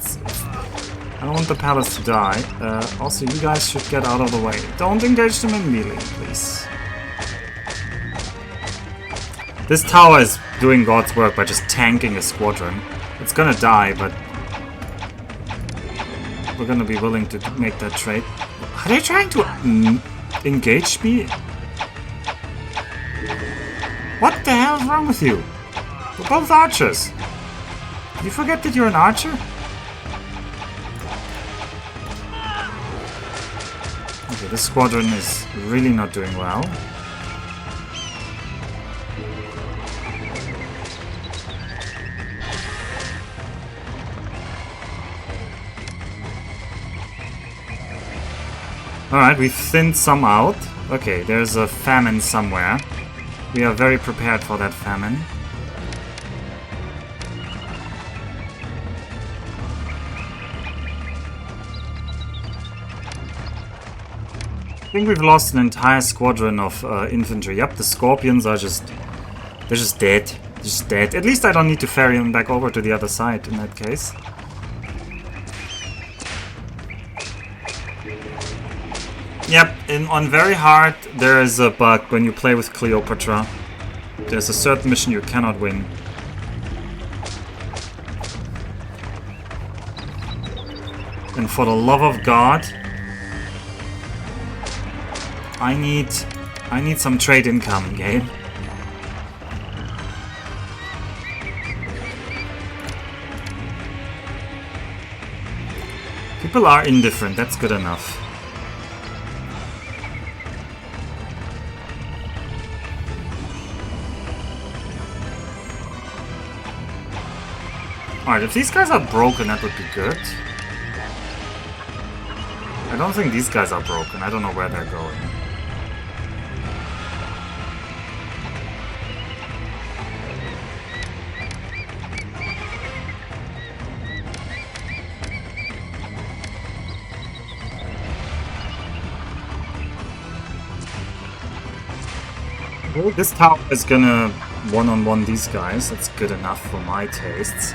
I don't want the palace to die. Also, you guys should get out of the way. Don't engage them in melee, please. This tower is doing God's work by just tanking a squadron. It's gonna die, but we're gonna be willing to make that trade. Are they trying to engage me? What the hell is wrong with you? We're both archers. You forget that you're an archer? Okay, this squadron is really not doing well. Alright, we've thinned some out. Okay, there's a famine somewhere. We are very prepared for that famine. I think we've lost an entire squadron of infantry. Yep, the scorpions are they're just dead. They're just dead. At least I don't need to ferry them back over to the other side in that case. Yep, on very hard there is a bug when you play with Cleopatra. There's a certain mission you cannot win. And for the love of God, I need some trade income, game. People are indifferent, that's good enough. Alright, if these guys are broken, that would be good. I don't think these guys are broken. I don't know where they're going. Well, this tower is gonna one-on-one these guys. That's good enough for my tastes.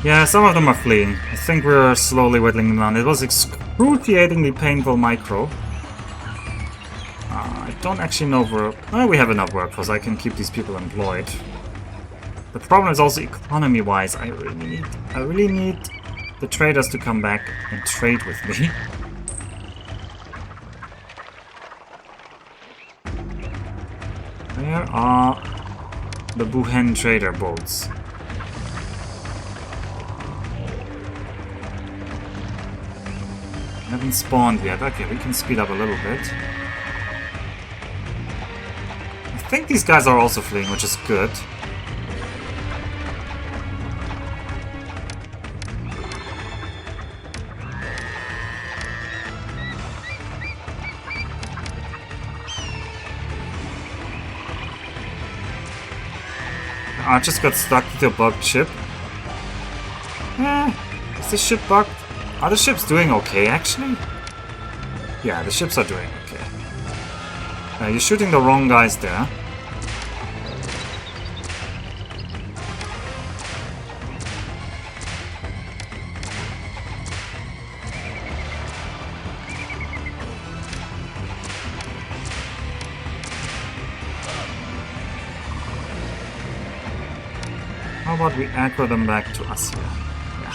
Yeah, some of them are fleeing. I think we're slowly whittling them down. It was excruciatingly painful micro. I don't actually know if we're... Well, we have enough workforce. I can keep these people employed. The problem is also economy-wise. I really need the traders to come back and trade with me. Where are the Buhen trader boats? Haven't spawned yet. Okay, we can speed up a little bit. I think these guys are also fleeing, which is good. I just got stuck with a bugged ship. Is this ship bugged? Are the ships doing okay, actually? Yeah, the ships are doing okay. You're shooting the wrong guys there. How about we aggro them back to us here? Yeah.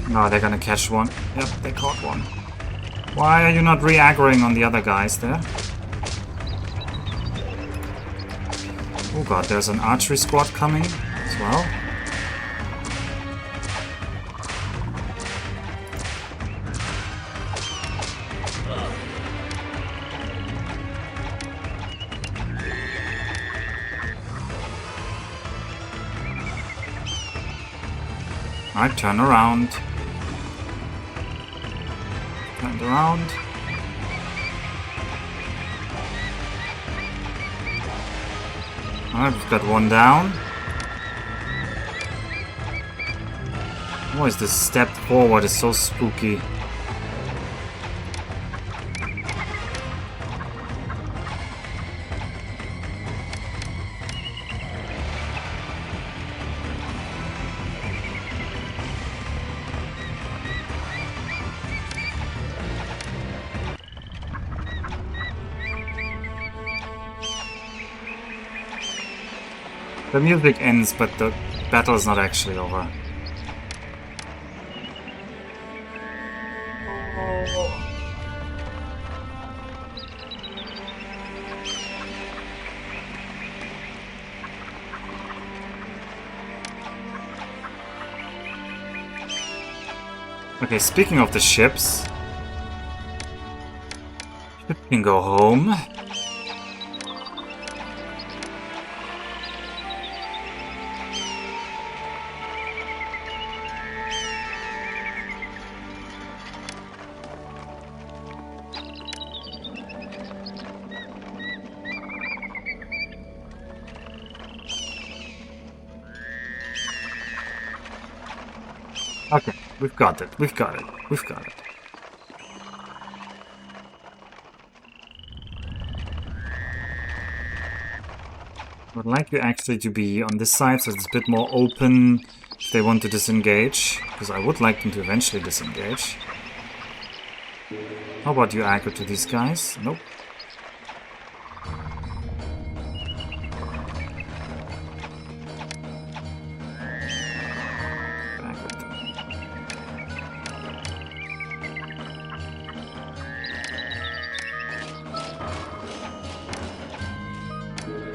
No, they're gonna catch one. Yep, they caught one. Why are you not re-aggroing on the other guys there? Oh god, there's an archery squad coming as well. Alright, turn around. Turn around. Alright, we've got one down. Why is this step forward is so spooky? The music ends, but the battle is not actually over. Okay, speaking of the ships, you can go home. Okay, we've got it, we've got it, we've got it. I would like you actually to be on this side so it's a bit more open if they want to disengage, because I would like them to eventually disengage. How about you aggro to these guys? Nope.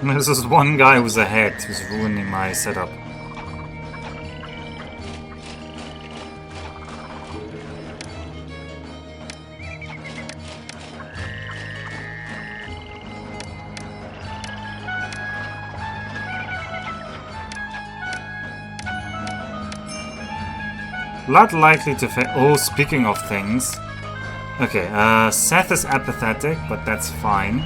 There's this one guy who's ahead, who's ruining my setup. Not likely to fail. Oh, speaking of things. Okay, Seth is apathetic, but that's fine.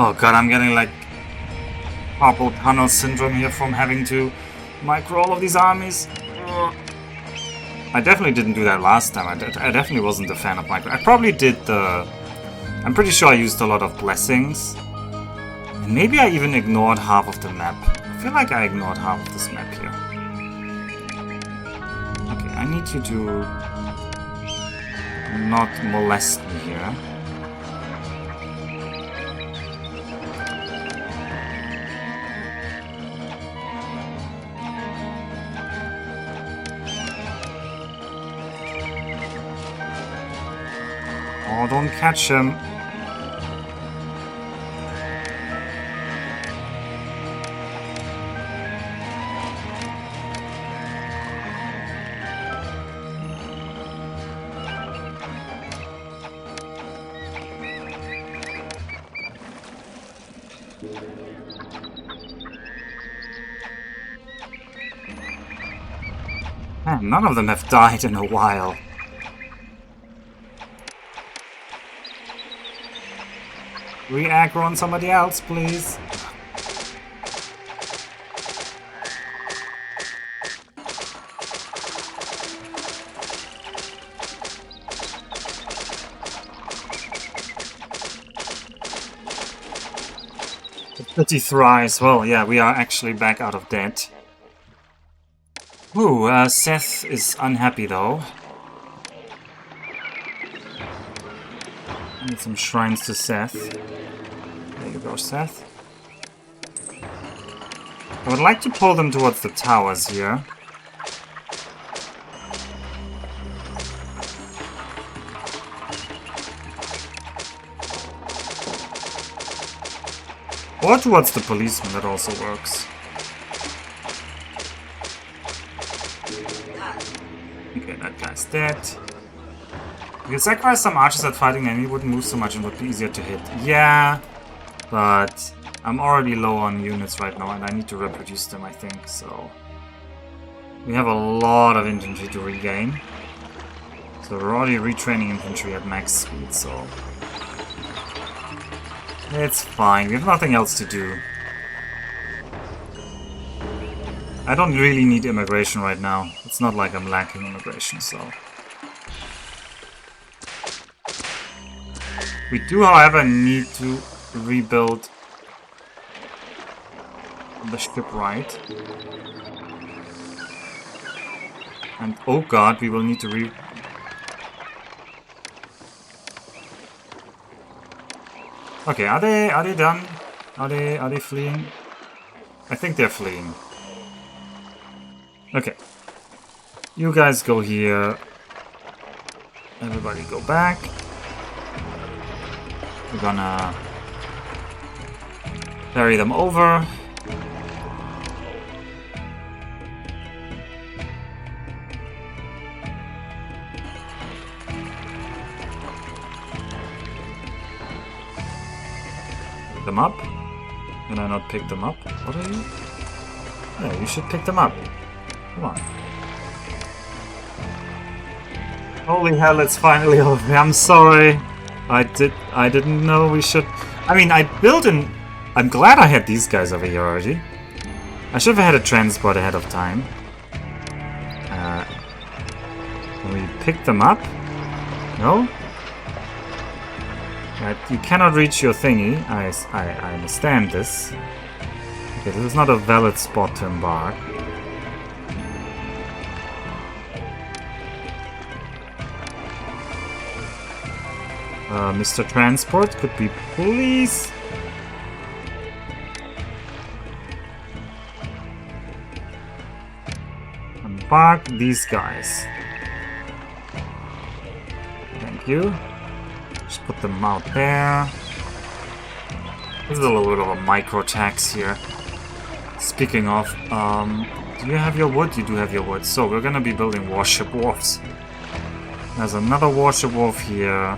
Oh god, I'm getting like carpal tunnel syndrome here from having to micro all of these armies. Ugh. I definitely didn't do that last time. I definitely wasn't a fan of micro. I probably did the... I'm pretty sure I used a lot of blessings. And maybe I even ignored half of the map. I feel like I ignored half of this map here. Okay, I need you to not molest me here. Oh, don't catch him. Man, none of them have died in a while. Re-aggro on somebody else, please. The pity thrice. Well, yeah, we are actually back out of debt. Ooh, Seth is unhappy though. I need some shrines to Seth. There you go, Seth. I would like to pull them towards the towers here. Or towards the policeman, that also works. Okay, that guy's dead. You could sacrifice some archers at fighting enemy, wouldn't move so much and would be easier to hit. Yeah, but I'm already low on units right now and I need to reproduce them, I think, so... We have a lot of infantry to regain. So we're already retraining infantry at max speed, so... It's fine, we have nothing else to do. I don't really need immigration right now. It's not like I'm lacking immigration, so... We do, however, need to rebuild the shipwright. And oh god, we will need to Okay, are they done? Are they fleeing? I think they're fleeing. Okay. You guys go here. Everybody go back. We're gonna carry them over. Pick them up. Can I not pick them up? What are you? Yeah, you should pick them up. Come on. Holy hell, it's finally over. I'm sorry. I didn't know we should... I mean, I built an... I'm glad I had these guys over here already. I should have had a transport ahead of time. Can we pick them up? No? Right, you cannot reach your thingy. I understand this. Okay, this is not a valid spot to embark. Mr. Transport, could we please... embark these guys. Thank you. Just put them out there. This is a little bit of a micro tax here. Speaking of, do you have your wood? You do have your wood. So we're gonna be building warship wharfs. There's another warship wharf here.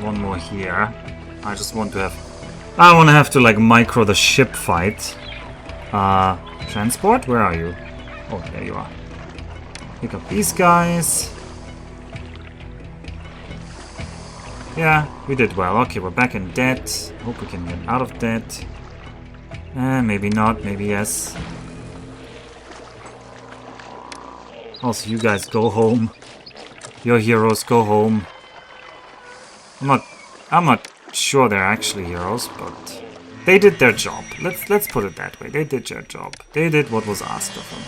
One more here. I just want to have... I want to have to like micro the ship fight. Transport? Where are you? Oh, there you are. Pick up these guys. Yeah, we did well. Okay, we're back in debt. Hope we can get out of debt. Maybe not, maybe yes. Also, you guys go home. Your heroes go home. I'm not sure they're actually heroes, but they did their job. Let's put it that way. They did their job. They did what was asked of them.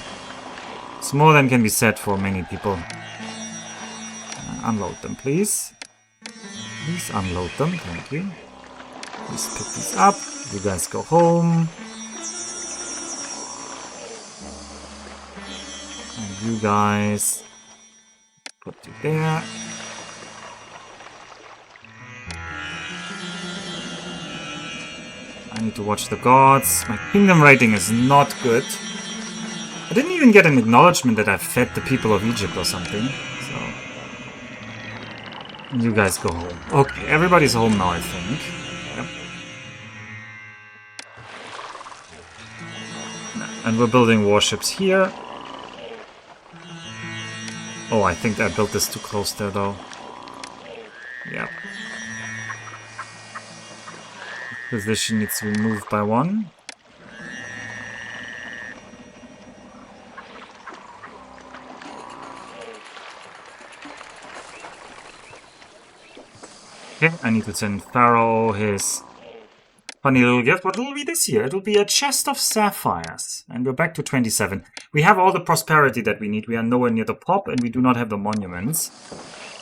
It's more than can be said for many people. Unload them, please. Please unload them, thank you. Please pick these up. You guys go home. And you guys put you there. I need to watch the gods. My kingdom rating is not good. I didn't even get an acknowledgement that I fed the people of Egypt or something. So you guys go home. Okay, everybody's home now, I think. Yep. And we're building warships here. Oh, I think I built this too close there, though. Yep. Position needs to be moved by one. Okay, I need to send Pharaoh his funny little gift. What will be this year? It will be a chest of sapphires. And we're back to 27. We have all the prosperity that we need. We are nowhere near the pop, and we do not have the monuments.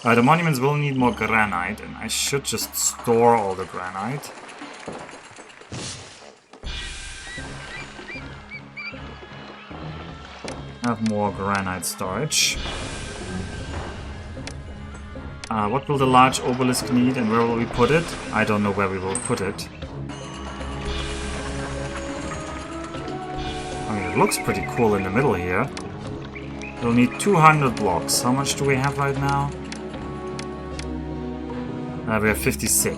The monuments will need more granite, and I should just store all the granite. Have more granite storage. What will the large obelisk need, and where will we put it? I don't know where we will put it. I mean, it looks pretty cool in the middle here. We'll need 200 blocks. How much do we have right now? We have 56.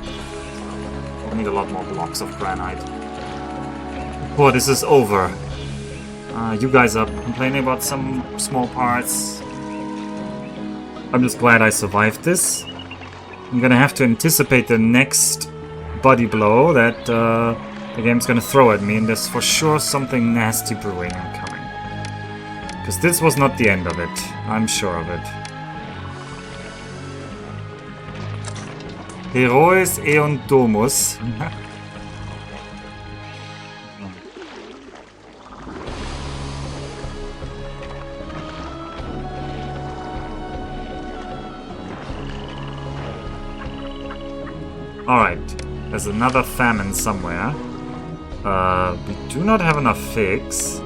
We'll need a lot more blocks of granite. Before this is over. You guys are complaining about some small parts. I'm just glad I survived this. I'm gonna have to anticipate the next body blow that the game's gonna throw at me, and there's for sure something nasty brewing and coming. Because this was not the end of it. I'm sure of it. Heroes eon domus. Alright, there's another famine somewhere. We do not have enough figs.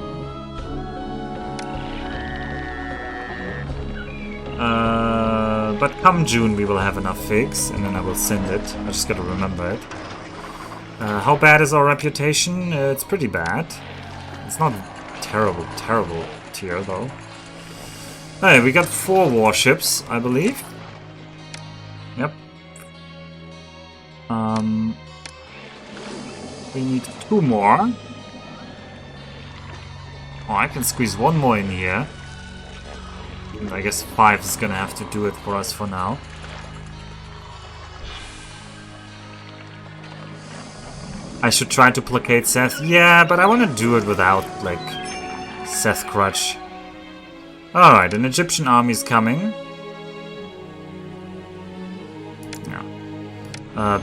But come June we will have enough figs, and then I will send it. I just gotta remember it. How bad is our reputation? It's pretty bad. It's not terrible tier though. Hey, we got 4 warships, I believe. Yep. We need 2 more. Oh, I can squeeze 1 more in here. I guess 5 is gonna have to do it for us for now. I should try to placate Seth. Yeah, but I want to do it without, like, Seth Crutch. Alright, an Egyptian army is coming.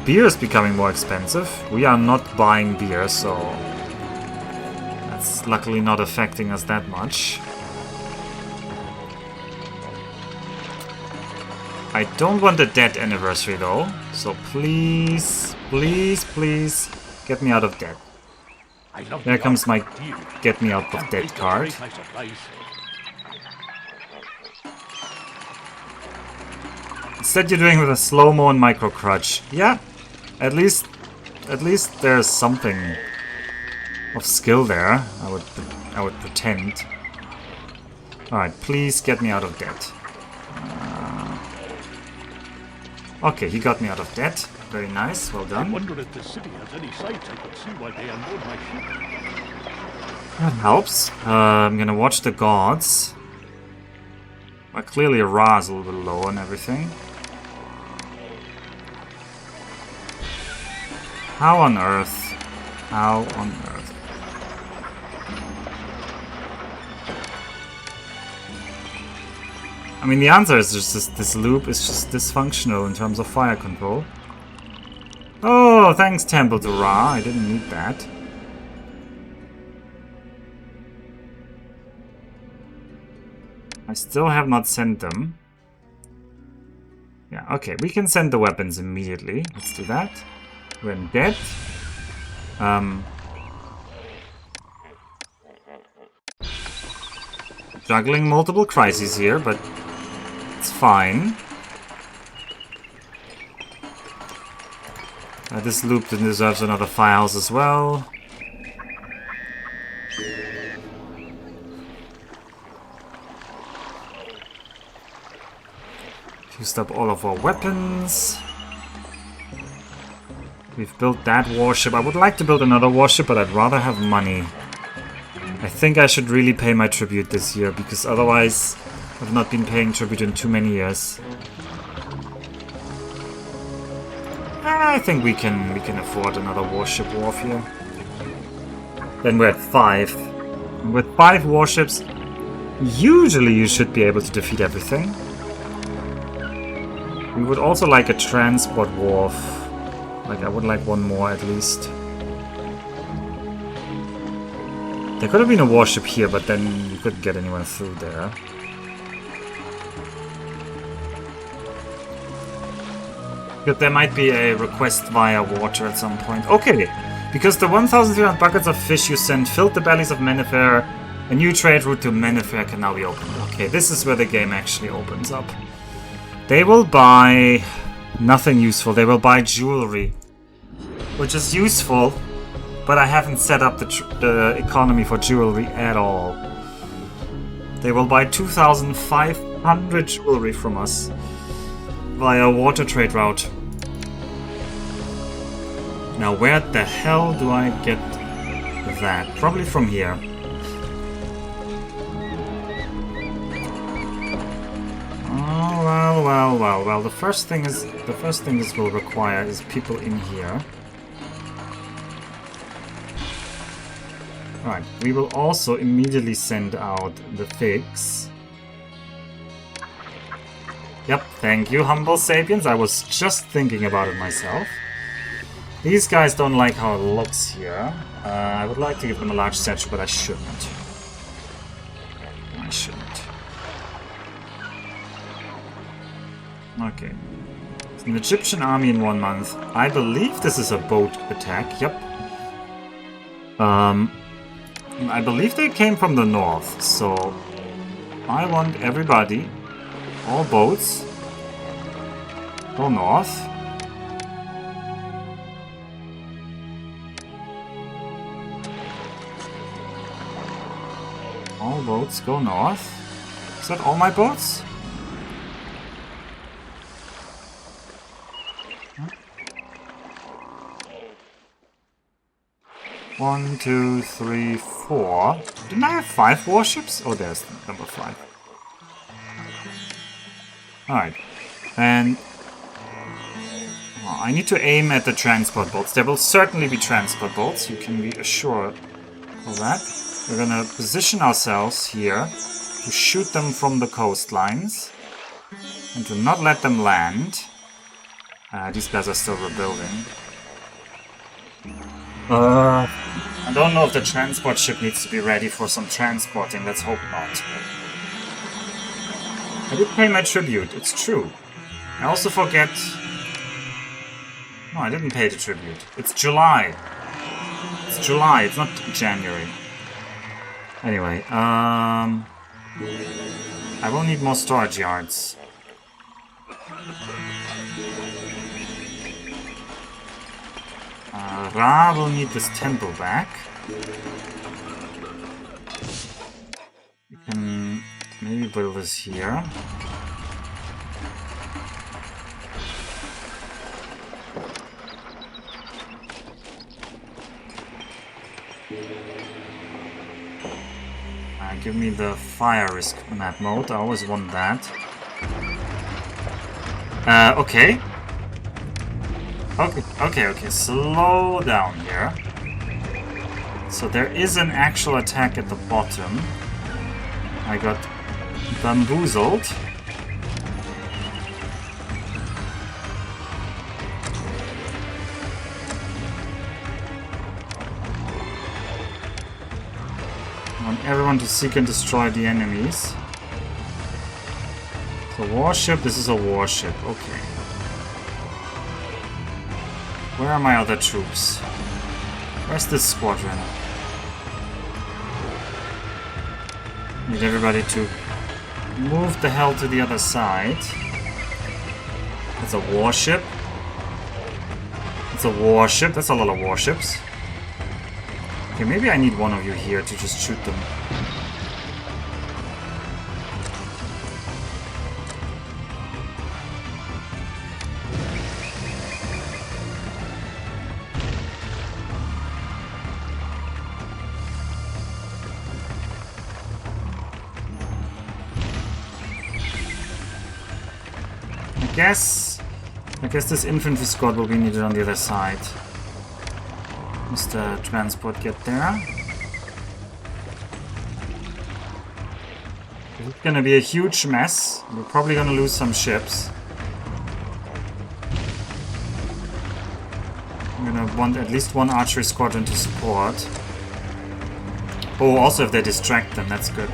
Beer is becoming more expensive. We are not buying beer, so that's luckily not affecting us that much. I don't want a debt anniversary though, so please, please, please get me out of debt. There comes my get me out of debt card. Instead you're doing with a slow-mo and micro crutch. Yeah, at least there's something of skill there. I would pretend. Alright, please get me out of debt. Okay, he got me out of debt. Very nice, well done. I wonder if the city has any sights I could see why they unload my ship. That helps. I'm gonna watch the gods. Clearly Ra is a little bit low and everything. How on earth? How on earth? I mean, the answer is just this loop is just dysfunctional in terms of fire control. Oh, thanks, Temple to Ra. I didn't need that. I still have not sent them. Yeah, okay, we can send the weapons immediately. Let's do that. We're in debt. Juggling multiple crises here, but it's fine. This loop deserves another firehouse as well. Used up all of our weapons. We've built that warship. I would like to build another warship, but I'd rather have money. I think I should really pay my tribute this year, because otherwise I've not been paying tribute in too many years. I think we can afford another warship wharf here. Then we're at 5. And with 5 warships, usually you should be able to defeat everything. We would also like a transport wharf. Like, I would like one more at least. There could have been a warship here, but then you couldn't get anyone through there. But there might be a request via water at some point. Okay, because the 1,300 buckets of fish you sent filled the bellies of Mennefer, a new trade route to Mennefer can now be opened. Okay, this is where the game actually opens up. They will buy nothing useful. They will buy jewelry, which is useful, but I haven't set up the economy for jewelry at all. They will buy 2,500 jewelry from us via water trade route. Now, where the hell do I get that? Probably from here. Well. The first thing this will require is people in here. Right. We will also immediately send out the figs. Yep. Thank you, humble sapiens. I was just thinking about it myself. These guys don't like how it looks here. I would like to give them a large statue, but I shouldn't. Okay. It's an Egyptian army in 1 month. I believe this is a boat attack. Yep. I believe they came from the north, so I want everybody, all boats, go north. All boats go north. Is that all my boats? Huh? 1, 2, 3, 4. Didn't I have 5 warships? Oh, there's number 5. Alright. And I need to aim at the transport boats. There will certainly be transport boats, you can be assured of that. We're gonna position ourselves here to shoot them from the coastlines and to not let them land. These guys are still rebuilding. I don't know if the transport ship needs to be ready for some transporting. Let's hope not. I did pay my tribute, it's true. I also forget... No, I didn't pay the tribute. It's July. It's July, it's not January. Anyway, I will need more storage yards. Ra will need this temple back. We can maybe build this here. Give me the fire risk map mode, I always want that. Okay. Okay. Slow down here. So there is an actual attack at the bottom. I got bamboozled. I want everyone to seek and destroy the enemies. The warship, this is a warship, okay. Where are my other troops? Where's this squadron? Need everybody to move the hell to the other side. It's a warship. It's a warship, that's a lot of warships. Okay, maybe I need one of you here to just shoot them. I guess this infantry squad will be needed on the other side. Mr. Transport, get there. It's gonna be a huge mess. We're probably gonna lose some ships. I'm gonna want at least one archery squadron to support. Oh, also if they distract them, that's good.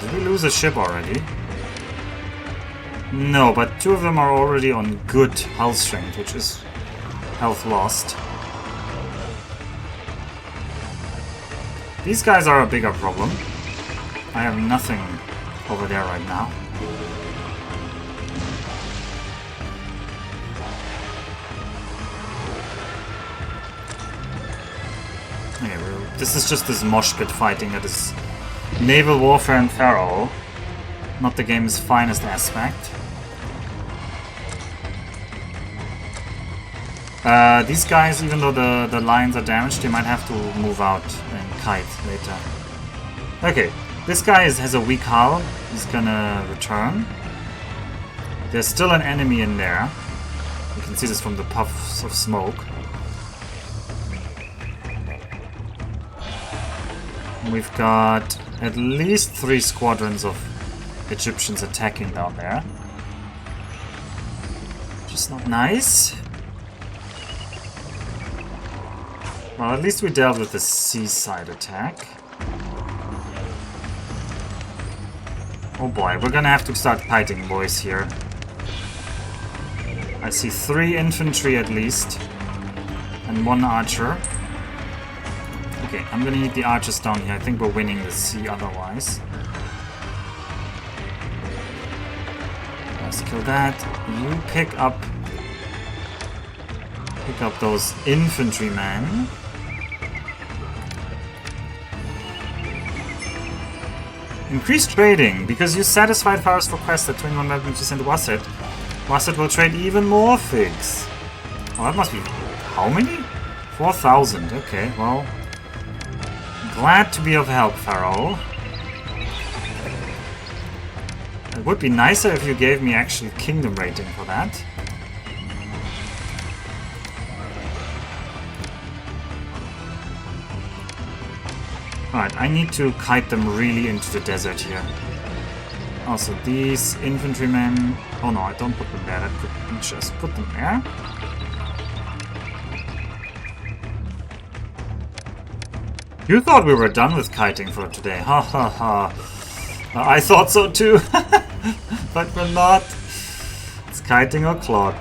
Did we lose a ship already? No, but two of them are already on good health strength, which is health lost. These guys are a bigger problem. I have nothing over there right now. Okay, this is just this mosh pit fighting that is naval warfare in Pharaoh. Not the game's finest aspect. These guys, even though the lines are damaged, they might have to move out and kite later. Okay, this guy has a weak hull. He's gonna return. There's still an enemy in there. You can see this from the puffs of smoke. We've got at least 3 squadrons of Egyptians attacking down there. Just not nice. Well, at least we dealt with the seaside attack. Oh boy, we're gonna have to start fighting, boys, here. I see 3 infantry at least, and 1 archer. Okay, I'm gonna need the archers down here. I think we're winning the sea otherwise. Let's kill that. You pick up those infantrymen. Increased trading. Because you satisfied Pharaoh's request at 21 refugees into Wasset. Wasset will trade even more figs. Oh, that must be... how many? 4,000. Okay, well... glad to be of help, Pharaoh. It would be nicer if you gave me actual kingdom rating for that. Alright, I need to kite them really into the desert here. Also, these infantrymen... oh no, I don't put them there. I just put them there. You thought we were done with kiting for today. Ha ha ha. I thought so too. But we're not. It's kiting o'clock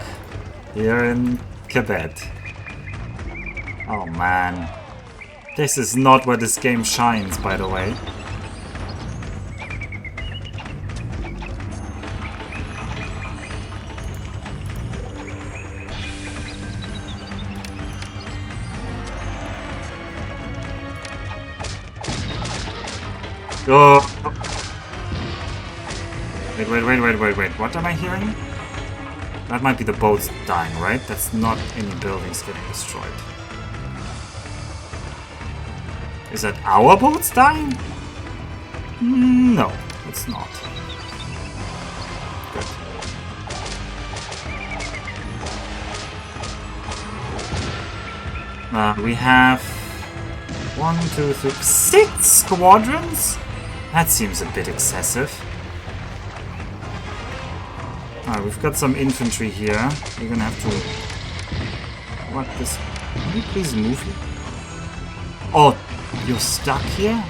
here in Kebet. Oh man. This is not where this game shines, by the way. Oh. Wait. What am I hearing? That might be the boats dying, right? That's not any buildings getting destroyed. Is that our boats dying? No, it's not. We have 1, 2, 3, 6 squadrons? That seems a bit excessive. Alright, we've got some infantry here. We're gonna have to... What this... Can you please move here? Oh, you're stuck here?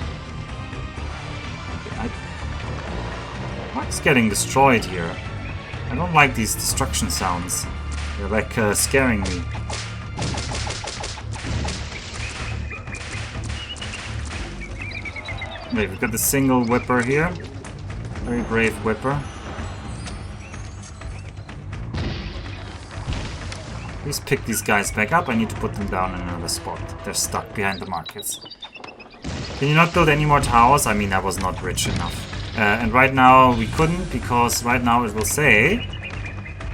What's getting destroyed here? I don't like these destruction sounds. They're like scaring me. Wait, we've got the single whipper here. Very brave whipper. Please pick these guys back up. I need to put them down in another spot. They're stuck behind the markets. Can you not build any more towers? I mean, that was not rich enough. And right now we couldn't, because right now it will say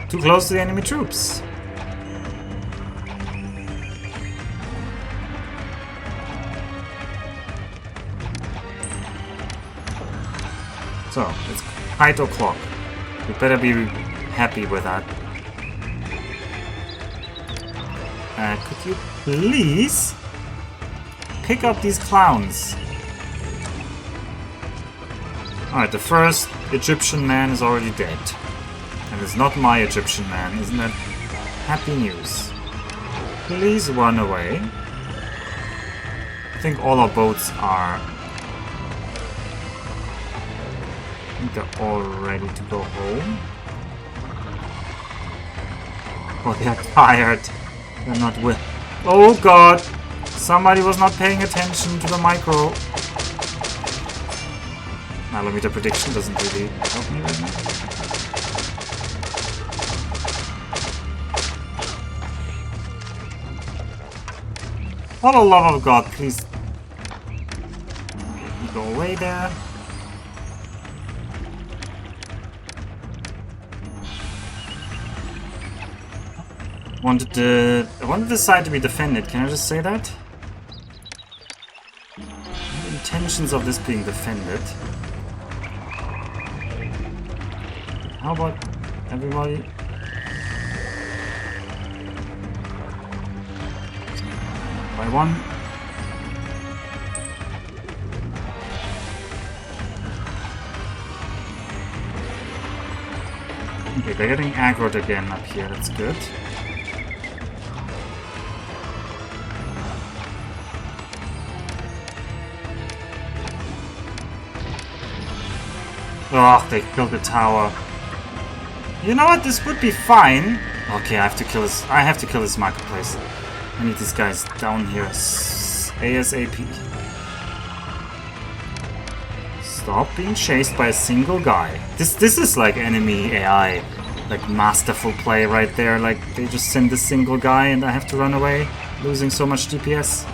too close to the enemy troops. So, it's height o'clock. We better be happy with that. Could you please pick up these clowns? Alright, the first Egyptian man is already dead. And it's not my Egyptian man, isn't that happy news? Please run away. I think all our boats are... I think they're all ready to go home. Oh, they're tired. They're not with... Oh god! Somebody was not paying attention to the micro. Nanometer prediction doesn't really help me right now. For the love of God, please. Okay, you go away there. I wanted the side to be defended. Can I just say that? The intentions of this being defended. How about everybody? By one. Okay, they're getting aggroed again up here. That's good. Oh, they killed the tower. You know what? This would be fine. Okay, I have to kill this. I have to kill this marketplace. I need these guys down here ASAP. Stop being chased by a single guy. This is like enemy AI, like masterful play right there. Like they just send a single guy and I have to run away, losing so much DPS.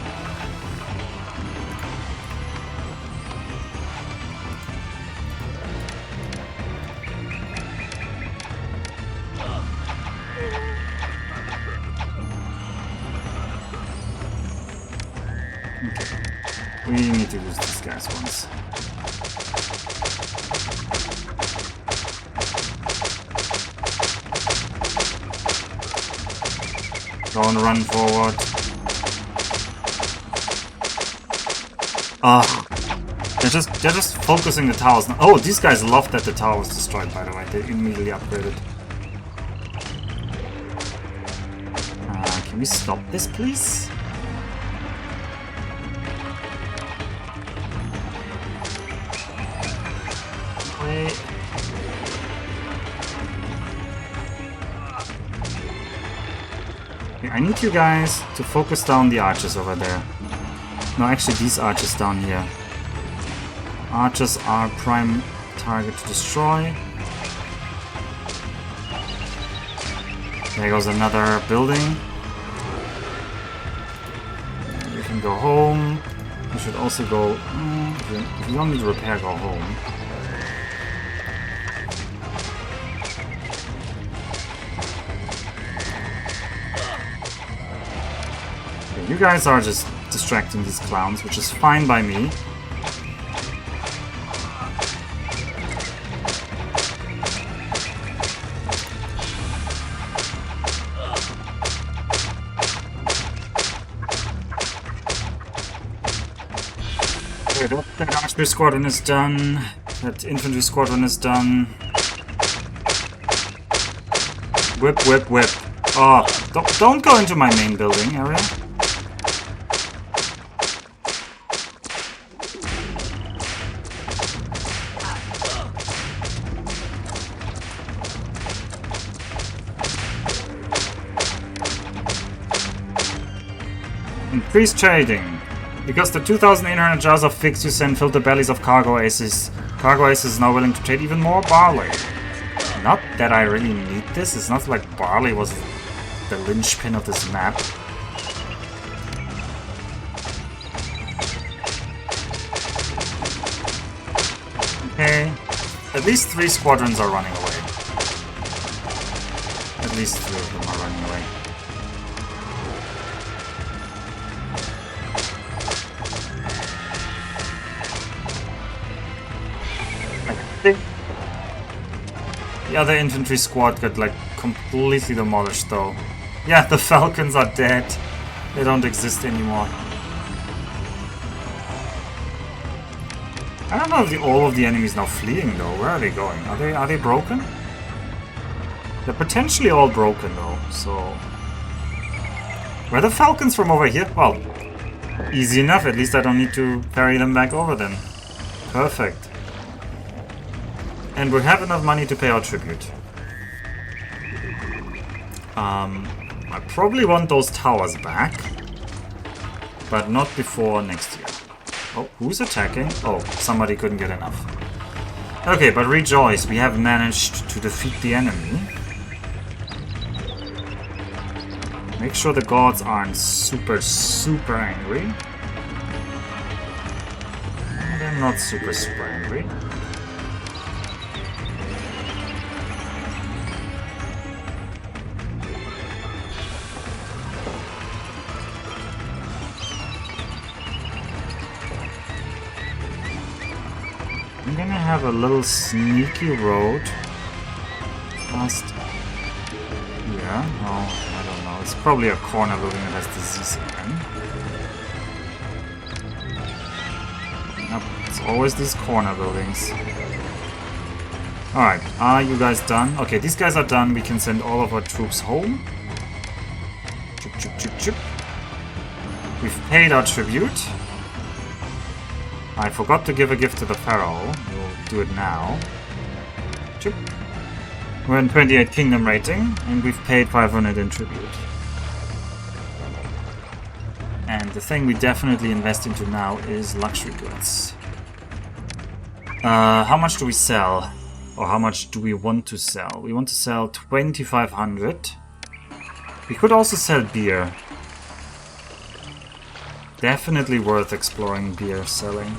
We need to lose these guys once. Don't run forward. They're just focusing the towers. Oh, these guys loved that the tower was destroyed, by the way. They immediately upgraded. Can we stop this, please? I need you guys to focus down the archers over there. No, actually these archers down here. Archers are prime target to destroy. There goes another building. You can go home. You should also go... if you don't need to repair, go home. You guys are just distracting these clowns, which is fine by me. Okay, that archery squadron is done. That infantry squadron is done. Whip, whip, whip. Oh, don't go into my main building area. Increase trading. Because the 2,800 jars of figs you send filled the bellies of cargo aces. Cargo aces is now willing to trade even more barley. Not that I really need this. It's not like barley was the linchpin of this map. Okay. At least 3 squadrons are running away. At least 3 of them are running away. The other infantry squad got like completely demolished though. Yeah, the Falcons are dead. They don't exist anymore. I don't know if all of the enemies now fleeing though. Where are they going? Are they broken? They're potentially all broken though, so... Where are the Falcons from over here? Well, easy enough. At least I don't need to ferry them back over then. Perfect. And we have enough money to pay our tribute. I probably want those towers back. But not before next year. Oh, who's attacking? Oh, somebody couldn't get enough. Okay, but rejoice, we have managed to defeat the enemy. Make sure the gods aren't super angry. They're not super angry. I'm gonna have a little sneaky road past here. Oh, I don't know. It's probably a corner building that has disease again. Yep, it's always these corner buildings. Alright, are you guys done? Okay, these guys are done. We can send all of our troops home. Chip, chip, chip, chip. We've paid our tribute. I forgot to give a gift to the Pharaoh. We'll do it now. Chip. We're in 28 kingdom rating, and we've paid 500 in tribute. And the thing we definitely invest into now is luxury goods. How much do we sell? Or how much do we want to sell? We want to sell 2,500. We could also sell beer. Definitely worth exploring beer selling.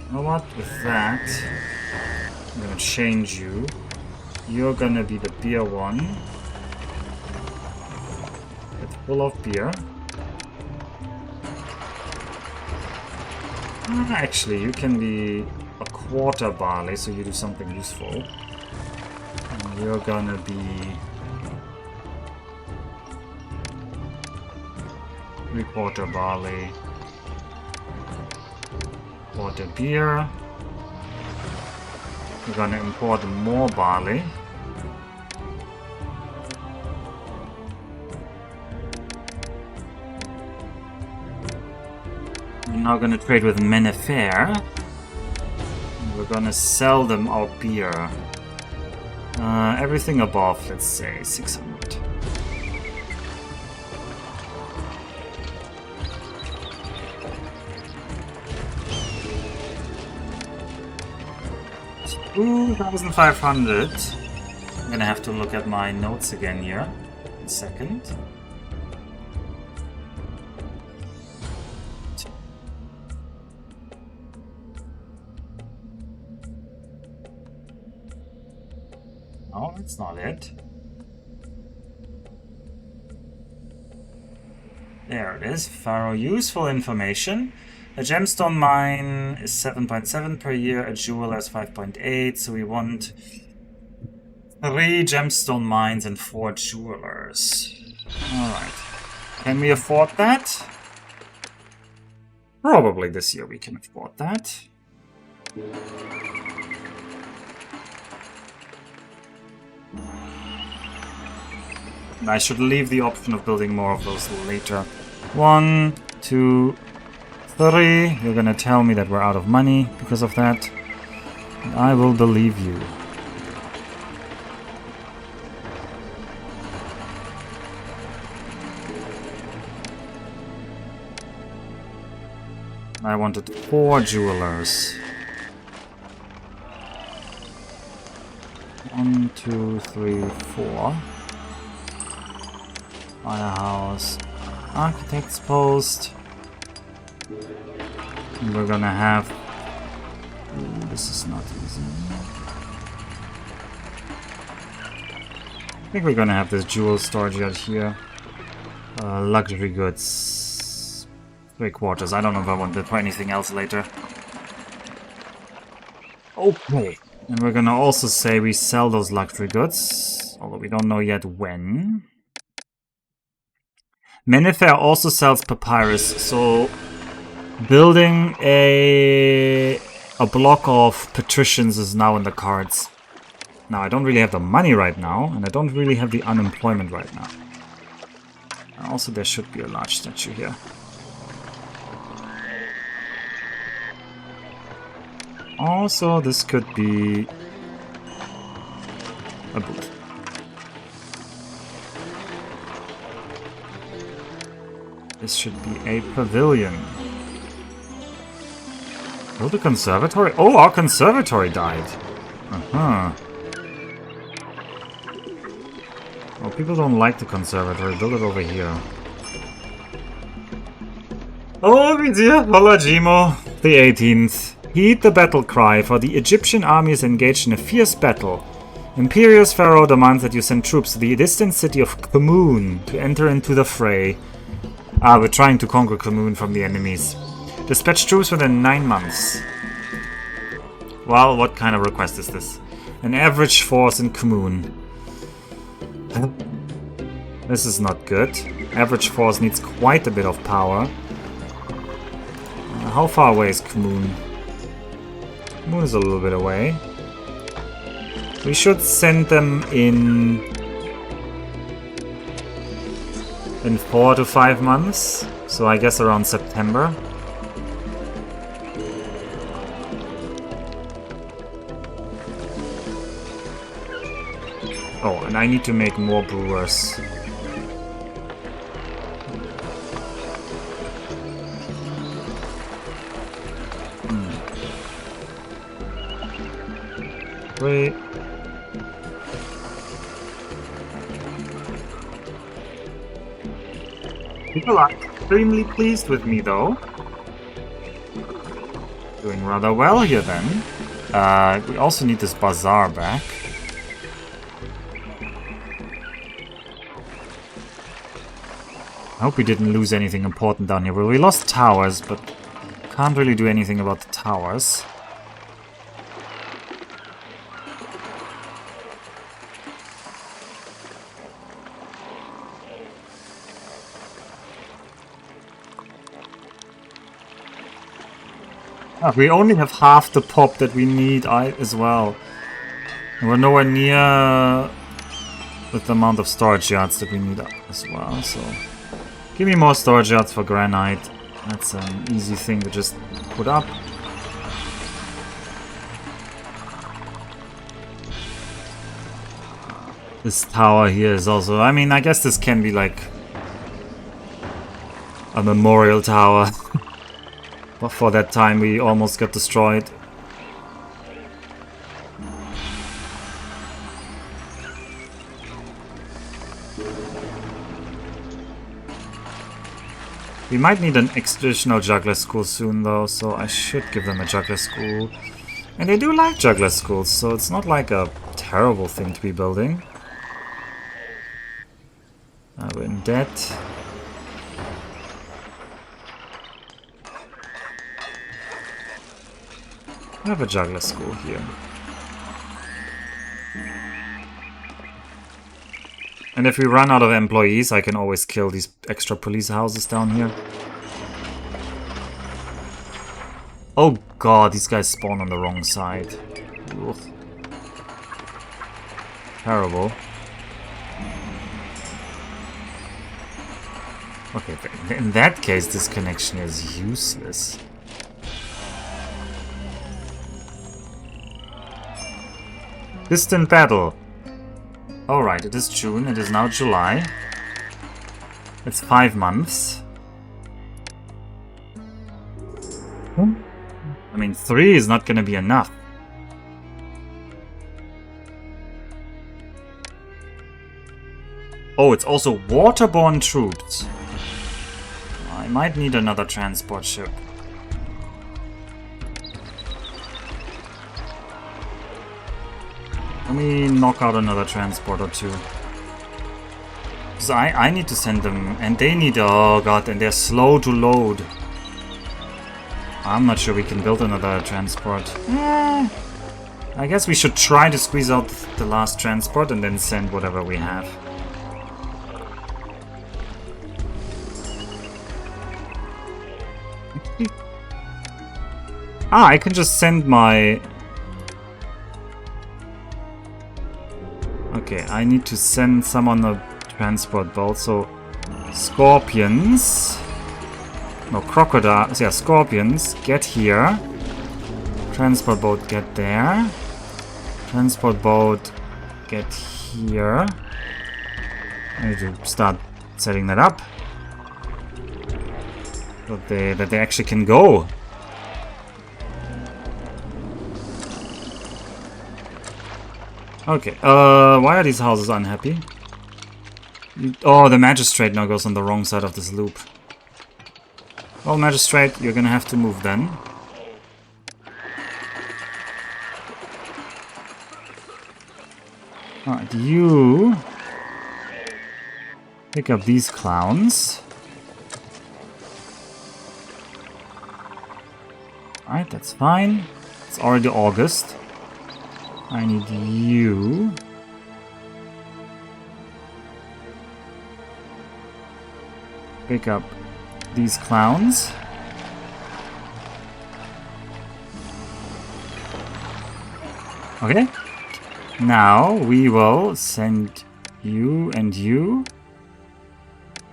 You know what? With that, I'm gonna change you. You're gonna be the beer one. It's full of beer. Actually, you can be a quarter barley, so you do something useful. You're gonna be 3/4 barley, quarter beer. We're gonna import more barley. We're now gonna trade with Menefair. We're gonna sell them our beer. Everything above, let's say, 600. So 2,500. I'm gonna have to look at my notes again here. A second. No, that's not it. There it is. Pharaoh useful information. A gemstone mine is 7.7 per year, a jewel is 5.8, so we want 3 gemstone mines and 4 jewelers. Alright. Can we afford that? Probably this year we can afford that. I should leave the option of building more of those later. 1, 2, 3. You're gonna tell me that we're out of money because of that. And I will believe you. I wanted 4 jewelers. 1, 2, 3, 4. Firehouse. Architect's post. And we're gonna have... Ooh, this is not easy. I think we're gonna have this jewel storage out here. Luxury goods. 3 quarters. I don't know if I want it for anything else later. Okay. And we're gonna also say we sell those luxury goods. Although we don't know yet when. Mennefer also sells papyrus, so building a block of patricians is now in the cards. Now, I don't really have the money right now, and I don't really have the unemployment right now. Also, there should be a large statue here. Also, this could be a booth. This should be a pavilion. Oh, the conservatory? Oh, our conservatory died. Uh-huh. Well, people don't like the conservatory. Build it over here. Oh, dear. Holajimo. The 18th. Heed the battle cry, for the Egyptian army is engaged in a fierce battle. Imperious Pharaoh demands that you send troops to the distant city of Khamun to enter into the fray. Ah, we're trying to conquer Khamun from the enemies. Dispatch troops within 9 months. Well, what kind of request is this? An average force in Khamun. This is not good. Average force needs quite a bit of power. How far away is Khamun? Khamun is a little bit away. We should send them in 4 to 5 months. So I guess around September. Oh, and I need to make more brewers. Wait. People are extremely pleased with me, though. Doing rather well here, then. We also need this bazaar back. I hope we didn't lose anything important down here. Well, we lost towers, but can't really do anything about the towers. We only have half the pop that we need as well. And we're nowhere near with the amount of storage yards that we need as well, so... Give me more storage yards for granite. That's an easy thing to just put up. This tower here is also... I mean, I guess this can be like... a memorial tower. But for that time we almost got destroyed. We might need an additional juggler school soon though, so I should give them a juggler school. And they do like juggler schools, so it's not like a terrible thing to be building. We're in debt. I have a juggler school here. And if we run out of employees, I can always kill these extra police houses down here. Oh god, these guys spawn on the wrong side. Ugh. Terrible. Okay, in that case, this connection is useless. Distant battle. Alright, it is June, it is now July. It's 5 months. I mean, 3 is not gonna be enough. Oh, it's also waterborne troops. I might need another transport ship. Let me knock out another transport or two. Because I need to send them, and they need... Oh god, and they're slow to load. I'm not sure we can build another transport. I guess we should try to squeeze out the last transport and then send whatever we have. I can just send my... Okay, I need to send some on the transport boat, so... Scorpions... No, crocodiles, yeah, scorpions, get here. Transport boat, get there. Transport boat, get here. I need to start setting that up. That they actually can go. Okay, why are these houses unhappy? Oh, the magistrate now goes on the wrong side of this loop. Well, magistrate, you're gonna have to move then. Alright, you... pick up these clowns. Alright, that's fine. It's already August. I need you. Pick up these clowns. Okay. Now we will send you and you.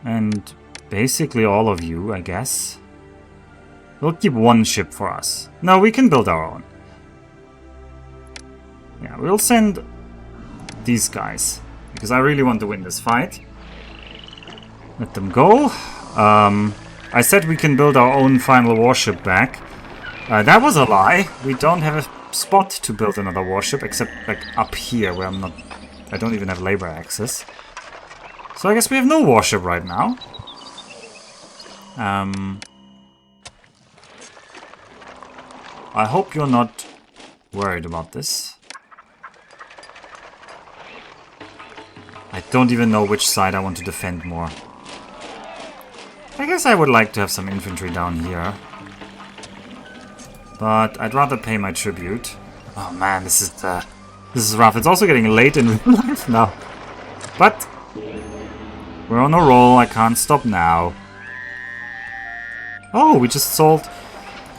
And basically all of you, I guess. We'll keep one ship for us. No, we can build our own. Yeah, we'll send these guys. Because I really want to win this fight. Let them go. I said we can build our own final warship back. That was a lie. We don't have a spot to build another warship, except like up here where I don't even have labor access. So I guess we have no warship right now. I hope you're not worried about this. I don't even know which side I want to defend more. I guess I would like to have some infantry down here. But I'd rather pay my tribute. Oh man, this is rough. It's also getting late in real life now. But we're on a roll. I can't stop now. Oh, we just sold...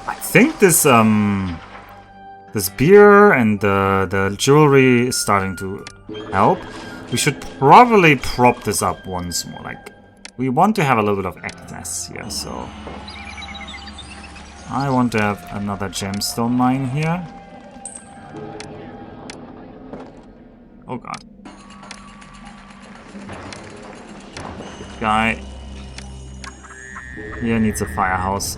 I think this this beer and the jewelry is starting to help. We should probably prop this up once more. Like, we want to have a little bit of excess here, so... I want to have another gemstone mine here. Oh god. This guy here needs a firehouse.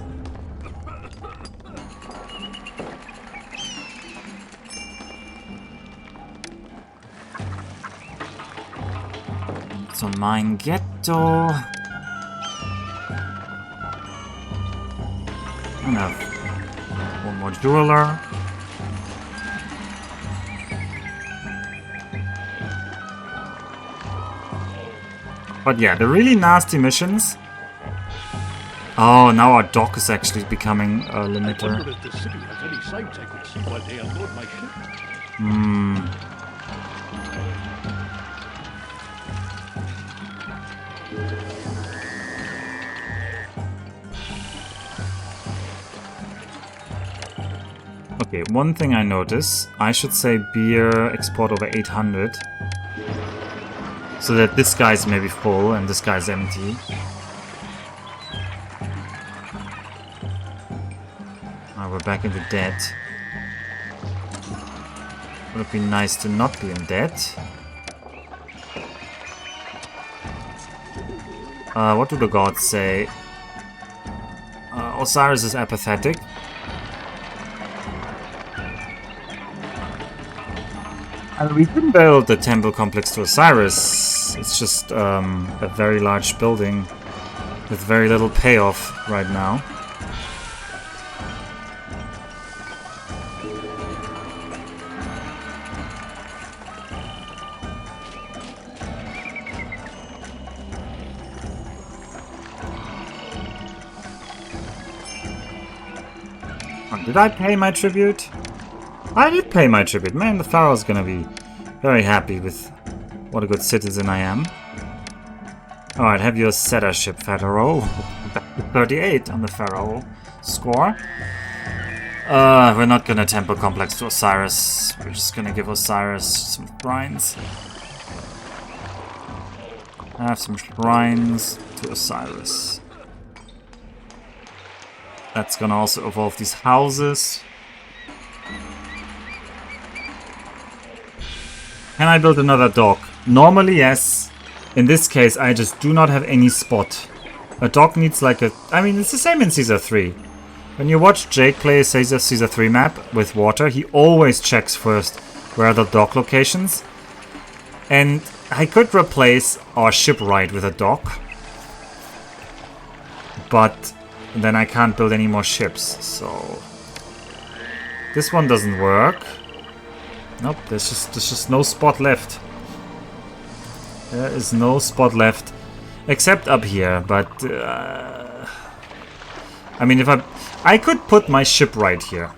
So mine ghetto. And have one more jeweler. But yeah, the really nasty missions. Oh, now our dock is actually becoming a limiter. I wonder if the city has any sights I could see while they unload my ship. Okay, one thing I notice, I should say beer export over 800. So that this guy's maybe full and this guy's empty. We're back into debt. Would it be nice to not be in debt? What do the gods say? Osiris is apathetic. And we can build the temple complex to Osiris. It's just a very large building with very little payoff right now. Did I pay my tribute? I did pay my tribute. Man, the Pharaoh's gonna be very happy with what a good citizen I am. Alright, have your setter ship, Pharaoh. 38 on the Pharaoh score. We're not gonna temple complex to Osiris. We're just gonna give Osiris some shrines. Have some shrines to Osiris. That's gonna also evolve these houses. Can I build another dock? Normally, yes. In this case, I just do not have any spot. A dock needs like a... I mean, it's the same in Caesar 3. When you watch Jake play a Caesar 3 map with water, he always checks first where are the dock locations. And I could replace our shipwright with a dock. But then I can't build any more ships, so... This one doesn't work. Nope, there's just no spot left. There is no spot left. Except up here, but... I mean, if I could put my ship right here.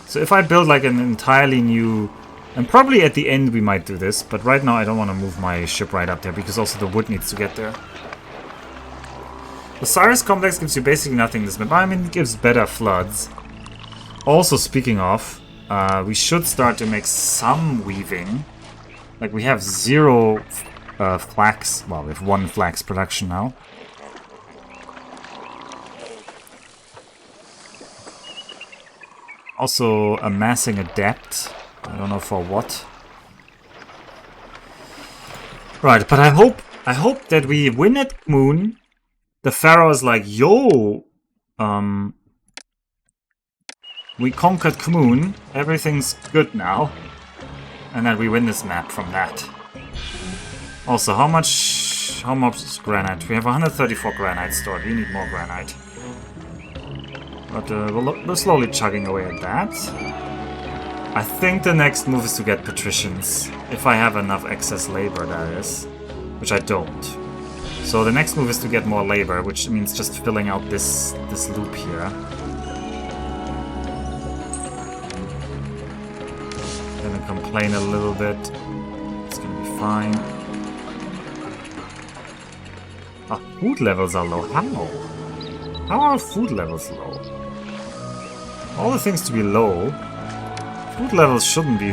So if I build like an entirely new... And probably at the end we might do this, but right now I don't want to move my ship right up there, because also the wood needs to get there. The Osiris complex gives you basically nothing this map. I mean, it gives better floods. Also, speaking of, we should start to make some weaving. Like, we have 0 flax. Well, we have 1 flax production now. Also, amassing a debt. I don't know for what. Right, but I hope that we win at Moon. The Pharaoh is like, yo, we conquered Kmun, everything's good now. And then we win this map from that. Also, how much granite? We have 134 granite stored, we need more granite. But we're slowly chugging away at that. I think the next move is to get patricians. If I have enough excess labor, that is. Which I don't. So the next move is to get more labor, which means just filling out this loop here. Gonna complain a little bit. It's gonna be fine. Our food levels are low. How? How are our food levels low? All the things to be low. Food levels shouldn't be.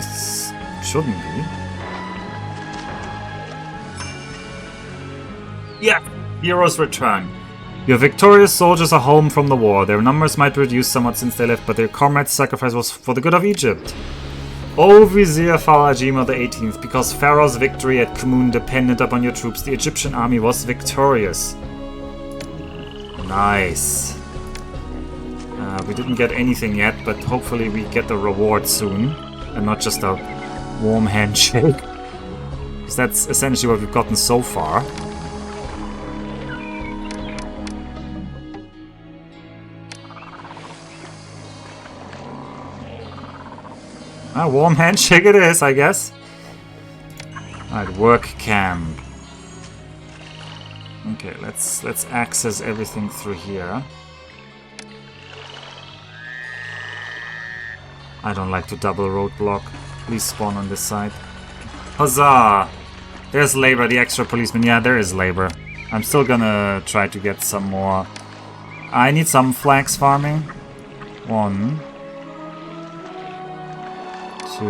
Yeah! Heroes return. Your victorious soldiers are home from the war. Their numbers might reduce somewhat since they left, but their comrades' sacrifice was for the good of Egypt. O Vizier Farajima the 18th, because Pharaoh's victory at Kmun depended upon your troops, the Egyptian army was victorious. Nice. We didn't get anything yet, but hopefully we get the reward soon. And not just a warm handshake. Because that's essentially what we've gotten so far. A warm handshake it is, I guess. Alright, work camp. Okay, let's access everything through here. I don't like to double roadblock. Please spawn on this side. Huzzah! There's labor, the extra policeman. Yeah, there is labor. I'm still gonna try to get some more. I need some flax farming. 1. 2.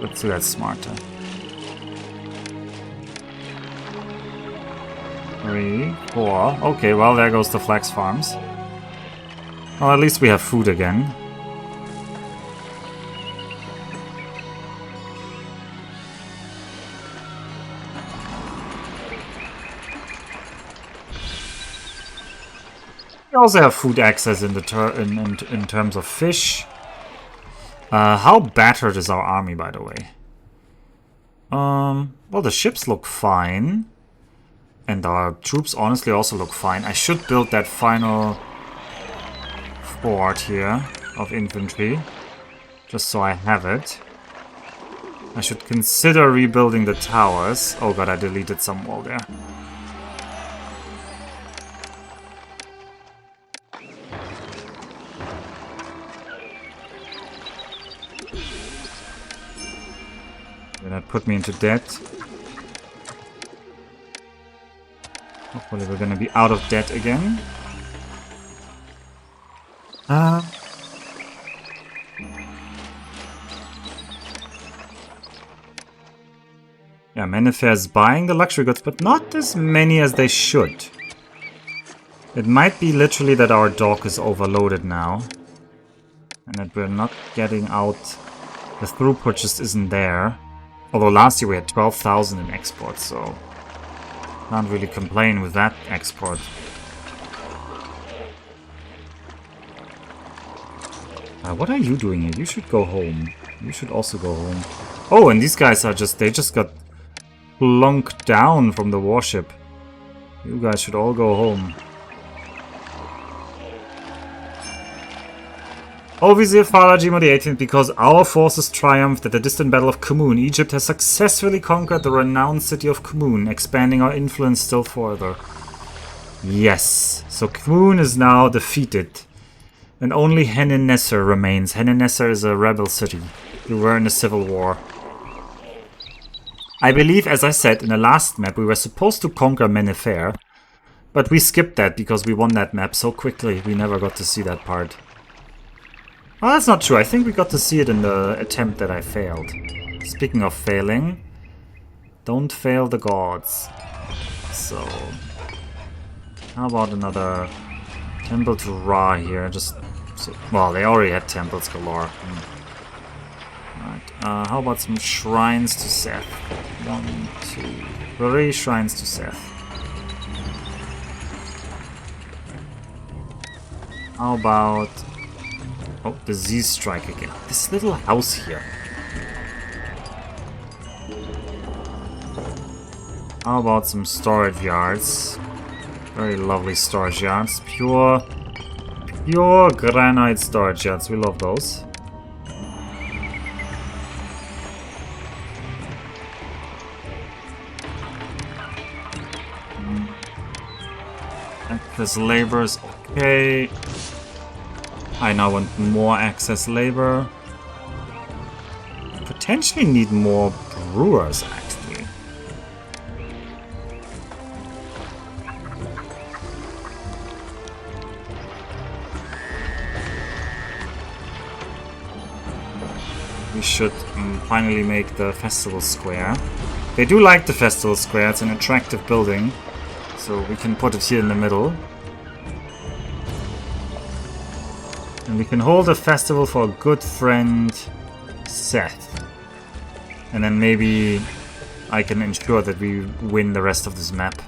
Let's do that smarter. 3, 4. Okay, well, there goes the flax farms. Well, at least we have food again. We also have food access in the in terms of fish. How battered is our army, by the way? Well, the ships look fine. And our troops honestly also look fine. I should build that final fort here of infantry. Just so I have it. I should consider rebuilding the towers. Oh god, I deleted some wall there. Then that put me into debt. Hopefully we're gonna be out of debt again. Yeah, Mennefer is buying the luxury goods, but not as many as they should. It might be literally that our dock is overloaded now. And that we're not getting out. The throughput just isn't there. Although last year we had 12,000 in exports, so can't really complain with that export. What are you doing here? You should go home. You should also go home. Oh, and these guys are they just got plunked down from the warship. You guys should all go home. O Vizier Farah Jimo the 18th, because our forces triumphed at the distant Battle of Kumun, Egypt has successfully conquered the renowned city of Kumun, expanding our influence still further. Yes, so Kumun is now defeated. And only Hennesser remains. Hennesser is a rebel city. We were in a civil war. I believe, as I said in the last map, we were supposed to conquer Mennefer. But we skipped that because we won that map so quickly. We never got to see that part. Well, that's not true. I think we got to see it in the attempt that I failed. Speaking of failing, don't fail the gods. So, how about another temple to Ra here? Well, they already had temples galore. Right. How about some shrines to Seth? 1, 2, 3 shrines to Seth. How about... Oh, disease strike again. This little house here. How about some storage yards? Very lovely storage yards. Pure granite storage yards. We love those. Access labor is okay. I now want more access labor. Potentially need more brewers, actually. We should finally make the festival square. They do like the festival square. It's an attractive building. So we can put it here in the middle. And we can hold a festival for a good friend, Seth. And then maybe I can ensure that we win the rest of this map.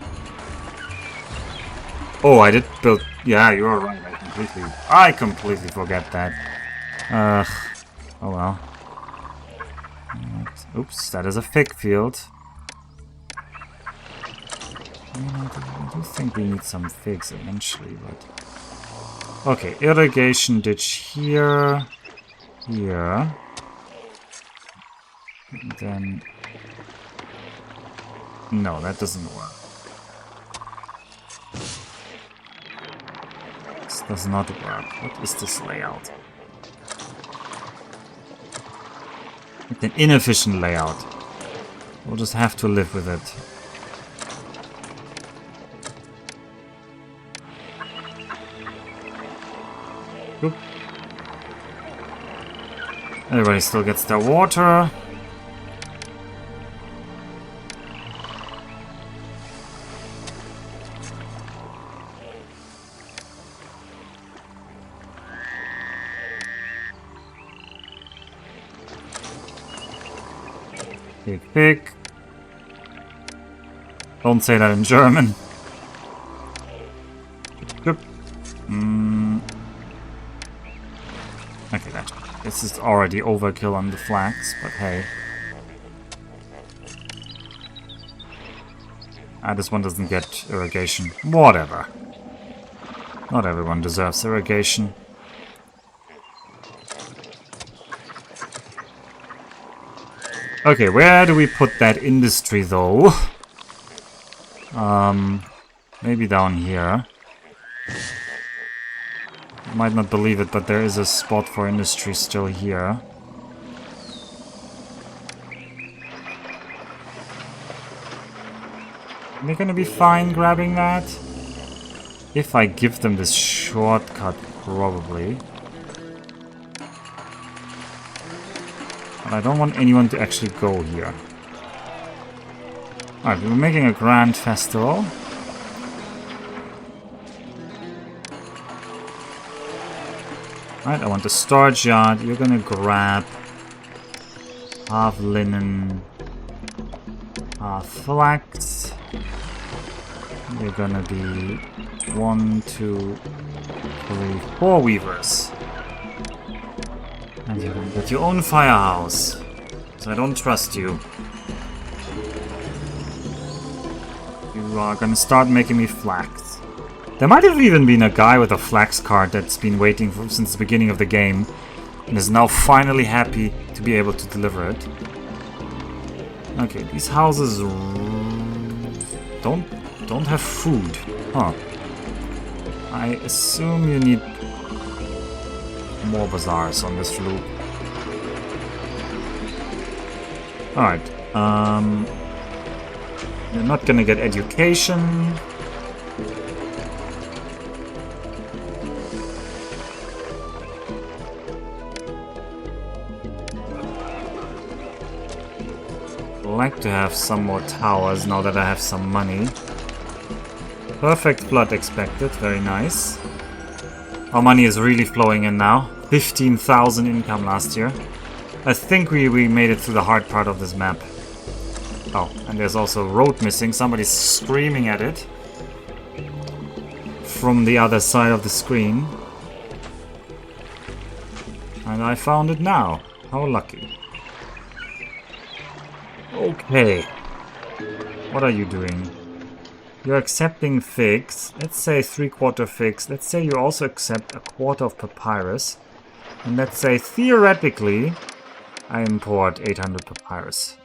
Oh, I did build... Yeah, you are right. I completely forget that. Oh well. Oops, that is a fig field. I do think we need some figs eventually, but... Okay, irrigation ditch here, here, and then, no, that doesn't work. This does not work. What is this layout? It's an inefficient layout. We'll just have to live with it. Oop. Everybody still gets their water. Pig, pig. Don't say that in German. Oop. Okay, this is already overkill on the flags, but hey. This one doesn't get irrigation. Whatever. Not everyone deserves irrigation. Okay, where do we put that industry though? Maybe down here. You might not believe it, but there is a spot for industry still here. Are they gonna be fine grabbing that? If I give them this shortcut, probably. But I don't want anyone to actually go here. Alright, we're making a grand festival. Alright, I want the storage yard. You're gonna grab half linen, half flax. You're gonna be 1, 2, 3, 4 weavers. And you're gonna get your own firehouse. So I don't trust you. You are gonna start making me flax. There might have even been a guy with a flax cart that's been waiting since the beginning of the game and is now finally happy to be able to deliver it. Okay, these houses don't have food. Huh. I assume you need more bazaars on this loop. Alright, you're not gonna get education. I'd like to have some more towers now that I have some money. Perfect flood expected, very nice. Our money is really flowing in now. 15,000 income last year. I think we made it through the hard part of this map. Oh, and there's also a road missing. Somebody's screaming at it from the other side of the screen. And I found it now. How lucky. Okay. What are you doing? You're accepting figs. Let's say 3/4 figs. Let's say you also accept a quarter of papyrus. And let's say theoretically I import 800 papyrus.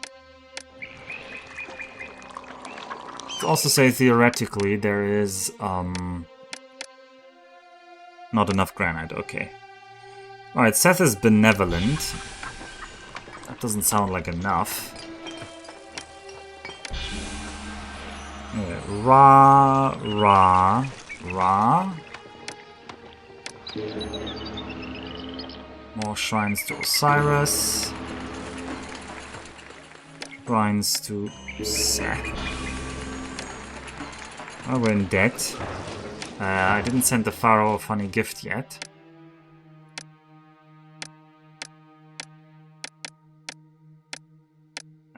Let's also say theoretically there is not enough granite. Okay. Alright, Seth is benevolent. That doesn't sound like enough. Yeah, Ra. More shrines to Osiris. Shrines to Seth. Oh, we're in debt. I didn't send the Pharaoh a funny gift yet.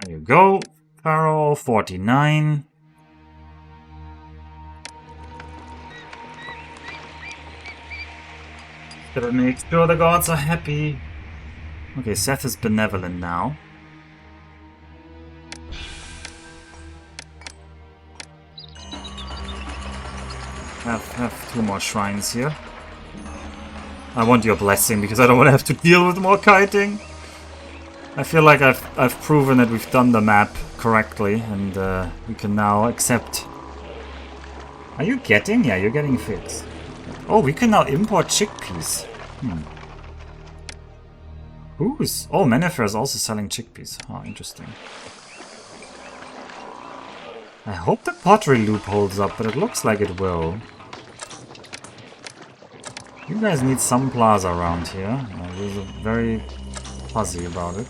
There you go. Pharaoh 49. Gotta make sure the gods are happy. Okay, Seth is benevolent now. Have 2 more shrines here. I want your blessing because I don't want to have to deal with more kiting. I feel like I've proven that we've done the map correctly and we can now accept. Are you getting? Yeah, you're getting figs. Oh, we can now import chickpeas. Who's? Oh, Mennefer is also selling chickpeas. Oh, interesting. I hope the pottery loop holds up, but it looks like it will. You guys need some plaza around here. We're very fuzzy about it.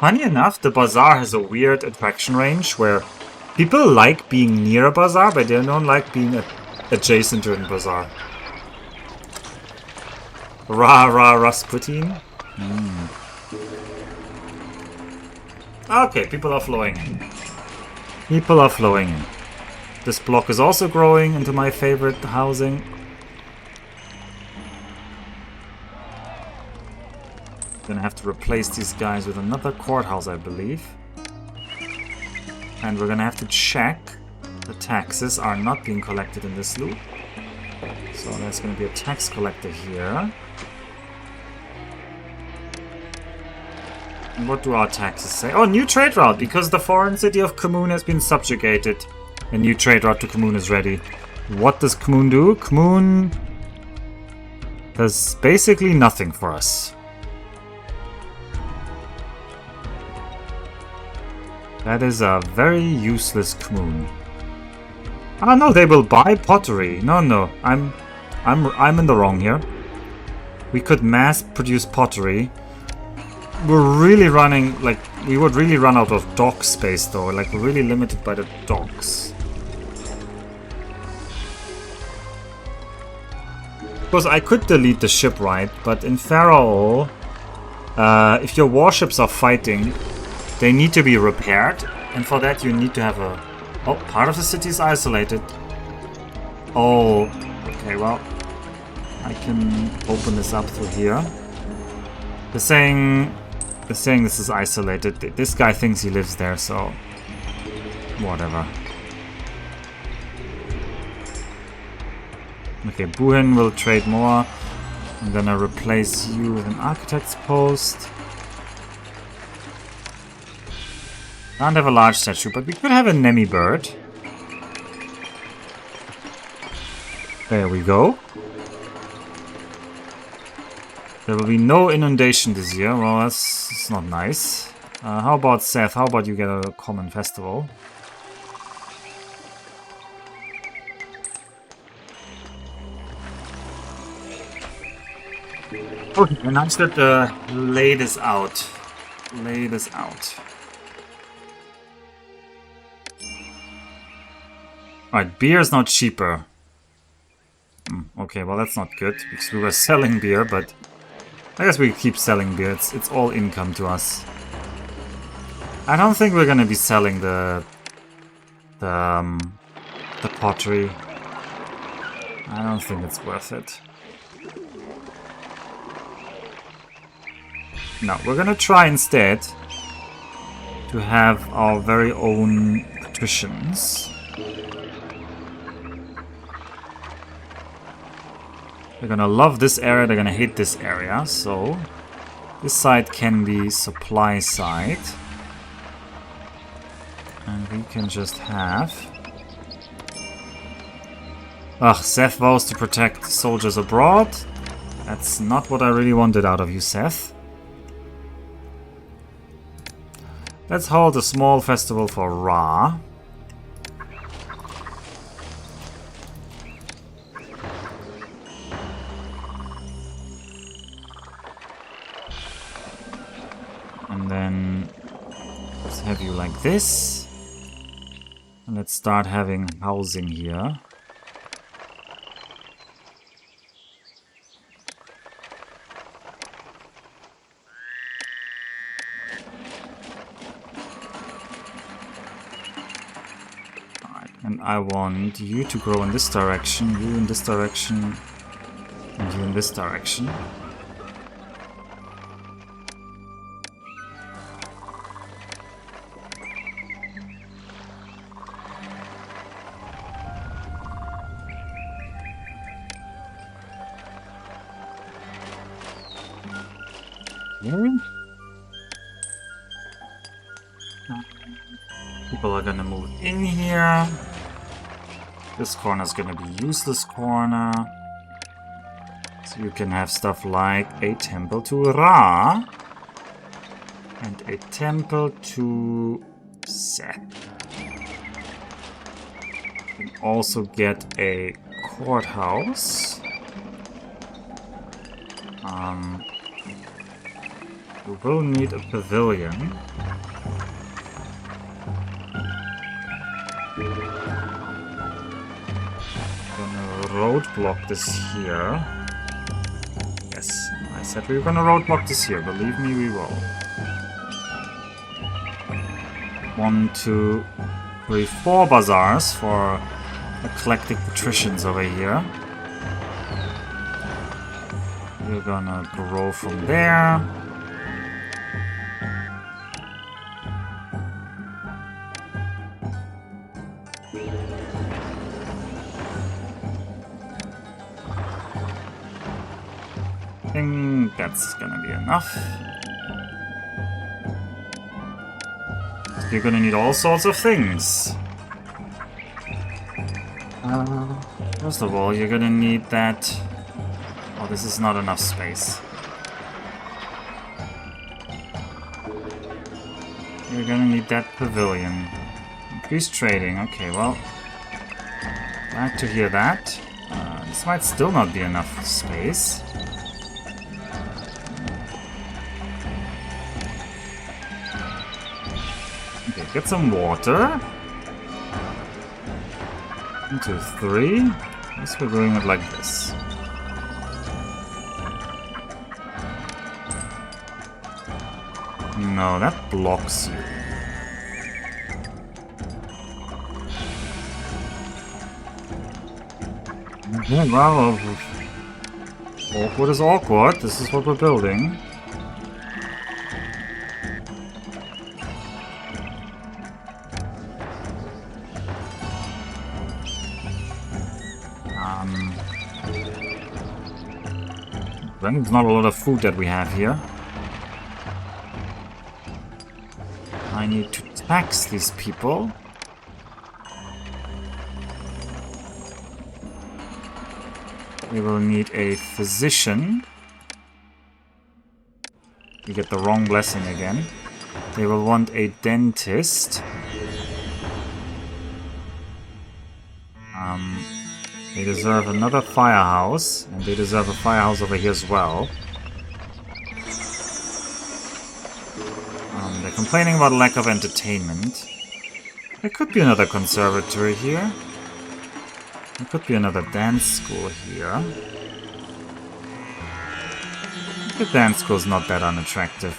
Funny enough, the bazaar has a weird attraction range where people like being near a bazaar, but they don't like being adjacent to a bazaar. Rah rah Rasputin. Okay, people are flowing in. People are flowing in. This block is also growing into my favorite housing. Gonna have to replace these guys with another courthouse, I believe. And we're gonna have to check the taxes are not being collected in this loop. So there's gonna be a tax collector here. And what do our taxes say? Oh, new trade route! Because the foreign city of Kmun has been subjugated. A new trade route to Kmun is ready. What does Kmun do? Kmun does basically nothing for us. That is a very useless Kmun. Ah no, they will buy pottery. No, I'm in the wrong here. We could mass produce pottery. We're really running, like, we would really run out of dock space though. Like, we're really limited by the docks. Of course, I could delete the shipwright, but in Pharaoh, if your warships are fighting, they need to be repaired, and for that you need to have a... Oh, part of the city is isolated. Oh, okay, well, I can open this up through here. They're saying this is isolated. This guy thinks he lives there, so whatever. Okay, Buhin will trade more. I'm gonna replace you with an architect's post. Can't have a large statue, but we could have a Nemi bird. There we go. There will be no inundation this year. Well, that's not nice. How about Seth? How about you get a common festival? Okay, announce that lay this out. Lay this out. Alright, beer is now cheaper. Okay, well that's not good, because we were selling beer, but I guess we keep selling beer. It's all income to us. I don't think we're gonna be selling the pottery. I don't think it's worth it. No, we're gonna try instead to have our very own patricians. They're gonna love this area, they're gonna hate this area, so this side can be supply side. And we can just have... Ugh, Seth vows to protect soldiers abroad. That's not what I really wanted out of you, Seth. Let's hold a small festival for Ra. And then let's have you like this. And let's start having housing here. Alright, and I want you to grow in this direction, you in this direction, and you in this direction. People are gonna move in here. This corner is gonna be useless corner. So you can have stuff like a temple to Ra and a temple to Seth. Also get a courthouse. We will need a pavilion. Gonna roadblock this here. Yes, I said we were gonna roadblock this here. Believe me, we will. 1, 2, 3, 4 bazaars for eclectic patricians over here. We're gonna grow from there. I think that's gonna be enough. You're gonna need all sorts of things. First of all, you're gonna need that. Oh, this is not enough space. You're gonna need that pavilion. Increase trading. Okay, well, glad to hear that. This might still not be enough space. Okay, get some water. 1, 2, 3. I guess we're doing it like this. No, that blocks you. Well, awkward is awkward. This is what we're building. There's not a lot of food that we have here. I need to tax these people. We will need a physician. You get the wrong blessing again. They will want a dentist. They deserve another firehouse, and they deserve a firehouse over here as well. They're complaining about lack of entertainment. There could be another conservatory here. There could be another dance school here. The dance school's not that unattractive.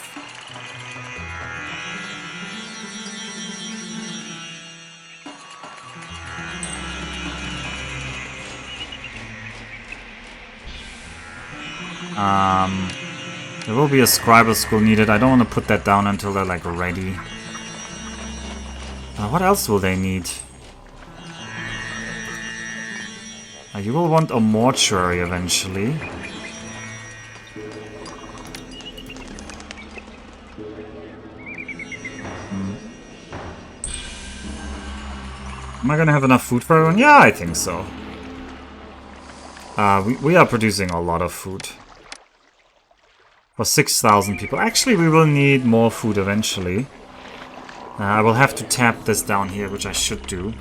There will be a scribal school needed. I don't want to put that down until they're like ready. What else will they need? You will want a mortuary eventually. Am I gonna have enough food for everyone? Yeah, I think so. We are producing a lot of food. For 6,000 people. Actually, we will need more food eventually. I will have to tap this down here, which I should do.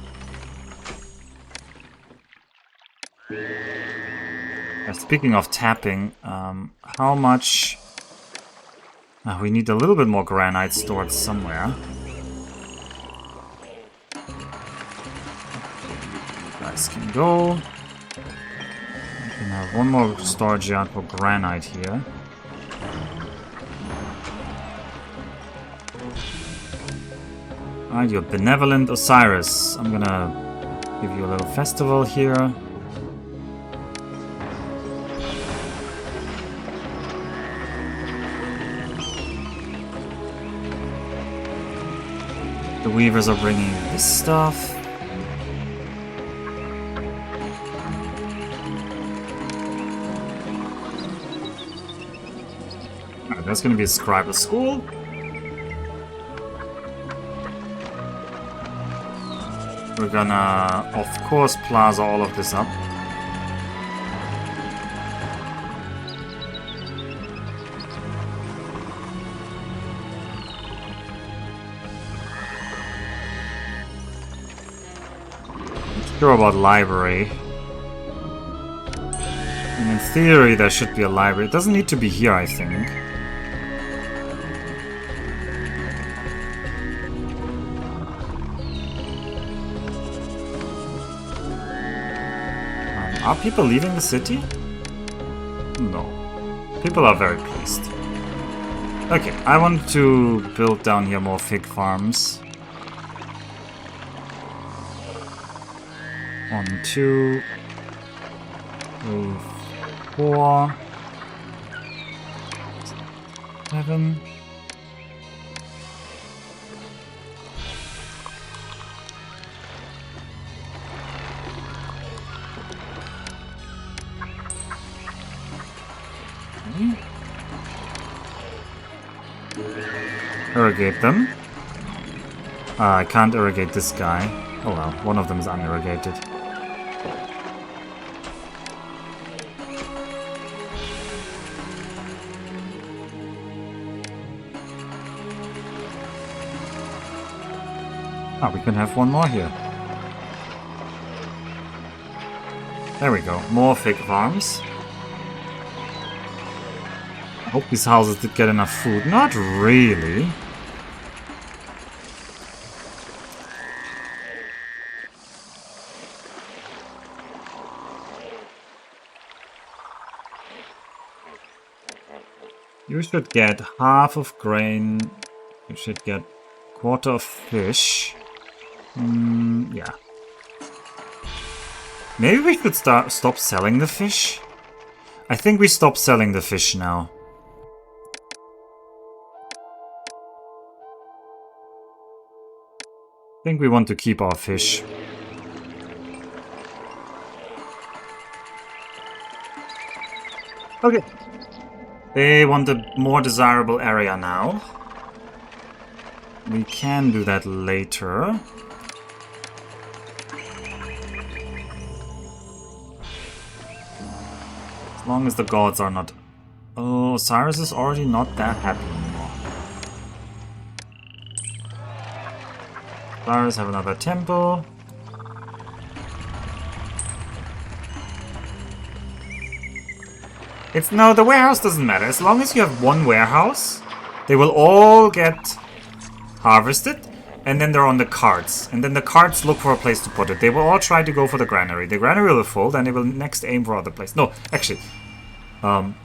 Speaking of tapping, how much... we need a little bit more granite stored somewhere. You guys can go. We can have one more storage yard for granite here. Alright, you're benevolent Osiris. I'm gonna give you a little festival here. The weavers are bringing this stuff. Alright, that's gonna be a scribal school. We're gonna, of course, plaza all of this up. Sure about library. And in theory, there should be a library. It doesn't need to be here, I think. Are people leaving the city? No. People are very pleased. Okay, I want to build down here more fig farms. 1, 2, 3, 4, 7. Irrigate them. I can't irrigate this guy. Oh well, one of them is unirrigated. Ah, we can have one more here. There we go, more fig farms. I hope these houses did get enough food. Not really. You should get half of grain. You should get quarter of fish. Yeah. Maybe we could stop selling the fish? I think we stop selling the fish now. I think we want to keep our fish. Okay. They want a more desirable area now. We can do that later. As long as the gods are not... Oh, Cyrus is already not that happy anymore. Cyrus have another temple. No, the warehouse doesn't matter. As long as you have one warehouse, they will all get harvested, and then they're on the carts. And then the carts look for a place to put it. They will all try to go for the granary. The granary will fold, and they will next aim for other place. No, actually.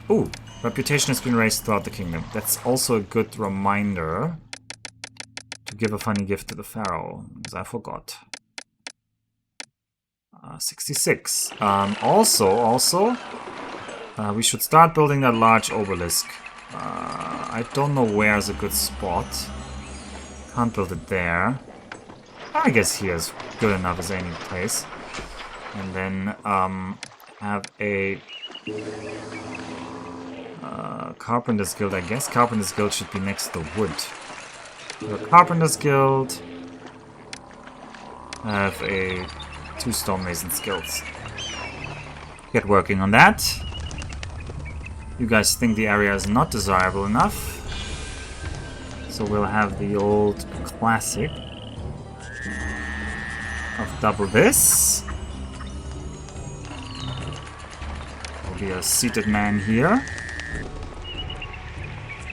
Ooh, reputation has been raised throughout the kingdom. That's also a good reminder to give a funny gift to the Pharaoh, because I forgot. 66. Also, we should start building that large obelisk. I don't know where's a good spot. Can't build it there. I guess here is good enough as any place. And then have a Carpenter's Guild. I guess Carpenter's Guild should be next to wood. The Carpenter's Guild. Have a 2 stonemasons guilds. Get working on that. You guys think the area is not desirable enough. So we'll have the old classic of double this. There'll be a seated man here.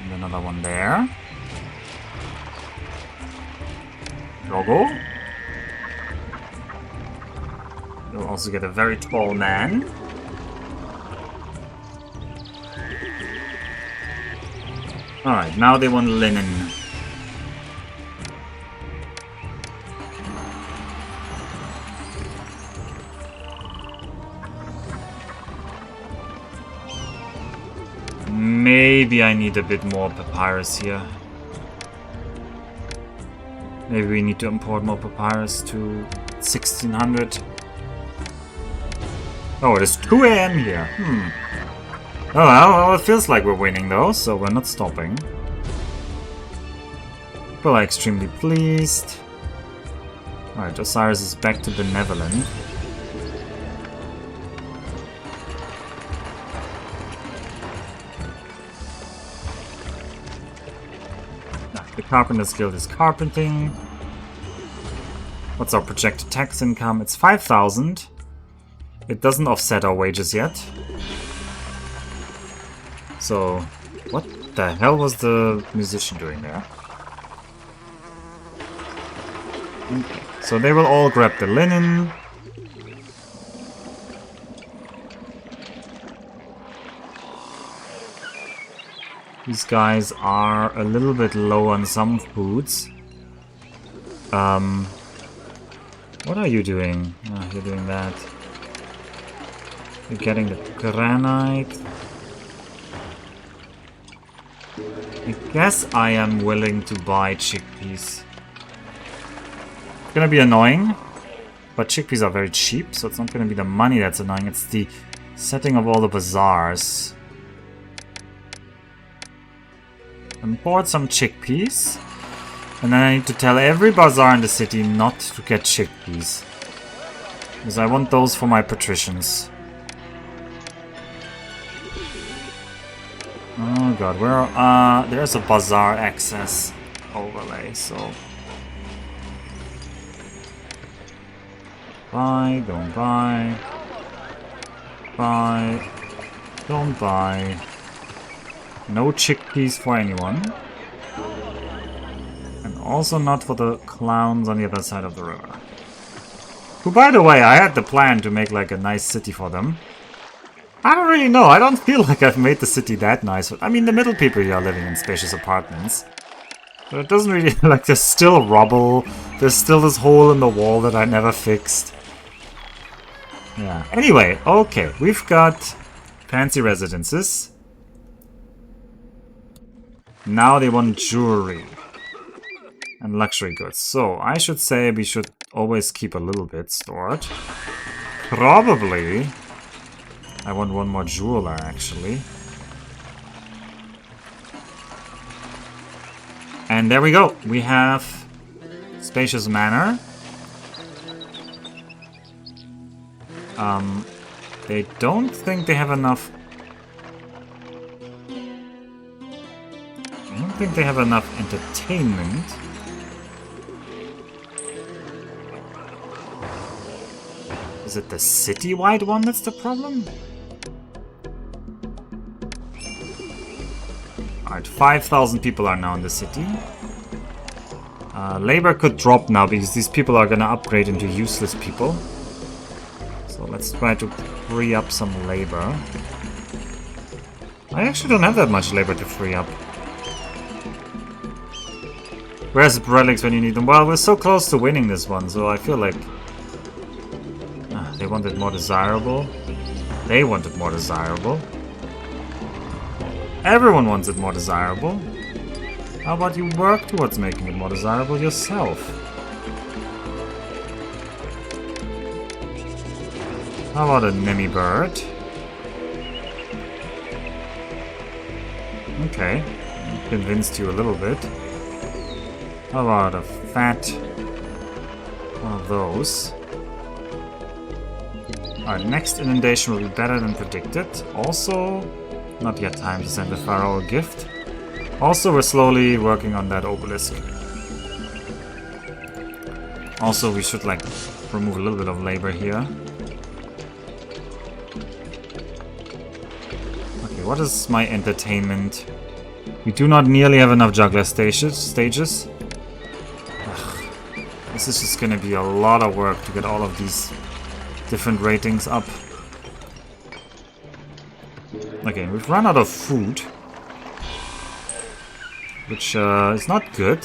And another one there. Doggo. You'll also get a very tall man. Alright, now they want linen. Maybe I need a bit more papyrus here. Maybe we need to import more papyrus to 1600. Oh, it is 2 AM here. Oh well, it feels like we're winning though, so we're not stopping. People are extremely pleased. Alright, Osiris is back to benevolent. The Carpenter's Guild is carpenting. What's our projected tax income? It's 5,000. It doesn't offset our wages yet. So, what the hell was the musician doing there? Okay, so they will all grab the linen. These guys are a little bit low on some foods. What are you doing? Oh, you're doing that. You're getting the granite. I guess I am willing to buy chickpeas. It's gonna be annoying, but chickpeas are very cheap, so it's not gonna be the money that's annoying, it's the setting of all the bazaars. Import some chickpeas. And then I need to tell every bazaar in the city not to get chickpeas. Because I want those for my patricians. Oh god, where there's a bazaar access overlay, so buy, don't buy. Buy, don't buy. No chickpeas for anyone. And also not for the clowns on the other side of the river. Who, by the way, I had the plan to make like a nice city for them. I don't really know. I don't feel like I've made the city that nice. I mean, the middle people here are living in spacious apartments. But it doesn't really... like, there's still rubble. There's still this hole in the wall that I never fixed. Yeah. Anyway, okay. We've got fancy residences. Now they want jewelry. And luxury goods. So, I should say we should always keep a little bit stored. Probably... I want one more jeweler, actually. And there we go. We have spacious manor. They don't think they have enough... I don't think they have enough entertainment. Is it the city-wide one that's the problem? Alright, 5,000 people are now in the city. Labor could drop now because these people are gonna upgrade into useless people. So let's try to free up some labor. I actually don't have that much labor to free up. Where's the relics when you need them? Well, we're so close to winning this one, so I feel like... they wanted more desirable. They wanted more desirable. Everyone wants it more desirable. How about you work towards making it more desirable yourself? How about a Nemi bird? Okay, convinced you a little bit. How about a fat one of those? Our next inundation will be better than predicted. Also, not yet time to send the Pharaoh a gift. Also, we're slowly working on that obelisk. Also, we should, like, remove a little bit of labor here. Okay, what is my entertainment? We do not nearly have enough juggler stages. Ugh. This is just gonna be a lot of work to get all of these different ratings up. Okay, we've run out of food. Which is not good.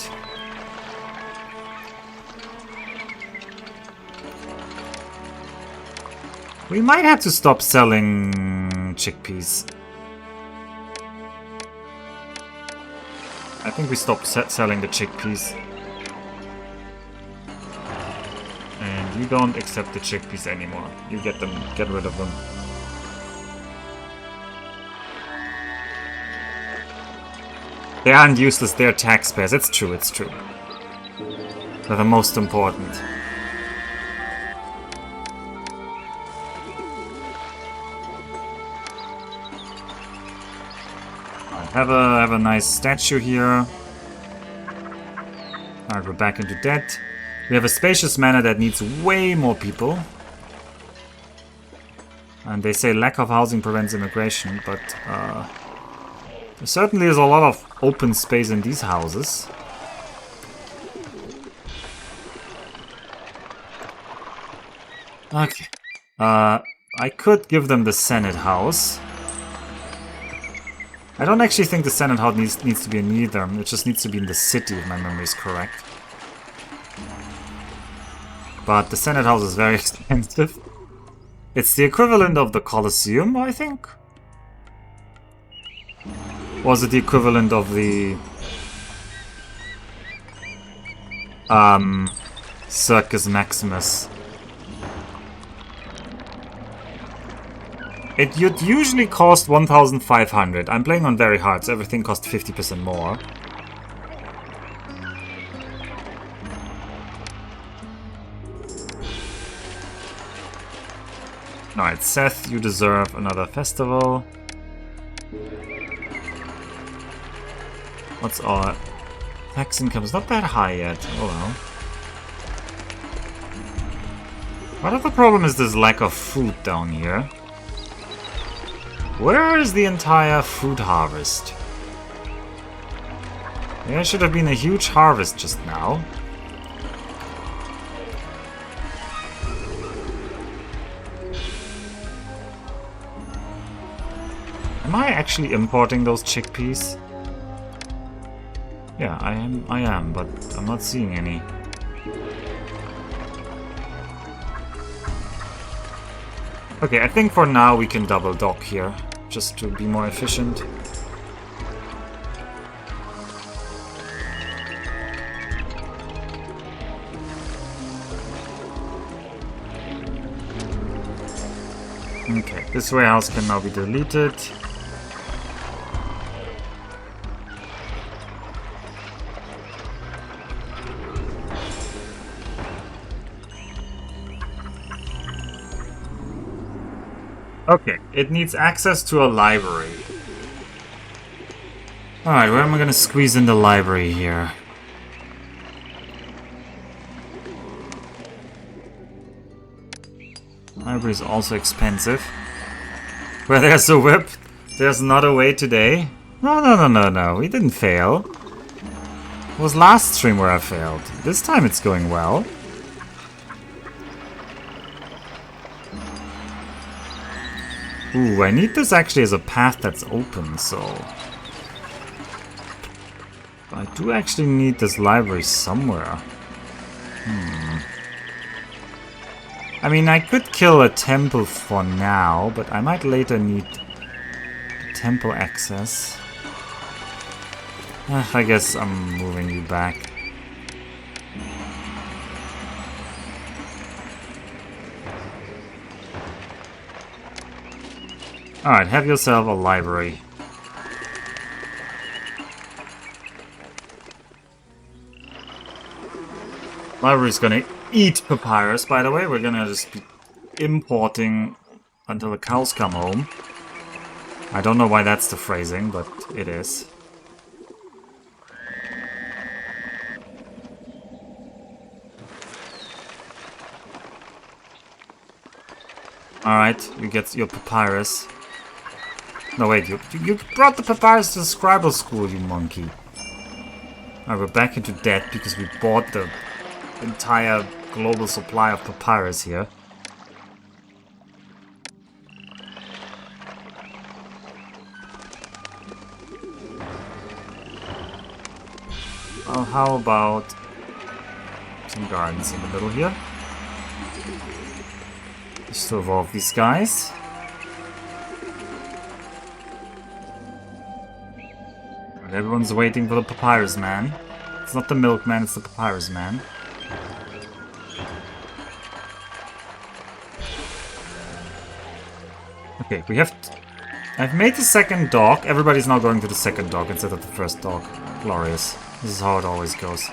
We might have to stop selling chickpeas. I think we stopped selling the chickpeas. And you don't accept the chickpeas anymore. You get them, get rid of them. They aren't useless, they're taxpayers. It's true, it's true. They're the most important. Have a nice statue here. Alright, we're back into debt. We have a spacious manor that needs way more people. And they say lack of housing prevents immigration, but there certainly is a lot of open space in these houses. Okay. I could give them the Senate House. I don't actually think the Senate House needs to be in either. It just needs to be in the city, if my memory is correct. But the Senate House is very expensive. It's the equivalent of the Colosseum, I think. Was it the equivalent of the Circus Maximus? It would usually cost 1,500. I'm playing on very hard, so everything costs 50% more. Alright, Seth, you deserve another festival. What's our tax income? It's not that high yet. Oh well. Part of the problem is this lack of food down here. Where is the entire food harvest? There should have been a huge harvest just now. Am I actually importing those chickpeas? Yeah, I am, but I'm not seeing any. Okay, I think for now we can double dock here, just to be more efficient. Okay, this warehouse can now be deleted. Okay, it needs access to a library. Alright, where am I gonna squeeze in the library here? Library is also expensive. Where there's a whip, there's not a way today. No, we didn't fail. It was last stream where I failed. This time it's going well. Ooh, I need this actually as a path that's open, so... I do actually need this library somewhere. I mean, I could kill a temple for now, but I might later need temple access. I guess I'm moving you back. Alright, have yourself a library. Library's gonna eat papyrus, by the way. We're gonna just be importing until the cows come home. I don't know why that's the phrasing, but it is. Alright, you get your papyrus. No, wait, you brought the papyrus to the scribal school, you monkey. Alright, we're back into debt because we bought the entire global supply of papyrus here. Well, how about some gardens in the middle here? Just to evolve these guys. And everyone's waiting for the papyrus man. It's not the milkman, it's the papyrus man. Okay, we have... I've made the second dock. Everybody's now going to the second dock instead of the first dock. Glorious. This is how it always goes.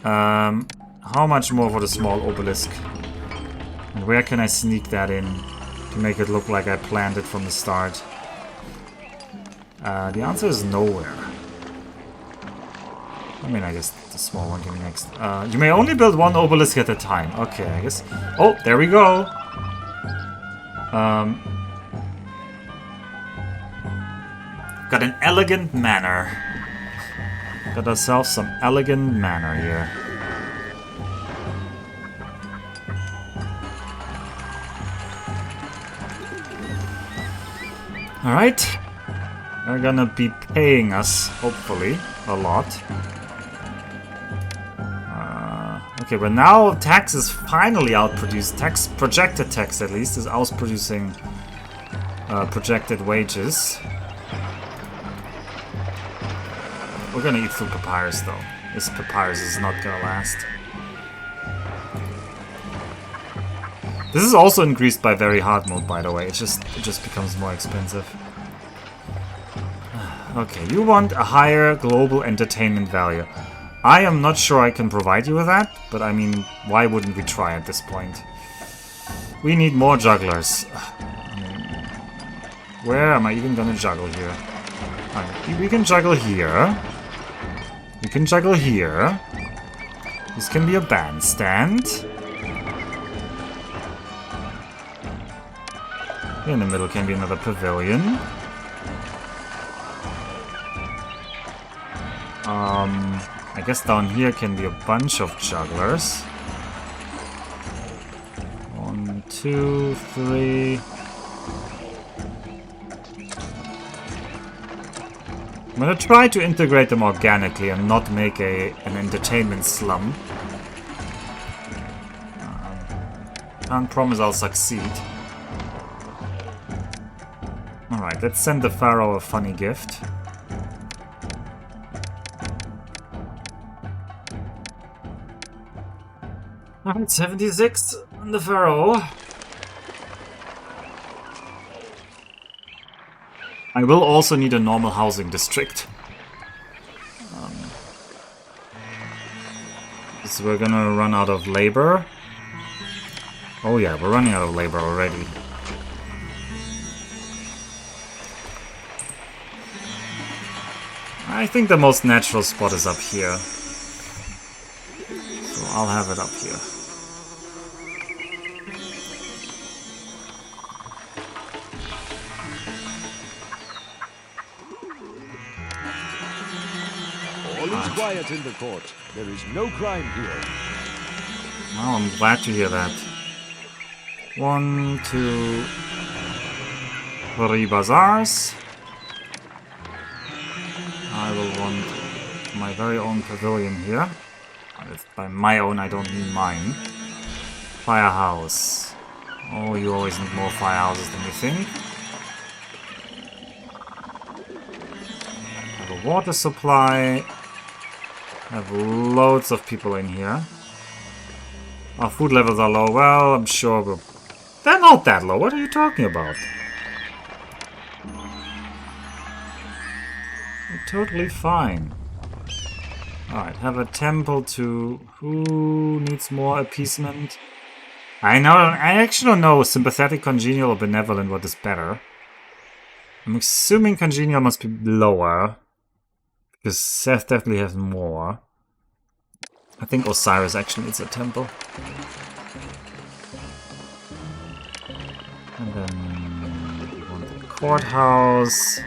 How much more for the small obelisk? And where can I sneak that in to make it look like I planned it from the start? The answer is nowhere. I mean, I guess the small one coming next. You may only build one obelisk at a time. Okay, I guess. Oh, there we go. Got an elegant manor. Got ourselves some elegant manor here. Alright. They're gonna be paying us, hopefully, a lot. Okay, but now tax is finally outproduced. Tax, projected tax at least, is outproducing projected wages. We're gonna eat through papyrus though. This papyrus is not gonna last. This is also increased by very hard mode, by the way. It just becomes more expensive. Okay, you want a higher global entertainment value. I am not sure I can provide you with that, but I mean, why wouldn't we try at this point? We need more jugglers. Where am I even gonna juggle here? We can juggle here. We can juggle here. This can be a bandstand. Here in the middle can be another pavilion. I guess down here can be a bunch of jugglers. 1, 2, 3. I'm gonna try to integrate them organically and not make an entertainment slum. Can't promise I'll succeed. Alright, let's send the Pharaoh a funny gift. Alright, 76 on the Pharaoh. I will also need a normal housing district. Because we're gonna run out of labor. Oh yeah, we're running out of labor already. I think the most natural spot is up here. So I'll have it up here. Quiet in the court. There is no crime here. Well, I'm glad to hear that. 1, 2, 3 bazaars. I will want my very own pavilion here. By my own, I don't mean mine. Firehouse. Oh, you always need more firehouses than you think. I have a water supply. I have loads of people in here. Our food levels are low. Well, I'm sure we'll... They're not that low. What are you talking about? We're totally fine. Alright, have a temple to... Who needs more appeasement? I actually don't know sympathetic, congenial, or benevolent what is better. I'm assuming congenial must be lower. Because Seth definitely has more. I think Osiris actually needs a temple. And then we want the courthouse.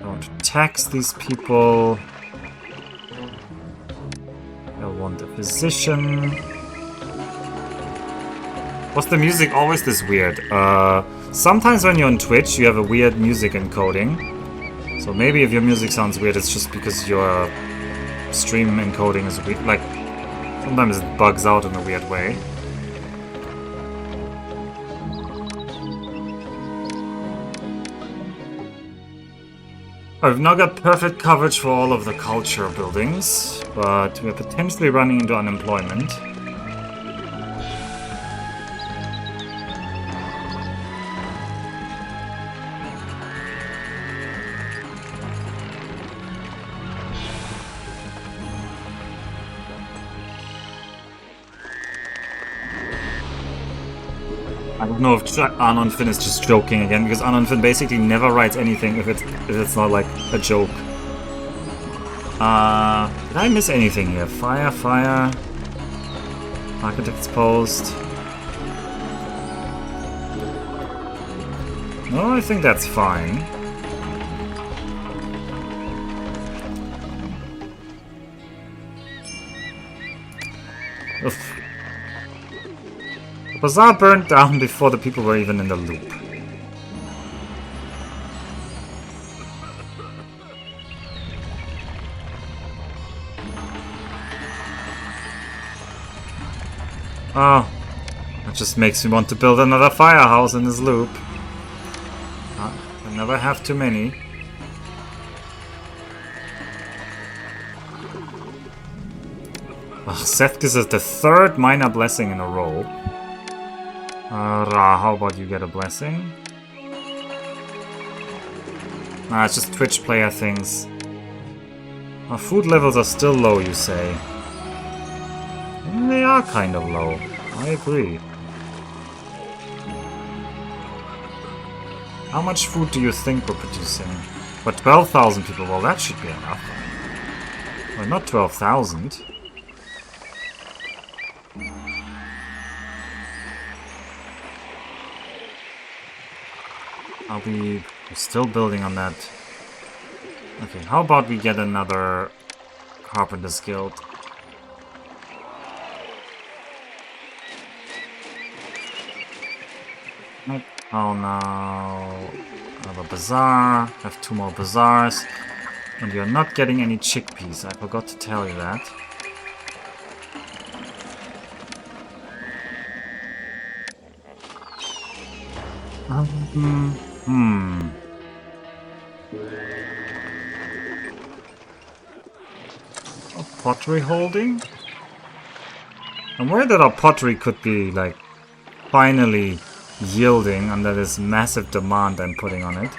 I want to tax these people. I want a physician. Was the music always this weird? Sometimes when you're on Twitch you have a weird music encoding. So maybe if your music sounds weird, it's just because your stream encoding is weird. Like, sometimes it bugs out in a weird way. I've now got perfect coverage for all of the culture buildings, but we're potentially running into unemployment. I don't know if Anonfin is just joking again, because Anonfin basically never writes anything if it's not like a joke. Did I miss anything here? Fire, fire. Architect's post. No, I think that's fine. Oof. The bazaar burned down before the people were even in the loop. Oh, that just makes me want to build another firehouse in this loop. I never have too many. Seth gives us the third minor blessing in a row. Ra, how about you get a blessing? Nah, it's just Twitch player things. Our food levels are still low, you say? They are kind of low. I agree. How much food do you think we're producing? But 12,000 people, well that should be enough. Well, not 12,000. We're still building on that. Okay, how about we get another Carpenter's Guild? Oh no. Another bazaar. Have 2 more bazaars. And you're not getting any chickpeas. I forgot to tell you that. A pottery holding? I'm worried that our pottery could be, like, finally yielding under this massive demand I'm putting on it.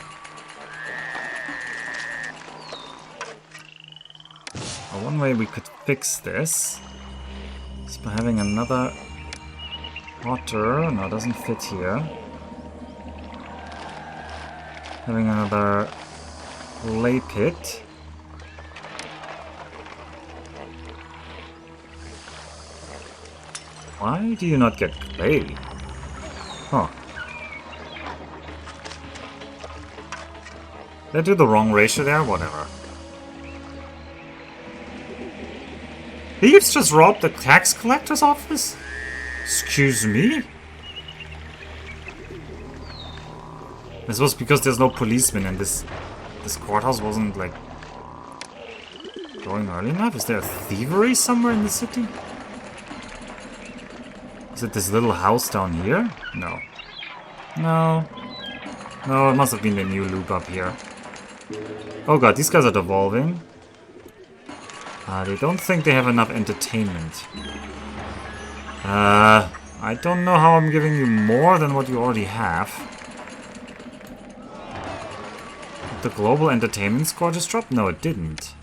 Well, one way we could fix this is by having another potter. No, it doesn't fit here. Having another clay pit. Why do you not get clay? Huh. Did I do the wrong ratio there? Whatever. Thieves just robbed the tax collector's office? Excuse me? This was because there's no policeman and this courthouse wasn't, like, going early enough? Is there a thievery somewhere in the city? Is it this little house down here? No. No. No, it must have been the new loop up here. Oh god, these guys are devolving. They don't think they have enough entertainment. I don't know how I'm giving you more than what you already have. Did the global entertainment score just drop? No, it didn't.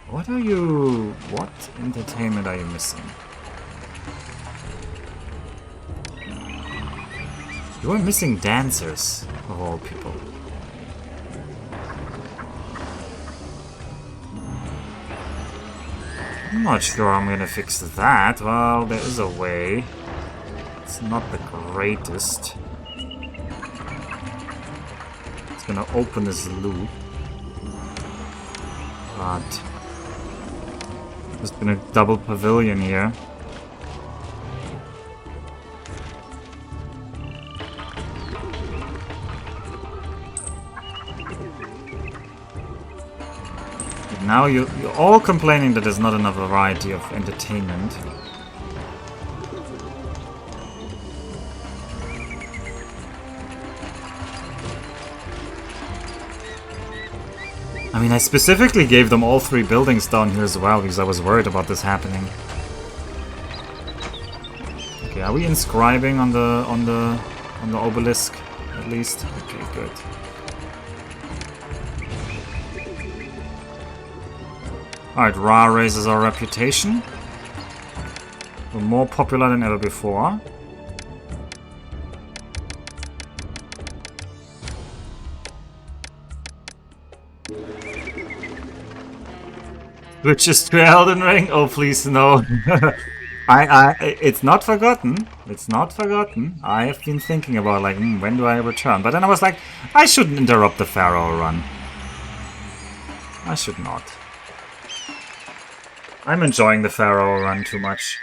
What are you... What entertainment are you missing? You are missing dancers, of all people. I'm not sure I'm gonna fix that. Well, there is a way. It's not the greatest. It's gonna open this loop. But... there's been a double pavilion here. Now you're all complaining that there's not enough variety of entertainment. I mean, I specifically gave them all 3 buildings down here as well because I was worried about this happening. Okay, are we inscribing on the obelisk at least? Okay, good. Alright, Ra raises our reputation. We're more popular than ever before. switches to Elden Ring? Oh, please, no. It's not forgotten. It's not forgotten. I have been thinking about, like, when do I return? But then I was like, I shouldn't interrupt the Pharaoh run. I should not. I'm enjoying the Pharaoh run too much.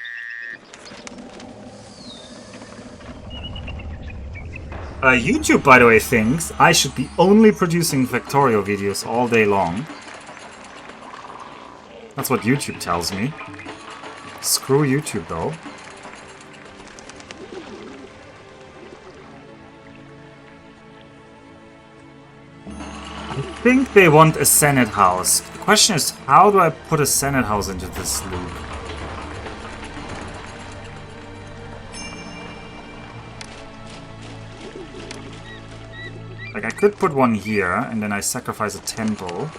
YouTube, by the way, thinks I should be only producing Factorio videos all day long. That's what YouTube tells me. Screw YouTube, though. I think they want a Senate house. The question is, how do I put a Senate house into this loop? Like, I could put one here, and then I sacrifice a temple.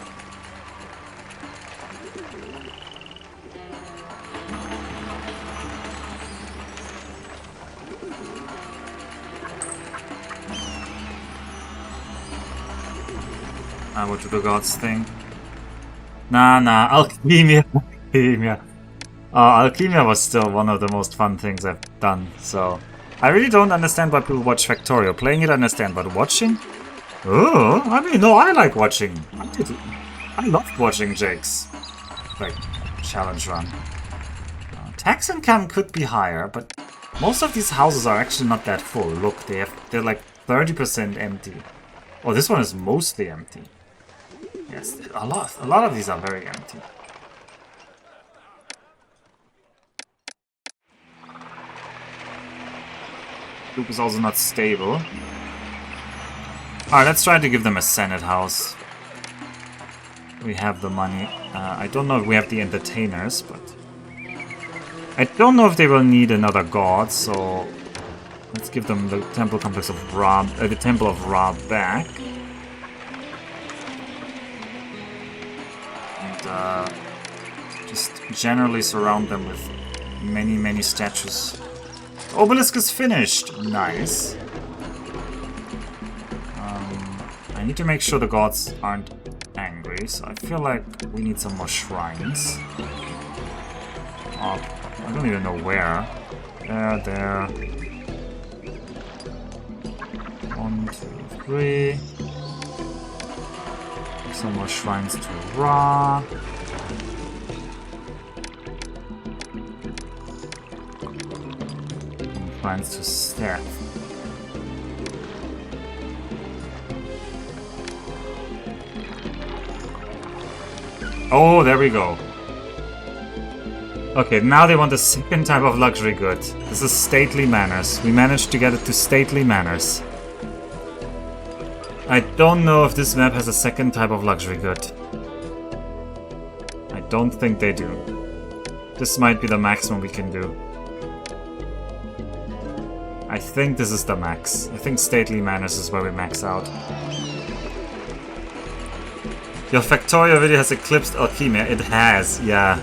What do the gods think? Nah, Alchemia. Alchemia. Alchemia was still one of the most fun things I've done, so... I really don't understand why people watch Factorio. Playing it I understand, but watching? Oh, I mean, no, I like watching. I loved watching Jake's, like, challenge run. Tax income could be higher, but most of these houses are actually not that full. Look, they're like 30% empty. Oh, this one is mostly empty. Yes, a lot of these are very empty. Loop is also not stable. Alright, let's try to give them a Senate house. We have the money. I don't know if we have the entertainers, but... I don't know if they will need another god, so... Let's give them the temple complex of Ra... the temple of Ra back. And, just generally surround them with many statues. The obelisk is finished! Nice. I need to make sure the gods aren't angry, so I feel like we need some more shrines. Oh, I don't even know where. There. 1, 2, 3. Some more shrines to Ra. Shrines to Seth. Oh, there we go. Okay, now they want the second type of luxury good. This is stately manners. We managed to get it to stately manners. I don't know if this map has a second type of luxury good. I don't think they do. This might be the maximum we can do. I think this is the max. I think stately manners is where we max out. Your Factorio video has eclipsed Alchemia. It has, yeah.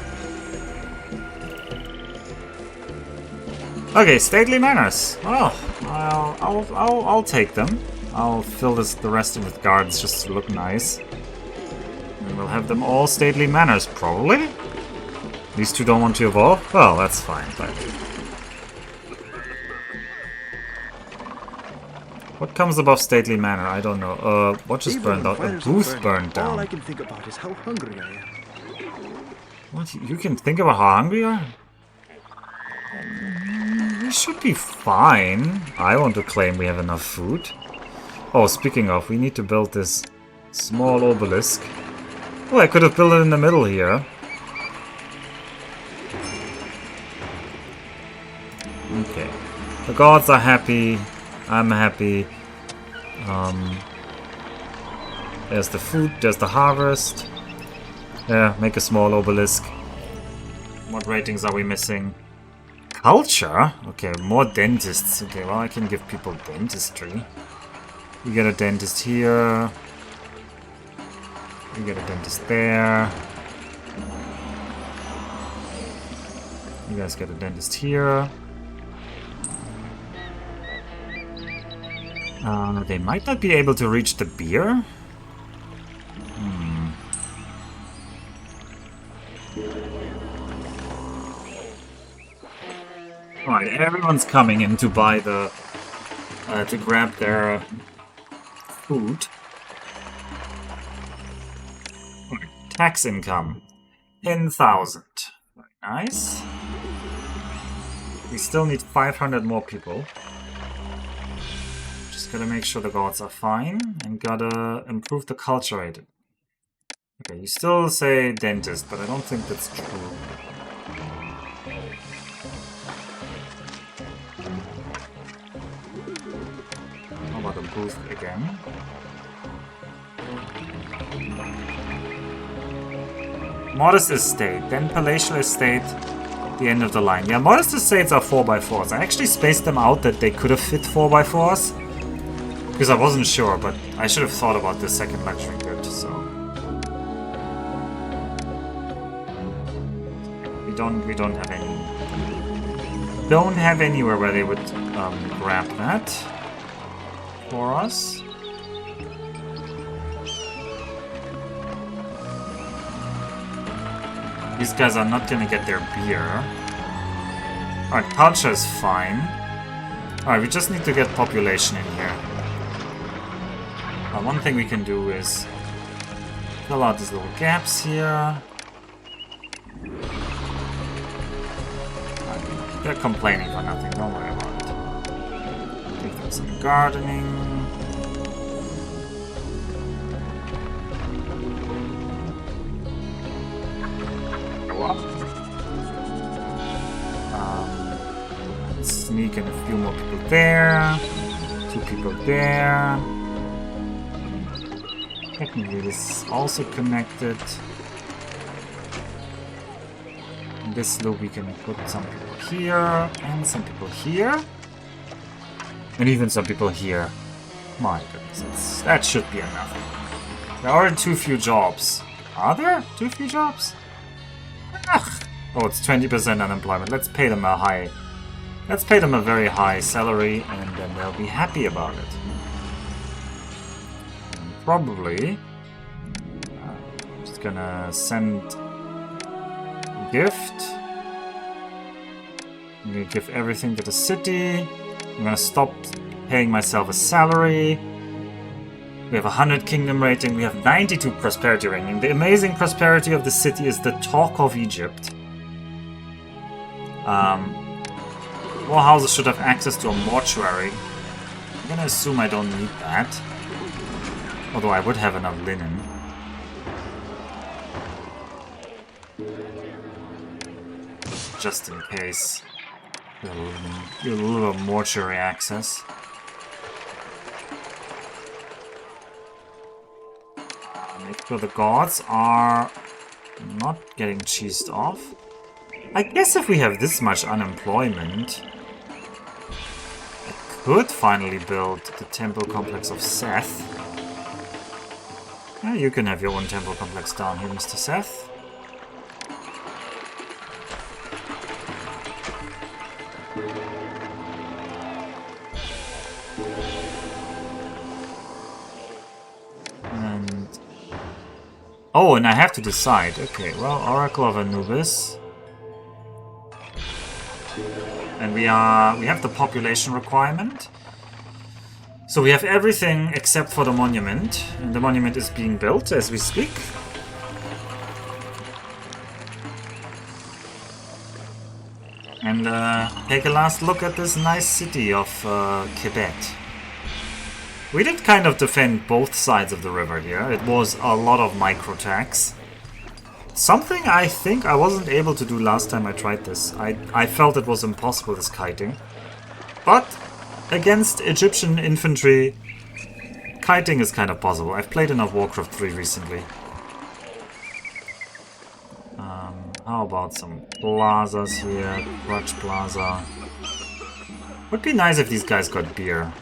Okay, stately manners. Oh, I'll take them. I'll fill the rest with guards just to look nice. And we'll have them all stately manners, probably. These two don't want to evolve? Well, that's fine, but... What comes above stately manor? I don't know. What just burned out? A booth burned down. All I can think about is how hungry I am. What? You can think about how hungry you are? We should be fine. I want to claim we have enough food. Oh, speaking of, we need to build this small obelisk. Oh, I could have built it in the middle here. Okay. The gods are happy. I'm happy. There's the food, there's the harvest. Yeah, make a small obelisk. What ratings are we missing? Culture? Okay, more dentists. Okay, well, I can give people dentistry. We get a dentist here. We get a dentist there. You guys get a dentist here. They might not be able to reach the beer. Alright, everyone's coming in to buy the... to grab their food. Alright, tax income. 10,000. Very nice. We still need 500 more people. Just gotta make sure the gods are fine. And gotta improve the culture rate. Okay, you still say dentist, but I don't think that's true. How about a boost again? Modest estate, then palatial estate, the end of the line. Yeah, modest estates are 4x4s. I actually spaced them out that they could have fit 4x4s. Because I wasn't sure, but I should have thought about the second luxury good, so. We don't have any. Don't have anywhere where they would grab that for us. These guys are not gonna get their beer. Alright, culture is fine. Alright, we just need to get population in here. One thing we can do is fill out these little gaps here. They're complaining for nothing, don't worry about it. Give them some gardening. Sneak in a few more people there. 2 people there. Technically this is also connected. In this loop we can put some people here and some people here. And even some people here. My goodness, that should be enough. There are too few jobs. Are there too few jobs? Ugh. Oh, it's 20% unemployment. Let's pay them a high. Let's pay them a very high salary and then they'll be happy about it. And probably I'm just gonna send a gift. I'm gonna give everything to the city. I'm gonna stop paying myself a salary. We have 100 kingdom rating. We have 92 prosperity rating. The amazing prosperity of the city is the talk of Egypt. More houses should have access to a mortuary. I'm gonna assume I don't need that. Although I would have enough linen. Just in case. Get a little mortuary access. Make sure the gods are not getting cheesed off. I guess if we have this much unemployment, I could finally build the temple complex of Seth. Yeah, you can have your own temple complex down here, Mr. Seth. And... oh, and I have to decide. Okay, well, Oracle of Anubis. And we have the population requirement. So we have everything except for the monument. And the monument is being built as we speak. And take a last look at this nice city of Kebet. We did kind of defend both sides of the river here. It was a lot of micro-tax. Something I think I wasn't able to do last time I tried this. I felt it was impossible, this kiting. But against Egyptian infantry, kiting is kind of possible. I've played enough Warcraft 3 recently. How about some plazas here? Crutch Plaza. Would be nice if these guys got beer.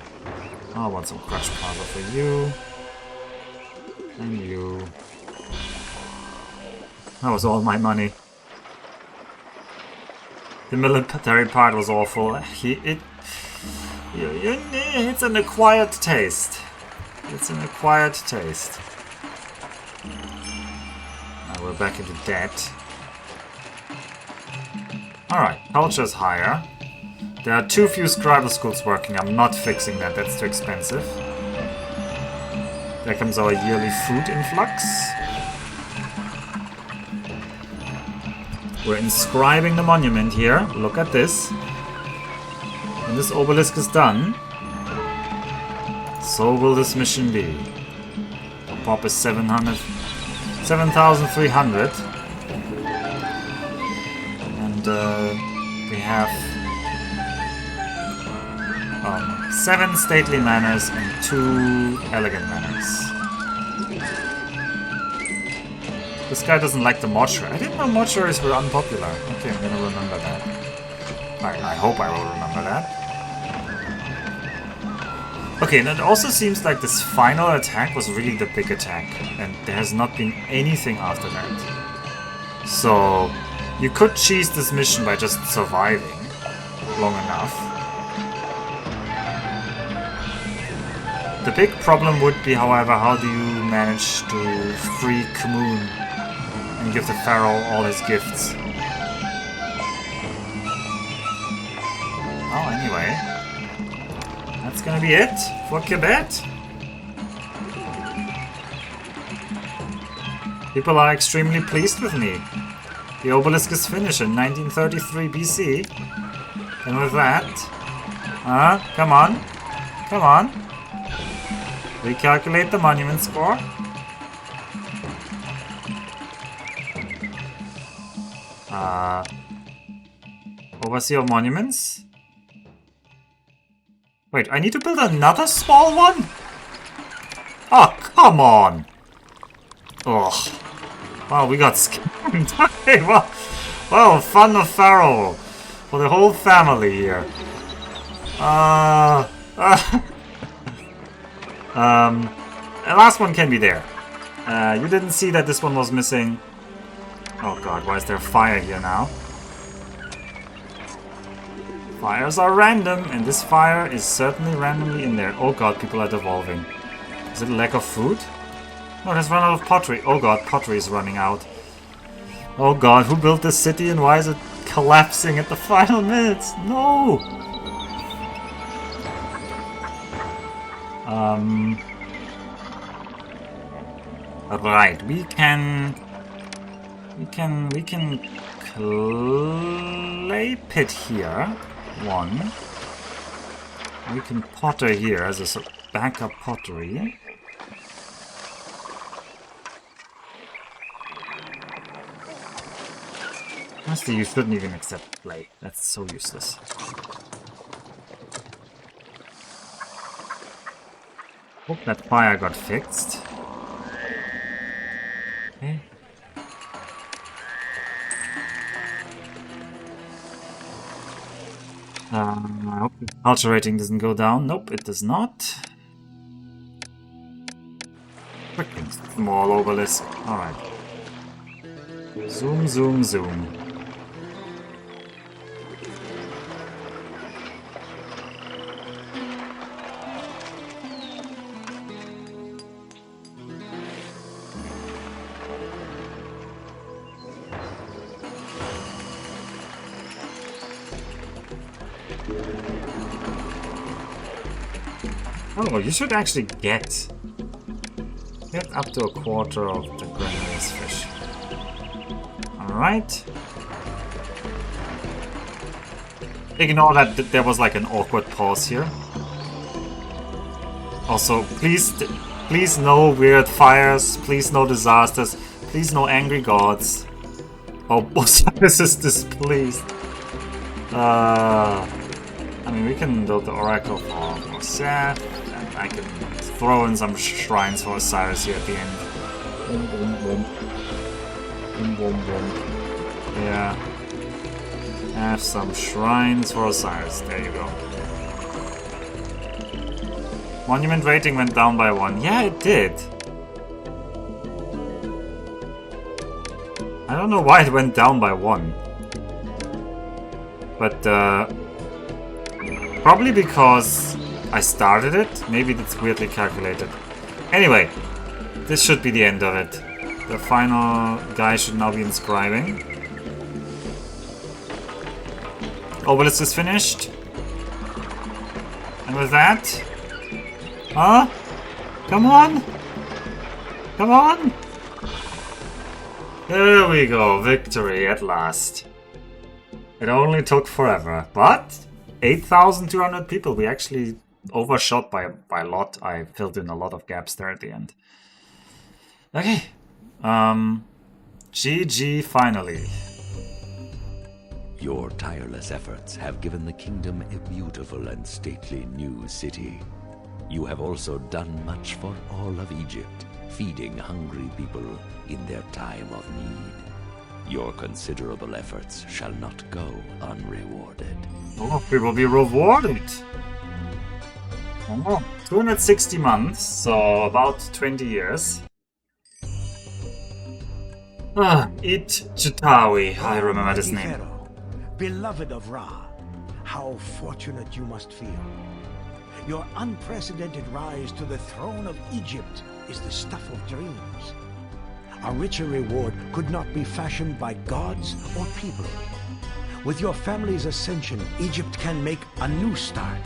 How about some Crutch Plaza for you? And you. That was all my money. The military part was awful. It's an acquired taste. It's an acquired taste. Now we're back into debt. Alright, culture's higher. There are too few scribal schools working. I'm not fixing that. That's too expensive. There comes our yearly food influx. We're inscribing the monument here. Look at this. When this obelisk is done, so will this mission be. The pop is 7,300. And we have 7 stately manors and 2 elegant manors. This guy doesn't like the mortuary. I didn't know mortuaries were unpopular. Okay, I'm gonna remember that. I hope I will remember that. Okay, and it also seems like this final attack was really the big attack, and there has not been anything after that. So, you could cheese this mission by just surviving long enough. The big problem would be, however, how do you manage to free Kmoon and give the Pharaoh all his gifts? Oh, anyway. That's gonna be it for Kebet. People are extremely pleased with me. The obelisk is finished in 1933 BC. And with that... come on. Come on. Recalculate the monument score. Overseer of monuments. Wait, I need to build another small one? Oh, come on! Ugh. Wow, we got scammed. Hey, well, fun of Pharaoh. For the whole family here. The last one can be there. You didn't see that this one was missing. Oh god, why is there fire here now? Fires are random, and this fire is certainly randomly in there. Oh god, people are devolving. Is it a lack of food? No, let's run out of pottery. Oh god, pottery is running out. Oh god, who built this city and why is it collapsing at the final minutes? No! Right, we can clay pit here. One. We can potter here as a backup pottery. Honestly, you shouldn't even accept clay. That's so useless. Hope that fire got fixed. Okay. I hope the culture rating doesn't go down. Nope, it does not. Freaking small obelisk. Alright. Zoom, zoom, zoom. Oh, you should actually get up to a quarter of the grandiose fish. Alright. Ignore that there was like an awkward pause here. Also, please no weird fires, please no disasters, please no angry gods. Oh, Osiris is displeased. I mean, we can build the oracle for Seth, and I can throw in some shrines for Osiris here at the end. Boom, boom, boom. Boom, boom, boom. Yeah. Have some shrines for Osiris. There you go. Monument rating went down by 1. Yeah, it did. I don't know why it went down by 1. But, probably because I started it. Maybe it's weirdly calculated. Anyway, this should be the end of it. The final guy should now be inscribing. Obelisk is finished. And with that... Huh? Come on! Come on! There we go, victory at last. It only took forever, but 8,200 people. We actually overshot by a lot. I filled in a lot of gaps there at the end. Okay. GG finally. Your tireless efforts have given the kingdom a beautiful and stately new city. You have also done much for all of Egypt, feeding hungry people in their time of need. Your considerable efforts shall not go unrewarded. Oh, we will be rewarded. Oh, 260 months, so about 20 years. Chitawi, I remember this name. Pharaoh, beloved of Ra, how fortunate you must feel. Your unprecedented rise to the throne of Egypt is the stuff of dreams. A richer reward could not be fashioned by gods or people. With your family's ascension, Egypt can make a new start.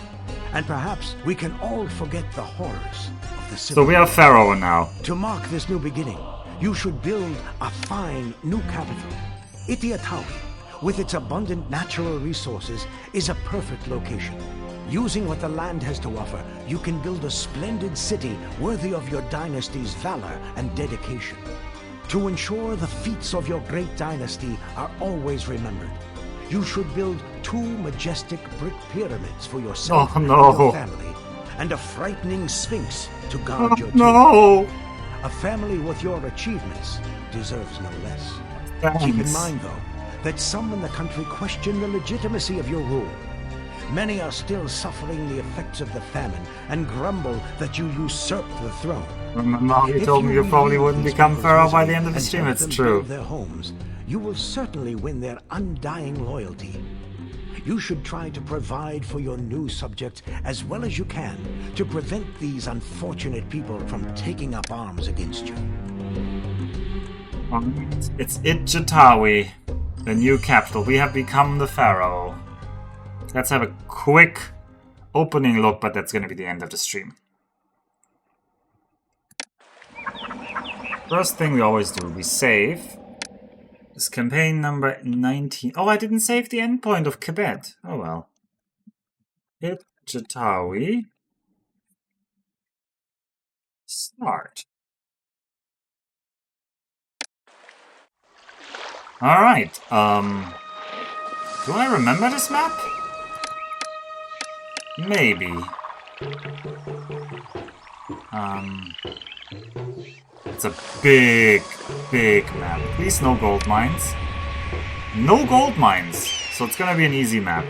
And perhaps we can all forget the horrors of the civil So we are Pharaoh now. To mark this new beginning, you should build a fine new capital. Itiatawi, with its abundant natural resources, is a perfect location. Using what the land has to offer, you can build a splendid city worthy of your dynasty's valor and dedication. To ensure the feats of your great dynasty are always remembered, you should build 2 majestic brick pyramids for yourself and your family, and a frightening sphinx to guard your tomb. No! A family with your achievements deserves no less. Thanks. Keep in mind, though, that some in the country question the legitimacy of your rule. Many are still suffering the effects of the famine and grumble that you usurped the throne. Remember, you told me you probably wouldn't become Pharaoh by the end of the stream. It's true. Their homes, you will certainly win their undying loyalty. You should try to provide for your new subjects as well as you can to prevent these unfortunate people from taking up arms against you. It's Itchitawi, the new capital. We have become the Pharaoh. Let's have a quick opening look, but that's going to be the end of the stream. First thing we always do, we save. This campaign number 19. Oh, I didn't save the endpoint of Kebet. Oh well. Itchitawi. Start. Alright, do I remember this map? Maybe. It's a big, big map. Please no gold mines. No gold mines! So it's gonna be an easy map.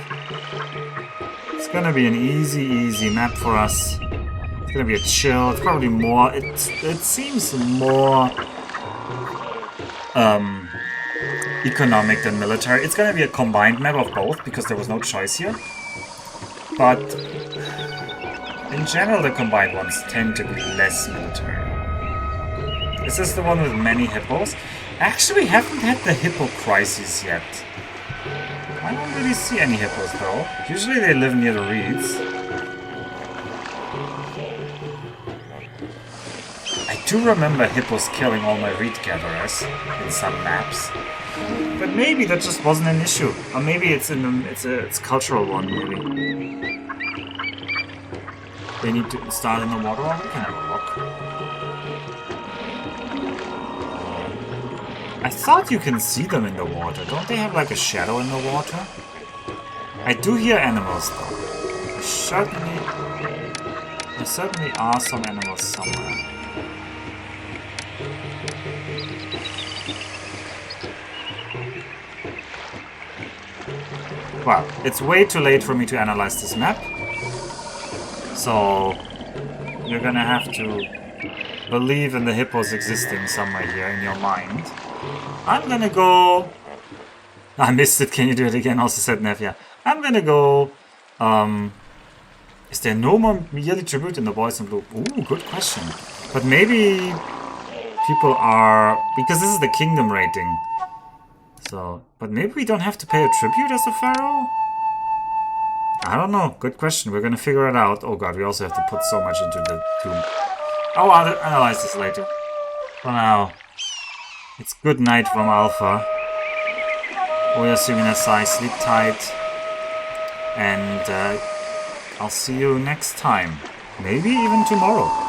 It's gonna be an easy map for us. It's gonna be a chill, it's probably more... It seems more... economic than military. It's gonna be a combined map of both, because there was no choice here. But in general, the combined ones tend to be less military. Is this the one with many hippos? Actually, we haven't had the hippo crisis yet. I don't really see any hippos though. Usually they live near the reeds. I do remember hippos killing all my reed gatherers in some maps. But maybe that just wasn't an issue. Or maybe it's a cultural one, maybe. They need to start in the water, or we can have a look. I thought you can see them in the water. Don't they have like a shadow in the water? I do hear animals though. There certainly are some animals somewhere. Well, it's way too late for me to analyze this map. So, you're gonna have to believe in the hippos existing somewhere here in your mind. I'm gonna go... I missed it, can you do it again? Also said Nev, I'm gonna go... Is there no more yearly tribute in the Boys in Blue? Ooh, good question. But maybe people are... Because this is the kingdom rating. So, but maybe we don't have to pay a tribute as a pharaoh? I don't know. Good question. We're gonna figure it out. Oh god, we also have to put so much into the tomb. I'll analyze this later. For now, it's good night from Alpha. Oyasumi Nasai, sleep tight. And I'll see you next time. Maybe even tomorrow.